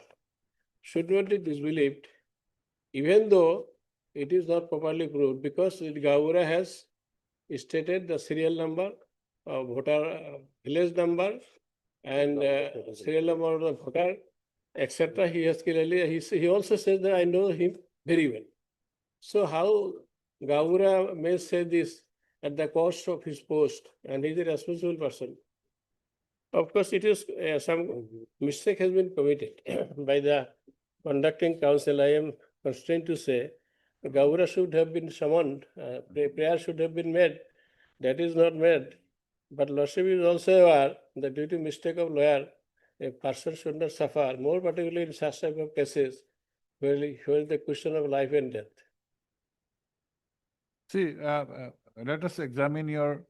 Speaker 10: should not be disbelieved, even though it is not properly proved, because Gawura has stated the serial number, voter village number, and serial number of the voter, etc. He has clearly, he also says that I know him very well. So how Gawura may say this at the cost of his post, and he is a responsible person? Of course, it is some mistake has been committed by the conducting council. I am constrained to say Gawura should have been summoned, prayer should have been made. That is not made. But Lordship is also aware that due to mistake of lawyer, a person should not suffer, more particularly in such type of cases where the question of life and death.
Speaker 1: See, let us examine your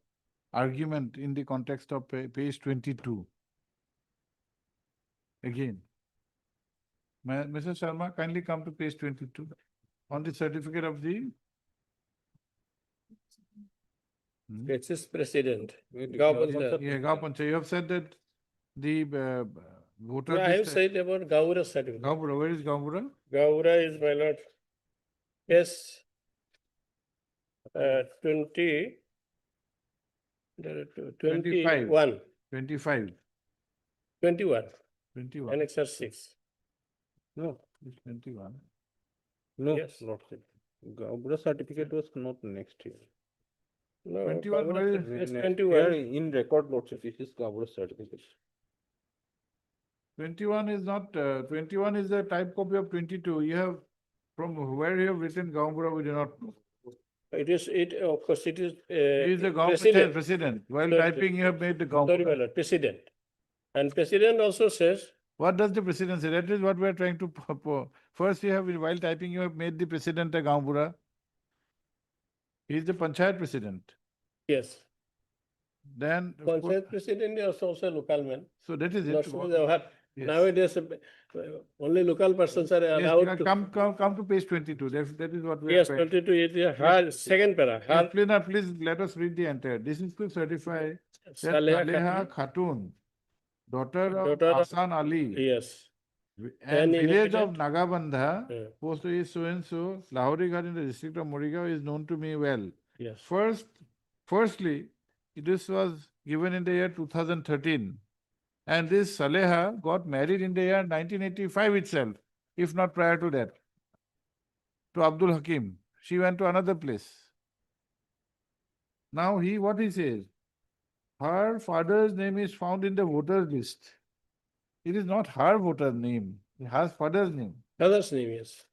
Speaker 1: argument in the context of page 22. Again. Mrs. Sharma, kindly come to page 22 on the certificate of the.
Speaker 10: It is President.
Speaker 1: Yeah, Gaon Panchayat. You have said that the voter.
Speaker 10: No, I have
Speaker 1: list-
Speaker 10: said about Gawura certificate.
Speaker 1: Gaonpura, where is Gaonpura?
Speaker 10: Gawura is, my lord, yes, 20, 21,
Speaker 1: 25,
Speaker 10: 21,
Speaker 1: 21.
Speaker 10: Annexure 6.
Speaker 4: no,
Speaker 1: It's 21.
Speaker 4: no,
Speaker 10: Yes.
Speaker 4: Lordship. Gawura certificate was not next year.
Speaker 10: No,
Speaker 1: 21,
Speaker 10: Gawura
Speaker 1: where is-
Speaker 10: certificate is
Speaker 4: Here
Speaker 10: 21.
Speaker 4: in record, Lordship, this is Gawura certificate.
Speaker 1: 21 is not, 21 is the type copy of 22. You have, from where you have written Gaunbura, we do not know.
Speaker 10: Of course, it is.
Speaker 1: He is the
Speaker 10: President.
Speaker 1: president. While
Speaker 10: Sorry,
Speaker 1: typing, you have made the
Speaker 10: Sorry, my
Speaker 1: Gaunbura.
Speaker 10: lord, president. And president also says,
Speaker 1: What does the president say? That is what we are trying to, first you have, while typing, you have made the president a Gaunbura. He is the panchayat president.
Speaker 10: yes,
Speaker 1: Then,
Speaker 10: Panchayat president is also a local man.
Speaker 1: so that is
Speaker 10: Not
Speaker 1: it.
Speaker 10: so they have-
Speaker 1: Yes.
Speaker 10: Nowadays, only local persons are
Speaker 1: Yes,
Speaker 10: allowed to.
Speaker 1: come to page 22. That is what we are
Speaker 10: Yes,
Speaker 1: trying.
Speaker 10: 22, it is her second para.
Speaker 1: Yes,
Speaker 10: Her
Speaker 1: please let us read the entire. This is to certify that
Speaker 10: Saleha
Speaker 1: Saleha
Speaker 10: Khatun,
Speaker 1: Khatun, daughter of
Speaker 10: daughter of-
Speaker 1: Hasan Ali,
Speaker 10: Yes.
Speaker 1: and
Speaker 10: an
Speaker 1: village of
Speaker 10: inhabitant-
Speaker 1: Nagabandha,
Speaker 10: Yeah.
Speaker 1: post is so and so, Lahori Ghat in the district of Morigaon is known to me well.
Speaker 10: Yes.
Speaker 1: Firstly, this was given in the year 2013. And this Saleha got married in the year 1985 itself, if not prior to that, to Abdul Hakim. She went to another place. Now what he says, her father's name is found in the voters list. It is not her voter name, her father's name.
Speaker 10: Father's name, yes.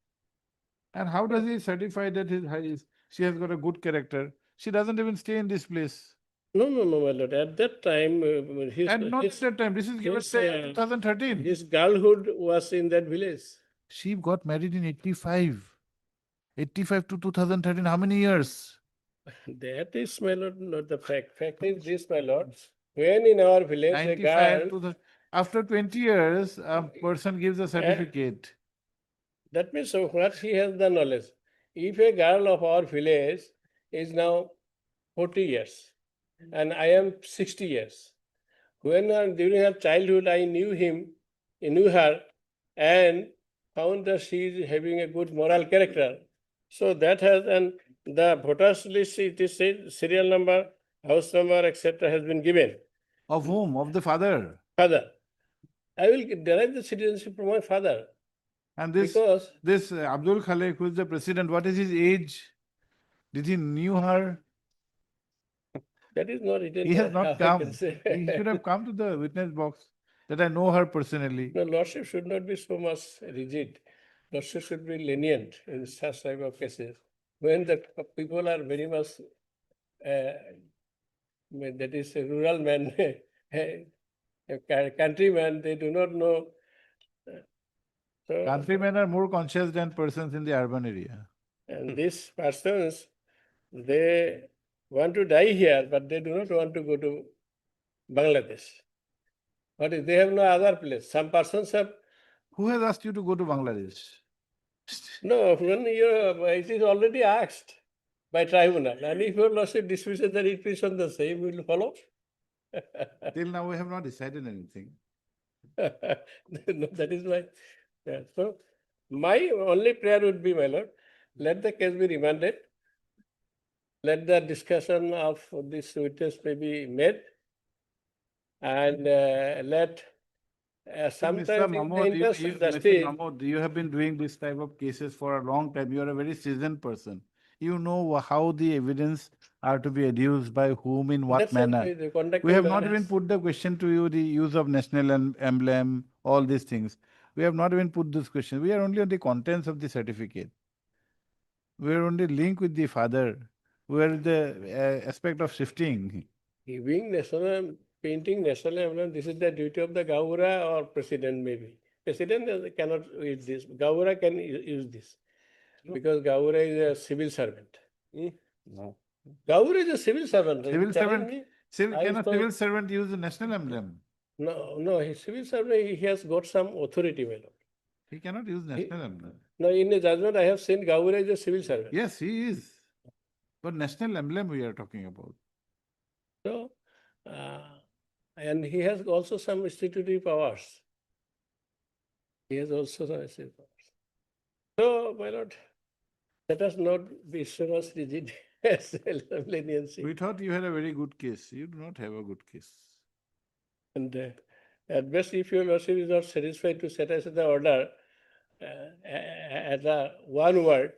Speaker 1: And how does he certify that she has got a good character? She doesn't even stay in this place.
Speaker 10: No, my lord. At that time,
Speaker 1: And not at that time, this is given
Speaker 10: his,
Speaker 1: say 2013.
Speaker 10: his girlhood was in that village.
Speaker 1: She got married in 85. 85 to 2013, how many years?
Speaker 10: That is, my lord, not the fact. Fact is this, my lord. When in our village, a
Speaker 1: 95
Speaker 10: girl,
Speaker 1: to after 20 years, a person gives a certificate.
Speaker 10: that means so what he has the knowledge. If a girl of our village is now 40 years and I am 60 years, when during her childhood I knew her and found that she is having a good moral character. So that has, and the voters list, it is said, serial number, house number, etc. has been given.
Speaker 1: Of whom? Of the father.
Speaker 10: Father. I will derive the citizenship from my father
Speaker 1: And this
Speaker 10: because
Speaker 1: Abdul Khalik, who is the president, what is his age? Did he knew her?
Speaker 10: that is not written.
Speaker 1: He has
Speaker 10: there,
Speaker 1: not
Speaker 10: how I
Speaker 1: come.
Speaker 10: can say.
Speaker 1: He should have come to the witness box that I know her personally.
Speaker 10: No, lordship should not be so much rigid. Lordship should be lenient in such type of cases. When the people are very much, that is a rural man, a countryman, they do not know. So,
Speaker 1: Countrymen are more conscious than persons in the urban area.
Speaker 10: and these persons, they want to die here, but they do not want to go to Bangladesh. What is, they have no other place. Some persons have.
Speaker 1: Who has asked you to go to Bangladesh?
Speaker 10: No, when it is already asked by tribunal, and if your lordship dismisses that it is on the same, we will follow.
Speaker 1: Till now, we have not decided anything.
Speaker 10: No, that is my, yeah. So my only prayer would be, my lord, let the case be remanded. Let the discussion of this witness may be made. And let sometimes
Speaker 1: Mr.
Speaker 10: in the
Speaker 1: Mahmood,
Speaker 10: interest of
Speaker 1: Mr.
Speaker 10: justice,
Speaker 1: Mahmood, you have been doing this type of cases for a long time. You are a very seasoned person. You know how the evidence are to be adduced by whom in what
Speaker 10: that's
Speaker 1: manner.
Speaker 10: the conduct
Speaker 1: We
Speaker 10: of
Speaker 1: have
Speaker 10: the
Speaker 1: not even
Speaker 10: others.
Speaker 1: put the question to you, the use of national emblem, all these things. We have not even put this question. We are only on the contents of the certificate. We are only linked with the father. We are the aspect of shifting.
Speaker 10: Giving national, painting national emblem, this is the duty of the Gaura or president maybe. President cannot use this. Gaura can use this because Gaura is a civil servant.
Speaker 4: No.
Speaker 10: Gaura is a civil servant.
Speaker 1: Civil
Speaker 10: You telling
Speaker 1: servant-
Speaker 10: me?
Speaker 1: Can a
Speaker 10: thought-
Speaker 1: civil servant use the national emblem?
Speaker 10: No, his civil servant, he has got some authority, my lord.
Speaker 1: He cannot use national emblem.
Speaker 10: No, in the judgment, I have seen Gaura is a civil servant.
Speaker 1: Yes, he is. But national emblem we are talking about.
Speaker 10: So, and he has also some statutory powers. He has also some statutory powers. So, my lord, let us not be so much rigid as leniency.
Speaker 1: We thought you had a very good case. You do not have a good case.
Speaker 10: And at best, if your lordship is not satisfied to set aside the order at one word,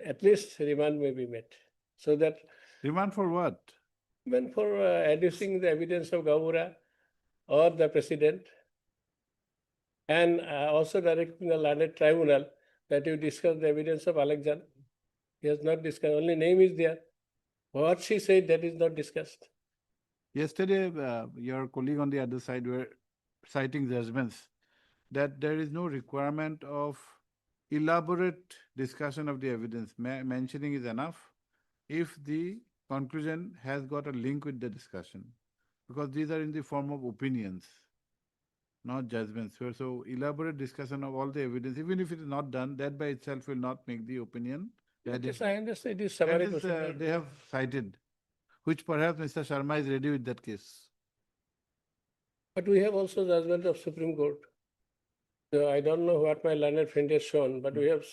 Speaker 10: at least remand may be met. So that
Speaker 1: Remand for what?
Speaker 10: even for adducing the evidence of Gaura or the president, and also directing the learned tribunal that you discuss the evidence of Alexander. He has not discussed, only name is there. What she said, that is not discussed.
Speaker 1: Yesterday, your colleague on the other side were citing judgments that there is no requirement of elaborate discussion of the evidence. Mentioning is enough if the conclusion has got a link with the discussion, because these are in the form of opinions, not judgments. So elaborate discussion of all the evidence, even if it is not done, that by itself will not make the opinion.
Speaker 10: Yes, I understand it is
Speaker 1: That
Speaker 10: summary
Speaker 1: is,
Speaker 10: procedure.
Speaker 1: they have cited, which perhaps Mr. Sharma is ready with that case.
Speaker 10: But we have also judgment of Supreme Court. So I don't know what my learned friend has shown, but we have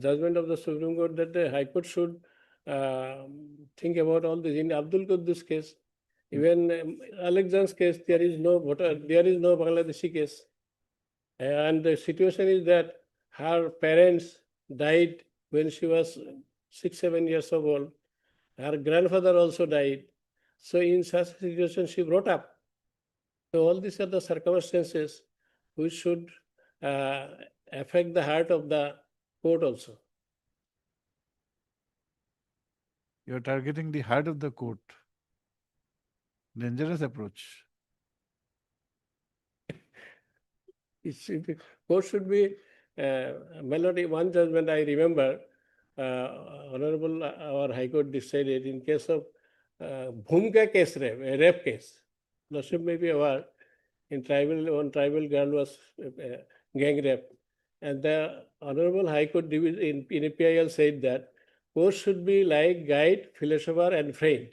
Speaker 10: judgment of the Supreme Court that the High Court should think about all this. In Abdul Quddus case, even Alexander's case, there is no Bangladeshi case. And the situation is that her parents died when she was 6-7 years old. Her grandfather also died. So in such a situation, she brought up. So all these are the circumstances which should affect the heart of the court also.
Speaker 1: You are targeting the heart of the court. Dangerous approach.
Speaker 10: Court should be melody. One judgment I remember, Honorable our High Court decided in case of Bhumika case, rape case. Lordship may be aware, in one tribal girl was gang rape. And the Honorable High Court in PIL said that court should be like guide, philosopher, and friend.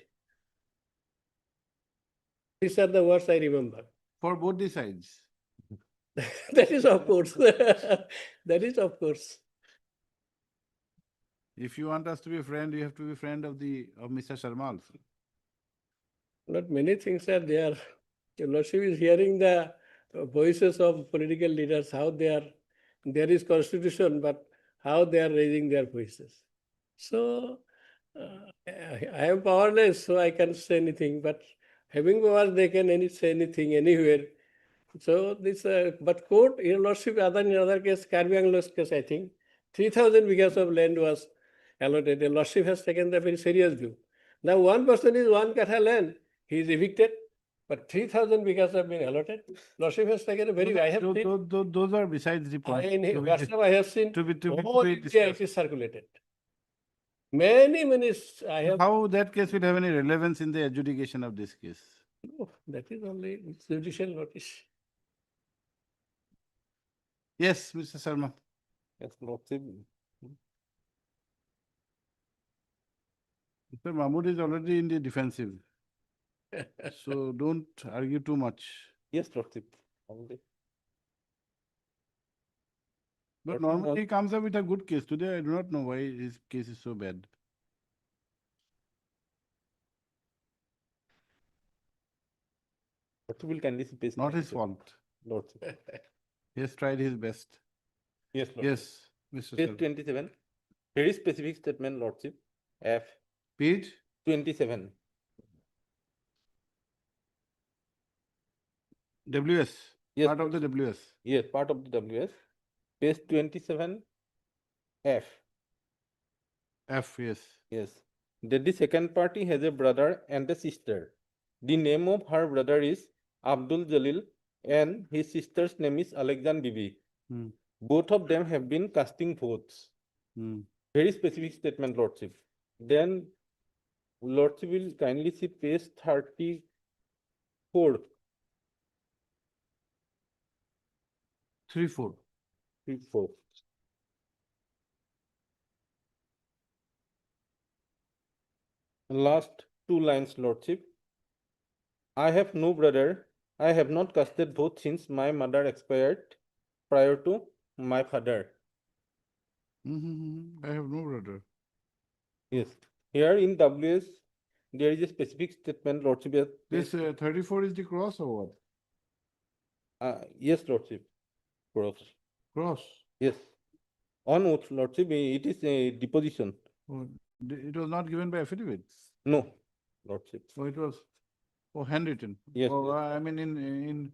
Speaker 10: These are the words I remember.
Speaker 1: For both the sides.
Speaker 10: That is of course. That is of course.
Speaker 1: If you want us to be a friend, you have to be a friend of Mr. Sharma also.
Speaker 10: Not many things are there. Your Lordship is hearing the voices of political leaders, how they are, there is constitution, but how they are raising their voices. So I am powerless, so I can't say anything, but having power, they can say anything anywhere. So this, but court, Your Lordship, in other case, Karbi Anglo's case, I think, 3,000 acres of land was allotted. Your Lordship has taken the very serious view. Now one person is 1 katha land, he is evicted, but 3,000 acres have been allotted. Lordship has taken a very, I have seen,
Speaker 1: Those are besides the point.
Speaker 10: in WhatsApp I have seen,
Speaker 1: to be
Speaker 10: whole India it is circulated. Many, I have.
Speaker 1: How that case will have any relevance in the adjudication of this case?
Speaker 10: No, that is only judicial notice.
Speaker 1: Yes, Mr. Sharma.
Speaker 4: Yes, Lordship.
Speaker 1: Mr. Mahmood is already in the defensive. So don't argue too much.
Speaker 4: Yes, Lordship. Only.
Speaker 1: But normally he comes up with a good case. Today I do not know why his case is so bad.
Speaker 4: Lordship will kindly space.
Speaker 1: Not his fault.
Speaker 4: Lordship.
Speaker 1: He has tried his best.
Speaker 4: Yes, Lordship.
Speaker 1: Yes, Mr.
Speaker 4: Page
Speaker 1: Sharma.
Speaker 4: 27. Very specific statement, Lordship. F.
Speaker 1: Page
Speaker 4: 27.
Speaker 1: WS.
Speaker 4: Yes.
Speaker 1: Part of the WS.
Speaker 4: Yes, part of the WS. Page 27. F.
Speaker 1: F, yes.
Speaker 4: Yes. That the second party has a brother and a sister. The name of her brother is Abdul Jalil and his sister's name is Alexander Bibi.
Speaker 1: Hmm.
Speaker 4: Both of them have been casting votes.
Speaker 1: Hmm.
Speaker 4: Very specific statement, Lordship. Then Lordship will kindly see page 34.
Speaker 1: 3-4.
Speaker 4: 34. Last 2 lines, Lordship. I have no brother. I have not casted vote since my mother expired prior to my father.
Speaker 1: I have no brother.
Speaker 4: Yes. Here in WS, there is a specific statement, Lordship.
Speaker 1: This 34 is the cross or what?
Speaker 4: Yes, Lordship. Cross.
Speaker 1: Cross.
Speaker 4: Yes. On oath, Lordship, it is a deposition.
Speaker 1: Oh, it was not given by affidavit.
Speaker 4: No, Lordship.
Speaker 1: Oh, it was handwritten.
Speaker 4: Yes,
Speaker 1: Oh,
Speaker 4: yes.
Speaker 1: I mean in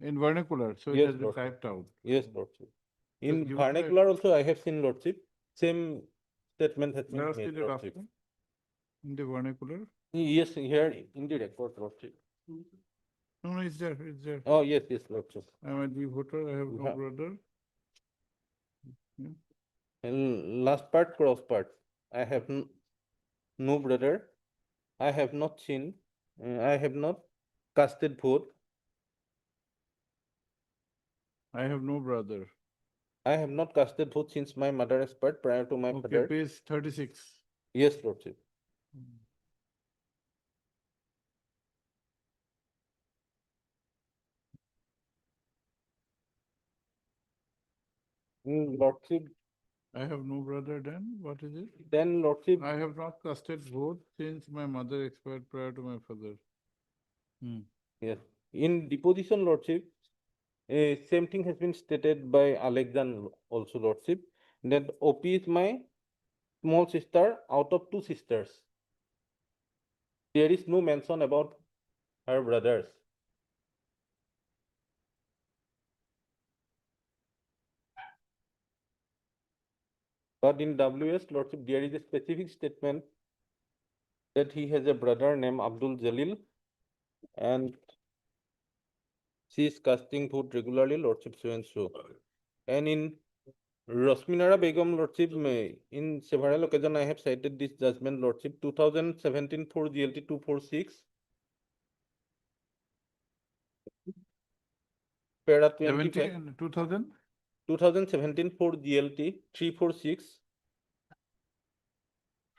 Speaker 1: in vernacular, so it
Speaker 4: Yes,
Speaker 1: has been
Speaker 4: Lord.
Speaker 1: typed out.
Speaker 4: Yes, Lordship. In
Speaker 1: give it to
Speaker 4: vernacular also I have seen Lordship, same statement has been
Speaker 1: Let us see
Speaker 4: made,
Speaker 1: the
Speaker 4: Lordship.
Speaker 1: document in the vernacular.
Speaker 4: Yes, here in the record, Lordship.
Speaker 1: No, it's there, it's there.
Speaker 4: Oh, yes, Lordship.
Speaker 1: I am a the voter, I have no
Speaker 4: Yeah.
Speaker 1: brother.
Speaker 4: And last part, cross part. I have no brother. I have not seen. I have not casted vote.
Speaker 1: I have no brother.
Speaker 4: I have not casted vote since my mother expired prior to my
Speaker 1: Okay,
Speaker 4: father.
Speaker 1: page 36.
Speaker 4: Yes, Lordship. Lordship,
Speaker 1: I have no brother then, what is it?
Speaker 4: then Lordship,
Speaker 1: I have not casted vote since my mother expired prior to my father.
Speaker 4: yes. In deposition, Lordship, same thing has been stated by Alexander also, Lordship, that OP is my small sister out of two sisters. There is no mention about her brothers. But in WS, Lordship, there is a specific statement that he has a brother named Abdul Jalil and she is casting vote regularly, Lordship, so and so. And in Rosminara Begum, Lordship, in several occasions I have cited this judgment, Lordship, 2017 4 GLT 246. Para 25,
Speaker 1: 17, 2000?
Speaker 4: 2017 4 GLT 346.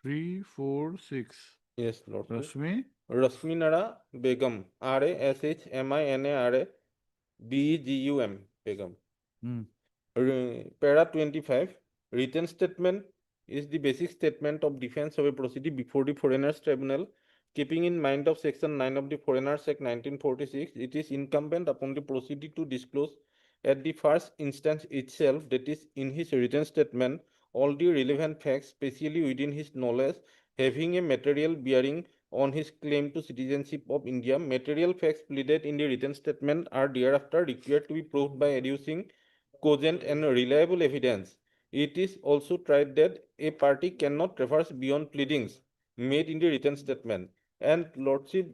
Speaker 1: 346.
Speaker 4: Yes, Lordship.
Speaker 1: Rashmi?
Speaker 4: Rosminara Begum, RASHMINARA BEGUM Begum. Para 25, written statement is the basic statement of defense of a proceeding before the Foreigners Tribunal. Keeping in mind of Section 9 of the Foreigners Act 1946, it is incumbent upon the proceeding to disclose at the first instance itself, that is, in his written statement, all the relevant facts, especially within his knowledge, having a material bearing on his claim to citizenship of India. Material facts pleaded in the written statement are thereafter required to be proved by adducing cogent and reliable evidence. It is also tried that a party cannot traverse beyond pleadings made in the written statement. And Lordship,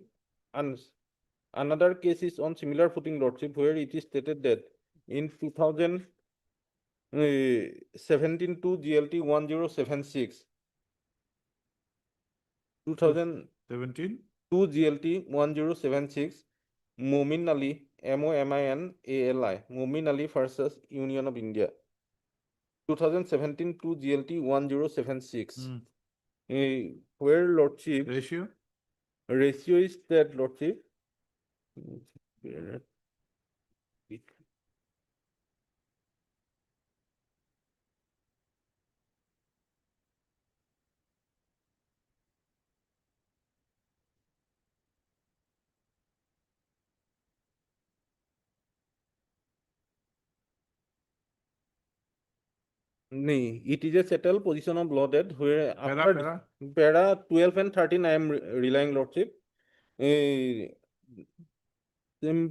Speaker 4: another case is on similar footing, Lordship, where it is stated that in 2017 to GLT 1076, 2017
Speaker 1: 17?
Speaker 4: GLT 1076, Momin Ali, MOMINALI, Momin Ali versus Union of India. 2017 to GLT 1076, where Lordship
Speaker 1: Ratio?
Speaker 4: ratio is that, Lordship. It is a settled position of law that where after para 12 and 13 I am relying, Lordship. Same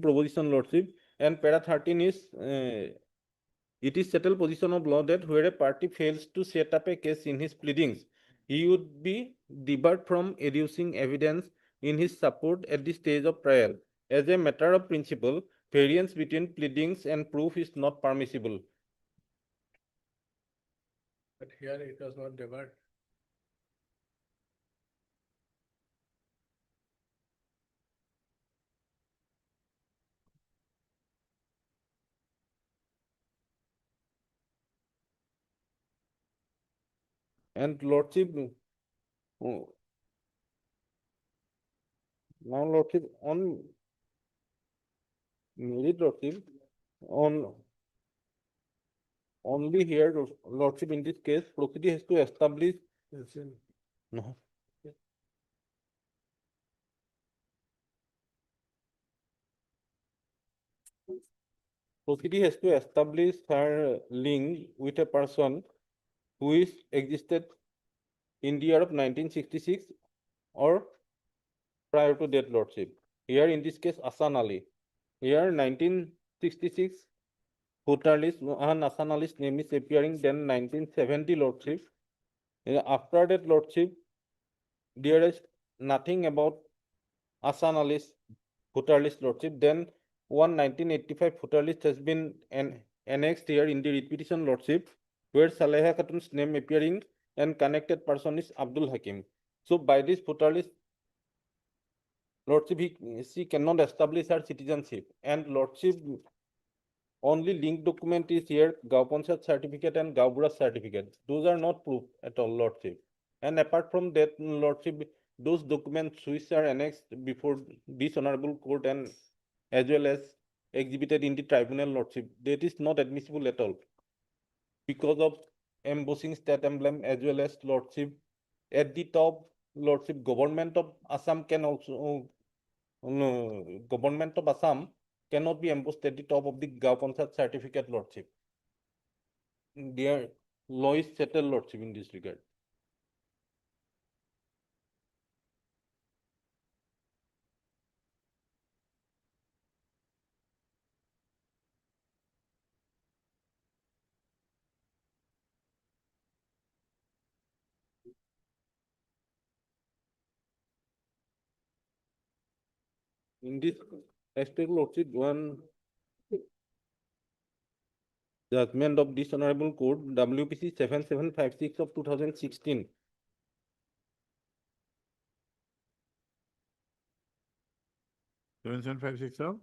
Speaker 4: proposition, Lordship. And para 13 is it is settled position of law that where a party fails to set up a case in his pleadings, he would be debarred from adducing evidence in his support at the stage of trial. As a matter of principle, variance between pleadings and proof is not permissible.
Speaker 10: But here it was not debarred.
Speaker 4: And Lordship, now Lordship, on merit, Lordship, on only here, Lordship, in this case, proceeding has to establish. No. Proceeding has to establish her link with a person who is existed in the year of 1966 or prior to that, Lordship. Here in this case, Asan Ali. Here 19 66 voter list, one Asana list name is appearing, then 1970 lordship. After that lordship, there is nothing about Asana list, voter list lordship. Then 1985 voter list has been annexed here in the repetition lordship, where Saleha Khatun's name appearing and connected person is Abdul Hakim. So by this voter list lordship, she cannot establish her citizenship, and lordship only linked document is here, Gaon Panchayat certificate and Gaon Bura certificate. Those are not proof at all, lordship. And apart from that, lordship, those documents which are annexed before this honorable court and as well as exhibited in the tribunal, lordship, that is not admissible at all because of embossing state emblem as well as lordship at the top. Lordship, government of Assam can also government of Assam cannot be embossed at the top of the Gaon Panchayat certificate, lordship. Their law is settled, lordship, in this regard. In this aspect, lordship, one judgment of this honorable court, WPC 7756 of 2016.
Speaker 1: Seven, 756 of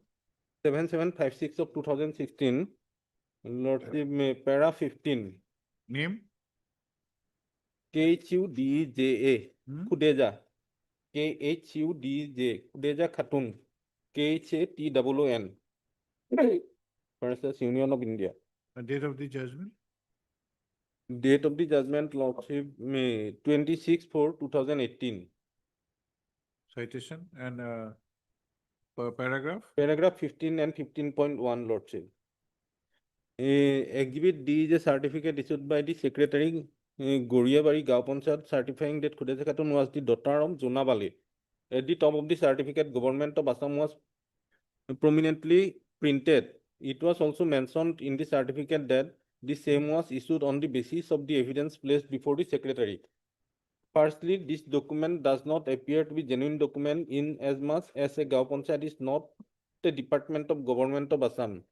Speaker 4: 7756 of 2016, lordship, para 15,
Speaker 1: name?
Speaker 4: KHUDJA,
Speaker 1: Hmm?
Speaker 4: Khudeja, KHUDJ, Khudeja Khatun, KHATOON, versus Union of India.
Speaker 1: The date of the judgment?
Speaker 4: Date of the judgment, lordship, 26/4/2018.
Speaker 1: Citation and paragraph?
Speaker 4: Paragraph 15 and 15.1, lordship. Exhibit D is a certificate issued by the secretary, Goriabari Gaon Panchayat, certifying that Khudeja Khatun was the daughter of Jona Bali. At the top of the certificate, government of Assam was prominently printed. It was also mentioned in the certificate that the same was issued on the basis of the evidence placed before the secretary. Firstly, this document does not appear to be genuine document in as much as a Gaon Panchayat is not the department of government of Assam.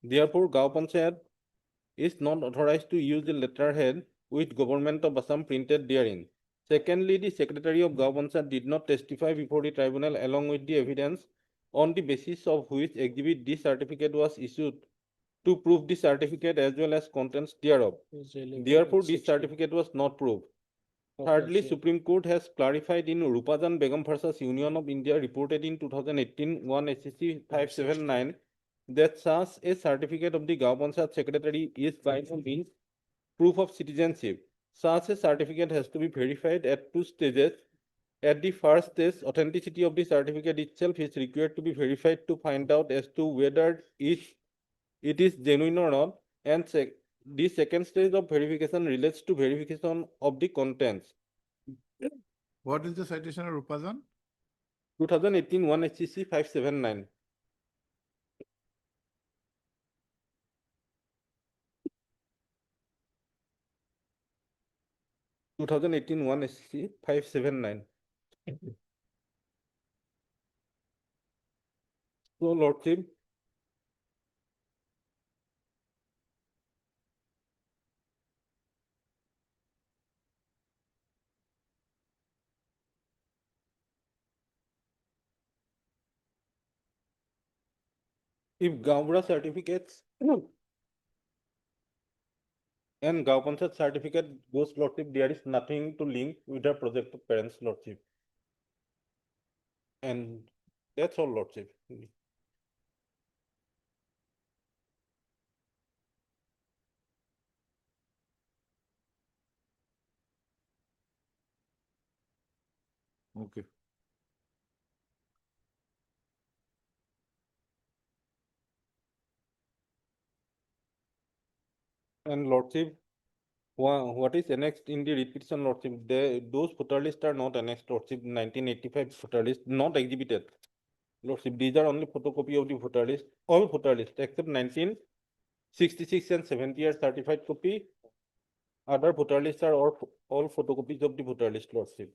Speaker 4: Therefore, Gaon Panchayat is not authorized to use the letterhead with government of Assam printed therein. Secondly, the secretary of Gaon Panchayat did not testify before the tribunal along with the evidence on the basis of which exhibit D certificate was issued to prove the certificate as well as contents thereof. Therefore, this certificate was not proved. Thirdly, Supreme Court has clarified in Rupajan Begum versus Union of India reported in 2018 1 SCC 579 that such a certificate of the Gaon Panchayat secretary is by no means proof of citizenship. Such a certificate has to be verified at two stages. At the first stage, authenticity of the certificate itself is required to be verified to find out as to whether it is genuine or not. And the second stage of verification relates to verification of the contents.
Speaker 1: What is the citation of Rupajan?
Speaker 4: 2018 1 HCC 579. Two 2018 1 SCC 579. So, lordship, if Gaon Bura certificates and Gaon Panchayat certificate goes lordship, there is nothing to link with the project of parents, lordship. And that's all, lordship.
Speaker 1: Okay.
Speaker 4: And lordship, what is annexed in the repetition, lordship? Those voter lists are not annexed, lordship. 1985 voter list not exhibited. Lordship, these are only photocopy of the voter list, all voter list except 1966 and 70 are certified copy. Other voter lists are all photocopies of the voter list, Lordship.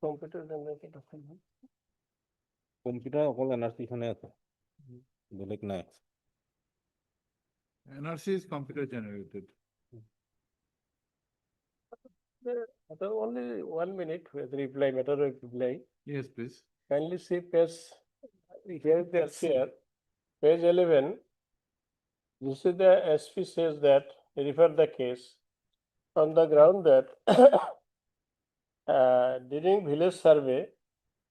Speaker 10: Computer generated document.
Speaker 4: Computer অকল NRC খনে আছে বেলেগ নাই
Speaker 1: NRC is computer generated.
Speaker 10: Only 1 minute with reply, matter of reply.
Speaker 1: Yes, please.
Speaker 10: Kindly see page, here they are here, page 11. This is the SP says that, refer the case on the ground that during village survey,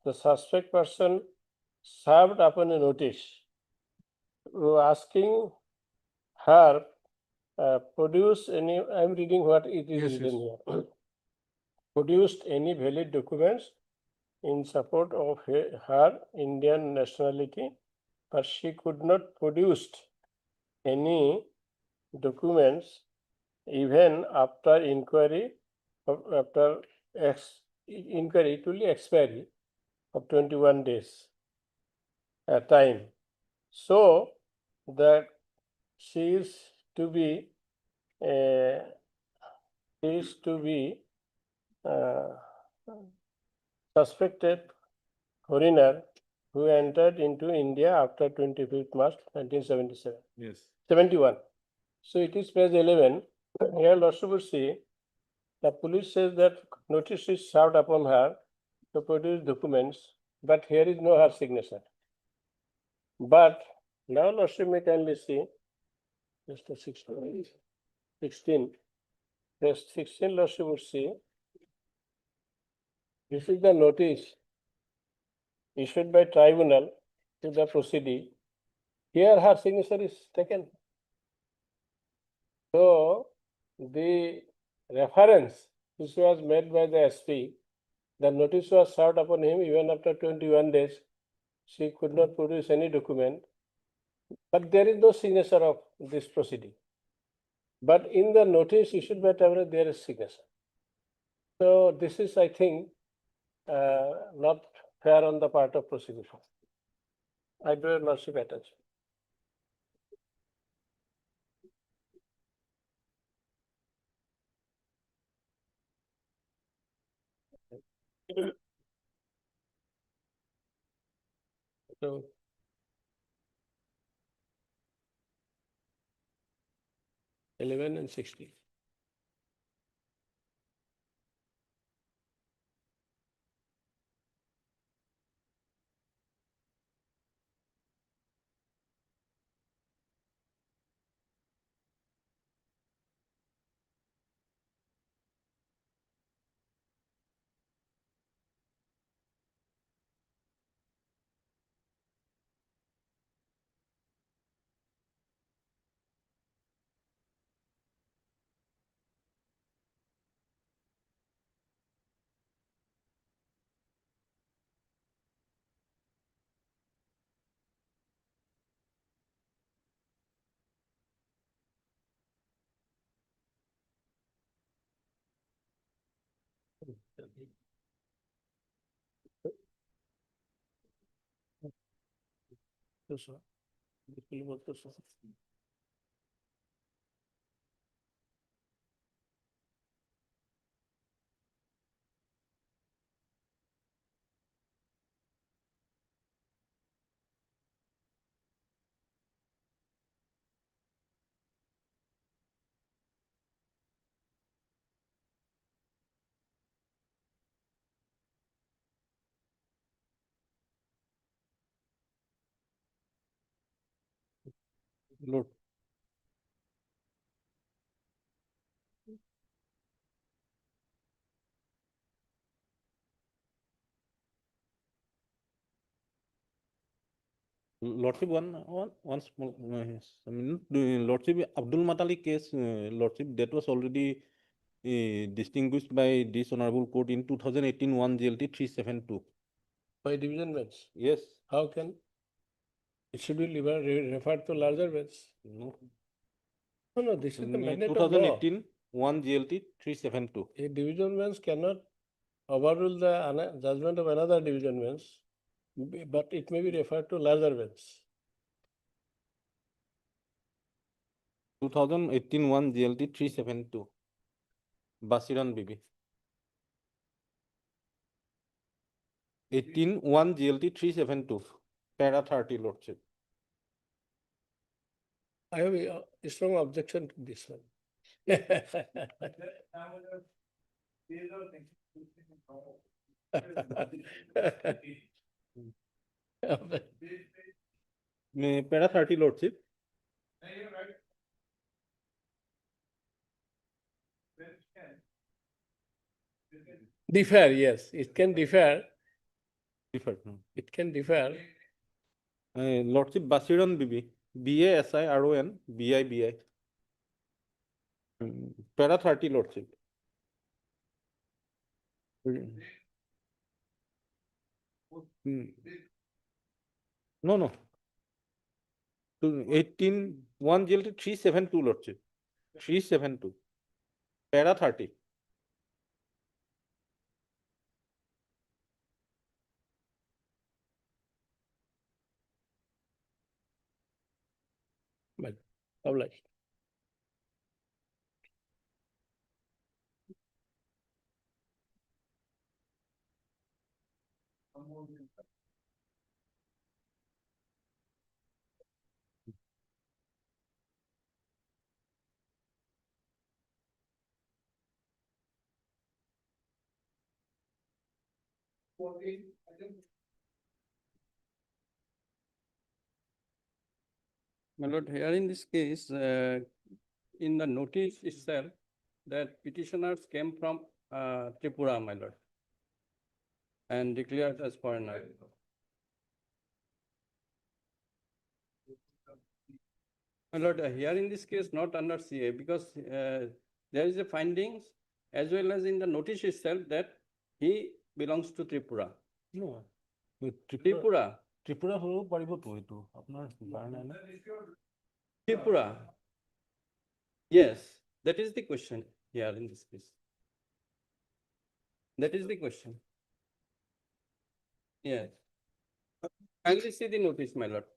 Speaker 10: the suspect person served upon a notice asking her produce any, I'm reading what it is
Speaker 1: Yes,
Speaker 10: written
Speaker 1: yes.
Speaker 10: here. Produced any valid documents in support of her Indian nationality, but she could not produce any documents even after inquiry, inquiry to the expiry of 21 days time. So that she is to be suspected foreigner who entered into India after 25th March 1977.
Speaker 1: Yes.
Speaker 10: 71. So it is page 11. Here Lordship will see the police says that notice is served upon her to produce documents, but here is no her signature. But now Lordship may kindly see just a 16. Page 16 Lordship will see. This is the notice issued by tribunal to the proceeding. Here her signature is taken. So the reference which was made by the SP, the notice was served upon him even after 21 days. She could not produce any document, but there is no signature of this proceeding. But in the notice issued by tribunal, there is signature. So this is, I think, not fair on the part of prosecution. I draw your Lordship attention. So 11 and 16.
Speaker 4: Lord, Lordship, one small, yes, I mean, Lordship, Abdul Matali case, Lordship, that was already distinguished by this honorable court in 2018 1 GLT 372.
Speaker 10: By division bench.
Speaker 4: Yes.
Speaker 10: How can? It should be referred to larger bench.
Speaker 4: No.
Speaker 10: No, this is the
Speaker 4: In
Speaker 10: mandate of law.
Speaker 4: 2018 1 GLT 372.
Speaker 10: A division bench cannot overrule the judgment of another division bench, but it may be referred to larger bench.
Speaker 4: 2018 1 GLT 372. Basiran Bibi. 18 1 GLT 372. Para 30 Lordship.
Speaker 10: I have a strong objection to this one.
Speaker 4: Para 30 Lordship.
Speaker 10: Differ, yes, it can differ.
Speaker 4: Differ.
Speaker 10: It can differ.
Speaker 4: Lordship Basiran Bibi. BASIRON BIBI. Para 30 Lordship. No, no. 18 1 GLT 372 Lordship. 372. Para 30.
Speaker 10: But obliged.
Speaker 12: My lord, here in this case, in the notice itself, that petitioners came from Tripura, my lord, and declared as foreigner. My lord, here in this case, not under CA, because there is a findings as well as in the notice itself that he belongs to Tripura.
Speaker 4: No.
Speaker 12: Tripura.
Speaker 4: Tripura হলেও পাৰিব তো এইটো আপোনাৰ কাৰণে না
Speaker 12: Tripura. Yes, that is the question here in this case. That is the question. Yes. Kindly see the notice, my lord.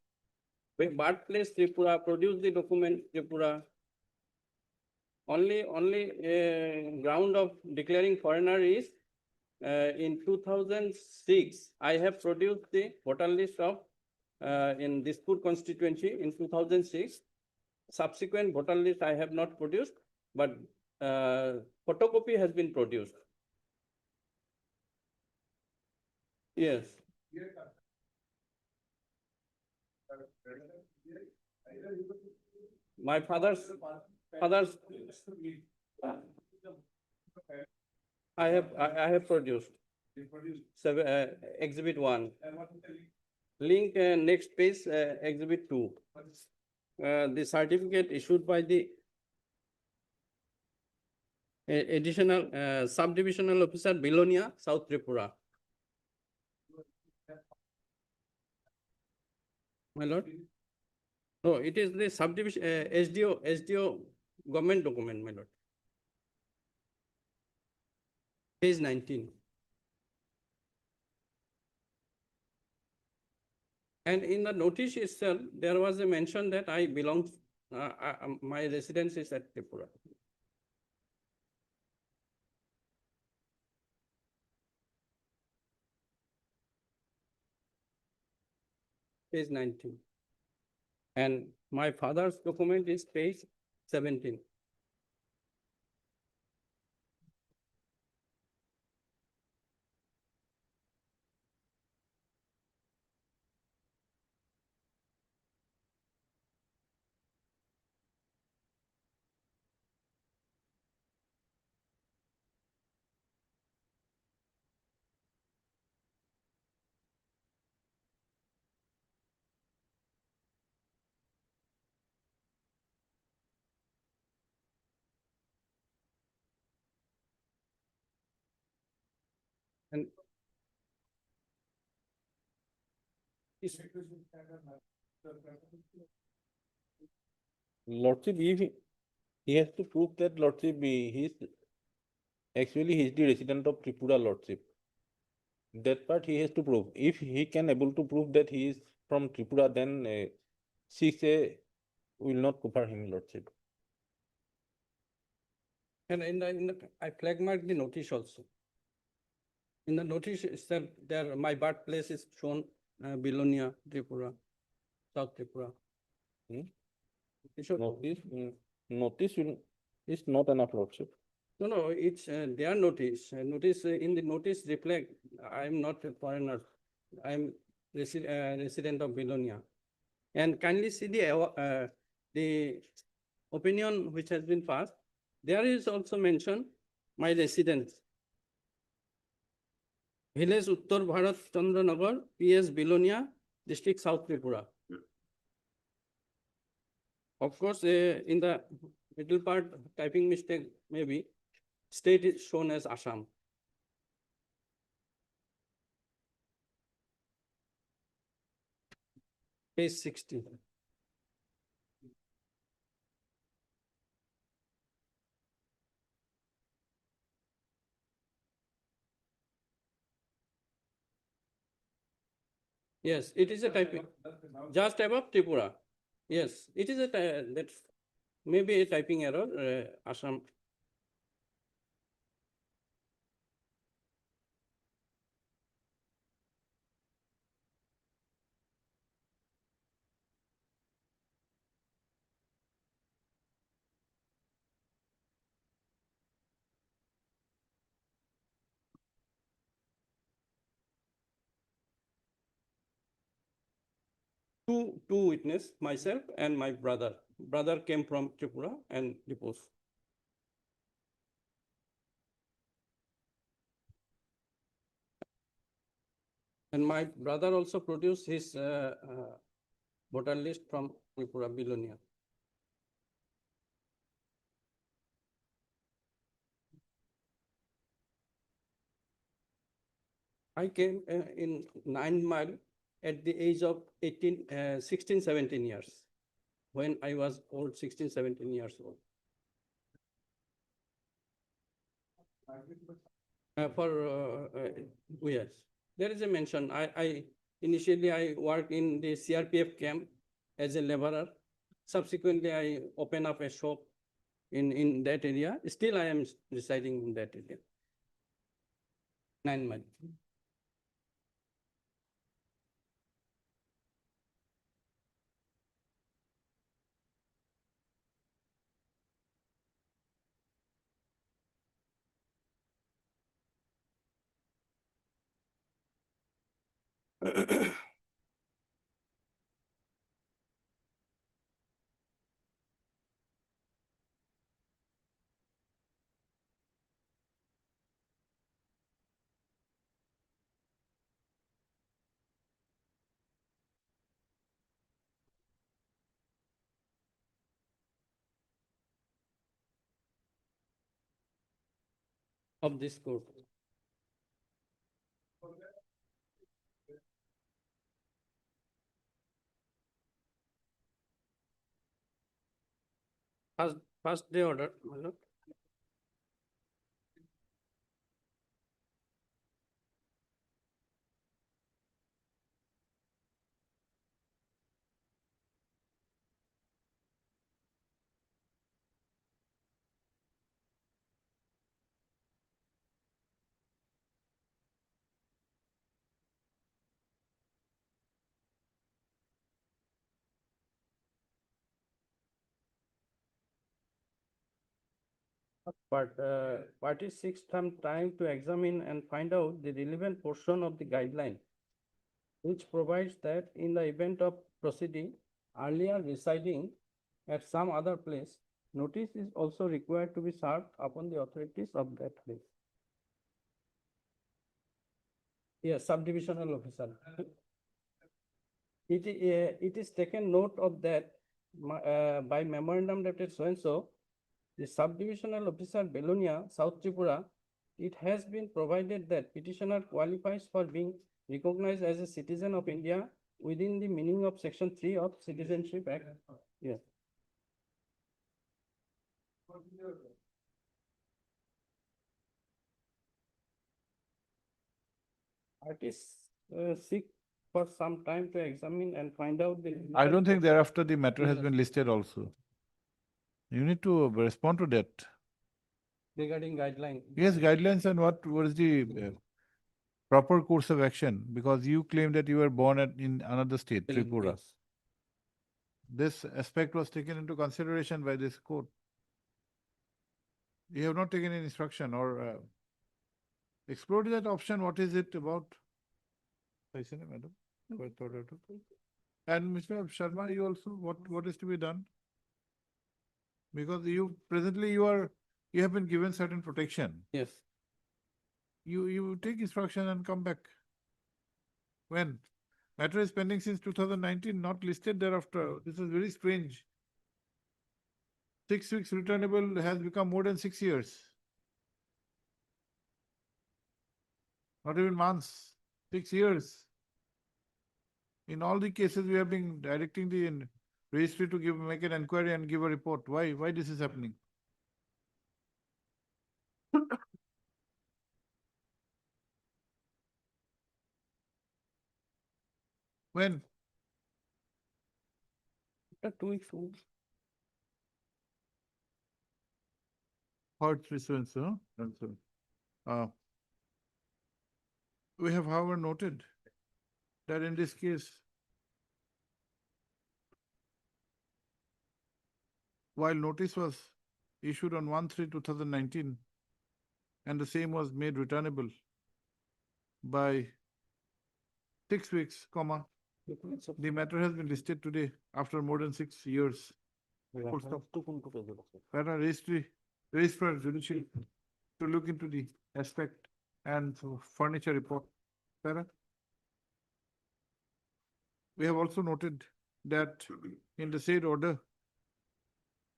Speaker 12: With birthplace Tripura, produce the document Tripura. Only ground of declaring foreigner is in 2006, I have produced the voter list of in Dispur constituency in 2006. Subsequent voter list I have not produced, but photocopy has been produced. Yes. My father's I have produced. Exhibit 1. Link next page, exhibit 2. The certificate issued by the additional subdivisional officer Bilonia, South Tripura. My lord? No, it is the subdivision SDO government document, my lord. Page 19. And in the notice itself, there was a mention that I belong, my residence is at Tripura. Page 19. And my father's document is page 17. And
Speaker 4: Lordship, if he has to prove that Lordship, his Actually, he is the resident of Tripura Lordship. That part he has to prove. If he can able to prove that he is from Tripura, then 6A will not cover him Lordship.
Speaker 12: And I flag mark the notice also. In the notice itself, there, my birthplace is shown, Bilonia, Tripura, South Tripura.
Speaker 4: Hmm?
Speaker 12: It should-
Speaker 4: Notice is not enough Lordship.
Speaker 12: No, it's their notice. Notice, in the notice reflect, I'm not a foreigner. I'm resident of Bilonia. And kindly see the opinion which has been passed. There is also mentioned my residence. Village Uttar Bharat Chandranagar, PS Bilonia, District South Tripura. Of course, in the middle part, typing mistake maybe, state is shown as Assam. Page 60. Yes, it is a typing, just above Tripura. Yes, it is a, that may be a typing error, Assam. Two witness, myself and my brother. Brother came from Tripura and deposed. And my brother also produced his voter list from Tripura, Bilonia. I came in 9 Mile at the age of 16, 17 years, when I was old, 16, 17 years old. Yes, there is a mention. Initially I worked in the CRPF camp as a laborer. Subsequently, I opened up a shop in that area. Still, I am residing in that area. 9 Mile. Of this court. First day order, my lord. But party seeks some time to examine and find out the relevant portion of the guideline, which provides that in the event of proceeding earlier residing at some other place, notice is also required to be served upon the authorities of that place. Yes, subdivisional officer. It is taken note of that by memorandum dated so and so, the subdivisional officer Belonia, South Tripura, it has been provided that petitioner qualifies for being recognized as a citizen of India within the meaning of Section 3 of Citizenship Act. Yes. artists seek for some time to examine and find out the.
Speaker 1: I don't think
Speaker 12: legal
Speaker 1: thereafter the matter has
Speaker 12: Yes.
Speaker 1: been listed also. You need to respond to that.
Speaker 12: regarding guideline.
Speaker 1: Yes, guidelines and what is the proper course of action? Because you claim that you were born in another state, Tripura.
Speaker 12: Yes.
Speaker 1: This aspect was taken into consideration by this court. You have not taken any instruction or explored that option. What is it about? Madam. And Mr. Sharma, you also, what is to be done? Because you presently you have been given certain protection.
Speaker 12: Yes.
Speaker 1: You take instruction and come back. When? Matter is pending since 2019, not listed thereafter. This is very strange. 6 weeks returnable has become more than 6 years. Not even months, 6 years. In all the cases, we have been directing the registry to make an inquiry and give a report. Why? Why this is happening? When?
Speaker 12: After 2 weeks.
Speaker 1: Hard precedence, huh? Answer. We have, however, noted that in this case, while notice was issued on 1/3/2019 and the same was made returnable by 6 weeks, the matter has been listed today after more than 6 years. Full stop. Para registrar judicial to look into the aspect and furnish a report. Para. We have also noted that in the said order,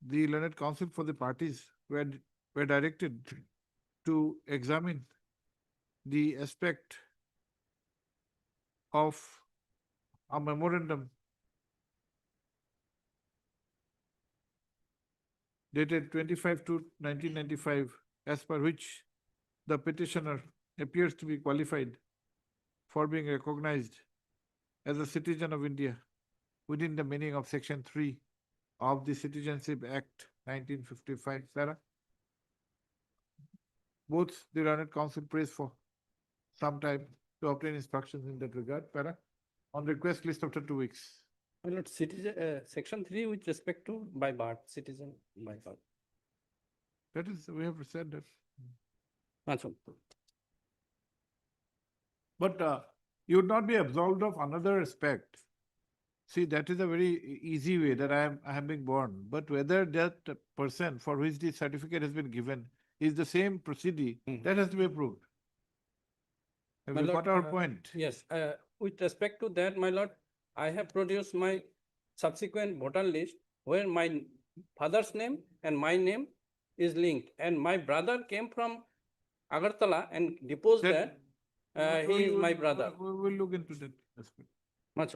Speaker 1: the learned counsel for the parties were directed to examine the aspect of a memorandum dated 25/2/1995, as per which the petitioner appears to be qualified for being recognized as a citizen of India within the meaning of Section 3 of the Citizenship Act 1955. Sarah? Both the learned counsel prays for some time to obtain instructions in that regard. Para? On request list after 2 weeks.
Speaker 12: My lord, section 3 with respect to by birth, citizen by birth.
Speaker 1: That is, we have said that.
Speaker 12: Answer.
Speaker 1: But you would not be absolved of another aspect. See, that is a very easy way that I am being born. But whether that person for which the certificate has been given is the same procedure, that has to be approved. Have
Speaker 12: My
Speaker 1: you
Speaker 12: lord,
Speaker 1: got our point?
Speaker 12: Yes, with respect to that, my lord, I have produced my subsequent voter list where my father's name and my name is linked. And my brother came from Agartala and deposed
Speaker 1: That-
Speaker 12: that he is my brother.
Speaker 1: We will look into that aspect.
Speaker 12: Much.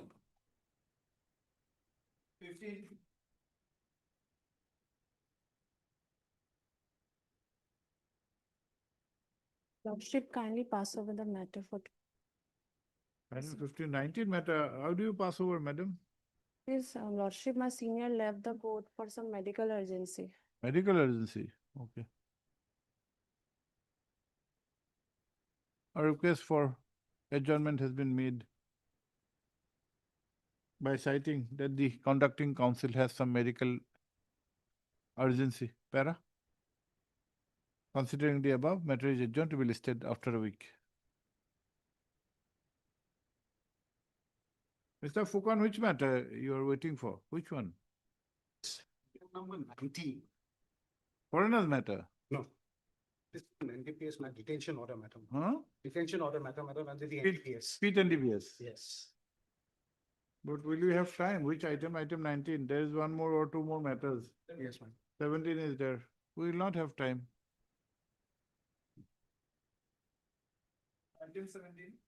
Speaker 3: Lordship, kindly pass over the matter for.
Speaker 1: Final 1519 matter, how do you pass over, madam?
Speaker 3: His Lordship, my senior left the court for some medical urgency.
Speaker 1: Medical urgency, okay. A request for adjournment has been made by citing that the conducting council has some medical urgency. Para? Considering the above, matter is adjourned to be listed after a week. Mr. Fukan, which matter you are waiting for? Which one?
Speaker 13: Number 90.
Speaker 1: Foreigners matter?
Speaker 13: No. This NDPS matter, detention order matter.
Speaker 1: Huh?
Speaker 13: Detention order matter, under the
Speaker 1: Pete-
Speaker 13: NDPS.
Speaker 1: Pete and DBS.
Speaker 13: Yes.
Speaker 1: But will you have time? Which item? Item 19. There is one more or two more matters.
Speaker 13: Yes, ma'am.
Speaker 1: 17 is there. We will not have time. Item 17.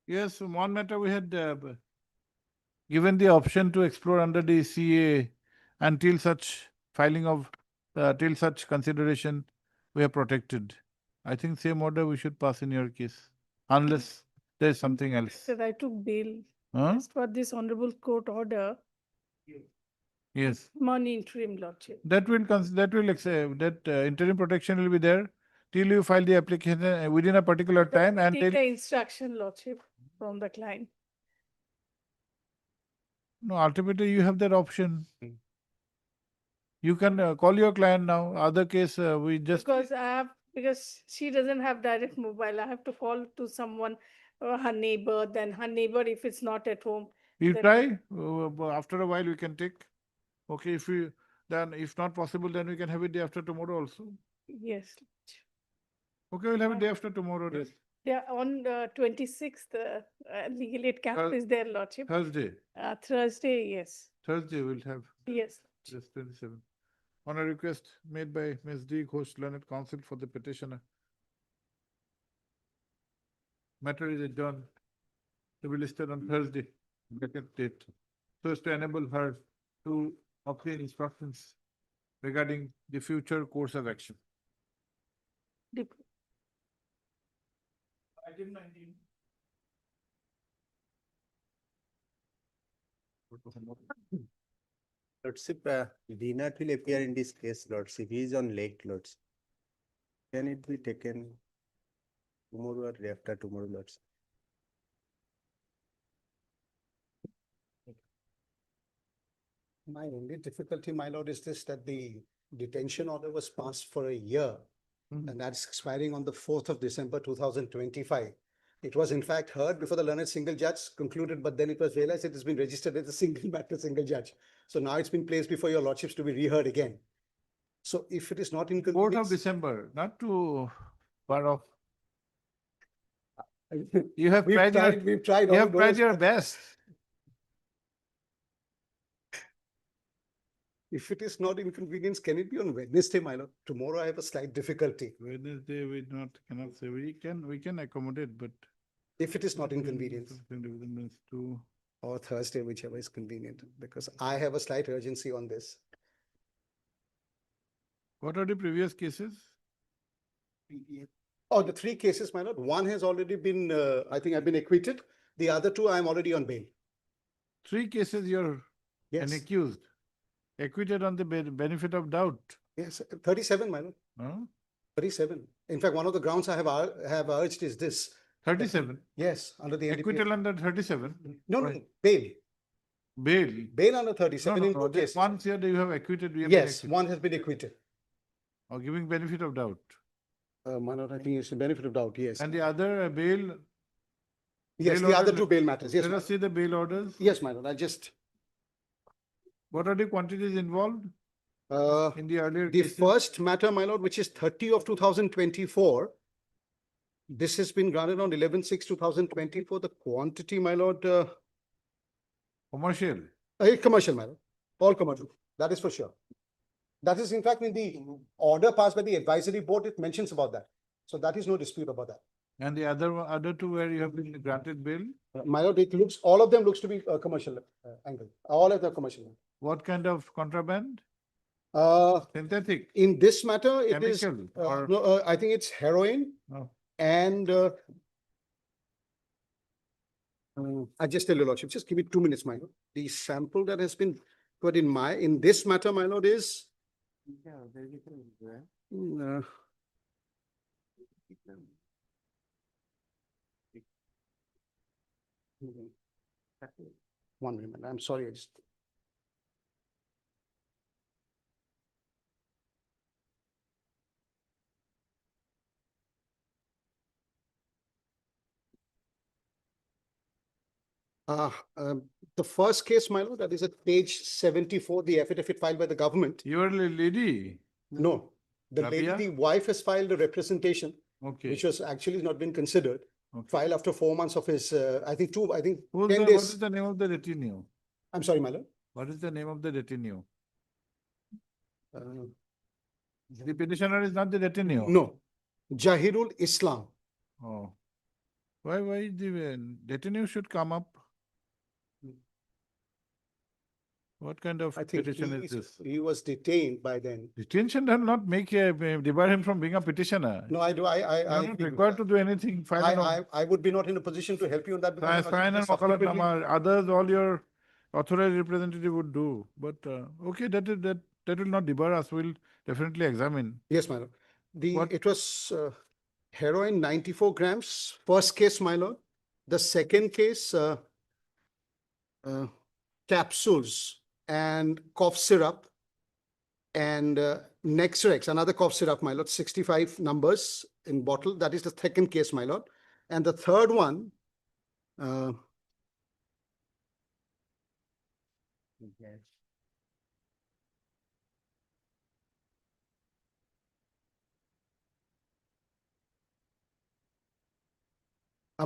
Speaker 1: Yes, one matter we had given the option to explore under the CA until such filing of, till such consideration we are protected. I think same order we should pass in your case, unless there is something else.
Speaker 14: Sir, I took bail
Speaker 1: Huh?
Speaker 14: as per this honorable court order,
Speaker 1: Yes,
Speaker 14: money interim lordship.
Speaker 1: that will accept, that interim protection will be there till you file the application within a particular time and
Speaker 14: Take
Speaker 1: till,
Speaker 14: the instruction lordship from the client.
Speaker 1: no, ultimately you have that option. You can call your client now, other case we just.
Speaker 14: Because she doesn't have direct mobile, I have to call to someone, her neighbor, then her neighbor, if it's not at home.
Speaker 1: You
Speaker 14: then-
Speaker 1: try, after a while we can take. Okay, if you, then if not possible, then we can have it day after tomorrow also.
Speaker 14: Yes,
Speaker 1: Okay, we'll have it day after tomorrow, then.
Speaker 14: yeah, on 26th, legal aid camp
Speaker 1: Thur-
Speaker 14: is there, lordship.
Speaker 1: Thursday,
Speaker 14: Thursday, yes,
Speaker 1: Thursday we'll have,
Speaker 14: yes.
Speaker 1: just 27. On a request made by Ms. D. Ghosh, learned counsel for the petitioner. Matter is adjourned. To be listed on Thursday, second date. So as to enable her to obtain instructions regarding the future course of action.
Speaker 14: Dep-
Speaker 1: Item 19.
Speaker 13: Lordship, Dinat will appear in this case, Lordship. He is on late, Lordship. Can it be taken tomorrow or day after tomorrow, Lordship? My only difficulty, my lord, is this, that the detention order was passed for a year. And that's expiring on the 4th of December, 2025. It was in fact heard before the learned single judge concluded, but then it was realized it has been registered as a single matter, single judge. So now it's been placed before your lordships to be reheard again. So if it is not
Speaker 1: 4th of
Speaker 13: inconvenience.
Speaker 1: December, not too far off.
Speaker 13: We've
Speaker 1: You have tried
Speaker 13: tried, we've tried.
Speaker 1: you
Speaker 13: all
Speaker 1: have tried
Speaker 13: those,
Speaker 1: your
Speaker 13: but
Speaker 1: best.
Speaker 13: If it is not inconvenience, can it be on Wednesday, my lord? Tomorrow I have a slight difficulty.
Speaker 1: Wednesday, cannot say, we can accommodate, but.
Speaker 13: If it is not inconvenience,
Speaker 1: To,
Speaker 13: or Thursday, whichever is convenient, because I have a slight urgency on this.
Speaker 1: what are the previous cases?
Speaker 13: Oh, the 3 cases, my lord. One has already been, I think I've been acquitted. The other 2, I'm already on bail.
Speaker 1: 3 cases you're an
Speaker 13: Yes,
Speaker 1: accused, acquitted on the benefit of doubt.
Speaker 13: yes, 37, my lord,
Speaker 1: Huh?
Speaker 13: 37. In fact, one of the grounds I have urged is this.
Speaker 1: 37,
Speaker 13: Yes, under the NDPS.
Speaker 1: acquittal under 37,
Speaker 13: No,
Speaker 1: Right.
Speaker 13: no, bail.
Speaker 1: bail.
Speaker 13: Bail under
Speaker 1: No,
Speaker 13: 37 in
Speaker 1: no,
Speaker 13: both cases.
Speaker 1: once here you have acquitted, you have been
Speaker 13: Yes,
Speaker 1: acquitted.
Speaker 13: one has been acquitted.
Speaker 1: Or giving benefit of doubt.
Speaker 13: My lord, I think it's the benefit of doubt, yes.
Speaker 1: And the other bail.
Speaker 13: Yes,
Speaker 1: bail
Speaker 13: the other
Speaker 1: order-
Speaker 13: 2 bail matters. Yes,
Speaker 1: Let
Speaker 13: my
Speaker 1: us see the bail orders.
Speaker 13: yes, my lord, I just,
Speaker 1: What are the quantities involved
Speaker 13: uh,
Speaker 1: in the earlier
Speaker 13: the
Speaker 1: cases?
Speaker 13: first matter, my lord, which is 30 of 2024. This has been granted on 11/6/2024. The quantity, my lord,
Speaker 1: Commercial.
Speaker 13: commercial, my lord, all commercial. That is for sure. That is in fact in the order passed by the advisory board, it mentions about that. So that is no dispute about that.
Speaker 1: And the other 2 where you have been granted bail,
Speaker 13: My lord, it looks, all of them looks to be commercial angle, all of the commercial.
Speaker 1: what kind of contraband?
Speaker 13: Uh,
Speaker 1: Synthetic,
Speaker 13: in this matter, it is,
Speaker 1: chemical, or?
Speaker 13: no, I think it's heroin
Speaker 1: No.
Speaker 13: and I just tell your lordship, just give me 2 minutes, my lord. The sample that has been put in this matter, my lord, is mm, 1 minute, I'm sorry, I just. The first case, my lord, that is at page 74, the affidavit filed by the government.
Speaker 1: Your lady,
Speaker 13: No, the lady,
Speaker 1: Rabia?
Speaker 13: the wife has filed a representation,
Speaker 1: okay.
Speaker 13: which was actually not been considered.
Speaker 1: Okay.
Speaker 13: Filed after 4 months of his, I think 10
Speaker 1: What
Speaker 13: days.
Speaker 1: is the name of the retinue?
Speaker 13: I'm sorry, my lord.
Speaker 1: What is the name of the retinue?
Speaker 13: Uh,
Speaker 1: The petitioner is not the retinue.
Speaker 13: No, Jahirul Islam.
Speaker 1: Oh. Why the detenue should come up? What kind of
Speaker 13: I think
Speaker 1: petition is this?
Speaker 13: he was detained by then.
Speaker 1: Detention does not make debar him from being a petitioner.
Speaker 13: No, I do, I
Speaker 1: You're not
Speaker 13: agree with
Speaker 1: required
Speaker 13: that.
Speaker 1: to do anything. File
Speaker 13: I would be not in a position to help you on that. because
Speaker 1: Sign and
Speaker 13: subsequently-
Speaker 1: wakalatnama, others, all your authorized representative would do. But okay, that will not debar us. We'll definitely examine.
Speaker 13: Yes, my lord.
Speaker 1: What-
Speaker 13: It was heroin 94 grams, first case, my lord. The second case, capsules and cough syrup and Nexrex, another cough syrup, my lord, 65 numbers in bottle. That is the second case, my lord. And the third one,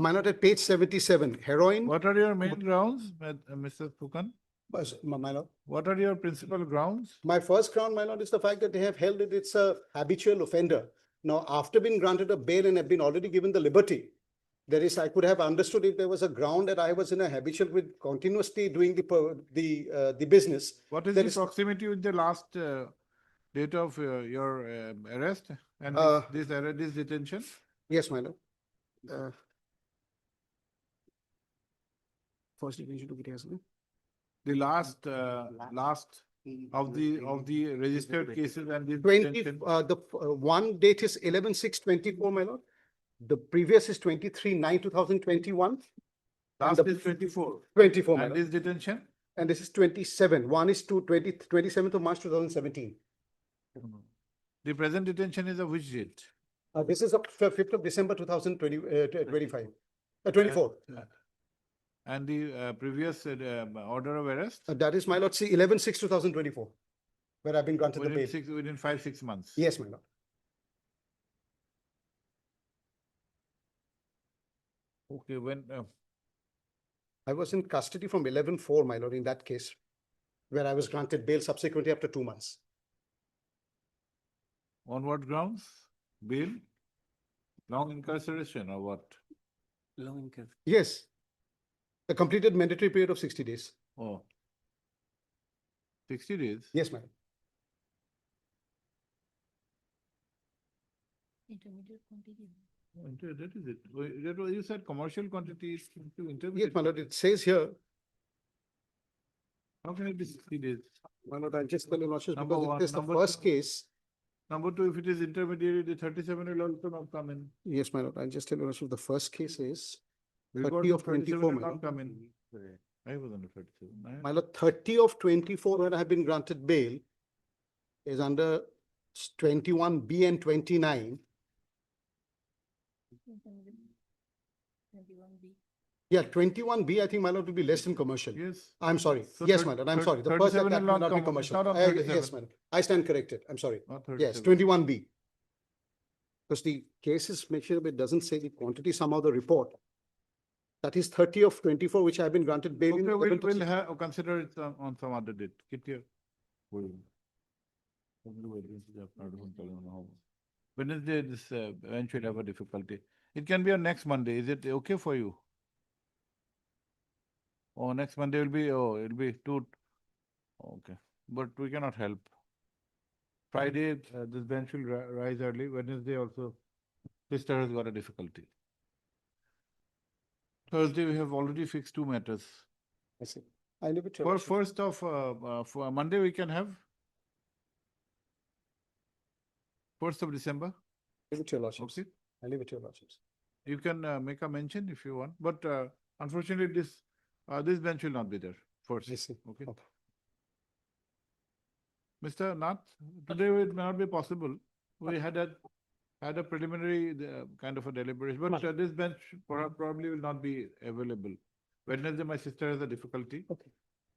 Speaker 13: my lord, at page 77, heroin.
Speaker 1: What are your main grounds, Mr. Fukan?
Speaker 13: My lord.
Speaker 1: What are your principal grounds?
Speaker 13: My first ground, my lord, is the fact that they have held it, it's a habitual offender. Now, after being granted a bail and have been already given the liberty, I could have understood if there was a ground that I was in a habitual with continuously doing the business.
Speaker 1: What is
Speaker 13: There
Speaker 1: the
Speaker 13: is-
Speaker 1: proximity with the last date of your arrest and this detention?
Speaker 13: Yes, my lord. First detention to get
Speaker 1: The last of the registered cases and the
Speaker 13: 20,
Speaker 1: detention.
Speaker 13: one date is 11/6/24, my lord. The previous is 23/9/2021.
Speaker 1: Last
Speaker 13: the-
Speaker 1: is 24.
Speaker 13: 24, my
Speaker 1: And
Speaker 13: lord.
Speaker 1: this detention?
Speaker 13: And this is 27. One is 27th of March 2017.
Speaker 1: The present detention is of which date?
Speaker 13: This is of 5th of December 2025, 24.
Speaker 1: And the previous order of arrest?
Speaker 13: That is, my lord, see, 11/6/2024, where I've been granted the bail.
Speaker 1: Within 5-6 months.
Speaker 13: Yes, my lord.
Speaker 1: Okay, when
Speaker 13: I was in custody from 11/4, my lord, in that case, where I was granted bail subsequently after 2 months.
Speaker 1: on what grounds? Bail? Long incarceration or what?
Speaker 13: Yes. A completed mandatory period of 60 days.
Speaker 1: Oh. 60 days?
Speaker 13: Yes, madam.
Speaker 1: That is it. That was, you said commercial quantities to
Speaker 13: Yes,
Speaker 1: intermediate.
Speaker 13: my lord, it says here,
Speaker 1: How can it be 60 days?
Speaker 13: my lord, I'll just tell you, lordship,
Speaker 1: Number
Speaker 13: because
Speaker 1: one.
Speaker 13: it is the
Speaker 1: Number
Speaker 13: first
Speaker 1: two.
Speaker 13: case.
Speaker 1: Number two, if it is intermediary, the 37 will also not come in.
Speaker 13: Yes, my lord, I'll just tell you, lordship, the first case is
Speaker 1: Record
Speaker 13: 30 of
Speaker 1: of 37
Speaker 13: 24,
Speaker 1: will
Speaker 13: my
Speaker 1: not
Speaker 13: lord.
Speaker 1: come in. I was under 37.
Speaker 13: My lord, 30 of 24, when I have been granted bail, is under 21B and 29. Yeah, 21B, I think, my lord, will be less than commercial.
Speaker 1: Yes.
Speaker 13: I'm sorry.
Speaker 1: So
Speaker 13: Yes,
Speaker 1: thir-
Speaker 13: my lord, I'm
Speaker 1: thir-
Speaker 13: sorry. The first
Speaker 1: 37
Speaker 13: attack
Speaker 1: will
Speaker 13: may
Speaker 1: not
Speaker 13: not be
Speaker 1: come- it's
Speaker 13: commercial.
Speaker 1: not on
Speaker 13: Yes,
Speaker 1: 37.
Speaker 13: madam. I stand corrected. I'm sorry.
Speaker 1: Not
Speaker 13: Yes,
Speaker 1: 37.
Speaker 13: 21B. Because the cases, make sure it doesn't say the quantity, somehow the report. That is 30 of 24, which I've been granted bail in.
Speaker 1: Okay,
Speaker 13: 11 to
Speaker 1: we'll
Speaker 13: 6.
Speaker 1: have, consider it on some other date. Get here. Wednesday, this event should have a difficulty. It can be on next Monday. Is it okay for you? Oh, next Monday will be, it'll be two. Okay, but we cannot help. Friday, this bench will rise early. Wednesday also, sister has got a difficulty. Thursday, we have already fixed 2 matters.
Speaker 13: I see. I leave it to
Speaker 1: For
Speaker 13: your lordship.
Speaker 1: first of, for Monday, we can have 1st of December.
Speaker 13: Leave it to your lordships.
Speaker 1: Okay.
Speaker 13: I leave it to your lordships.
Speaker 1: You can make a mention if you want, but unfortunately, this bench will not be there first.
Speaker 13: I see.
Speaker 1: Okay.
Speaker 13: Okay.
Speaker 1: Mr. Nath, today it may not be possible. We had a preliminary kind of a deliberation, but this bench probably will not be available. Wednesday, my sister has a difficulty.
Speaker 13: Okay.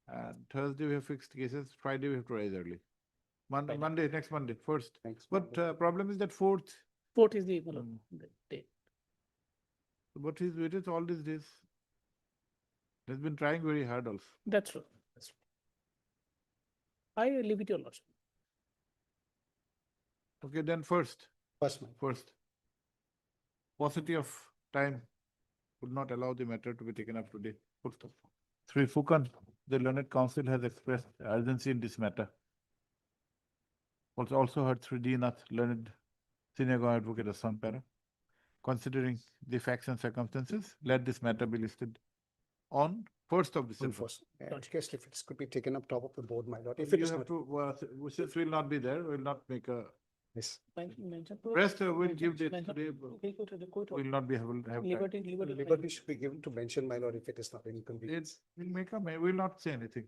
Speaker 1: And Thursday, we have fixed cases. Friday, we have to rise early. Monday, next Monday, first.
Speaker 13: Thanks.
Speaker 1: But problem is that 4th.
Speaker 11: Fourth is the date.
Speaker 1: But he's waited all these days. He's been trying very hard also.
Speaker 11: That's true. That's true. I leave it to your lordship.
Speaker 1: Okay, then first.
Speaker 13: First, my.
Speaker 1: Paucity of time. would not allow the matter to be taken up today. Full stop. Sri Fukan, the learned council has expressed urgency in this matter. Also heard Sri D. Nath, learned senior government advocate of Sampara. Considering the facts and circumstances, let this matter be listed on 1st of December.
Speaker 13: And case if it could be taken up top of the board, my lord, if it
Speaker 1: You
Speaker 13: is
Speaker 1: have
Speaker 13: not.
Speaker 1: to, since we'll not be there, we'll not make a,
Speaker 13: Yes.
Speaker 1: rest we'll give this today, we'll not be able to have. time.
Speaker 13: Liberty should be given to mention, my lord, if it is not inconvenient.
Speaker 1: We'll make a, we'll not say anything.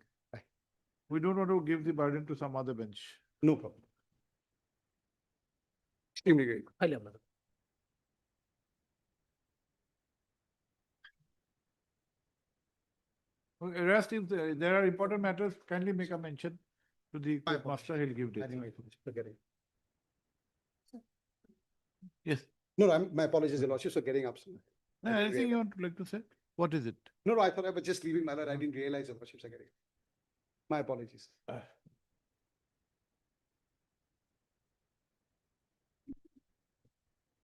Speaker 1: We don't want to give the burden to some other bench.
Speaker 13: No problem. Extremely great.
Speaker 1: Okay, rest, if there are important matters, kindly make a mention to the
Speaker 13: My
Speaker 1: court master, he'll give
Speaker 13: I
Speaker 1: it.
Speaker 13: think forgetting.
Speaker 1: Yes,
Speaker 13: No, my apologies, your lordship, for getting up.
Speaker 1: no, anything you want to like to say? What is it?
Speaker 13: No, I thought I was just leaving, my lord, I didn't realize your lordships are getting. My apologies.